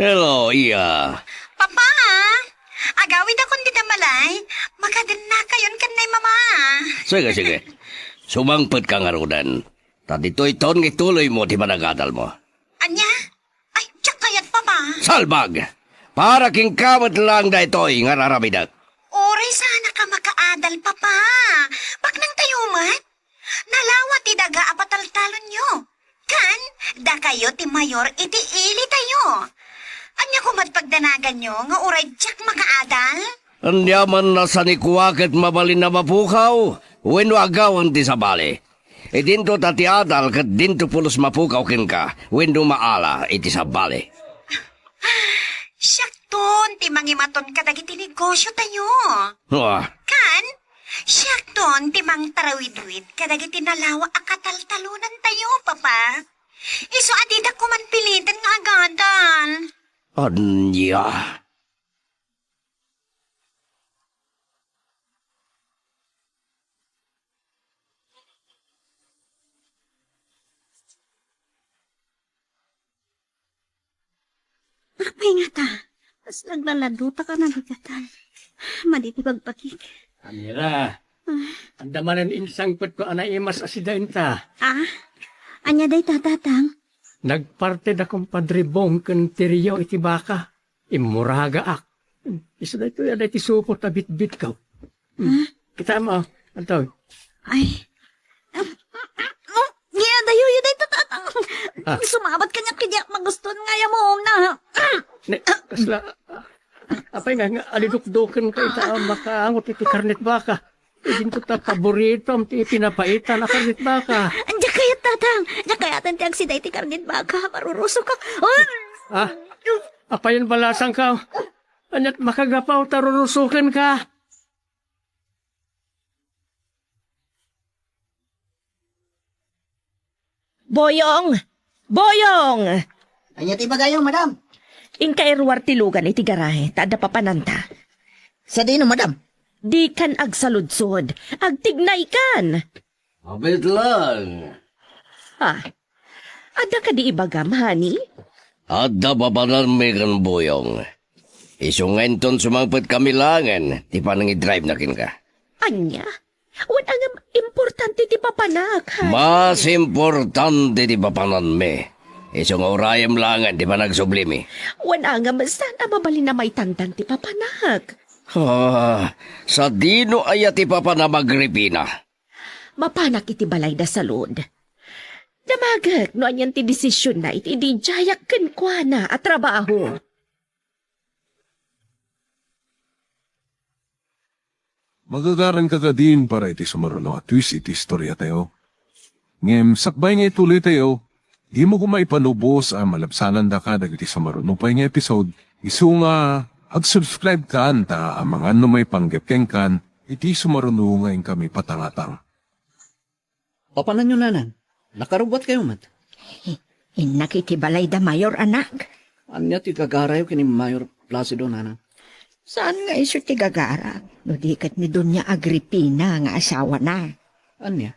Hello, iya. Papa, agawid akong di malay. Makadan na kayon kan na mama. Sige. Sumangpet ka nga rudan. Tadito'y ton ngituloy mo di managadal mo. Anya? Ay, tsak kayat papa. Salbag! Para king kamat lang da ito'y nga raramidak. Oray sana ka makaadal, papa. Bak nang tayumat. Nalawa ti daga apataltalon nyo. Kan, da kayo ti mayor iti ili tayo. Anya kumat pagdanagan nyo nga uray tsak makaadal? Anyaman na sa nikuwaket mabalin na mapukaw, wenno agawan ti sabali. E dinto tati adal kat dinto pulos mapukaw kin ka, wenno maala iti sabali. Syakton, ti mangimaton ka dagiti negosyo tayo. Wah, Kan, syakton, ti mang tarawid-wid kadagiti nalawa akataltalunan tayo, papa. Iso adida ko man pilitan nga agadal. anya. Apay nga ta. Tapos naglaladuta ka na bigatan. Maditi pagpakik. Amira, andamanan insangpet ko anay imas asidain ta. Ah, anya day tatatang. Nagparte da kong padribong ken tiriyo iti baka. Imuraga ak. Isa da ito yaday ti supot na bit-bit ka. Kita mo, anto. Ay. Nga dayo yun day tatatang. Sumabat kanya kanya maguston nga yamong na. Kasla, apay nga aliduk-duken ka ita makaangot iti karnet baka. Idin ko ta paborito am ti pinapaitan na karnet baka. Anja kaya tatang. Anja kaya tanti ang siday ti karnit baka. Marurusok ka. Apayan balasang ka. Anyat makagapaw tarurusukan ka. Boyong! Boyong! Anya ti bagayong, madam. Inkairwar tilugan iti garahe, tada papananta. Sa dino, madam. Di kan agsaludsod, agtignay kan. Abit lang. Ada ka di ibagam, honey? Adda babanan may kan boyong. Isungain ton sumangpet kami langan, di pa nang i-drive na kin ka. Anya? Wala nga importante di papanak, honey. Mas importante di bapanan me. Isong orayam langan, di ba nagsublimi? Wala nga masan mabalin na may tandang ti papanak. Sa dino ay ati papa na magripina. Mapanak iti balay da salod. Damagag, no anyan ti desisyon na iti di jayak ken kwa na at trabaho. Magagaran ka ka din para iti sumaruno at twist iti istorya tayo. Ngem, sakbay nga ituloy tayo, di mo kumaipanubos ang malabsanan da ka dagiti sumaruno pa nga episode. Isu nga, ag-subscribe ka ta ang mga ano may panggepkeng kan, iti sumaruno ngayon kami patangatang. Papanan nyo nanan. Nakarubot kayo mat. Inakitibalay da mayor anak. Anya ti kagarayo kini Mayor Placido nanan. Saan nga iso ti gagara? No dikat ni Doña Agripina nga asawa na. Anya?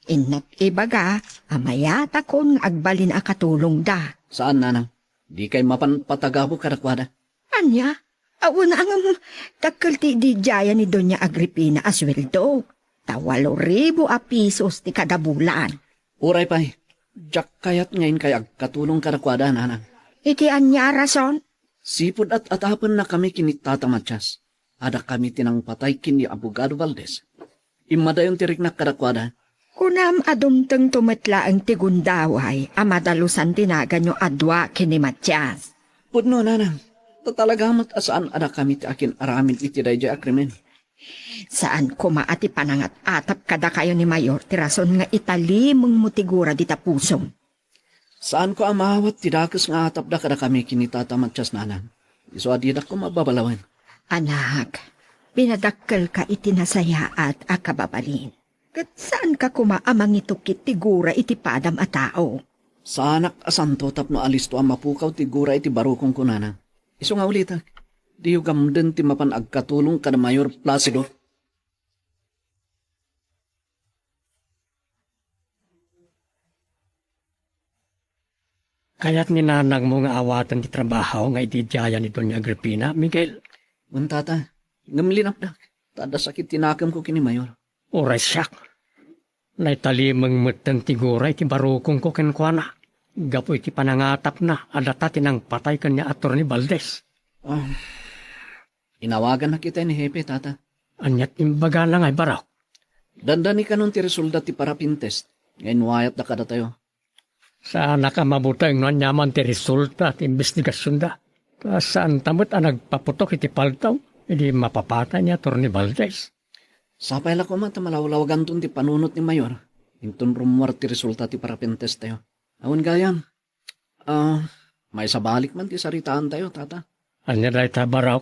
Inak ibaga, amayata kon agbalin a katulong da. Saan nanang? Di kay mapanpatagabo karakwada. Anya? Auna ang takal ti di jaya ni Doña Agripina asweldo. Tawalo ribo a pisos ti kada bulan. Uray pay. Jack kayat ngayon kay agkatulong karakwada nanang. Iti anya rason? Sipod at atapon na kami kinitatamatyas. Ada kami tinang patay kini Abogado Valdez. Imadayon tirik na karakwada. Kunam adumteng tumetla ang tigundaway, amadalusan tinagan yung adwa kini Matias. Pudno nanang. Tatalagamat asaan ada kami ti akin aramin iti dayjay akrimen. Saan kumaati panangat atap kada kayo ni Mayor, tirason nga itali mong mutigura di tapusong. Saan ko amawat tidakas nga atap da kada kami kinitatamatyas nanang. Iso adidak ko mababalawan. Anak, pinadakkel ka itinasaya at akababalin. Kat saan ka kumaamang itukit tigura iti padam a tao? Sanak asanto tapno alisto ang mapukaw tigura iti barukong kunana. Iso nga ulitak, di yung gamden ti mapan agkatulong kada Mayor Placido. Kaya't ni nanang mo nga awatan ti trabaho nga itidjaya ni Doña Agripina, Miguel. Untata, ngamlinap dak. Tada sakit tinakam ko kini Mayor. Oray siyak. Naitalimang matang tigura iti barukong ko kenkwana. Gapo iti panangatap na adata tinang patay kanya Atty. Valdez. Inawagan na kita ni Hepe, tata. Anyat imbaga lang ay baraw. Dandani ka nun ti resulta ti parapintest. Ngayon wayat na kada tayo. Sana ka mabutang no anyaman ti resulta at investigasyon da. Saan tamot ang nagpaputok iti paltaw, hindi mapapatay niya Atty. Valdez. Sapay la ko man malawlawagan tun ti panunot ni Mayor. Intun rumor ti resulta ti parapintest tayo. Awan gayam. May sabalik man ti saritaan tayo, tata. Anya day ta baraw.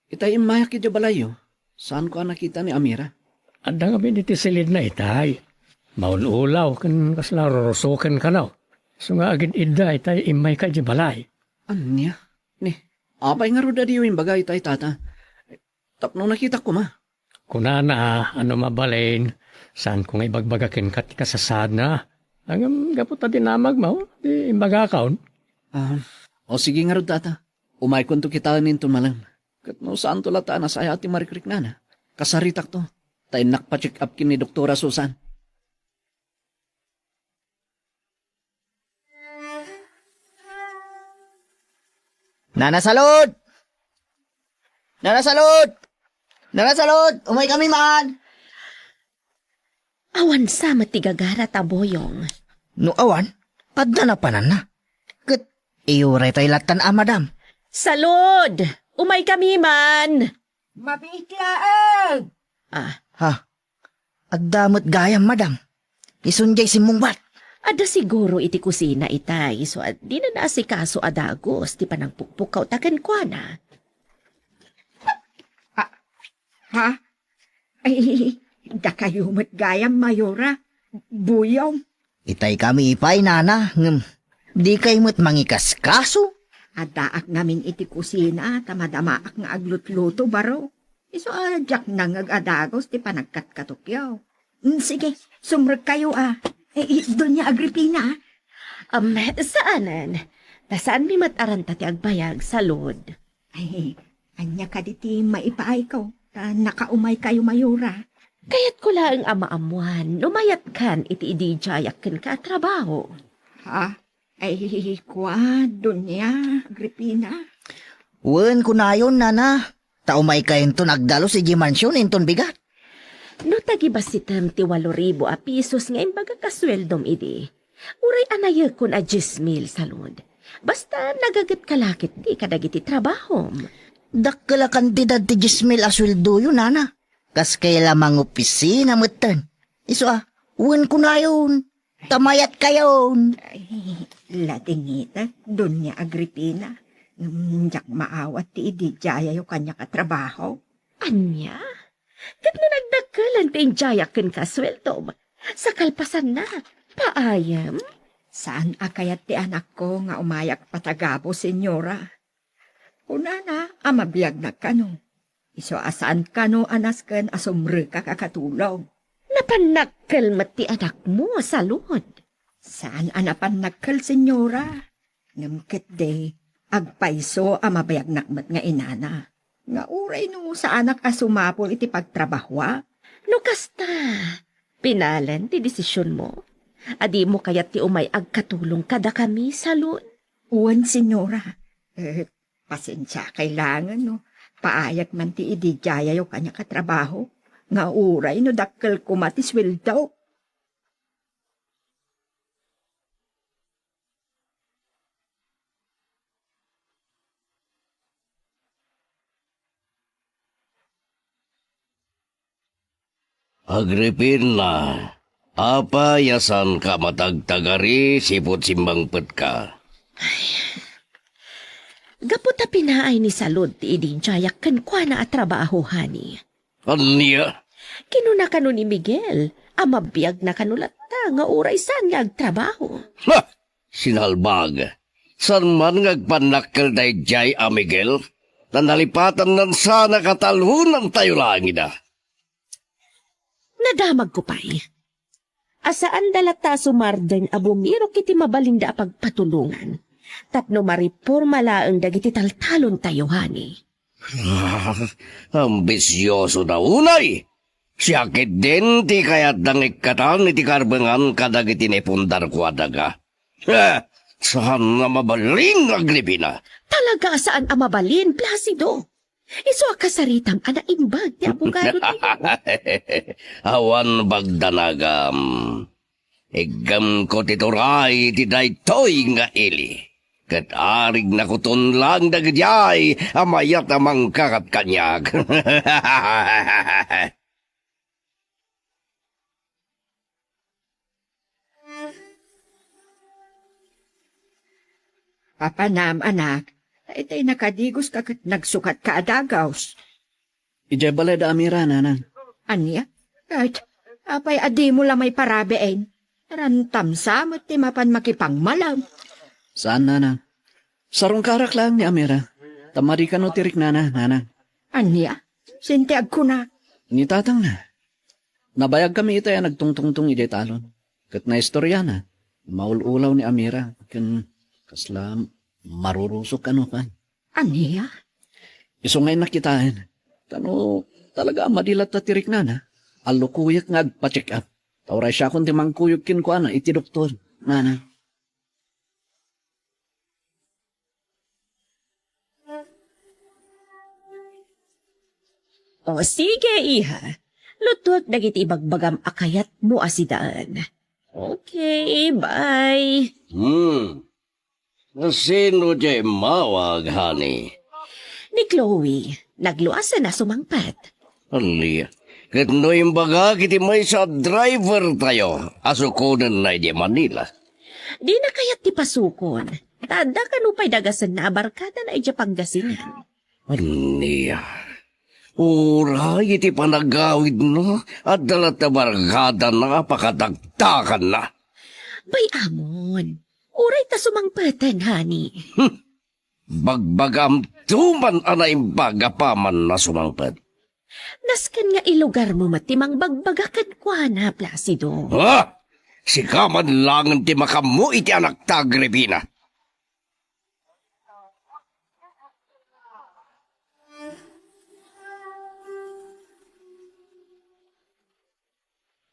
Itay imayak iti balayo. Saan ko nakita ni Amira? Adang kami iti silid na itay. Maululaw kan kasla rorosokan ka na. So nga agad ida itay imay ka di balay. Anya? Ni, apay nga roda diyo yung bagay itay, tata. Tapno nakita ko ma. Kunana, ano mabalain, saan ko nga ibagbagakin ka ti kasasad na. Ang gapot na dinamag mo, di imbaga kaon. O sige nga roda, tata. Umay kunto kita ninto malang. Kat no saan to lata na saya ati marikrik na na. Kasaritak to. Tay nakpa-check up kini Doktora Susan. Nana Salud! Nana Salud! Nana Salud! Umay kami man! Awan sa matigagara taboyong. No awan, adda na panan na. Kat, iuray tayo latan madam. Salud! Umay kami man! Mabitlaag! Ha? Addamot gayam madam. Isunjay si mungbat. Ada siguro iti kusina itay, so di na naasikaso adagos, di pa nang pukpukaw takan kwa na. Ha? Ay, da kayo matgayam, Mayora. Buyong. Itay kami ipay nana. Di kayo mo't mangikaskaso. Adaak namin iti kusina, tamadamaak nga aglutluto baro. Iso adyak nang agadagos, di pa nagkatkatukyaw. Sige, sumrag kayo Doña Agripina. Saanan? Nasaan mi mataranta ti agbayag, Salud? Ay, anya ka diti maipaay ko. Nakaumay kayo, Mayora. Kaya't ko lang amaamuan, lumayat kan iti idijayak ken ka trabaho. Ha? Ay, Dunya, Agripina. Wen kunayon, nana. Taumay kayo to nagdalo si Jimansyon inton bigat. No tagi ba si Tem ti 8,000 a pisos nga imbaga kasweldom idi. Uray anaya kun a 10,000 salud. Basta nagagat kalakit di kadagiti trabahom. Dakala kantidad ti 10,000 asweldo yun, nana. Kas kaya lamang opisina matan. Iso wen kunayon. Tamayat kayon. Ay, latingita, Dunya Agripina. Jak maawat ti idi jaya yung kanya katrabaho. Anya? Kat no nagdakalan ti injayakin kasweldom. Sa kalpasan na, paayam. Saan akayat ti anak ko nga umayak patagabo, senyora? Unana, amabiyag na kano. Iso asaan kano anasken asumre ka kakatulong. Napanakkel ti anak mo, salud. Saan anapanakkel, senyora? Ngamkit de, agpaiso amabayag nakmat nga inana. Nga uray no sa anak asumapol iti pagtrabahwa. No kasta, pinalan ti desisyon mo. Adi mo kayat ti umay agkatulong kada kami, salud. Uwan, senyora. Pasensya, kailangan no. Paayag man ti idijaya yung kanya katrabaho. Nga uray no dakkel kumatiswil daw. Agripina, apa yasan ka matagtagari sipot simbang pet ka? Gapot ta pinaay ni salud ti idin jayak ken kwa na at trabaho, hani. Anya? Kinuna kanu ni Miguel, amabiyag na kanulat ta nga uray san nga agtrabaho. Ha! Sinalbag. San man ngagpanakkel day jay a Miguel? Nanalipatan nan sana katalhunan tayo langit na. Nadamag ko pa'y. Asaan dalata sumardeng abumiro kiti mabalinda pagpatulungan. Tapno maripurma laeng dagiti taltalon tayo, hani. Ambisyoso na unay. Siyakit din ti kayat dangikatan iti karbengan kadagiti nepundar ko adaga. Saan na mabalin, Agripina? Talaga saan amabalin, Placido? Iso akasaritang anaimbag ti abogado tayo. Awan bagdanagam. Igam ko tituray ti daytoy nga ili. Kat arig na kuton lang dagdyay amayat amang kakat kanyag. Papanam, anak. Itay nakadigos kakat nagsukat ka adagaws. Ijay balay da amira, nanang. Anya? Kahit apay adi mo lamay parabein. Rantam sa ti mapan makipangmalam. Saan, nanang? Sarong karak lang ni amira. Tamari ka no tirik, nanang. Anya? Sintiag ko na. Ni tatang na. Nabayag kami ito yan nagtungtungtung ijay talon. Kat na istorya na. Maululaw ni amira. Kaslam. Marurusok ano ka. Anya? Iso ngayon nakitaan. Tano talaga madilat na tirik na. Alukuyak nga agpa-check up. Tauray siya kung timang kuyok kinkuan na iti doktor. Nana. O sige, iha. Lutot dagiti ibagbagam akayat mo asidaan. Okay, bye. Sino jay mawag, honey? Ni Chloe, nagluasa na sumangpat. Ali, kat no yung baga kiti may sa driver tayo. Asukunan na di Manila. Di na kayat ti pasukon. Tada ka no pa'y dagasan na abarkada na ija Pangasinan. Aniya. Uray, iti panagawid no. At dalat na barkada na pakadagtakan na. Bay amon, uray ta sumangpatan, hani. Bagbagam tuman anay bagapaman na sumangpad. Naskan nga ilugar mo matimang bagbagakan kwa na, Placido. Ha? Sikaman lang ti makamu iti anak ta, Agripina.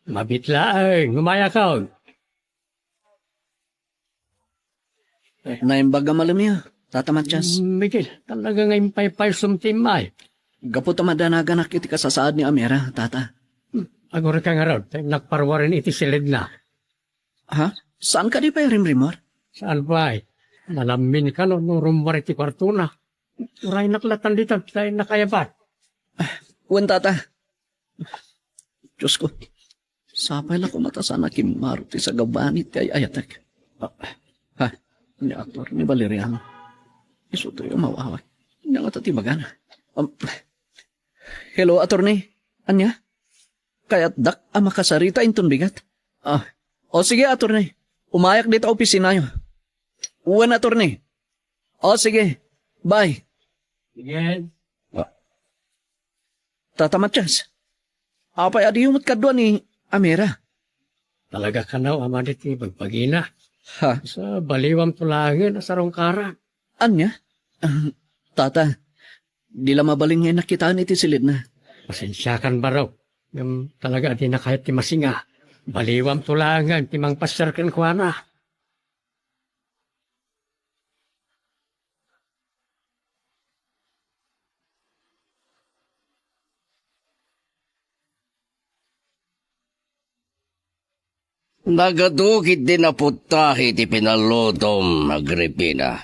Mabitla ay, ngumaya ka. Naimbaga malamiya, Tata Matias. Miguel, talaga ngayon pay sumtimay. Gapo tamadanagan iti kasasaad ni Amira, Tata. Agora ka nga raw, nagparwarin iti silid na. Ha? Saan ka di pa rimrimor? Saan ba ay? Malamin ka no, nung rumwar iti kwarto na. Uray naklatan dito, tayo nakayabat. Wan, Tata. Diyos ko, sapay na kumatasan na kimaruti sa gabanit kay Ayatek. Ha? Ni aktor ni Valeriano. Isuto yung mawaway. Hindi nga tatibagan. Hello, attorney. Anya? Kaya't dak ang makasarita inton bigat. O sige, attorney. Umayak dito opisina nyo. Uwan, attorney. O sige. Bye. Miguel. Tata Matias. Apay adiyumot kadwa ni Amira. Talaga ka na, amadit ni Bagpagina. Ha? Sa baliwam tulangin, sa rongkara. Anya? Tata, di la mabaling ngayon nakitaan iti silid na. Pasensyakan ba raw? Yung talaga di na kahit ti masinga. Baliwam tulangan, timang pasyarkan ko na. Nagadukit din na putahi ti pinalodom, Agripina.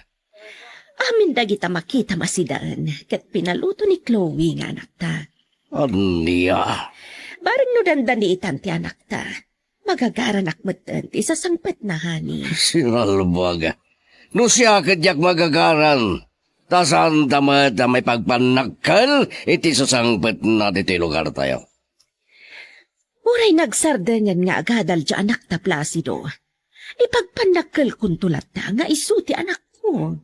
Amin dagita makita masidaan, kat pinaluto ni Chloe nga anak ta. Aniya. Barang no dandan ni itan ti anak ta, magagaranak matan ti sa sangpet na hani. Sinalbaga. No siya kadyak magagaran. Tasan tamad na may pagpanakal, iti susangpet na dito lugar tayo. Uray nagsardanyan nga agadal di anak ta Placido. Ipagpanakal kung tulat ta nga isu ti anak ko.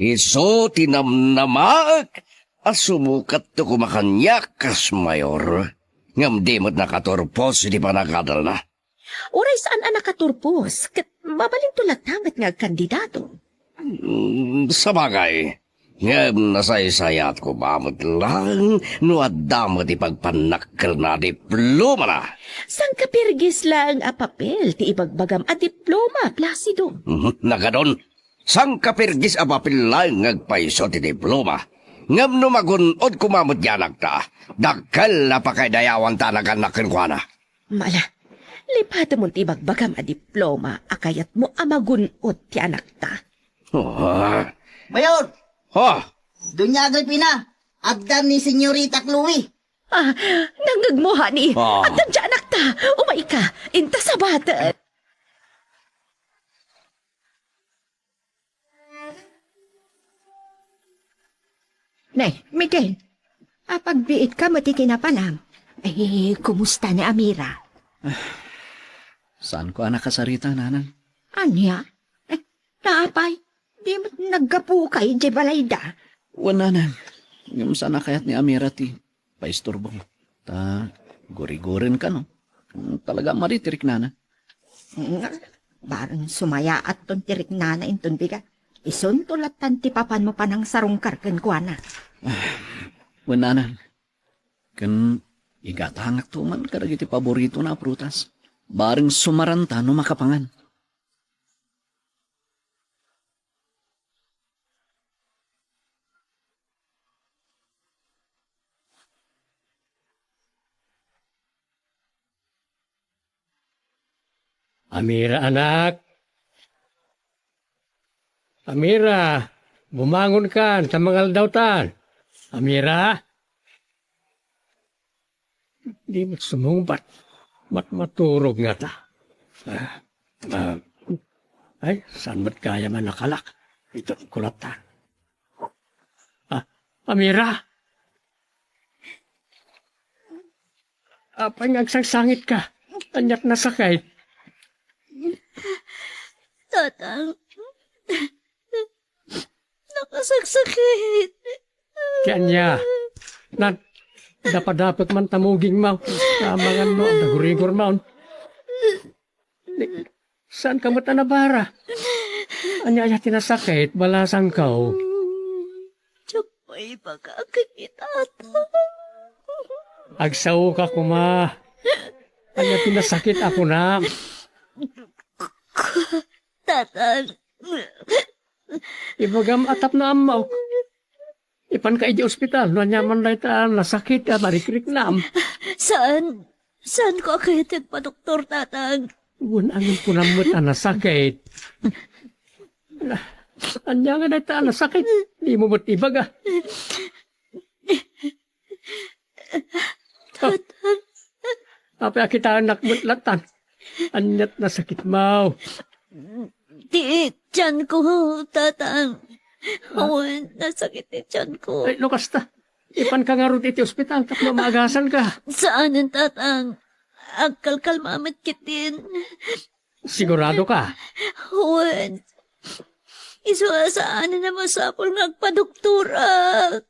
Iso tinamnamaak. Asumukat to kumakanyak kas mayor. Ngam di mo't nakaturpos di pa nakadal na. Uray saan anak katurpos, kat mabalin tulat tangat nga kandidato. Sa bagay, ngam nasaysayat ko mamot lang no adamot ipagpanakal na diploma na. Sang kapirgis lang a papel ti ibagbagam a diploma, Placido. Nagadon, sang kapirgis apapil lang ngagpaiso ti diploma. Ngam no magunod kumamot yanak ta, dakal na pakaidayawan ta naganakin ko na. Mala, lipata mo ti ibagbagam a diploma, akayat mo amagunod ti anak ta. Mayor! Ha? Dunya Agripina! Agdan ni Senyorita Chloe! Nangagmuha ni, Ah. at nandiyan anak ta, umay ka, inta sa bata. Nay, Miguel, pagbiit ka matitinapanam. Ay, kumusta ni Amira? Saan ko anak kasarita, nanang? Anya? Naapay, di mo naggapu kay di balayda. Wan, nanang. Ngam sana kayat ni Amira ti paisturbo. Ta, guri-gurin ka, no? Talaga maritirik, nanang. Barang sumaya at ton tirik nana inton biga. Isuntulatan ti papan mo pa ng sarong karken ko na. Wan, nanang. Kan igatangak tuman karagiti paborito na prutas. Bareng sumaranta no makapangan. Amira, anak. Amira, bumangon ka sa mga aldautan. Amira? Di mo sumumbat. Maturog nga ta. Ay, saan ba't kaya man nakalak? Ito ang kulatan. Amira? Apay ngagsangsangit ka. Tanyak na sakay. Tatang, nakasagsakit. Kanya, dapat man tamuging mau. Kamangan mo, nagurigor mau. Saan ka mo tanabara? Anya tinasakit, balasang kau. Tsapoy pagkakit ata. Agsaw ka kuma. Anya tinasakit ako na. Tatang, Ibagam atap na amaw. Ipan ka di ospital, no nyaman na ita nasakit at marikrik nam. Saan? Saan ko kayo tagpa-doktor, tatang? Unang punamot na nasakit. Anya nga na ita nasakit. Di mo mo't ibaga. Tatang, Apa kita anak mutlatan. Anyat na sakit mau. di tiyan ko, tatang. Awan, nasakit ni tiyan ko. Ay, lukas ta. Ipan ka nga ron iti ospital, tapno maagasan ka. Saan ang tatang? Agkalkal mamit kitin. Sigurado ka. Awan, iswa saan na masapol ng agpadoktorak.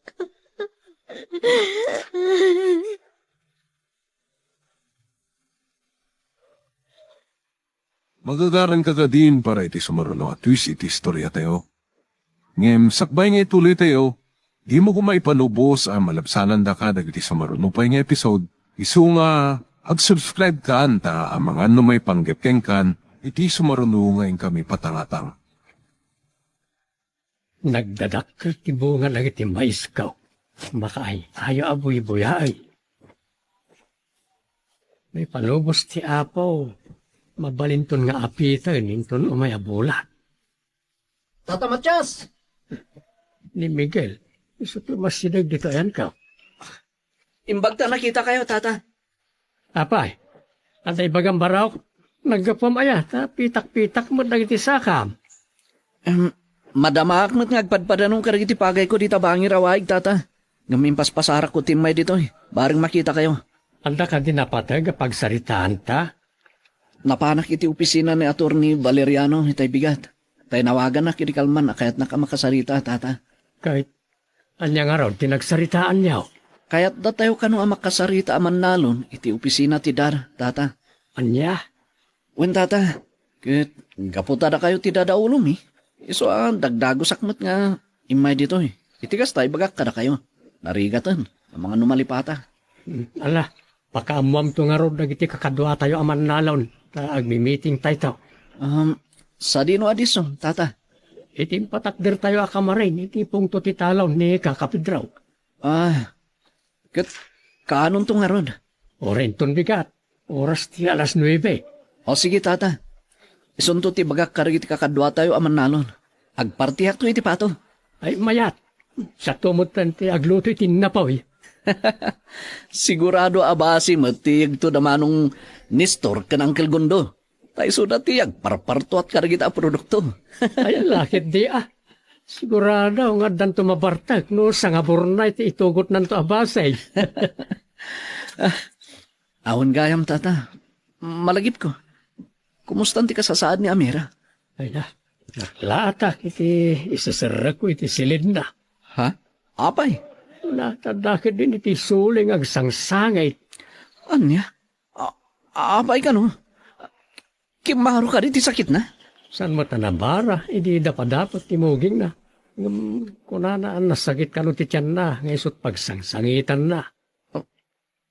Magagaran ka din para iti sumaruno at twist iti istorya tayo. Ngem, sakbay nga ituloy tayo, di mo kumaipanubos ang malabsanan da ka dagiti sumaruno pa nga episode. Isu nga, ag-subscribe ka anta ang mga may panggepkeng kan, iti sumaruno ngayon kami patangatang. Nagdadak ka tibungan lang iti mais ka. Makaay, ayo aboy buyay. May panubos ti apaw. Mabalinton nga apita, ninton umay abulat. Tata Matias! Ni Miguel, iso masidag dito yan ka. Imbag ta nakita kayo, tata. Apay, at ibagang baraw, nagkapam aya, ta pitak-pitak mo dagiti sakam. Madamaak mo't ngagpadpadanong karagiti pagay ko dita bangi rawaig, tata. Gamimpas pasarak ko timay dito eh. Baring makita kayo. Anda ka din napatag pagsaritaan ta. Napanak iti opisina ni Attorney Valeriano, itay bigat. Tay nawagan na kinikalman, kaya't nakamakasarita, tata. Kahit, anya nga raw, tinagsaritaan niya. Kaya't datayo ka nung makasarita aman nalon, iti opisina ti Dar, tata. Anya? Wen, tata, kit, gaputa da kayo ti dadaulom eh. Iso dagdago sakmat nga, imay dito eh. Itigas tayo bagak kada kayo. Narigatan, ang mga numalipata. Ala, pakaamuam to nga raw, nagiti kakadwa tayo aman nalon. Ta agmi-meeting tayo. Sa dino adiso, tata? Itim patakder tayo akamarin, iti pungto ti talaw ni kakapidraw. Kit, kaanon to nga ron? Orenton bigat, oras ti alas 9. O sige, tata. Isunto ti bagak karigit kakadwa tayo aman nalon. Agpartiyak to iti pato. Ay mayat, sa tumutan ti agluto iti napaw eh. Sigurado abasi matiyag to namanong Nestor kanang Gondo. Tayo suda tiyag parparto at karagita produkto. Ay lakit di Sigurado nga dan tumabartag no sa nga burnay ti itugot nanto abasay. Awan gayam, tata. Malagip ko. Kumusta ti kasasaad ni Amira? Ay na, naklatak iti isasarak ko iti silid na. Ha? Apay? Natadakit din iti suling agsangsangay. Anya? Apay ka no? Kimaro ka rin ti sakit na? San mo tanabara, hindi dapat timuging na. Kunana ang nasakit ka no ti tiyan na, ngayon pagsangsangitan na.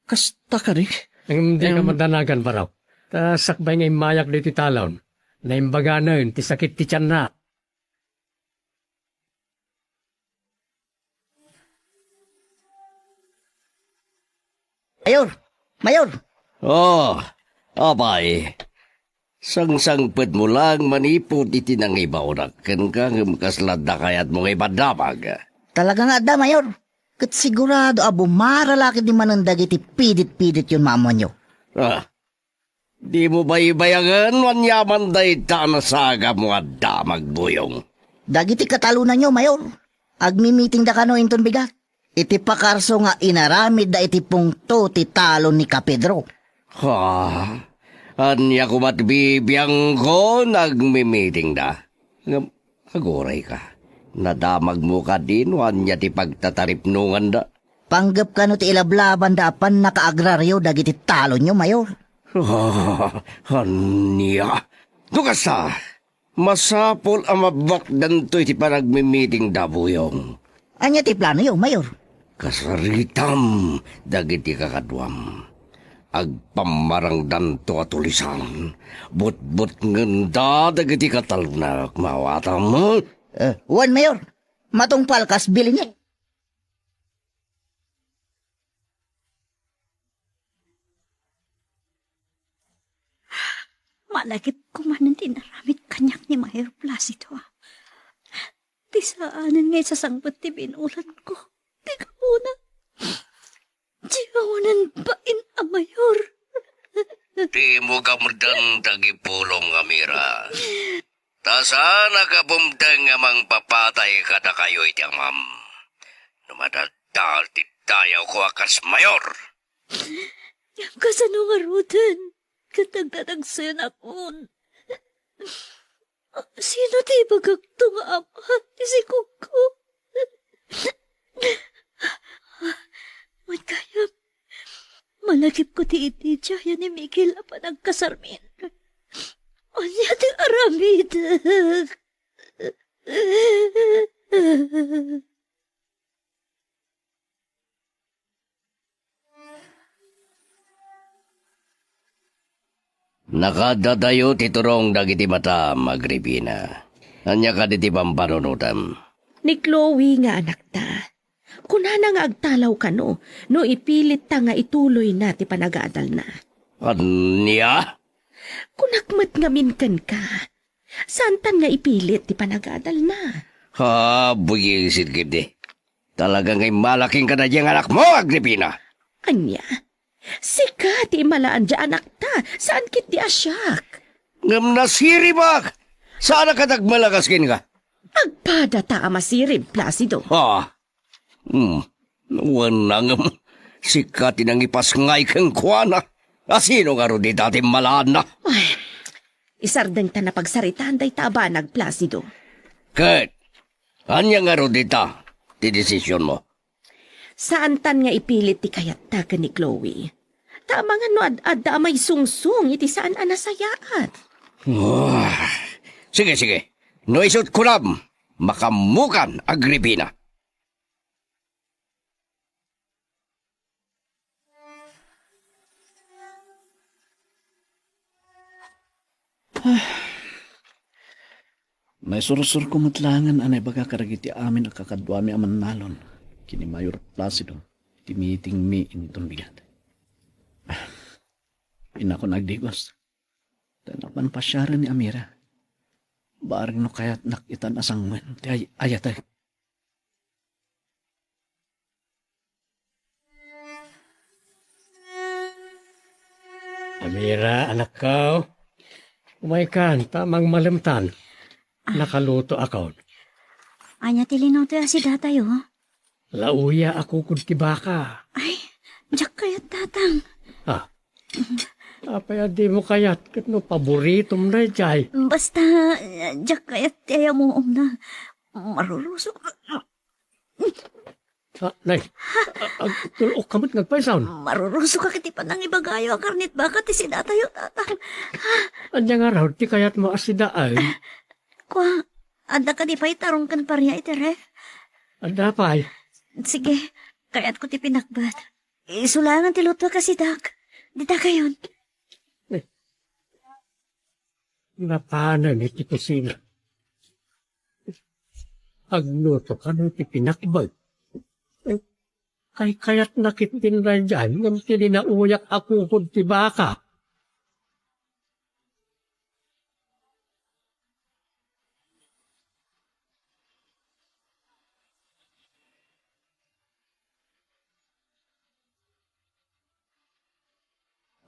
Kasta ka rin? Hindi ka madanagan pa raw. Ta sakbay ngay mayak dito talon. Naimbaga na yun, ti sakit ti tiyan na. Mayor! Abay. Sang-sangpet mo lang manipot iti nang ibaurak. Kan ka ngumkaslad na kayat mong ibadamag. Talaga nga da, Mayor. Kat sigurado maralaki di manandag iti pidit-pidit yun mama nyo. Di mo ba ibayagan wanyaman day tanasaga mo at damag buyong? Dagiti katalunan nyo, Mayor. Agmi-meeting da kano inton bigat. Iti pakarso nga inaramid da iti pungto ti talon ni Kapedro. Anya kumat bibiyang ko nagmi-meeting da. Aguray ka. Nadamag mo ka din wanya ti pagtataripnungan da. Panggap ka no ti ilablaban da pan nakaagraryo dagiti talon nyo, Mayor. Anya. Dukasa. Masapol ang mabakdan to iti panagmi-meeting da buyong. Anya ti plano yo, Mayor? Kasaritam dagiti kakadwam. Agpamarang danto at ulisan. But ngenda dagiti katalunak mawatam mo. Juan Mayor, matungpal kas bilin niya. Malagip ko man ang tinaramit kanyak ni Mayor Placido. Di saanan ngay sa sangbat ti binulan ko. Di ka muna. Diyawanan bain ang Mayor. Di mo kamudan tagipulong nga mira. Tasana ka bumdang nga mang papatay kada kayo iti amam. Numadadal ti tayaw ko akas mayor. Yang kasano nga rudan. Katagdadagsan akon. Sino ti bagagto nga ama? Si Kuko. Magkayam. Malagip ko ti iti Jaya ni Miguel apa nagkasarmin. Anya ti aramid. Nakadadayo ti turong dagiti mata Agripina. Anya ka diti pampanunutam. Ni Chloe nga anak ta. Kunana nga agtalaw ka no ipilit ta nga ituloy na ti panagaadal na. Anya? Kunakmat nga minkan ka. Santan nga ipilit ti panagaadal na. Ha, buyisid kiti. Talaga ngay malaking ka na diyang anak mo, Agripina. Anya? Sika ti malaan dya anak ta. Saan kit di asyak? Ngam nasiri ba? Saan ka nagmalagaskin ka? Agpada ta amasirib, Placido. Ha? Wanang sikati nang ipas ngay kang kuwana. Asino nga ro di dati malaan na? Ay, isardeng ta na pagsaritaan day taba nagplasido. Kat, anya nga ro di ta, ti desisyon mo. Saan tan nga ipilit ti kayat ta ka ni Chloe? Tama nga no ad may sungsung iti saan anasayaat. Sige, sige. No isot kulam, makamukan, Agripina. May surusur kumatlangan anay baga karagiti amin akakadwami aman nalon. Kini Mayor Placido, ti meeting mi initon bigat. Ina ko nagdigos. Tanapan pa siya rin ni Amira. Baring no kaya't nakitan asang man, ti ayatay. Amira, anak ko. Umaykan, tamang malimtan. Nakaluto ako. Anya tilinoto ya si datayo. Lauya ako kung tibaka. Ay, jak kayat tatang. Ah, apaya di mo kayat kat no paboritom na jay. Basta, jak kayat tayo mo na. Marurusok. Nay, tulok kamot nagpaisaon. Marurusok ka kiti pa nang ibagayo ang karnit baka ti si datayo tatang. Anya nga raw, ti kayat mo asidaan. Kwa, anda ka di pa itarong kan parya itere. Anda pa'y. Sige, kayat ko ti pinakbat. Isulangan ti luto ka si Dak. Di ta kayon. Napanan iti kusina. Agluto ka no ti pinakbag. Kay kayat nakitin na dyan, ngam tininauyak ako kung ti baka.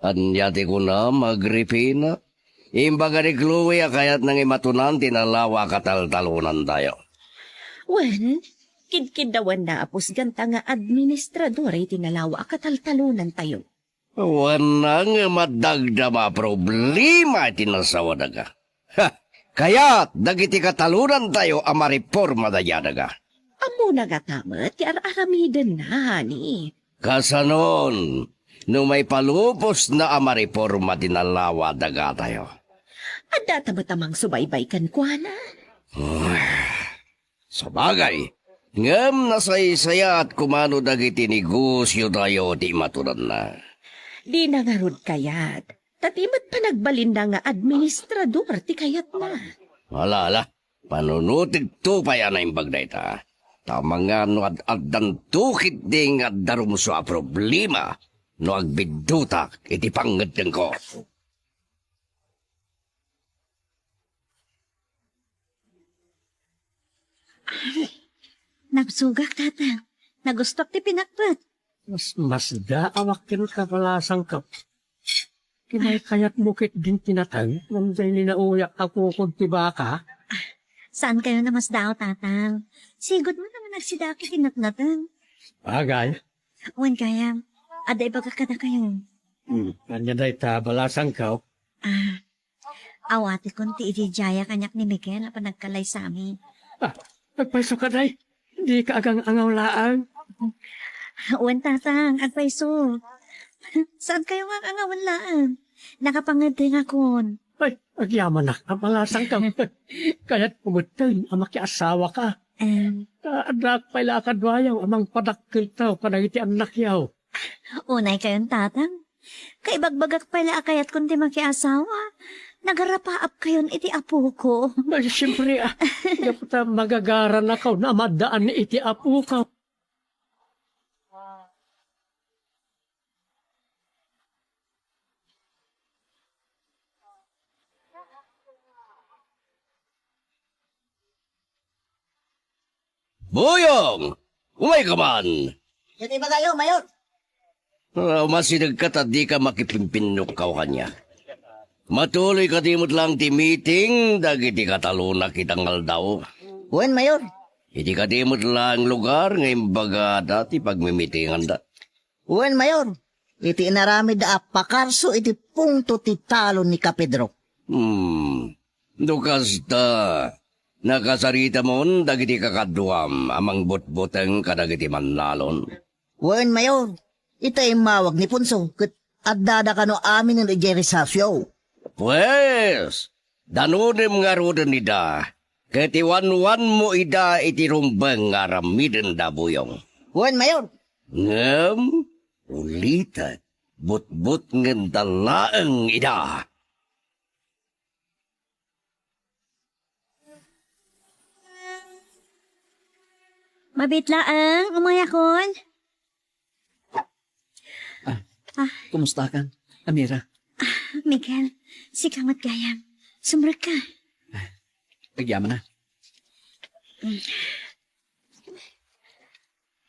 Anyati ko na, Agripina. Imbaga ni Chloe, kaya't nang imatunan, tinalawa kataltalunan tayo. Wen, kidkidawan na apos ganta nga administrador ay tinalawa kataltalunan tayo. Wanang madagdama problema tinasawa daga. Ha, kaya't dagiti katalunan tayo amariporma daya daga. Amo nagatamat, ti aramidan na, ni. Kasanon, no may palupos na amariporma tinalawa daga tayo. Ada tamatamang subaybay kan kuana. Sabagay, ngam nasaysaya at kumano dagiti negosyo tayo di matunan na. Di nangarod kayat. Tatimat pa nagbalin na nga administrador ti kayat na. Alala, Panunutig to pa yan ang bagday ta. Tama nga no ad-adan tukit ding ad-darum sa problema no agbidutak iti panggatan ko. Nagsugak, tatang. Nagustok ti pinakpat. Mas daawak kin kapalasang ka. Kinay kayat mukit din tinatang, nanday ni nauyak ako kung tibaka. Saan kayo na mas daw, tatang? Sigod mo naman nagsidaki tinatnatan. Bagay. Wan kaya, aday baga ka na kayo. Kanya day tabalasang ka. Awati kong ti idijaya kanyak ni Miguel na panagkalay sa amin. Nagpaiso ka day. Hindi ka agang angawlaan. Wan, tatang, agpaiso. Saan kayo nga angawanlaan? Nakapangading akon. Ay, agyaman na kapalasang ka. Kaya't pumutin ang makiasawa ka. Anak pala kadwayaw, amang padakil tao, panagiti anak yaw. Unay kayong tatang. Kaibagbagak pala akayat kundi makiasawa. Nagarapaap kayon iti apo ko. Ay, siyempre, dapat magagaran na ka na madaan ni iti apo ka. Boyong! Umay ka man! Iti ba kayo, Mayor? Masinag ka ta di ka makipimpinok ka kanya. Matuloy ka dimot lang ti meeting, dagiti kataluna kitang aldaw. Wen, Mayor? Iti ka dimot lang lugar, ngayon baga dati pagmimitingan da. Wen, Mayor? Iti inaramid da apakarso iti punto ti talon ni Kapedro. Dukas ta. Nakasarita mon, dagiti kakaduam, amang butbuteng kadagiti manlalon. Wen, Mayor? Itay mawag ni Punso, kat addada ka no amin ng Jerry Safio. Pues, danunim nga rodan nida, katiwan-wan mo ida iti rumbang nga ramiden da buyong. Wen, Mayor? Ngam, ulitat, but-but ngan dalaang ida. Mabitlaang, umayakon. Kumusta ka, Amira? Miguel, si Kamat Gayam. Sumrag ka. Pagyaman na.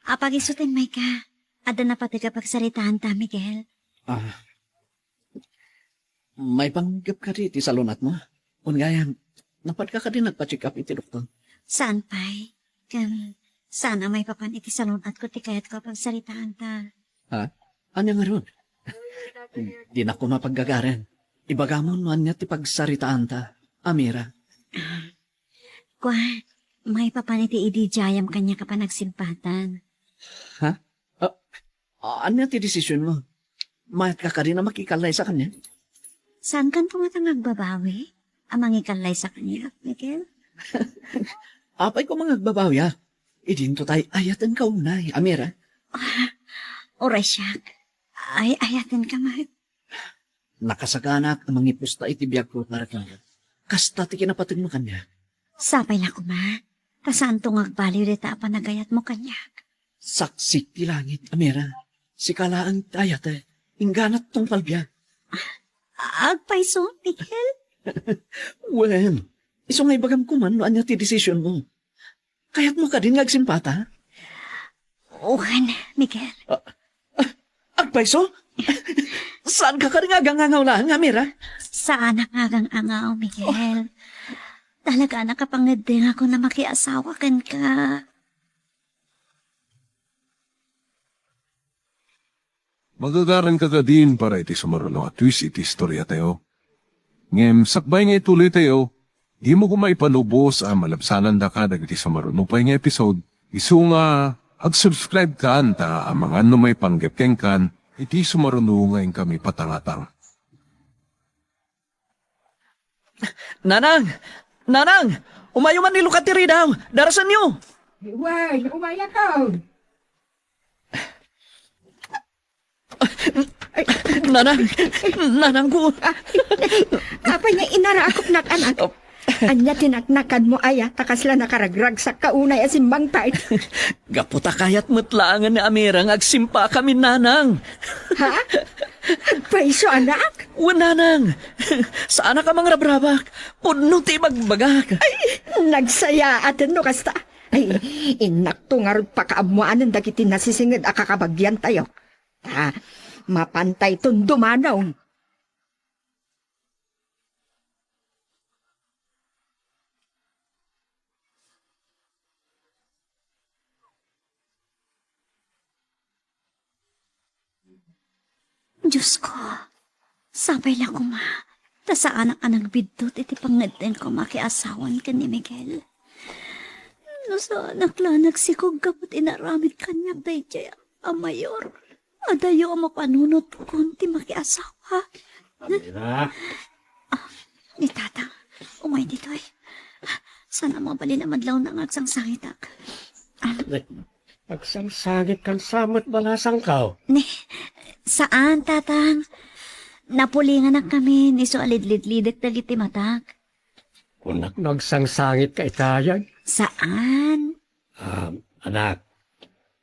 Apag-isutin may ka. Ada na pati kapag salitaan ta, Miguel. May panggap ka rin sa lunat mo. Ungayan, napad ka din nagpa-check up iti doktor. Saan pa'y? Sana may papan iti salon at ko ti kayat ko pag salitaan ta. Ha? Ano nga ron? Di na ko mapaggagaran. Ibagamon man niya ti pagsaritaan ta, Amira. Kwa, may papan iti idijayam kanya ka pa nagsimpatan. Ha? Ano ti desisyon mo? Mayat ka rin na makikalay sa kanya? Saan kan pumatang nagbabawi? Amang ikalay sa kanya, Miguel? Apay ko mga babawi. Idinto tayo ayatan ka unay, Amira. Oray siya. Ay, ayatin ka, Mag. Nakasaganak ang mga ipusta itibiyag ko para kanya. Kasta ti kinapatid mo kanya. Sapay na ko, Ma. Kasaan tong agbaliw dita panagayat mo kanya? Saksik ti langit, Amira. Si kalaang ayat ingganat tong palbiya. Agpaiso, Miguel? Wen, iso nga ibagam ko man no anya ti desisyon mo. Kaya't mo ka din ngagsimpata? Uwan, Miguel. Agpaiso? Saan ka rin agang-angaw lang, Amira? Saan ang agang angaw, Miguel? Talaga nakapangading ako na makiasawa kan ka. Magagaran ka din para iti sumarunong at twist iti istorya tayo. Ngem, sakbay nga ituloy tayo, di mo ko maipanubos ang malabsanan da ka dagiti sumarunong pa nga episode. Isu nga, ag-subscribe ka anta ang mga ano may panggapkeng kan, iti sumarunong ngayon kami patangatang. Nanang! Nanang! Umayo man nilukat tiri daw! Darasan niyo! Wen, umaya ka. Nanang! Nanang ko! Apa niya inarakop na anak? Anya tinaknakan mo aya, takasla nakaragrag sa kaunay asimbang part. Gaputa kayat matlaangan ni Amirang agsimpa kami nanang. Ha? Paiso anak? Wananang, saan ka mga rabrabak? Puno ti magbagak. Nagsaya atin no kasta. Ay, inak to nga rin pakaamuanan dagiti nasisingid akakabagyan tayo. Mapantay ton dumanaw. Diyos ko, sabay lang ko ma. Ta saan ang anang bidot iti pangadten ko makiasawan ka ni Miguel. No sa anak lang nagsikog kapot inaramid kanyak day jaya ang mayor. Adayo ang mapanunot kunti makiasawa. Ni tatang, umay dito eh. Sana mabalin na madlaw na ngagsang sangitak. Pagsangsagit kan samot balasang kao. Ni, saan tatang? Napulingan na kami ni so alidlid-lidet dagiti matak. Kunak nagsangsangit ka itayag. Saan? Anak,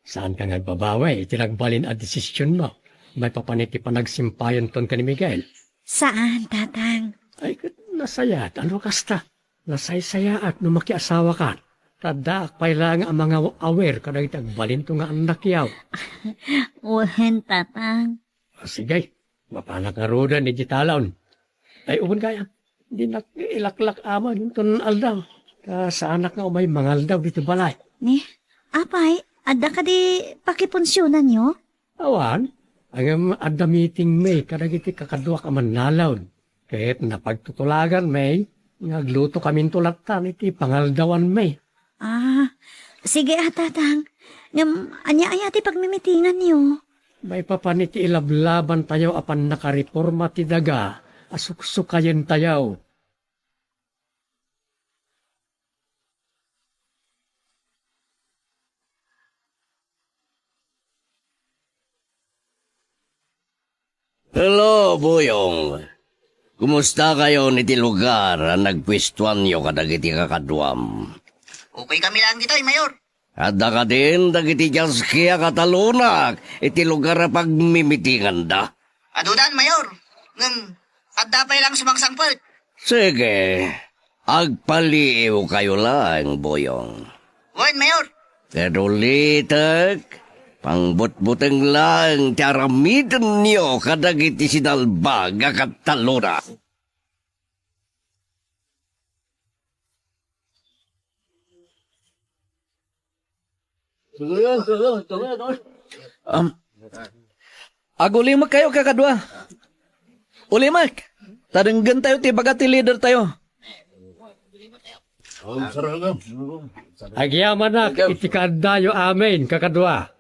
saan ka nagbabaway? Itinagbalin ang desisyon mo. May papaniti pa nagsimpayan ton ka ni Miguel. Saan, tatang? Ay, nasayat. Ano kasta? Nasaysaya at numakiasawa ka. Tadak pa lang ang mga aware ka na itagbalin to nga anak yaw. Uhen, tatang. Sige, mapanak nga roda ni Jitalon. Ay, uwan kaya. Di ilaklak ama yung ton aldaw. Sa anak nga umay mangal daw dito balay. Ni, apay, adda ka di pakipunsyonan nyo? Awan, ang adda meeting may kadagiti kakadwa ka man nalawd. Kahit napagtutulagan may, ngagluto kami tulatan iti pangaldawan may. Sige tatang. Ngam, anya-aya ti pagmimitingan nyo. May papaniti ilablaban tayo apan nakareforma ti daga. Asuksukayin tayo. Hello, Boyong. Kumusta kayo niti lugar ang nagpwestuan nyo kadagiti kakadwam? Okay kami lang dito, Mayor. Adda ka din dagiti jaskia katalunak iti lugar na pagmimitingan da. Adudan, Mayor. Adapay lang sumangsangpot. Sige, agpaliiw kayo lang, Boyong. Wen, Mayor. Pero litak, pangbutbuteng lang tiaramidan nyo kadagiti sinalbag kataluna. Agulimak kayo kakadwa. Ulimak, tadenggan tayo ti bagati leader tayo. Agyaman na, itikadayo amin, kakadwa.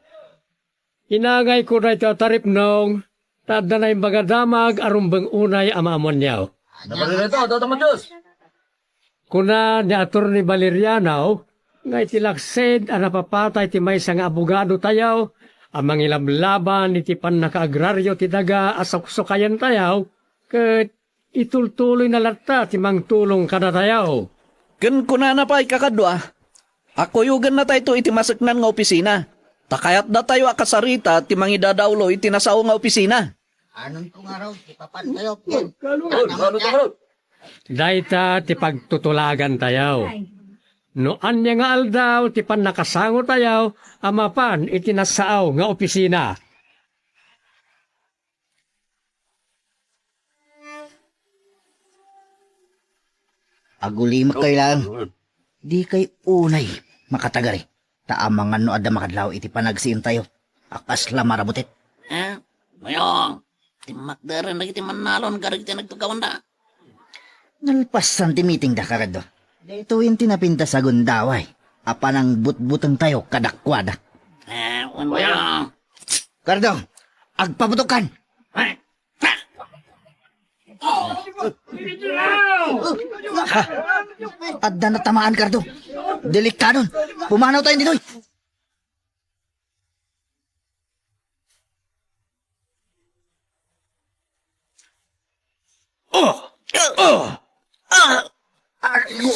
Inangay ko na ito tarip nung tada na yung bagadamag arumbang unay amaamon niyaw. Kuna ni Ator ni Valeriano, nga itilaksid ang napapatay ti may nga abogado tayaw, ang mangilablaban iti pan nakaagraryo ti daga asoksokayan tayaw, ket itultuloy na lata ti mangtulong kada tayaw. Ken kunana pa kakadwa. Ako yugan na tayo iti masaknan nga opisina. Takayat da tayo akasarita ti mangidadawlo iti nasao nga opisina. Anon ko nga raw, ipapan tayo. Dayta ti pagtutulagan tayaw. No anya nga aldaw ti pan nakasango tayaw, amapan iti nasao nga opisina. Agulimak kayo lang. Di kay unay makatagari. Taamangan no adda makadlaw iti panagsiin tayo. Akas la marabutit. Mayong, timakdaran na kiti manalon karag ti nagtugawan da. Nalpasan ti meeting da karado. Dito yung tinapinta sa gundaway. Apan ang butbutang tayo kadakwada. Mayong. Kardo, agpabutukan. Adda na tamaan, Kardo. Deliktadon. Pumanaw tayo dito.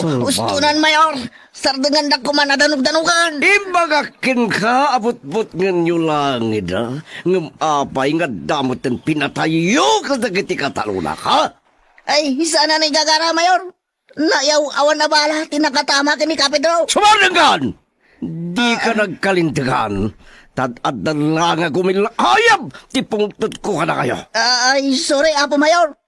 Sulban. Ustunan, Mayor. Sardengan da kuman adanog-danugan. Ibagakin ka, abot-bot nganyo langid, ha? Ngam apay nga damot ang pinatayo ka dagiti kataluna ka? Ay, sana na gagara, Mayor. Nayaw awan na bala, tinakatama kini Kapidro. Sumarangan! Di ka nagkalintigan. Tad-ad na lang nga ayam, tipungtot ko ka na kayo. Ay, sorry, Apo Mayor.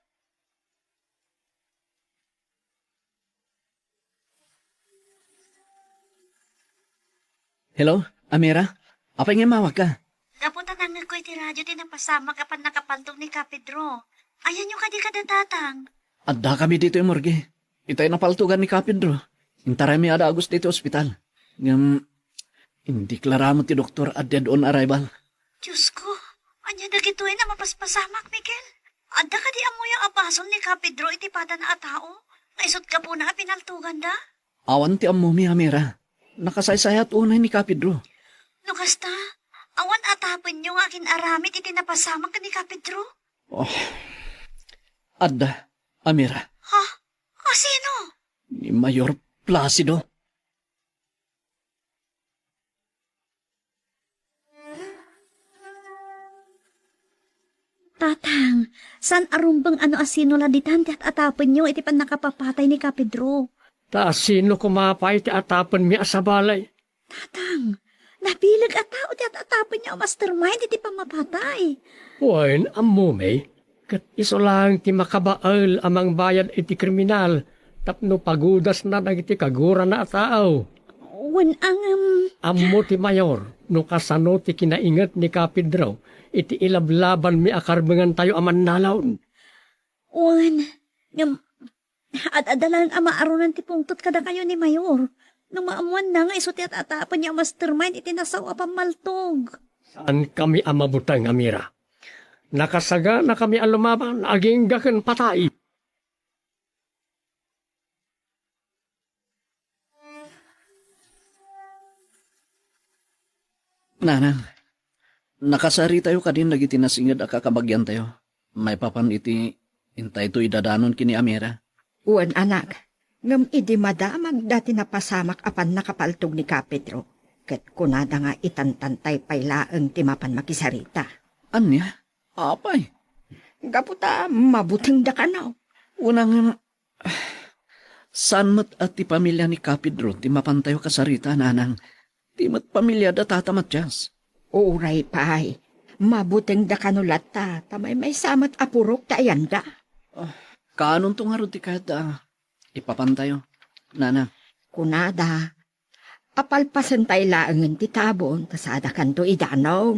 Hello, Amira? Apay nga mawag ka? Kapunta na ko iti radyo din ang pasama kapan nakapantong ni Kapidro. Ayan yung kadi kadatatang. Adda kami dito yung morgue. Itay napaltugan ni Kapidro. Intaray mi ada Agust dito ospital. Ngam, hindi klaramo ti doktor at dead on arrival. Diyos ko, anya dagitoy na mapaspasamak, Miguel. Adda ka di amoy ang apason ni Kapidro iti pata na atao. Naisot ka po na pinaltugan da. Awan ti ammo mi Amira. Nakasaysay at unay ni Kapidro. No kasta, awan atapon nyo nga akin aramit iti napasamak ni Kapidro. Oh, Adda, Amira, Ha? Sino? ni Mayor Placido. Tatang, san arumbang ano asino la ditante at atapon nyo iti pan nakapapatay ni Kapidro. Ta sino kumapay ti atapon mi sa balay? Tatang, napilag at tao ti at atapon nyo ang mastermind iti pamapatay. Wen ammo may ket iso lang ti makabaal amang bayad iti kriminal tapno pagudas na dagiti kagura na tao. Wan ang Ammo ti mayor no kasano ti kinaingat ni Kapidro iti ilablaban mi akarbengan tayo aman nalawon. wan ngam ad-adalan ang maarunan ti pungtot kada kayo ni Mayor. Nung maamuan na nga isuti at atapon niya ang mastermind iti nasawa pamaltog. Saan kami amabutang, Amira? Nakasaga na kami alumaban, aging gaken patay. Nanang, nakasari tayo kadin lagi tinasingad a kakabagyan tayo. May papan iti intay to idadanon kini Amira. Uwan anak, ngam idi madamag dati napasamak apan nakapaltog ni Kapitro. Ket kunada nga itantantay paylaeng timapan makisarita. Anya? Apay? Gaputa, mabuting da ka na. Unang, sanmat at ti pamilya ni Kapidro, ti mapantayo kasarita, nanang. Ti mat pamilya da tatamatyas. Uray pay, mabuting da kanulat ta, tamay may samat apurok ta ayanda. Kanon to nga ron ti kada, ipapantayo, nanang. Kunada, apalpasan tay laangan ti tabon, tasada kanto idanaw.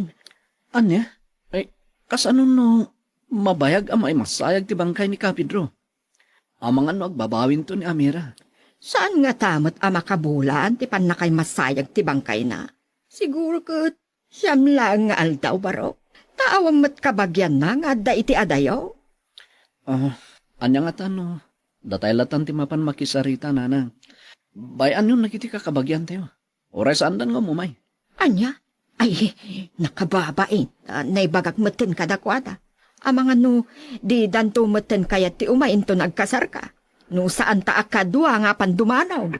Anya? Ay, kasano no, mabayag amay masayag ti bangkay ni Kapidro. Amang ano agbabawin to ni Amira. Saan nga tamot ang makabulan, ti pan na kay masayag ti bangkay na? Siguro kat siyam lang nga aldaw baro. Taawang mat kabagyan na nga da iti adayaw. Anya nga tano, datay latan ti mapan makisarita nanang. Bayan yun nakiti kakabagyan tayo. Oray saan dan nga mumay. Anya? Ay, nakababain. Naibagak maten kadakwada. Amang ano, di danto maten kaya ti umain to nagkasar ka. No saan ta akadwa nga pandumanaw.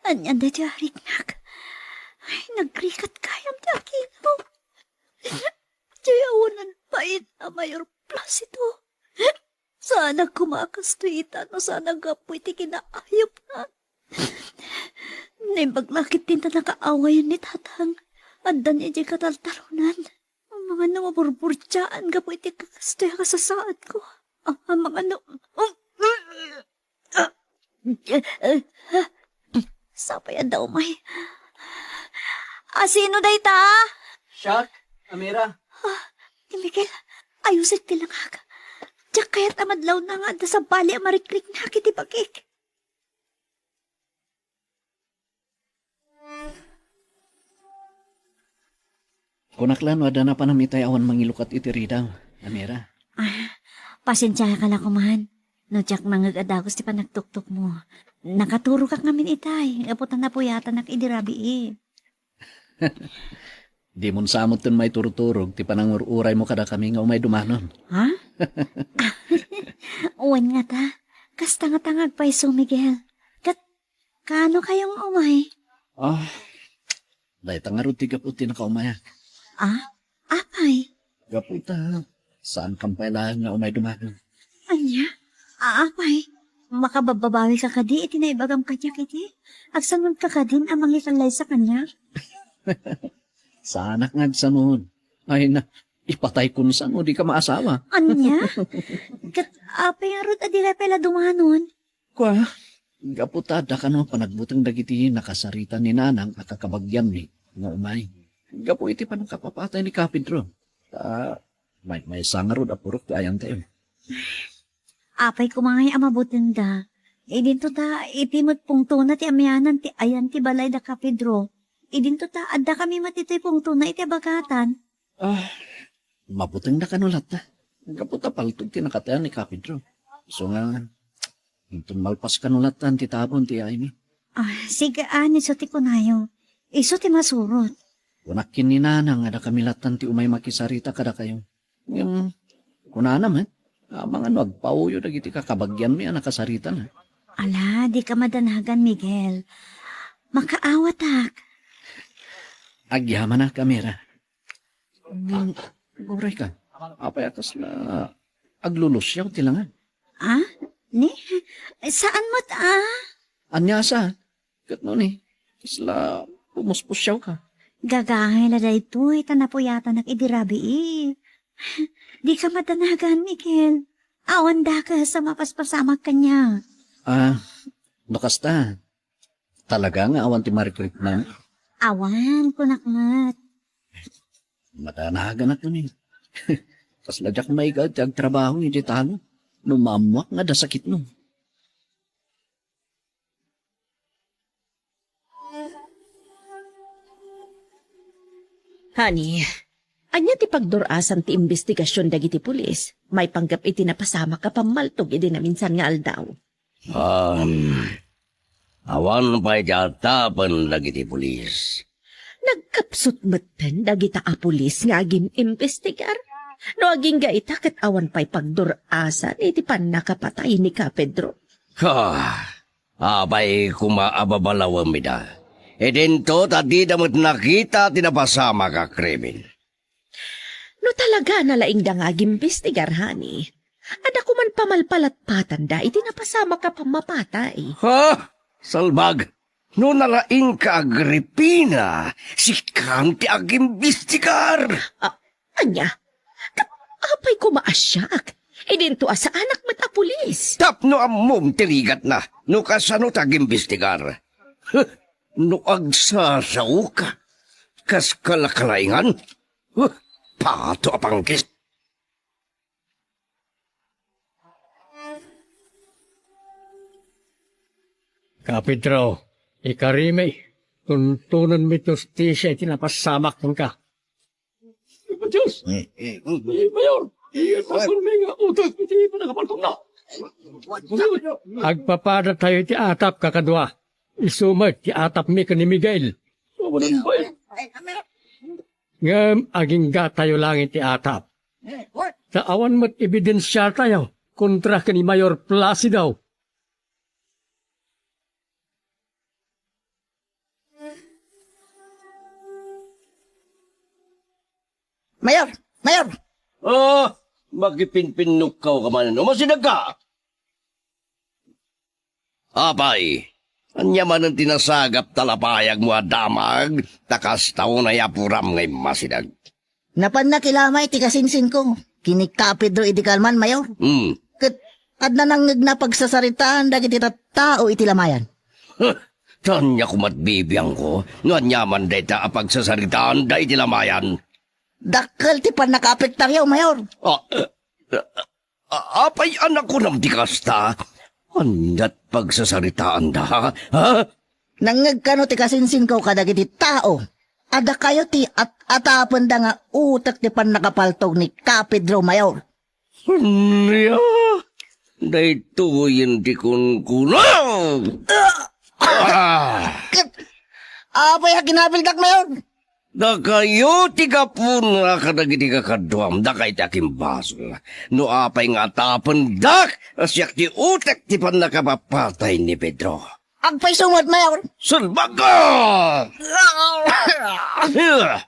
Anyan da di ariknak. Ay, nagrikat kayam di akino. Diyawanan pait a Mayor Placido. Sana kumakas to ita no sana gapoy ti kinaayop na. Naibaglakit din na nakaawayan ni tatang. Andan niya di kataltarunan. Ang mga namaburburtsaan gapoy ti kakastoy kasasaad ko. Ang mga Sapayan daw may. Sino day ta? Shak, Amira. Ni Miguel, ayusin tilangag. Diyak kaya't amadlaw na nga da sa bali ang mariklik na kiti pagik. Kunaklan, wada na pa namitay awan mangilukat iti ridaw. Amira. Pasensya ka na kumahan. No, Jack, mga gadagos ti panagtuktok mo. Nakaturo ka ngamin itay. Gaputan na po yata nakidirabi eh. Di mon samot ton may turuturog, ti panangururay mo kada kami nga umay dumanon. Ha? Uwan nga ta. Kasta nga tangag pa iso, Miguel. Kano kayong umay? Dahil tangarod ti gaputi na kaumaya. Apay? Gaputa, saan kampailahan nga umay dumanon? Anya? Apay? Makabababawi ka kadi, itinaibagam ka niya kiti. Agsanod ka kadin amang ikalay sa kanya. Sana nga sa noon. Ay na, ipatay ko sa mo, di ka maasawa. Anya? Apay nga rod adilay pala dumanon. Kwa, gaputada ka no, panagbutang dagiti nakasarita ni Nanang at kakabagyan ni nga umay. Gapu iti pa ng kapapatay ni Kapidro. May sangarod apurok ti ayang tayo. Apay kumangay amabutin da. Idinto ta, itimot pungto na ti amyanan ti ayan ti balay da Kapidro. Idinto ta, adda kami matitoy pungto na iti bagatan. Mabutang na kanulat ta. Gaputa paltog ti nakatayan ni Kapidro. So nga, itong malpas kanulatan ti tabon ti ay ni. Sige, iso ti kunayo. Iso ti masurot. Kunakin ni Nanang ada kamilatan ti umay makisarita kada kayo. Yung kunana man, mga agpauyo dagiti kakabagyan mi nakasarita na. Ala, di ka madanagan, Miguel. Makaawatak. Agyaman na kamera. Buray ka. Apay atas na aglulusyaw tilangan. Ni? Saan mo't Anyasa. Kat no ni. Isla pumuspusyaw ka. Gagahay na dayto, itanapuyata nakidirabi eh. Di ka madanagan, Miguel. Awanda ka sa mapaspasamag kanya. Nakasta. Talaga nga awan ti Marikrik na. Awan, kunakmat. Matanagan na to ni. Tas ladyak may gad, tiyag trabaho ni Ditano. Numamwak nga da sakit no. Honey, anya ti pagdurasan ti investigasyon dagiti pulis, may panggap iti napasama ka pamaltog iti na minsan nga aldaw. Awan pa ijatapan lagi ti pulis. Nagkapsot meten dagita a pulis nga aging investigar. No aging gaita kat awan pa'y pagdurasan iti pan nakapatay ni Kapedro. Abay kumaababalawan mi da. E dinto tadi damot nakita tinapasama ka krimen. No talaga nalaing da nga gimbestigar, honey. Ada ko man pamalpalatpatan da, iti napasama ka pamapatay. Salbag, no nalaing ka Agripina, si Kanti agimbestigar. Anya? Apay ko maasyak. E dinto sa anak mat a pulis. Tapno amom tiligat na, no kasano tagimbestigar. No agsasaw ka, kas kalakalaingan, pato apangkis. Kapidro, ikarime, tuntunan mi justisya itinapasamak ka. Diyos! Mayor! Iyapasun mi nga utos, hindi pa nakapaltong na. Agpapada tayo ti atap kakadwa. Isumat ti atap mi ka ni Miguel. Ngam aging gatayo lang ti atap. Sa awan mo't ebidensya tayo kontra ka ni Mayor Placido. Mayor! Mayor! Magipinpinukaw ka man, umasinag ka! Apay, anya man ang tinasagap talapayag mo adamag, takas tao na yapuram ngay masinag. Napan na kilamay ti kasinsin ko. Kinikapidro iti kalman, Mayor. Kat adna nang na pagsasaritaan dagiti tao iti lamayan. Tanya kumatbibiyang ko, no anyaman day ta pagsasaritaan da iti lamayan. Dakkel ti panakapit taryaw, Mayor. Apay anak ko nam di kasta. Andat pagsasaritaan da, ha? Nangag kano ti kasinsin ko kadagiti tao. Ada kayo ti atapon da nga utak ti pan nakapaltog ni Kapidro, Mayor. Niya, Dahito yung di kunkunaw. Apa ya ginabildak na yun? Da kayo tiga pun kadagiti ka kaduam da kay takim baso. No apay nga tapan dak asyak ti utak ti pan nakapapatay ni Pedro. Agpay sumot, Mayor. Sulbaga!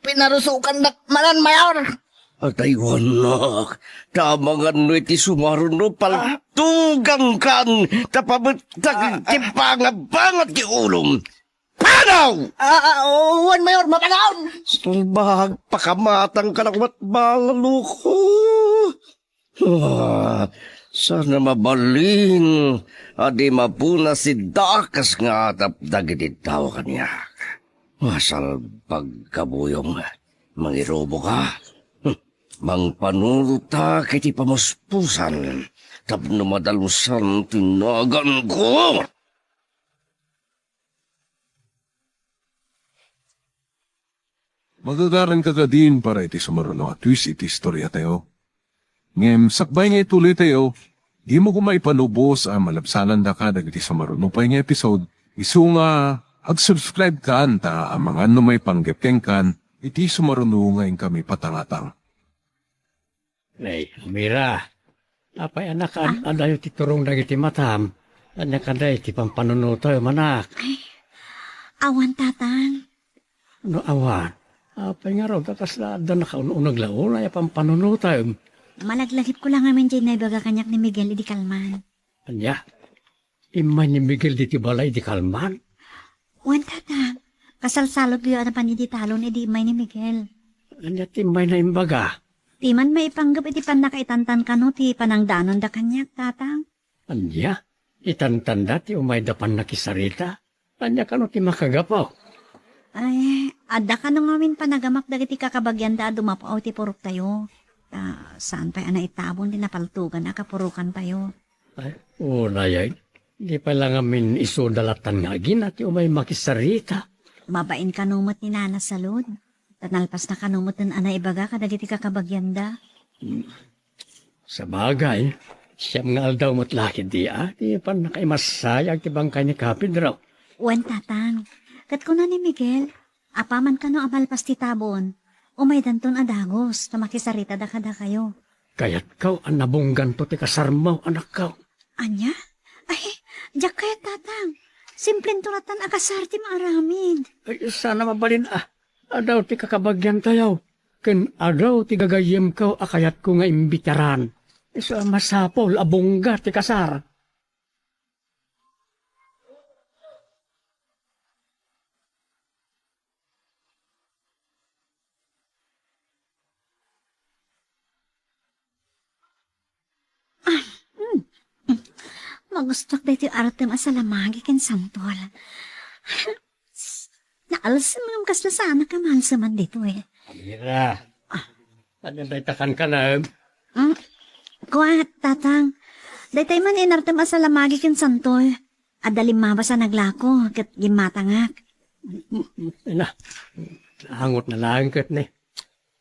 Pinarusukan dak manan, Mayor. Atay wanak, tamangan no iti sumaron no paltugang kan tapabutag ti pangabangat ti ulom. Panaw! Uwan, Mayor, mapanaon. Sulbag, pakamatang ka ng matbalalo ko. Sana mabalin. Adi mapuna si Dakas nga atapdag ititaw kanya. Masal pagkabuyong, mangirobo ka. Mangpanuluta kiti pamuspusan. Tapno madalusan tinagan ko. Magagaran ka ka din para iti sumaruno at twist iti istorya tayo. Ngem, sakbay nga ituloy tayo, di mo ko maipanubos ang malabsanan da ka dagiti sumaruno pa yung episode. Isu nga, ag-subscribe ka anta ang mga ano may panggepkeng kan, iti sumaruno ngayon kami patangatang. Nay, Mira. Apay anak, adayo ti turong dagiti matam. Anak aday ti pampanunutoy manak. Awan, tatang. No awan. Apay nga raw, takas na nakaununag laon ay pampanunutoy. Malaglagip ko lang amin dyan na ibaga kanyak ni Miguel di Kalman. Anya, imay ni Miguel di balay di kalman. Wan, tatang. Kasalsalot ko yun ang paniditalo ni di imay ni Miguel. Anya, timay na imbaga. Di man may ipanggap iti pan nakaitantan ka no, ti panangdanon da kanyak, tatang. Anya, itantanda ti umay dapan nakisarita. Anya ka no ti makagapaw. Ay, ada ka nung amin panagamak dagiti kakabagyan da dumapaw ti purok tayo. Saan pa ana itabon din napaltugan na kapurukan tayo. Ay, una yan. Di pa lang amin isudalatan nga ginati umay makisarita. Mabain kanumot ni Nana Salud. Tanalpas na kanumot ng ana ibaga kadagiti kakabagyan da. Sa bagay, siyam nga aldaw mo't lakid di di pa nakaimasayag ti bangkay ni Kapid raw. Wan, tatang. Kat ko na ni Miguel, apaman ka no amalpas ti tabon. Umay danton adagos, tamakisarita da kada kayo. Kaya't kaw ang nabunggan to ti kasarmaw anak kaw. Anya? Ay, diyak kaya tatang. Simpleng tulatan akasar ti maaramid. Ay, sana mabalin Adaw ti kakabagyan tayaw. Ken adaw ti gagayem kaw akayat ko nga imbitaran. Isa masapol abungga ti kasar. Magustok dito aratem asalamagi ken santol. Naalasam ng kasla sana ka malsaman dito eh. Mira, ano takan ka na? Kuha, tatang. Daytay man inartem asalamagi ken santol. Adalim mabasa naglako, kat gimatangak. Na, hangot na lang kat ni.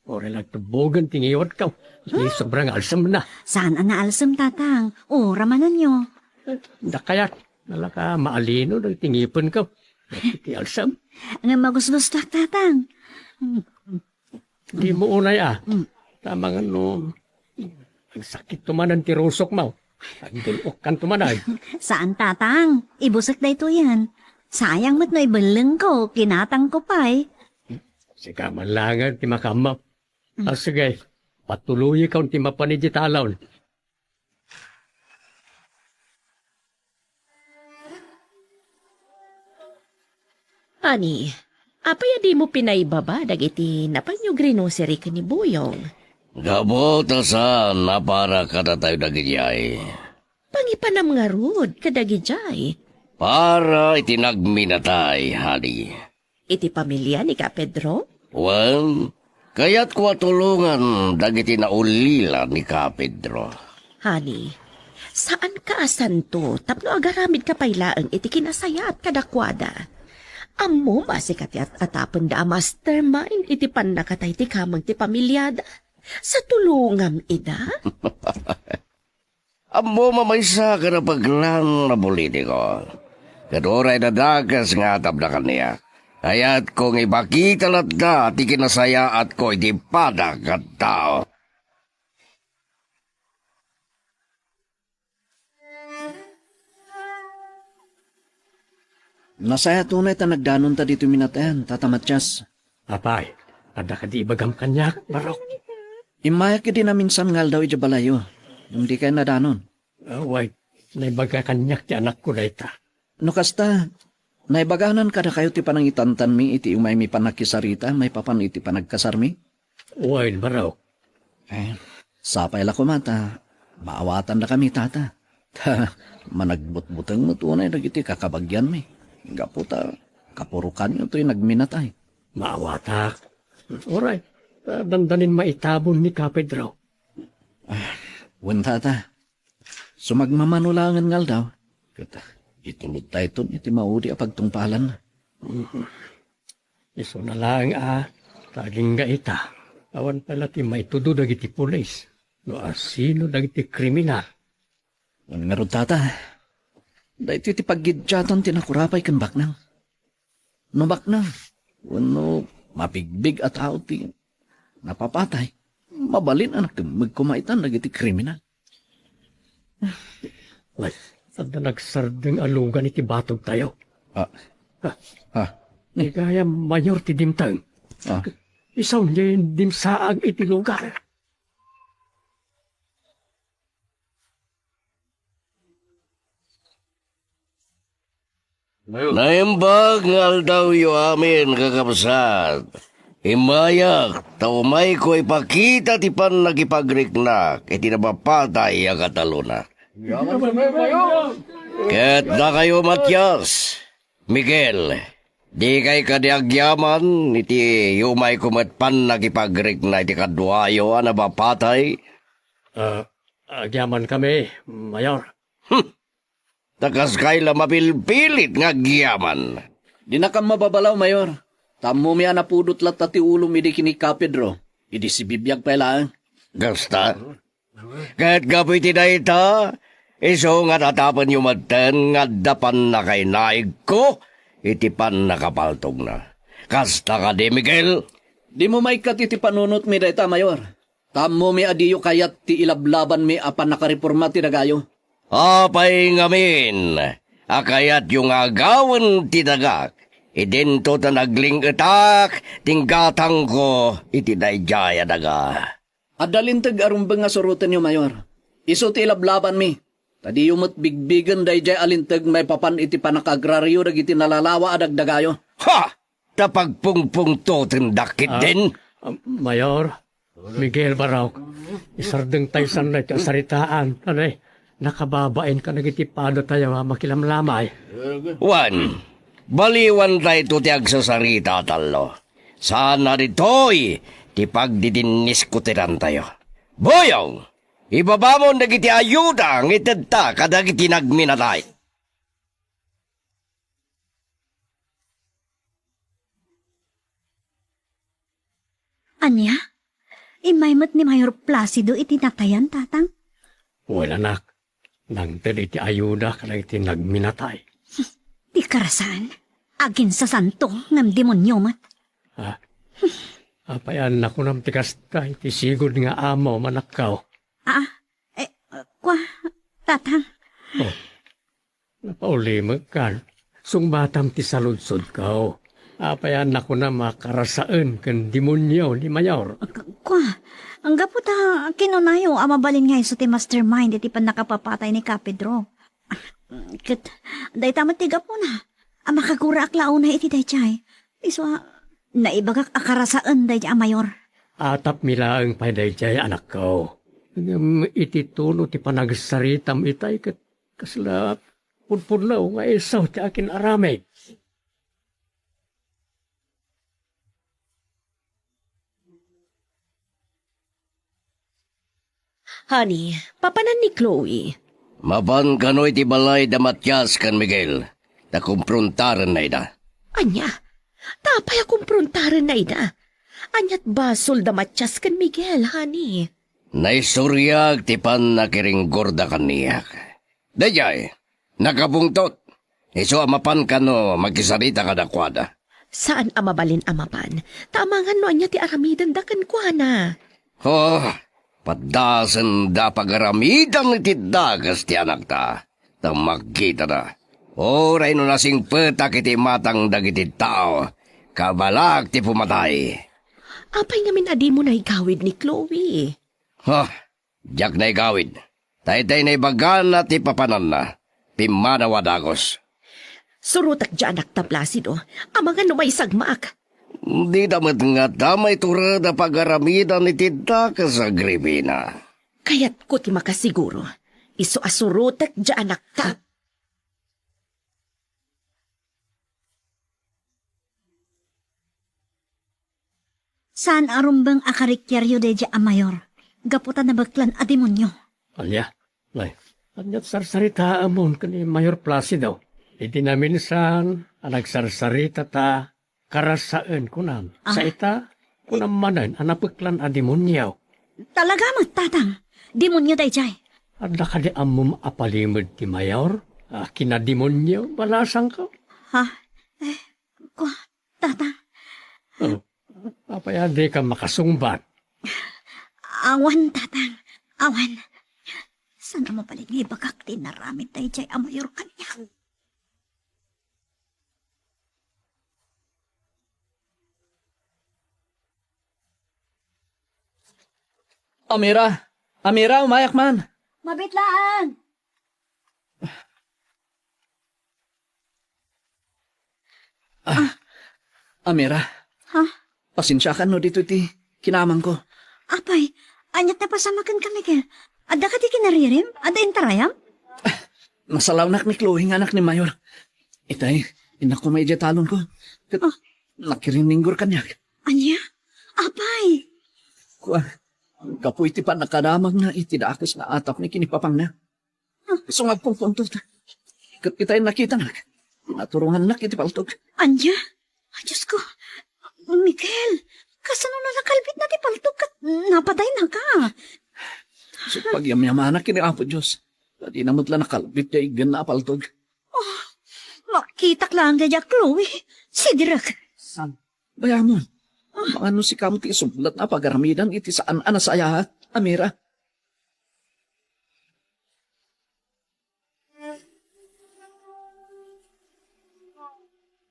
Ore lang tubugan tingiwat ka. Hindi sobrang alsam na. Saan ang naalsam, tatang? O, ramanan nyo. Dakayat, nalaka maalino, nagtingipon ka. Iti alsam. Ang magusgustak, tatang. Di mo unay Tama nga no. Ang sakit tumanan ti rusok mo. Ang dulok kan tumanay. Saan, tatang? Ibusak da ito yan. Sayang mo't no ibaleng ko, kinatang ko pa eh. Sika man langan ti makamaw. Sige, patuloy ikaw ti mapaniditalaw. Ani, apay di mo pinaibaba dagiti napanyo grocery ka ni Buyong. Gabotasan na para kada tayo dagijay. Pangipanam nga rod kadagijay. Para itinagminatay, hali. Iti pamilya ni Ka Pedro? Well, kaya't ko tulungan dagiti na ulila ni Ka Pedro. Hani, saan ka asanto tapno agaramid ka pailaang iti kinasayat kadakwada? Amo masikat at atapon da mastermind iti pan nakatay ti kamang ti pamilyada. Sa tulungam ida? Amo mamaysa ka na paglang na politiko. Kaduray na dagas nga tabla kaniya. Hayat kong ipakita lat na ti kinasaya at ko iti padak at tao. Nasaya tunay ta nagdanon ta dito minatayan, tatamatyas. Apay, ada ka di ibagam kanyak, barok. Imaya ka din na minsan ngal daw iti balayo. Yung di kayo nadanon. Wait, naibaga kanyak ti anak ko na ita. No kasta, naibaganan ka na kayo ti panangitantan mi iti umay mi panakisarita, may papan iti panagkasarmi? Wait, barok. Sapay la ko mata, maawatan na kami tata. Managbutbutang mo tunay nagiti kakabagyan mi. Gaputa, kapurukan nyo to'y nagminatay. Maawatak. Alright, dandanin maitabon ni Kapedro. Wen tata, sumagmamanulangan ngal daw. Kata, itulod tayo ton, iti maudi a pagtungpalan na. Iso na lang taging gaita. Awan pala ti maitudo dagiti pulis. No asino dagiti kriminal. Wen nga ron tata, dahil iti paggidyatan tinakurapay kan baknang. No baknang, wano mapigbig at tao ti napapatay. Mabalin anak magkumaitan nagiti kriminal. Wait, sada nagsardeng alugan iti batog tayo. Ni kaya mayor ti dimtang. Isaw niya yung dimsaag iti lugar. Naimbag ngal daw yu amin kakapsat. Imayak, taumay ko ipakita ti pan nagipagriknak, iti napapatay ang kataluna. Ket na kayo Matyas, Miguel, di kay kadiagyaman, iti yumay kumat pan nagipagriknak, iti kadwayo ang napapatay. Agyaman kami, Mayor. Takas kayla mapilpilit nga gyaman. Di na kam mababalaw, Mayor. Tamo mi anapudot lat ti ulo mi di kini Kapedro. Idi si bibiyag pala. Gasta? Kahit gapoy tinayta, iso nga tatapan yung matan nga dapan na kay naig ko, itipan nakapaltog na. Kasta ka di, Miguel? Di mo may iti panunot mi dayta, Mayor. Tamo mi adiyo kayat ti ilablaban mi apan nakareforma ti dagayo. Apay ngamin, akayat yung agawan ti dagak, idento ta nagling etak, tinggatang ko, iti dayjaya daga. Adalintag arumbang nga surutan niyo, Mayor. Iso ti ilablaban mi. Tadi yumot bigbigan dayjay alintag may papan iti panakagraryo dagiti nalalawa adagdagayo. Ha! Tapagpungpung to tindakit din. Mayor, Miguel Barok, isardeng tayo sa saritaan. Nakababain ka nagitipado tayo makilamlamay. Juan, baliwan tayo ti agsasarita talo. Sana rito'y ti pagdidinis kutiran tayo. Boyong, ibaba mo nagiti ayuda ang itadta kadagiti nagminatay. Anya? Imaymot ni Mayor Placido itinatayan, tatang? Wala nak. Nang iti ayuda ka iti nagminatay. Di karasan. Agin sa santo ng demonyo mat. Apayan ako ng tikasta iti sigod nga amo manakaw. Tatang. Napaulimag kan. Sungbatam ti saludsod kao. Apayan ako na makarasaan kan demonyo ni Mayor. Ang gaputa kinunayo amabalin nga iso ti mastermind iti pan nakapapatay ni Kapedro. Day tamat ti gapo na. Makagura aklao na iti dayjay. Iso naibagak akarasaan dayjay Mayor. Atap milaang pa dayjay anak ko. Iti tuno ti panagsaritam itay kasla punpunlaw nga isaw ti akin aramay. Honey, papanan ni Chloe. Mapan kano'y ti balay da Matyas kan Miguel. Na kumprontaran na ida. Anya, tapay akumprontaran na ida. Anyat basol da Matyas kan Miguel, honey. Naisuryag tipan na kiring gorda kaniyak. Dayay, nakabungtot. Iso amapan ka no, magkisarita ka dakwada. Saan amabalin amapan? Tamangan no anya ti aramidan dakan kwa na. Oh, padasan da pagaramidan iti dagas ti anak ta. Magkita na. Oray no nasing petak iti matang dagiti tao. Kabalag ti pumatay. Apay ngamin adi mo na igawid ni Chloe. Diyak na igawid. Taytay na ibagan na ti papanan na. Pimanawa dagos. Surutak dyan akta Placido. Amangan no may sagmaak. Di damat nga damay turada pagaramidan iti dagas sa gribina. Kaya't ko ti makasiguro. Iso asurutak dyan akta. Saan arumbang akarikyaryo de a mayor? Gaputan na bagklan a demonyo. Anya, anyat sarsarita amon kani Mayor Placido. Iti namin saan, nagsarsarita ta, karasaan kunam. Sa ita, kunam manan, anapiklan a demonyaw. Talaga mo, tatang. Demonyo day jay. Adda ka di amom apalimod ti Mayor? Kinademonyaw, balasang ka? Tatang. Apayade ka makasungbat. Awan, tatang. Awan. Sana mo paligi bagak tinaramit day jay a mayor kanya. Amira, umayak man. Mabitlaan! Amira, pasensya ka no dito ti kinamang ko. Apay, anyat na pasamakan kami ka. Ada ka di kinaririm? Ada intarayam? Masalawnak ni Chloe ng anak ni Mayor. Itay, inak ko may talon ko. Nakirininggor kanya. Anya? Apay! Kapoy ti pa nakadamag na itidakos na atap ni kinipapang na. Sungag pong puntot. Itay nakita na. Naturungan na kitipaltog. Anya? Ay, Diyos ko. Miguel, kasano na nakalbit na ti paltok at napatay na ka? So pagyamyamana kiniapo Diyos. Di na mutla nakalbit kay igan na paltog. Makitak lang kaya Chloe. Sidirak. San? Bayamon. Mga ano si Kamti sublat na pagaramidan iti saan anasaya, Amira.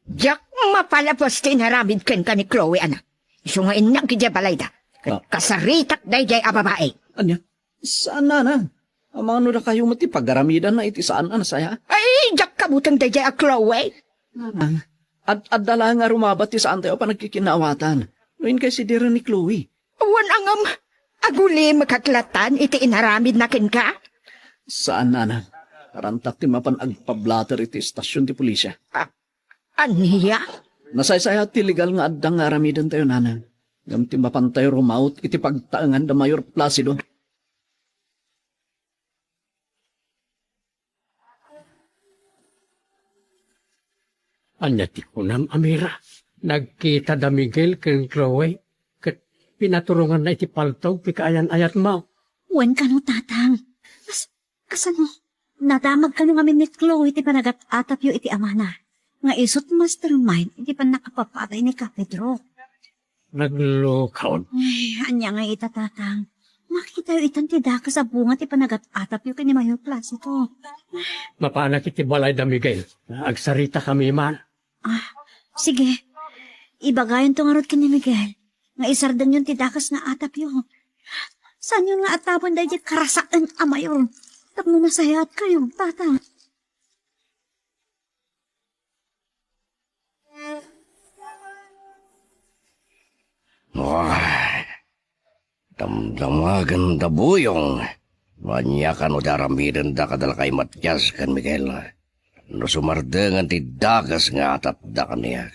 Diyak mapalapos tinaramid ken ka ni Chloe, anak. Iso nga inang kidya balayda. Kasaritak day jay ababae. Anya? Saan na? Ang mga nula kayo mati pagaramidan na iti saan anasaya? Ay, diyak kabutang day jay a Chloe. At dala nga rumabat ti saan tayo pa nagkikinawatan. Noin kay si Dira ni Chloe. Wan angam, aguli makaklatan iti inaramid na ken ka? Saan na? Karantak ti mapan agpablater iti istasyon ti pulisya. Aniya? Nasaysaya ti legal nga addang nga aramidan tayo nanan. Ngam ti mapan tayo rumaut iti pagtaangan da Mayor Placido. Anya ti kunam, Amira. Nagkita da Miguel ken Chloe. Kat pinaturungan na iti paltog pikayan ayat mo. Wen ka no, tatang. Kasano? Nadamag ka no ngamin ni Chloe iti panagat atap iti amana. Nga isot mastermind, iti pa nakapapatay ni Ka Pedro. Naglukaw. Ay, anya nga itatatang. Makita yung itan ti daka sa bunga ti panagat atap yung kani Mayor Placido. Mapanak iti balay da Miguel. Agsarita kami man. Sige. Ibagayon to nga rot kani Miguel. Nga isardan yung ti dakas nga atap yung. Saan yung nga atapan dahil di karasaan a Mayor? Tapno masayat kayo, tatang. Damdamagan da buyong. Manyakan o daramidan da kadala kay Matyas kan Miguel. No sumardengan ti dagas nga atap da kaniya.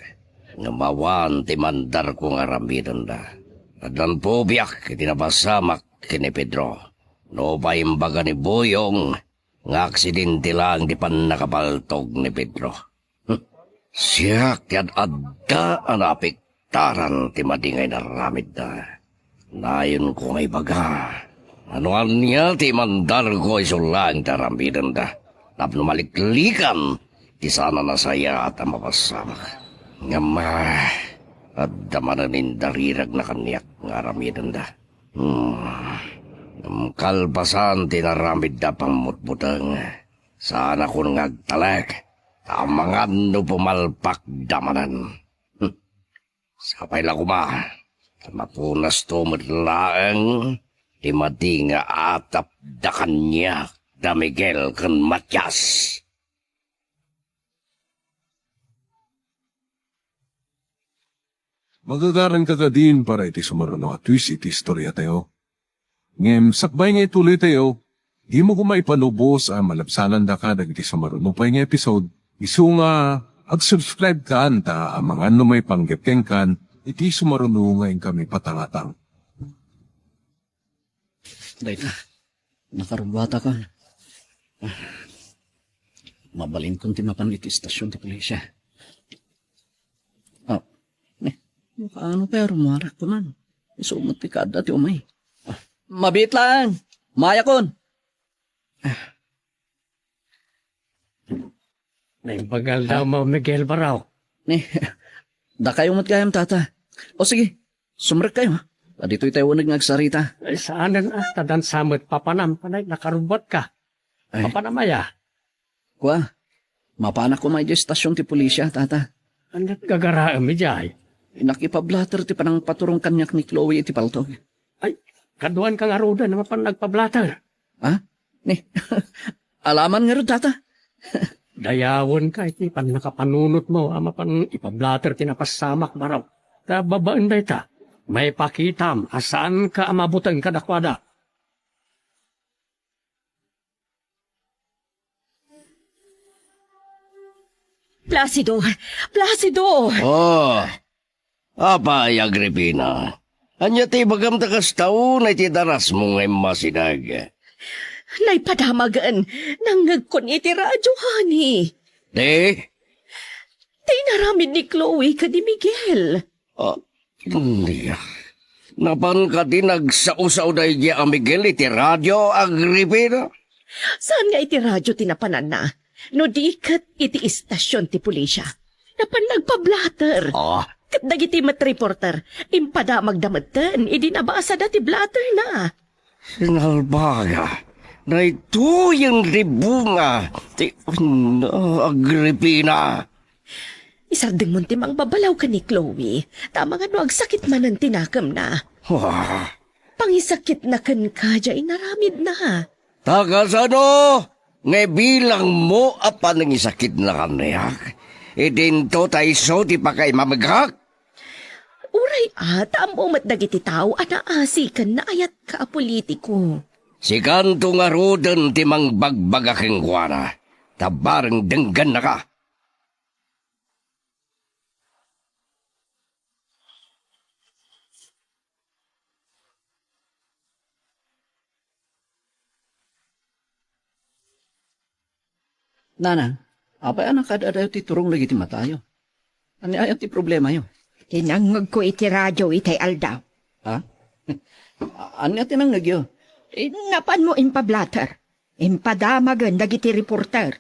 Nga mawan ti mandar ko nga ramidan da. Adlan po biyak iti napasamak kini Pedro. No paimbaga ni buyong. Nga aksidente lang di pan nakapaltog ni Pedro. Siya kaya adda ang apiktaran ti madingay na ramid da. Nayon ko ngay baga, Anuan niya ti mandar ko isulang tarambidan da. Tapno maliklikan, ti sana na saya at mapasamak. Nga at damananin darirag na kanyak nga ramidan da. Kalpasan tinaramid da pamutbutang. Sana ko ngagtalag. Tamangan no pumalpak damanan. Sapay lang kuma. Mapunas to matlaang. Di mati nga atap da kanya. Da Miguel kan Matias. Magagaran ka ka din para iti sumaruno at twist iti istorya tayo. Ngem, sakbay nga ituloy tayo, di mo kumaipanubos ang malabsanan da ka dagiti sumaruno pa yung episode. Isu nga, ag-subscribe ka anta ang mga ano may panggepkeng kan, iti sumaruno nga yung kami patangatang. Dahil nakarubata ka. Mabalin kong timapan iti istasyon ti pulisya. Ano pero marak ko man. Isumot ti kada ti umay. Mabit lang. Maya kon. Naibagal daw mo, Miguel Baraw. Da kayo matgayam tata. O sige, sumrek kayo ha. Dito'y tayo nagsarita. Ay, saanan tadan samot papanam, panay nakarubot ka. Papanamaya. Kwa, mapanak ko may estasyon ti pulisya, tata. Anat gagaraam mi jay. Nakipablatter ti panang paturong kanyak ni Chloe iti paltog. Ay, kaduan kang aruda na mapan nagpablater. Ha? Alaman nga rin, tata. Dayawon ka, iti pan nakapanunot mo, ama pan ipablater tinapasamak baraw. Ta babaan day ta. May pakitam, asaan ka amabutan kadakwada. Placido! Placido! Oh, apay Agripina. Anya ti bagam takas tao na iti daras mo ngay masinag. Naipadamagan nang nagkon iti radyo, honey. De? Tinaramid ni Chloe ka ni Miguel. Hindi. Napan ka din nagsausaw na iya ang Miguel iti radyo Agripina? Saan nga iti radyo tinapanan na? No di kat iti istasyon ti pulisya. Napan nagpa-blatter. Kat dagiti mat reporter. Impada magdamatan. Idi nabasa dati blatter na. Sinalbaga. Na ito yung ribunga. Ti Agripina. Isardeng mo timang babalaw ka ni Chloe. Tama nga no, agsakit man ang tinakam na. Pangisakit na kan ka, dyan inaramid na. Tagasano, ngay bilang mo apan ng isakit na kanayak. Idinto tayo so di pa kay mamagak. Uray tamo matdagiti tao, anaasikan na ayat ka politiko. Si kanto nga rodan timang bagbagaking kuwana. Tabarang denggan na ka. Nanang, apay anak kada ti turong lagi ti matayo. Ani ayat ti problema yo. Tinangag ko iti radyo itay aldaw. Ha? Ani ati nang nagyo. Napan mo impablatter. Impadamagan dagiti reporter.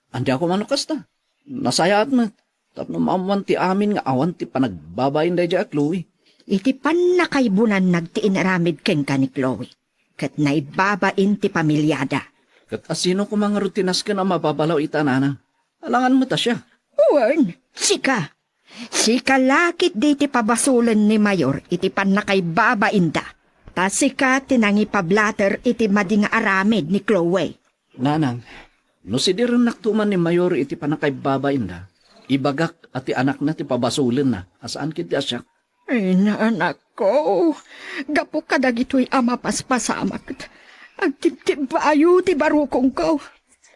Andi ako manukas ta. Nasayaat na. Tapno maamuan ti amin nga awan ti panagbabayin day dya Chloe. Iti panakaibunan nagtiinaramid ken ka ni Chloe. Kat naibabain ti pamilyada. Kat asino ko mga rutinas ka na mababalaw ita nanang. Alangan mo ta siya. Uwan, sika. Sika lakit di ti pabasulan ni Mayor iti panakaibabain da. Ta sika tinangi pablatter iti mading aramid ni Chloe. Nanang, no si dirin naktuman ni Mayor iti panakaibabain da. Ibagak at ti anak na ti pabasulan na. Asaan kiti asyak? Ay, anak ko. Gapo ka dagito'y ama paspasamak. Agtip-tip ayo ti barukong ko.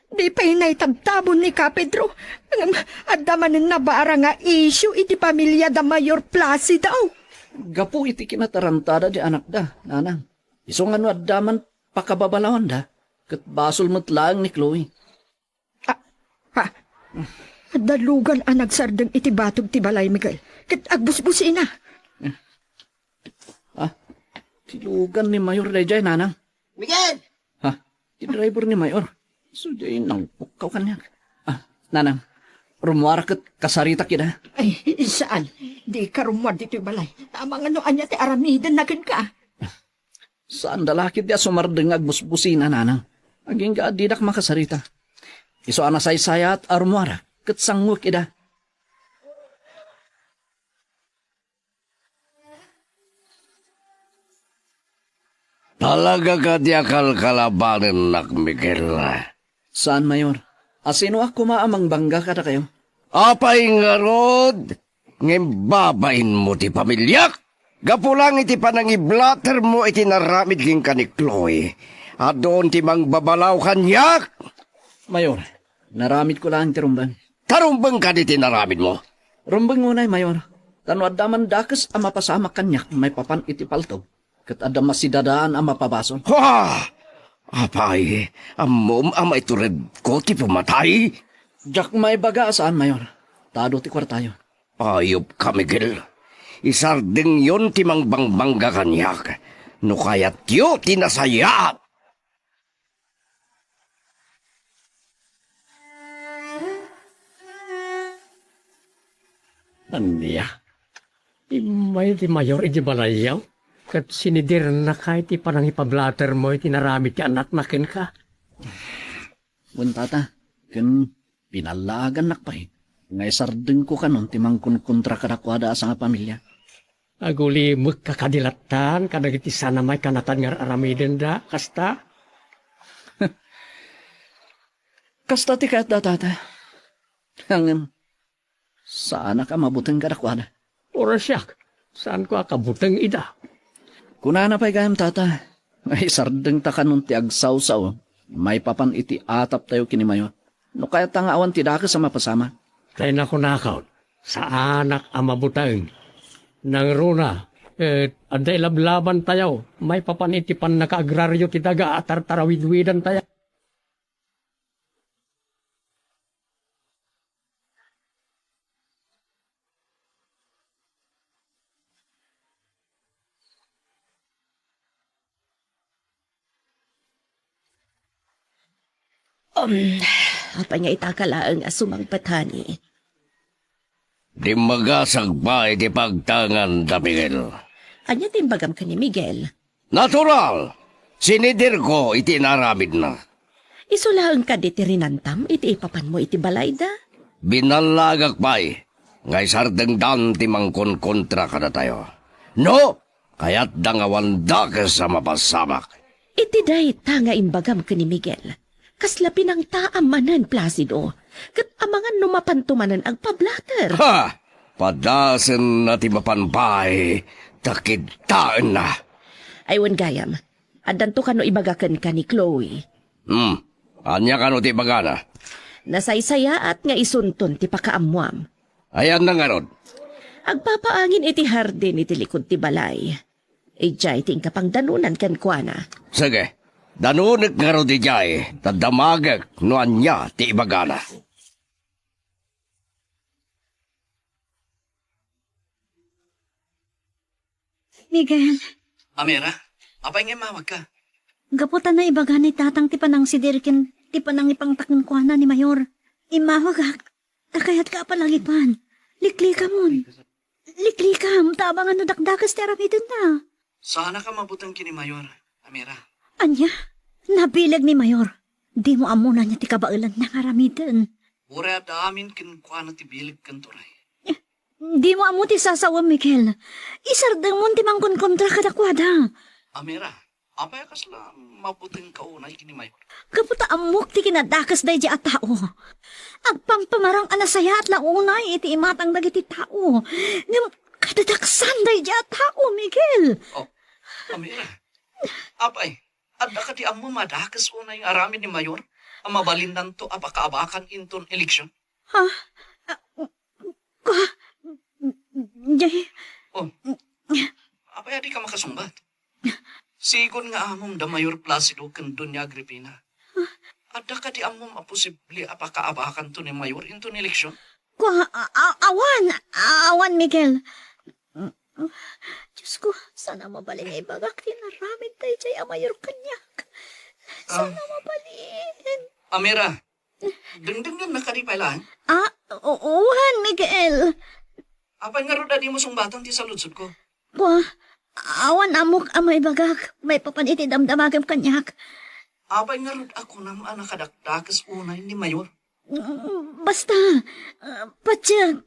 Di pa inaitabtabon ni Ka Pedro. At damanin na bara nga issue iti pamilya da Mayor Placido. Gapu iti kinatarantada di anak da, nanang. Iso nga no daman pakababalawan da. Kat basol mo't lang ni Chloe. Dalugan ang nagsardeng iti batog ti balay, Miguel. Kat agbusbusin na. Tilugan ni Mayor dayjay nanang. Miguel! Ha? Ti driver ni Mayor. So jay nang pukaw kanya. Nanang. Rumwara kat kasarita kita. Ay, saan? Di ka rumwad dito'y balay. Tamang ano anya ti aramidan na ka. Saan dalakit dia sumardeng agbusbusina nanang. Aging gaadidak makasarita. Iso anasay-saya at arumwara. Kat sangwak ida. Talaga ka di akal kalabanin nak Miguel. Saan, Mayor? Asino ako maamang bangga kada kayo? Apay nga rod, ngimbabain mo ti pamilyak. Gapulang iti panangiblatter mo iti naramid king kanikloy. At doon ti mangbabalaw kanyak. Mayor, naramid ko lang ti rumbang. Tarumbang ka di ti naramid mo. Rumbang ngunay, Mayor. Tanwad daman dakas ang mapasama kanyak may papan iti paltog. Kat adam masidadaan ang mapabason. Ha! Apay, amom amay tured ko ti pumatay. Jack may baga saan, Mayor? Tado ti kwartayo. Ayop ka, Miguel. Isardeng yon ti mangbangbangga kanyak. No kayat yo tinasaya. Anya? Imay ti Mayor iti balayaw. Kat sinidir na kahit ti panang ipablatter mo iti naramid ti anak nakin ka. Buntata, kan pinalagan nakpay. Ngay sardeng ko kanon timang kontra kadakwada sa nga pamilya. Aguli magkakadilatan kadag iti sana may kanatan nga aramiden da kasta. Kasta ti kahit datata. Hangin, saan ka mabutang kadakwada? Ora siyak, saan ko akabutang ida? Kunana pa'y kayam tata. Ngay sardeng ta kanon ti agsaw-saw. May papan iti atap tayo kinimayo. No kaya tangawan ti daka sa mapasama. Kaya na ko nakaw, sa anak ang mabutang. Nang runa, anday lablaban tayo. May papan iti pan nakaagraryo ti daga at tarawid-widan tayo. Apa nga itakalaang asumang patani. Di magasag ba iti pagtangan da Miguel? Anya timbagam ka ni Miguel. Natural! Sinidir ko iti naramid na. Isulaang ka di ti rinantam, iti ipapan mo iti balayda. Binalagak pa'y. Ngay sardeng dan ti mangkon kontra kada tayo. No! Kaya't dangawanda ka sa mapasamak. Iti day tanga imbagam ka ni Miguel. Kasla pinang taamanan, Placido. Kat amangan numapantumanan ang pablater. Ha! Padasen na ti mapanbay. Takidtaan na. Aywan gayam, adanto ka no ibagakan ka ni Chloe. Anya ka no ti bagana. Nasaysaya at nga isunton ti pakaamuam. Ayan na nga ron. Agpapaangin iti hardin iti likod ti balay. Ijay ting kapang danunan kan kuana. Sige. Danunik nga ron di jay. Tadamagag no anya ti bagana. Miguel, Amira, apay nga mawag ka? gaputan na ibaga ni tatang ti panang si Dirkin, ti panang ipangtakon ko na ni Mayor. Imawagak, takayat ka palangipan. Likli ka mon. Likli ka, tabangan no dakdakas ti aramidin na. Sana ka mabutang kini Mayor, Amira. Anya, nabilag ni Mayor. Di mo amuna niya ti kabailan na aramidin. Ura damin kinkwana ti bilig kanturay. Di mo amo ti sasawa, Miguel. Isardang mo ti mangkon kontra kadakwada. Amira, apay kasla mabutang kaunay kini Mayor. Kaputa amok ti kinadakas day di at tao. Agpampamarang anasaya at launay iti imatang dagiti tao. Ngam kadadaksan day di at tao, Miguel. Oh, Amira, apay, adda ka ti amo madakas unay aramin ni Mayor, ang mabalindan to apakaabakan inton eleksyon. Ha? Jay, Oh, apay adi ka makasumbat. Sigon nga amom da Mayor Placido kan Doña Agripina. Adda ka di amom aposible apakaabakan to ni Mayor inton eleksyon. awan, Miguel. Diyos ko, sana mabalin nga ibagak tinaramid tayo jay amayor kanyak. Sana mabalin. Amira, dengdeng na nakaripailan. Uwan, Miguel. Apay nga rin di mo sumbatan ti saludsod ko. Wah, awan amok amay bagak. May papaniti damdamagam kanyak. Apay nga rin ako naman nakadakdakas unay ni Mayor. Basta, patya,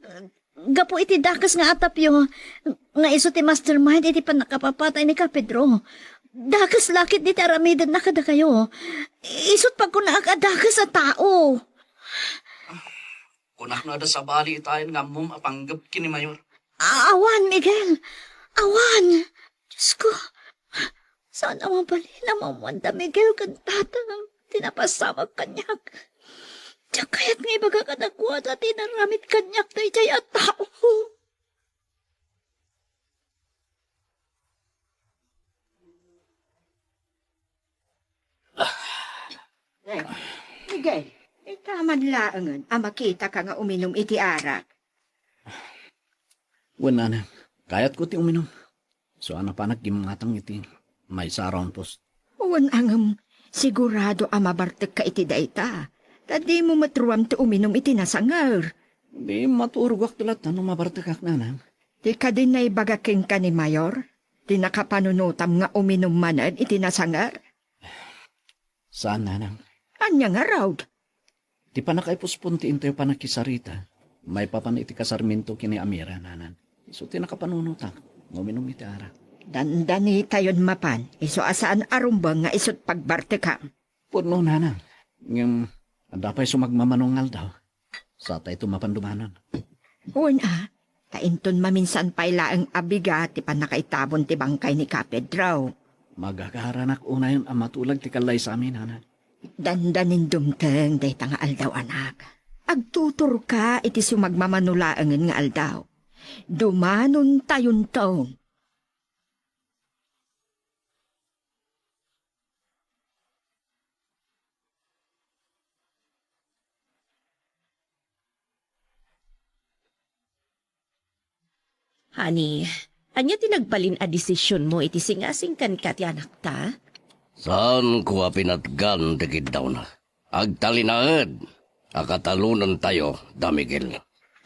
gapo iti dakas nga atapyo, nga iso ti mastermind iti pa nakapapatay ni Ka Pedro. Dakas lakit di taramidan na kada kayo. Isot pag kunaakadakas sa tao. Kunak na da sa bali itayin nga mum apanggap kini Mayor. Awan, Miguel. Awan. Diyos ko. Sana mabali na mamanda, Miguel, kantatang tinapasamag kanyak. Diyan kaya't nga ibaga ka nakuha sa tinaramit kanyak na ijay at tao. Miguel, itaman laangan, makita ka nga uminom iti arak. Wala na. Kayat ko ti uminom. So ano pa nagkimatang iti may saron post. Uwan angam, sigurado mabartek ka iti daita. Tadi mo matruam ti uminom iti nasangar. Di maturugwak tulat ano mabartakak na nang. Di ka din na ibagaking ka ni Mayor? Di nakapanunutam nga uminom manad iti nasangar? Saan na nang? Anya nga raw? Di pa nakaipuspunti into yung panakisarita. May papan iti kasarminto kini Amira nanan. So tinakapanunutak. Uminom iti ara. Dandani tayon mapan. Iso asaan arumbang nga isot pagbarte ka. Puno nanang. Ngam, andapay sumagmamanungal daw. Sa tayo tumapandumanan. Uwan tainton maminsan payla ang abiga ti panakaitabon ti bangkay ni Ka Pedro. Magagaranak unayon ang matulag ti kalay sa amin, nanan. Dandanin dumteng day nga aldaw anak. Agtutur ka iti sumagmamanulaangan nga aldaw. Dumanon tayon taon. Honey, anya tinagbalin a desisyon mo iti singasing kan ka ti anak ta? Saan ko pinatgan dagid daw na? Agtalinaed, akatalunan tayo, Damigil.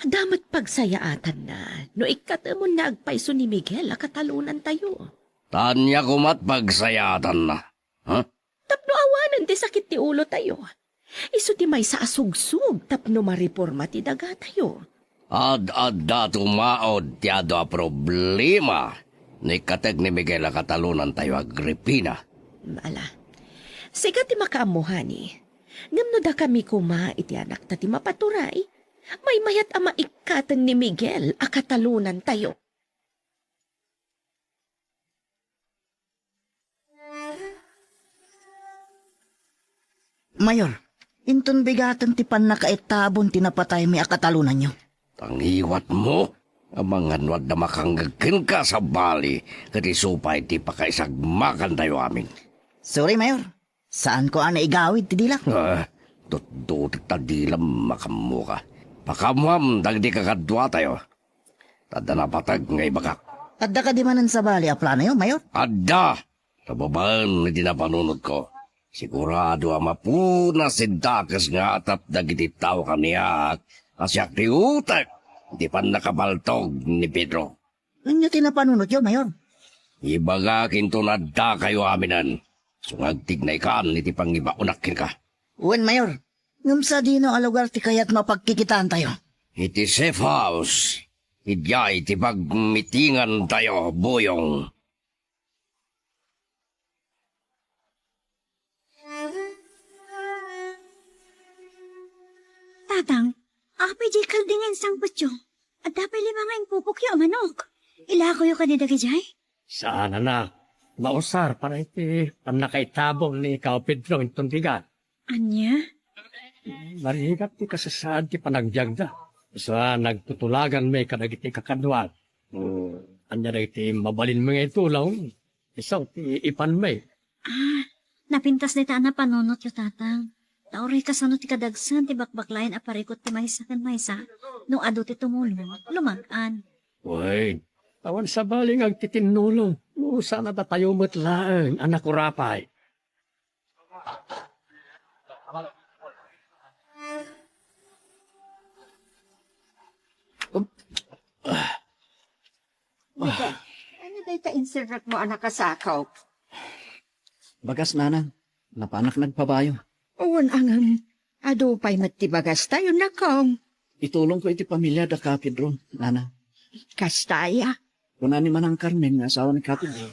Damat pagsayaatan na, no ikatamon na agpaiso ni Miguel, akatalunan tayo. Tanya kumat pagsayatan na. Ha? Tapno awanan ti sakit ti ulo tayo. Iso ti may sa asugsug, tapno mariporma ti daga tayo. Ad-adda tumaod tiyado a problema. Ni kateg ni Miguel akatalunan tayo Agripina. Ala, siga ti makaamuhani. Ngamno da kami kuma iti anak ta ti mapaturay. May mayat ama ikatan ni Miguel akatalunan tayo. Mayor, inton bigatan ti pan nakaitabon tinapatay mi akatalunan nyo. Tangiwat mo, amangan wad na makanggagkin ka sa bali, kati supay ti pakaisagmakan tayo amin. Sorry, Mayor. Saan ko igawid ti dilak? Tututik ta dilam makamu ka. Pakamuam, dagdi kakadwa tayo. Tada na patag ngay baka. Adda ka di manan sa bali a plano yun, Mayor? Adda! Sa babaan, hindi na panunod ko. Sigurado ang mapuna si Dakas nga atap dagiti tao kaniya. Asyak ti utak. Di pa nakabaltog ni Pedro. Ano tinapanunot yun, Mayor? Ibaga kinto na da kayo aminan. Sungagtig na ikaan, iti pangiba unakin ka. Uwan, Mayor. Ngumsa dino a lugar ti kaya't mapagkikitaan tayo. Iti safe house. Idya iti pagmitingan tayo, boyong. Tatang, apay di kaldingan sang putyo. At dapat limang pupukyo manok. Ilakoy ka ni Dagijay? Saan na? Mausar para iti panakaitabong ni Ka Pedro itong bigat. Anya? Marigat ti kasasaan ti panagbyagda. Sa nagtutulagan may kadagiti kakadwal. Anya na iti mabalin mga itulaw. Isaw ti ipan may. Napintas ni na panunot yung tatang. Tauri ka sa ti kadagsan ti bakbaklayan aparikot ti maysa kan maysa. Nung ado ti tumulong, lumagan. Uy, Awan sa baling agtitinulong. No, sana da tayo matlaan, anak ko rapay. Ano dahi ta insert mo anak kasakaw? Bagas, nanang. Napanak nagpabayo. Uwan ang adupay matibagas tayo na kong. Itulong ko iti pamilya da Kapidro, nana. Kastaya. Kuna ni Manang Carmen, nga asawa ni Kapidro.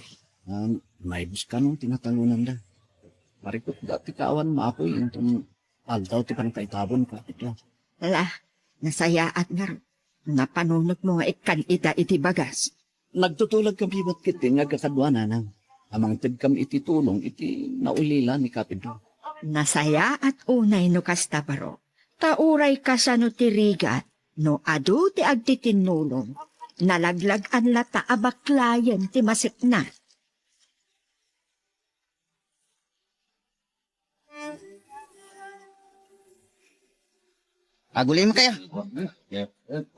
May buskan tinatalunan da. Marikot dati kaawan maapoy yung aldaw ti panang kaitabon Kapidro. La, nasayaat nga rin. Napanunod mo nga ikan iti bagas. Nagtutulag kami ba't kiti nga kakadwa, nanang. Amang tigkam iti tulong, iti naulila ni Kapidro. Nasaya at unay no kastabaro. Tauray ka sa no tirigat, no adu ti agtitinulong. Nalaglag an lata abaklayan ti masip na. Aguli mo kayo.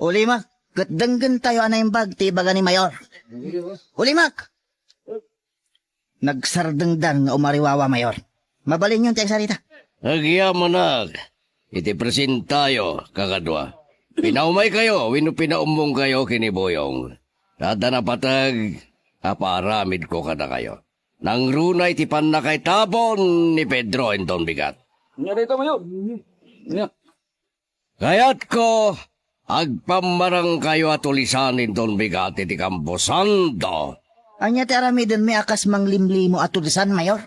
Uli mak. Gatdanggan tayo anay bag ti baga ni Mayor. Uli mak. Nagsardengdan nga umariwawa Mayor. Mabalin yun tiyang sarita. Agya manag. Iti presentayo, kakadwa. Pinaumay kayo, wino pinaumbong kayo kiniboyong. Tada na patag, aparamid ko kada kayo. Nang runay ti panakay tabon ni Pedro Enton Bigat. Nga dito mayo. Kayat ko, agpamarang kayo at ulisanin Don Bigat iti Camposanto. Anya ti aramidin may akas manglimlimo at tulisan Mayor.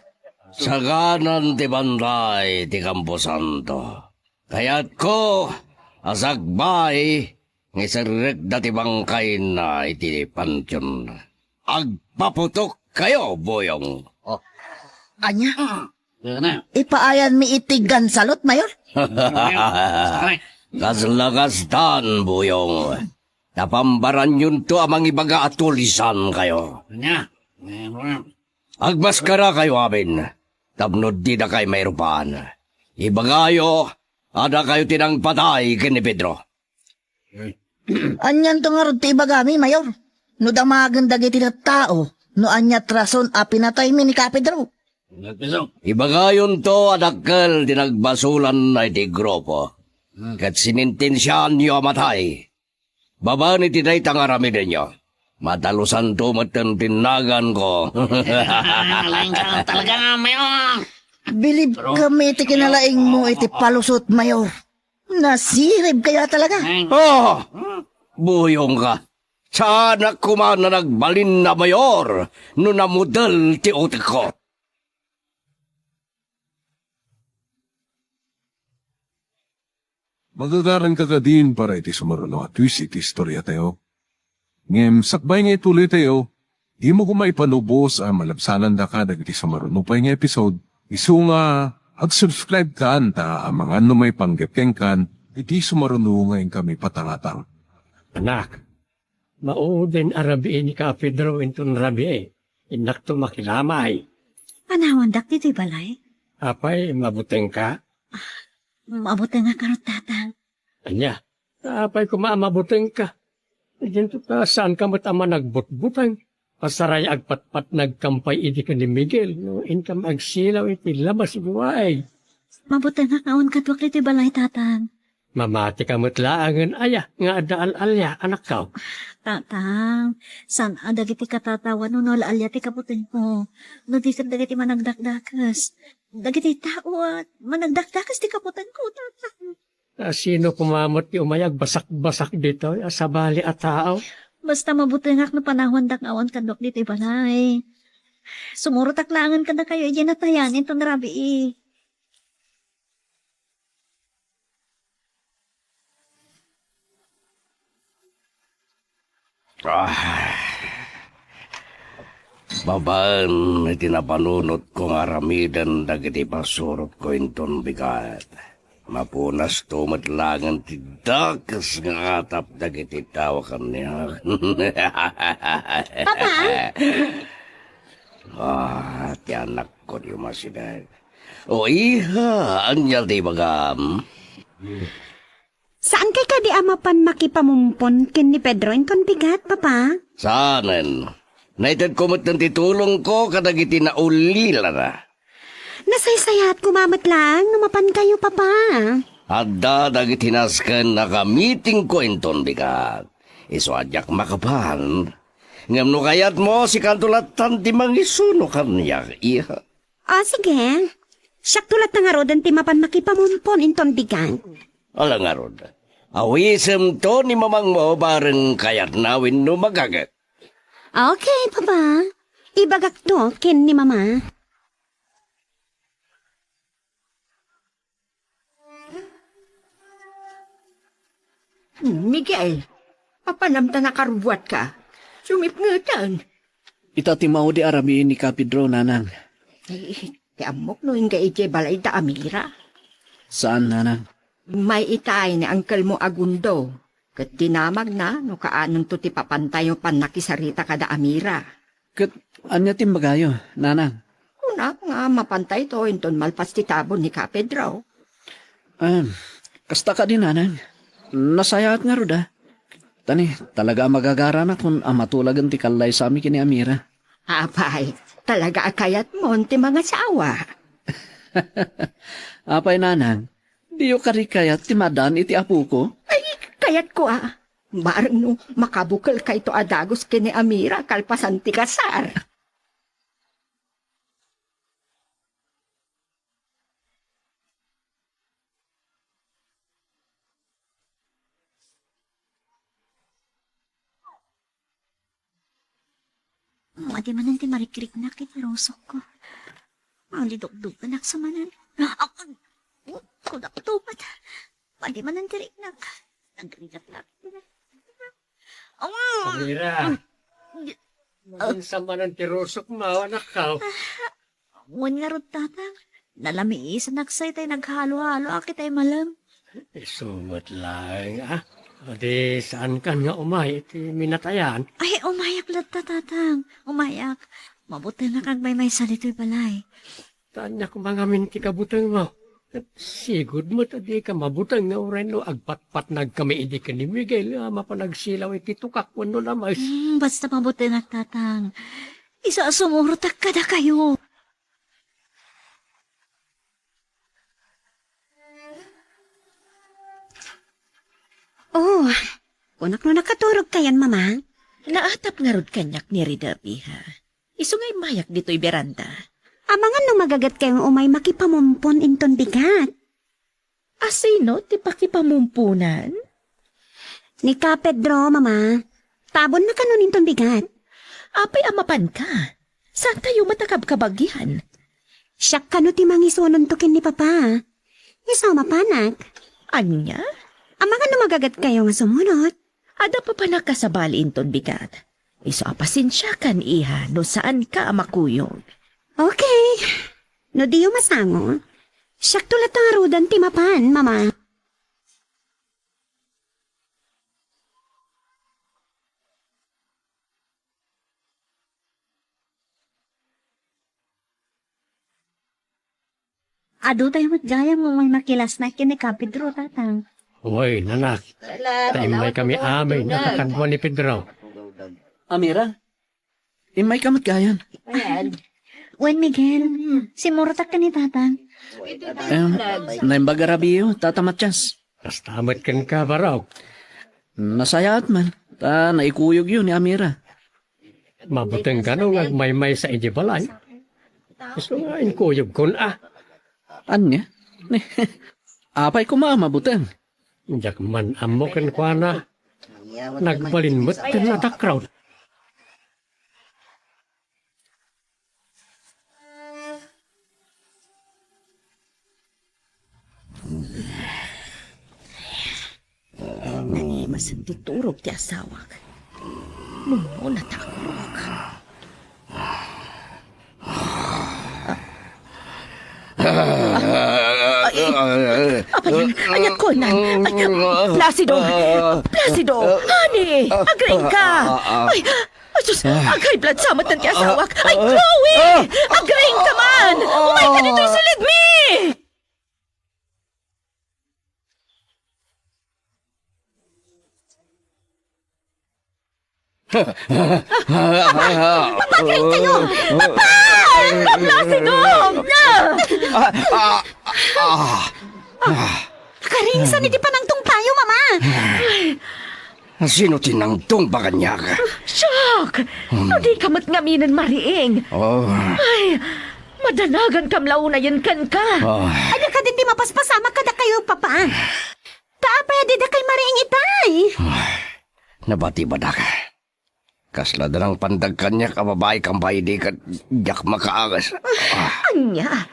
Saganan ti banday ti Camposanto. Kayat ko, asagbay, ngisarek dati bangkay na iti pansyon. Agpaputok kayo, boyong. Anya? Ipaayan mi itigan salot Mayor. Kaslagastan, boyong. Napambaran yun to amang ibaga at tulisan kayo. Agbaskara kayo amin. Tapnod di na kayo mayroon. Ibagayo, ada kayo tinang patay kini Pedro. Anyan to nga ron ti ibagami Mayor. No damagan dagiti na tao, no anya trason a pinatay mi ni Kapidro. Ibagayon to adakkel dinagbasulan na iti grupo. Kat sinintensyan niyo amatay. Baba ni tinay tangarami ninyo. Matalusan to matintinagan ko. Bilib kami ti kinalaing mo iti palusot Mayor. Nasirib kaya talaga. Oh, buyong ka. Sana kuman na nagbalin na Mayor no namudal ti utik ko. Magagaran ka ka din para iti sumaruno at twist iti istorya tayo. Ngem, sakbay nga ituloy tayo, di mo kumaipanubos ang malabsanan da ka dagiti sumaruno pa yung episode. Isu nga, ag-subscribe ka ta ang mga ano may panggapkeng kan, iti sumaruno ngayon kami patangatang. Anak, maudin arabiin ni Kapidro intun rabi inak to makilamay. Panawandak dito'y balay. Apay, mabuteng ka? Mabuti nga karot tatang. Anya, apay kumamabuteng ka. Dito ka, saan ka matama nagbutbutang? Pasaray agpatpat nagkampay iti ka ni Miguel. No, inkam agsilaw iti labas buway. Mabuti nga kaon katwak dito'y balay tatang. Mamati ka matlaangan aya, nga adaan-alya, anak ka. Tatang, saan dagiti katatawan no alya ti kaputin mo. No di ka dagiti managdakdakas. Dagiti tao at managdakdakas ti kaputan ko, tatang. Sino kumamot ti umayag basak-basak dito, sabali at tao? Basta mabuti nga no panahon dak awan kadok dito'y balay. Sumuro taklangan ka na kayo, iyan natayan, ito narabi Babaan itinapanunot kong aramidan dagiti pasurot ko inton bigat. Mapunas to matlangan ti dakas nga atap dagiti tawakan niya. Papa? Ti anak ko di masidag. O iha, anyal ti bagam. Saan kay ka di amapan makipamumpon kin ni Pedro inton bigat, papa? Saanan? Naitad kumot ng titulong ko kadagiti na ulila na. Nasaysayat kumamat lang, numapan kayo, papa. Adda dagiti nasken nakamiting ko inton bigat. Iso adyak makapan. Ngam no kayat mo si kantulatan ti mangisuno kanyak iha. Sige. Siyak tulat na nga rodan ti mapan makipamumpon inton bigat. Alang nga rod. Awisem to ni mamang mo bareng kayat nawin no magagat. Okay, papa. Ibagak to kin ni mama. Miguel, papanamta na karbuat ka. Sumipngutan. Itatimaw di arami ni Kapidro, nanang. Ti amok no yung gaiti balay da Amira. Saan, nanang? May itay ni angkel mo Agundo. Kat dinamag na no kaanon to ti papantay yung panakisarita kada Amira. Kat, anya timbagayo, nanang? Kunak nga mapantay to inton malpas ti tabon ni Kapedro. Kasta ka din, nanang. Nasayat nga ruda. Tani, talaga magagara na kung amatulagan ti kalay sa amin kini Amira. Apay, talaga akayat mo ti mga sawa. Apay, nanang. Diyo karikayat ti madan iti apu ko. Ay, kayat ko Barang no, makabukal kay to adagos kini Amira kalpasan ti kasar. Madi manan ti marikrik na kinarosok ko. Ang lidok-dok anak sa manan. Ako, kudak tupat. Madi manan ti riknak. Nagrigat lang. Amira, sa manan ti rosok mo, anak ka. Ngun nga rod tatang. Nalami isa nagsay tayo naghalo-halo. Akit ay malam. Sumot lang, Adi, saan ka nga umay? Iti minatayan. Ay, umayak lang tatang. Umayak. Mabuti na kang may salito'y balay. Tanya ko mga minti kabutang mo. At sigod mo tadi ka mabutang na uran no agpat-pat nagkami idi ka ni Miguel. Mapanagsilaw iti tukak wano lamas. Basta mabuti na tatang. Isa sumurtak ka na kayo. Oh, kunak no nakaturog kayan, mama. Naatap nga rod kanyak ni Rida, piha. Iso nga'y mayak dito'y beranda. Amangan no magagat kayong umay makipamumpon inton bigat. Asino, ti pakipamumpunan? Ni Ka Pedro, mama. Tabon na kanon inton bigat. Apay amapan ka. Saan tayo matakab-kabagyan? Siyak kano ti mangisunon to kin ni papa. Isama panak. Anya? Amangan no magagat kayo nga sumunod. Ada pa panakasabali inton bigat. Iso apasensya kan iha no saan ka makuyog. Okay. No diyo masango. Siyak tulat ang arudan ti mapan, mama. Ado tayo matgaya mo may makilas na kin ni Ka Pedro, tatang. Uy, nanak. Taimay kami amay nakakadwa ni Pedro. Amira, imay kamat gayan. Wen Miguel, si Muratak ka ni tatang. Naimbagarabiyo, tatamatyas. Kastamat kan ka baraw. Nasayat man. Naikuyog yun ni Amira. Mabutang ka no ngagmay-may sa ijibalay. Gusto nga inkuyog kun Anya? Apay ko mabutang. Jak man amo kan kuana. Nagbalinmot kan natakraw. Naimasan ti turog ti asawak. Nuno na takurok. Ayan ko na. Placido! Placido! Honey! Agring ka! Ay, asus! Agay blood sa matan ti asawak! Ay, Chloe! Agring ka man! Umay ka dito silid me! Papagayin kayo! Karingsan iti panangtong tayo, mama. Sino tinangtong ba kanya ka? Shock! Di ka matngaminan mariing. Oh, Ay, madanagan kam launa yan kan ka. Ano ka din di mapaspasama kada kayo, papa? Taapay di da kay mariing itay. nabati ba da ka? Kasla da ng pandag kanya kababae kang baydi ka yak makaagas. Anya?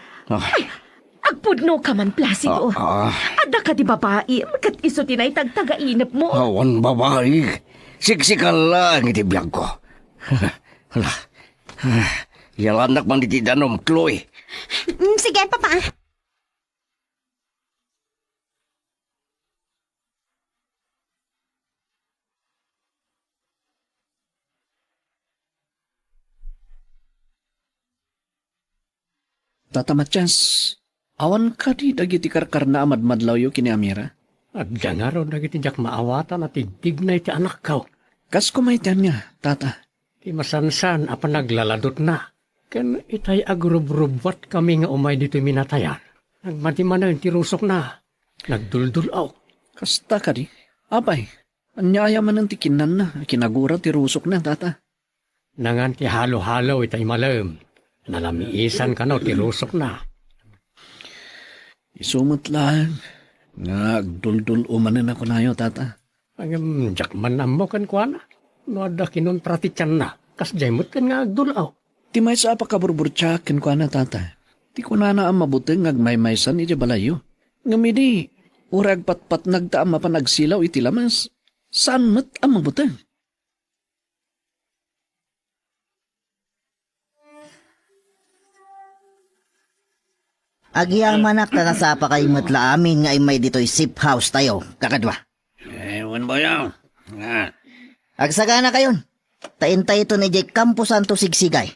Agpudno ka man, Placido. Ada ka di babae, kat iso tinay tagtagainap mo. Awan babae. Siksikan lang iti biyag ko. Hala. Yalanak man iti danom, Chloe. Sige, papa. Tata Matyas, awan ka di dagiti karkar na amadmadlaw yu kini Amira? At diyan nga ron dagiti jak maawatan at idig na iti anak ka. Kas kumaitian niya, tata. Di masansan apan naglaladot na. Ken itay agrub-rubwat kami nga umay dito minatayan. Nagmatiman na yung tirusok na. Nagduldulaw. Kasta ka di. Abay, anyaya man ang tikinan na. Kinagura tirusok na, tata. Nangan ti halo-halo itay malam. Nalamiisan ka no, tirusok na. Isumot lang. Nagduldul umanan ako na yo, tata. Ang jakman mo kan kwa na. No ada kinontrati tiyan na. Kas jaymot kan nga agdulaw. Ti may sa apakaburburtsakin ko na, tata. Ti ko na ang mabuteng ngagmaymaysan iti balayo. Ngamidi, urag patpat nagtaam mapanagsilaw iti lamas. Saan mat ang mabuteng? Agyamanak na nasapa kay matla amin nga may dito'y safe house tayo, kakadwa. Ewan ba yan? Agsagana kayon. Taintay ito ni Jake Camposan to sigsigay.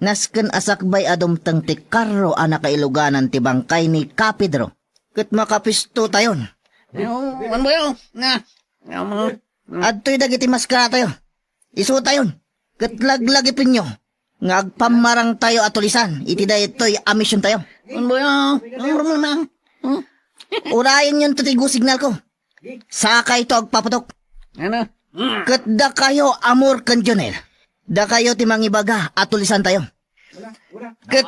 Nasken asakbay adom tang ti Carro anak kailuganan ti bangkay ni Kapidro. Ket makapisto tayon. Ewan ba yan? Adto'y dagiti maskara tayo. Isu tayon. Ket laglag ipinyo. Ngagpamarang tayo atulisan. Iti daytoy amisyon tayo. Ewan ba yan? Urayan yun to tigo signal ko. Saka ito agpapatok. Ano? Ket da kayo amor kan Jonel. Da kayo ti mangibaga atulisan tayo. Ket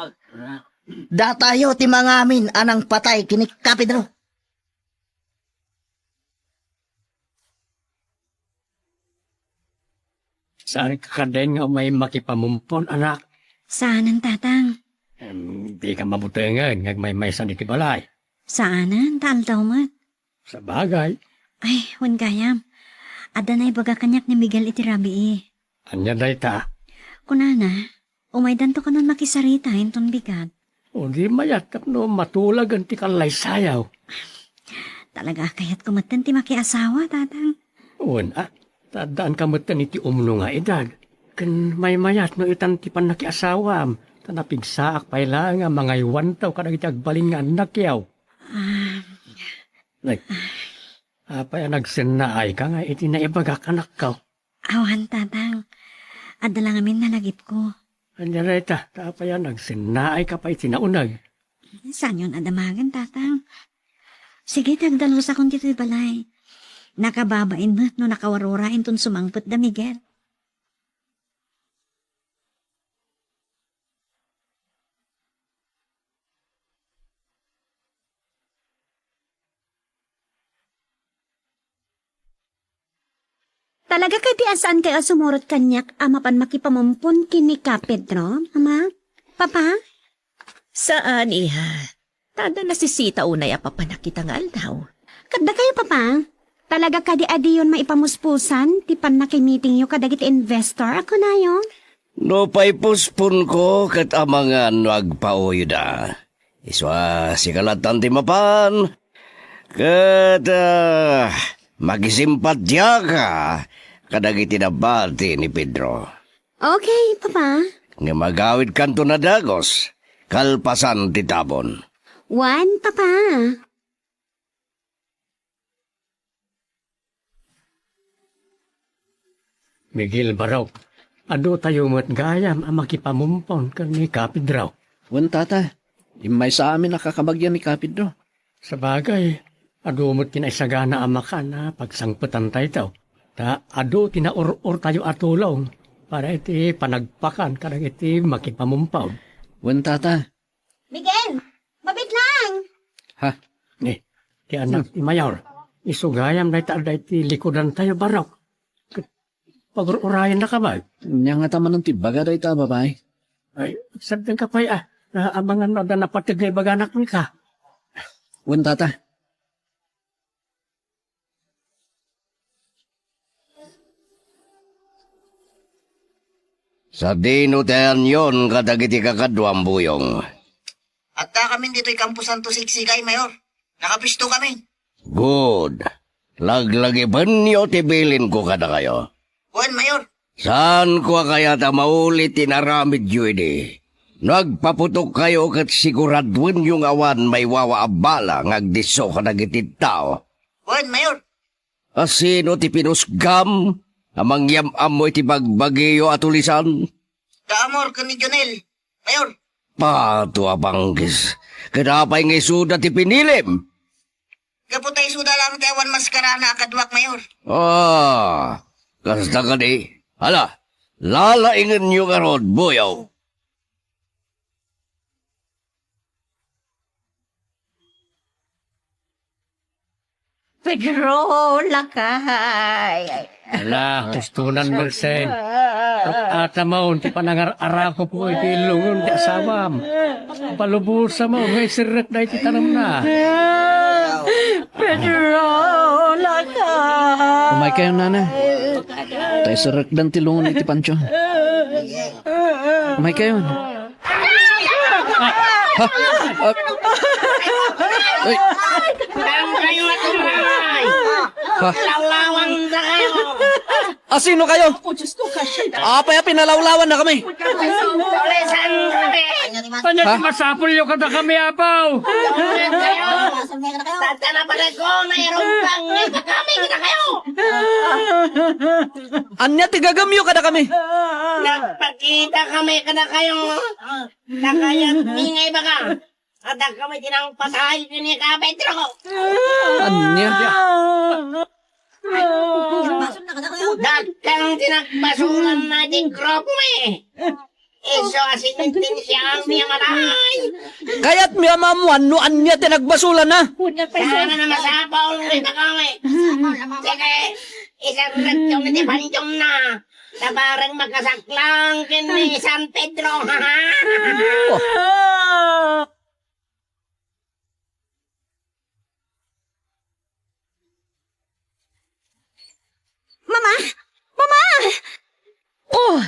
da tayo ti mangamin anang patay kini Kapidro. Saan ka din nga may makipamumpon, anak? Saanan, tatang? Di ka mabutengan, ngagmaymaysan iti balay. Saanan, taal mat? Sa bagay, Ay, wan gayam. Ada na ibaga kanyak ni Miguel iti rabi anya day ta. Kunana, umaydan to ka nun makisarita inton bigat. O di mayat no matulag ang ti kalay sayaw. Talaga kayat kumatan ti makiasawa, tatang. Una, tadaan ka matan iti umno nga edad. Kan may mayat no itan ti pan nakiasawam. Tanapigsaak payla nga mga iwan taw kadang iti agbalin nga anak yaw. Apay nagsennaay ka nga iti naibaga kanak ka. Awan, tatang. Ada lang amin nalagip ko. Anya na ita, tapay nagsennaay ka pa iti naunag. Saan yun adamagan, tatang? Sige, tagdalo sa kong dito'y balay. Nakababain mo no nakawarurain ton sumangpot da Miguel. Talaga kay ti asaan kaya sumurot kanyak amapan makipamumpon kini Kapedro, Mama? Papa? Saan, iha? Tada nasisita unay apapanakita nga aldaw. Kada kayo, Papa? Talaga ka di adiyon maipamuspusan? Tipan na kay meeting yo kadagiti investor? Ako na yon. No pa'y puspon ko kat amangan nagpaoy da. Iswa sikalatan ti mapan. Kat magisimpat diya ka kadagiti nabati ni Pedro. Okay, Papa. Nga magawid kanto na dagos, kalpasan ti tabon. One, Papa. Miguel Baraw, ado tayo mo't gayam ang makipamumpon kan ni Kapid raw. Wan tata, imay sa amin nakakabagyan ni Kapid do. Sa bagay, ado mo't kinaisagana ang maka na pagsangputan tayo. Ta ado tinaur-ur tayo atulong para iti panagpakan kadang iti makipamumpaw. Wan tata, Miguel, mabit lang! Ha? Ni, ti anak ti Mayor, isugayam na iti likodan tayo Baraw. Pag-urayan na ka ba? nya nga taman ng tibaga da ita babay. Ay, sabdang ka pa na abangan na napatig na ibaganak ni ka. Wan tata, Sa dinutean yon kadagiti kakadwang buyong. At kami dito'y Campo Santo Siksikay, Mayor. Nakapisto kami. Good. Laglagi pa niyo tibilin ko kada kayo. Juan, Mayor. Saan ko kaya ta maulit tinaramid yun eh? Nagpaputok kayo kat siguradwan yung awan may wawa abala ngagdiso ka nagitid tao. Juan, Mayor. Asino ti pinusgam? Amang yam-am mo iti bagbagiyo at ulisan? Kaamor ka ni Jonel. Mayor. Pato abanggis. Kadapay nga isuda ti pinilim. Kaputay suda lang ti awan maskara na akadwak, Mayor. Kasta ka di. Hala, lalaingan nyo karod, buyaw. Pedro, lakay. Ala, tustunan Mersen. At amaon, ti panangar-ara ko po iti ilungon, ti asawam. Palubusa mo, may sirret na iti tanam na. Pedro, lakay. umay kayo nana. Tayo sa rekdan tilungon iti Pancho. Umay kayo. Ha? Ay! Kayo at umay! Ha? Lawlawan na kayo! Sino kayo? Apay, pinalawlawan na kami. Tulisan kami! Kanya masapol yung kada kami, apaw! Tulisan kayo! Tata na pala ko, mayroon pang kami na kayo! Anya, tigagamyo kada kami. Nagpakita kami kada kayo! Nakayat mingay baka! At kami tinang patay ni Kapetro! Anya? Dagang tinakbasulan natin grupo eh! Iso asinintin siya ang mga matay! Kaya't miya mamuan no anya tinagbasulan na. Sana na masapaw ulit na kami! Sige! Isang rektong na panjong na! Na parang magkasaklang kini San Pedro! Mama! Mama! Oh,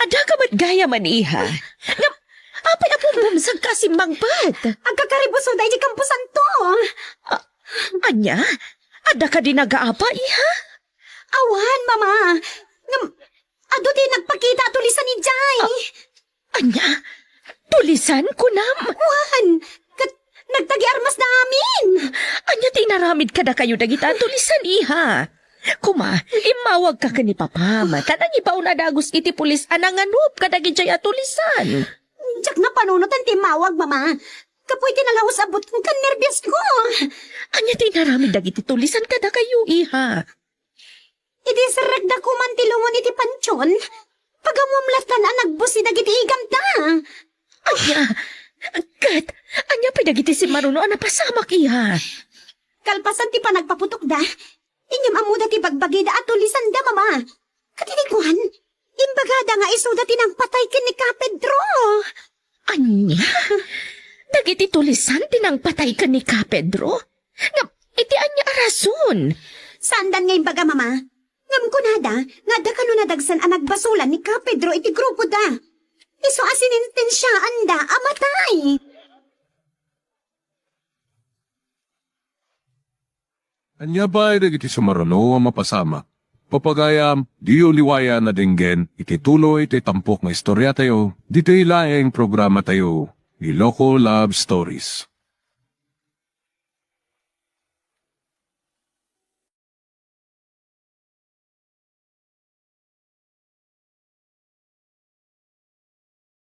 ada ka ba't gaya man iha? Apay apong bumsag ka si Mangpat. Ang kakaribuso dahil di Campo Santo! Anya, ada ka din nag-aapa iha? Awan, Mama! Ado di nagpakita tulisan ni Jai! Anya, tulisan ko nam. Wan! Nagtagi-armas na amin! Anya, tinaramid ka na kayo dagita tulisan iha. Kuma, imawag ka ni Papama. Tanang ibaw na dagos iti pulis ananganup ka dagi jay atulisan. Diyak na panunot ang timawag, Mama. Kapoy tinalawos abot ng nervyos ko. Anya, tinaramid dagiti tulisan ka na kayo iha. Iti sarag da kumantilungon iti pansyon. Pagamumlatan na nagbusi dagiti igam da. Anya, kat, anya pinagiti si Maruno na pasamak iha. Kalpasan ti pa nagpaputok da. Inyam amuda ti bagbagida at tulisan da, Mama. Katiniguan, imbagada nga isuda ti nang patay kin ni Kapedro. Anya? Dagiti tulisan tinang patay ka ni Kapedro? Nga, iti anya arason? Sandan nga imbaga, Mama? Ngam ko nada, nga da kano nadagsan ang nagbasulan ni Kapedro iti grupo da. Iso asinintin siya anda, amatay. Anya ba iti sumarano ang mapasama? Papagayam, di uliwaya na dinggen, iti tuloy iti tampok nga istorya tayo, dito ilaing programa tayo, Iloko Love Stories.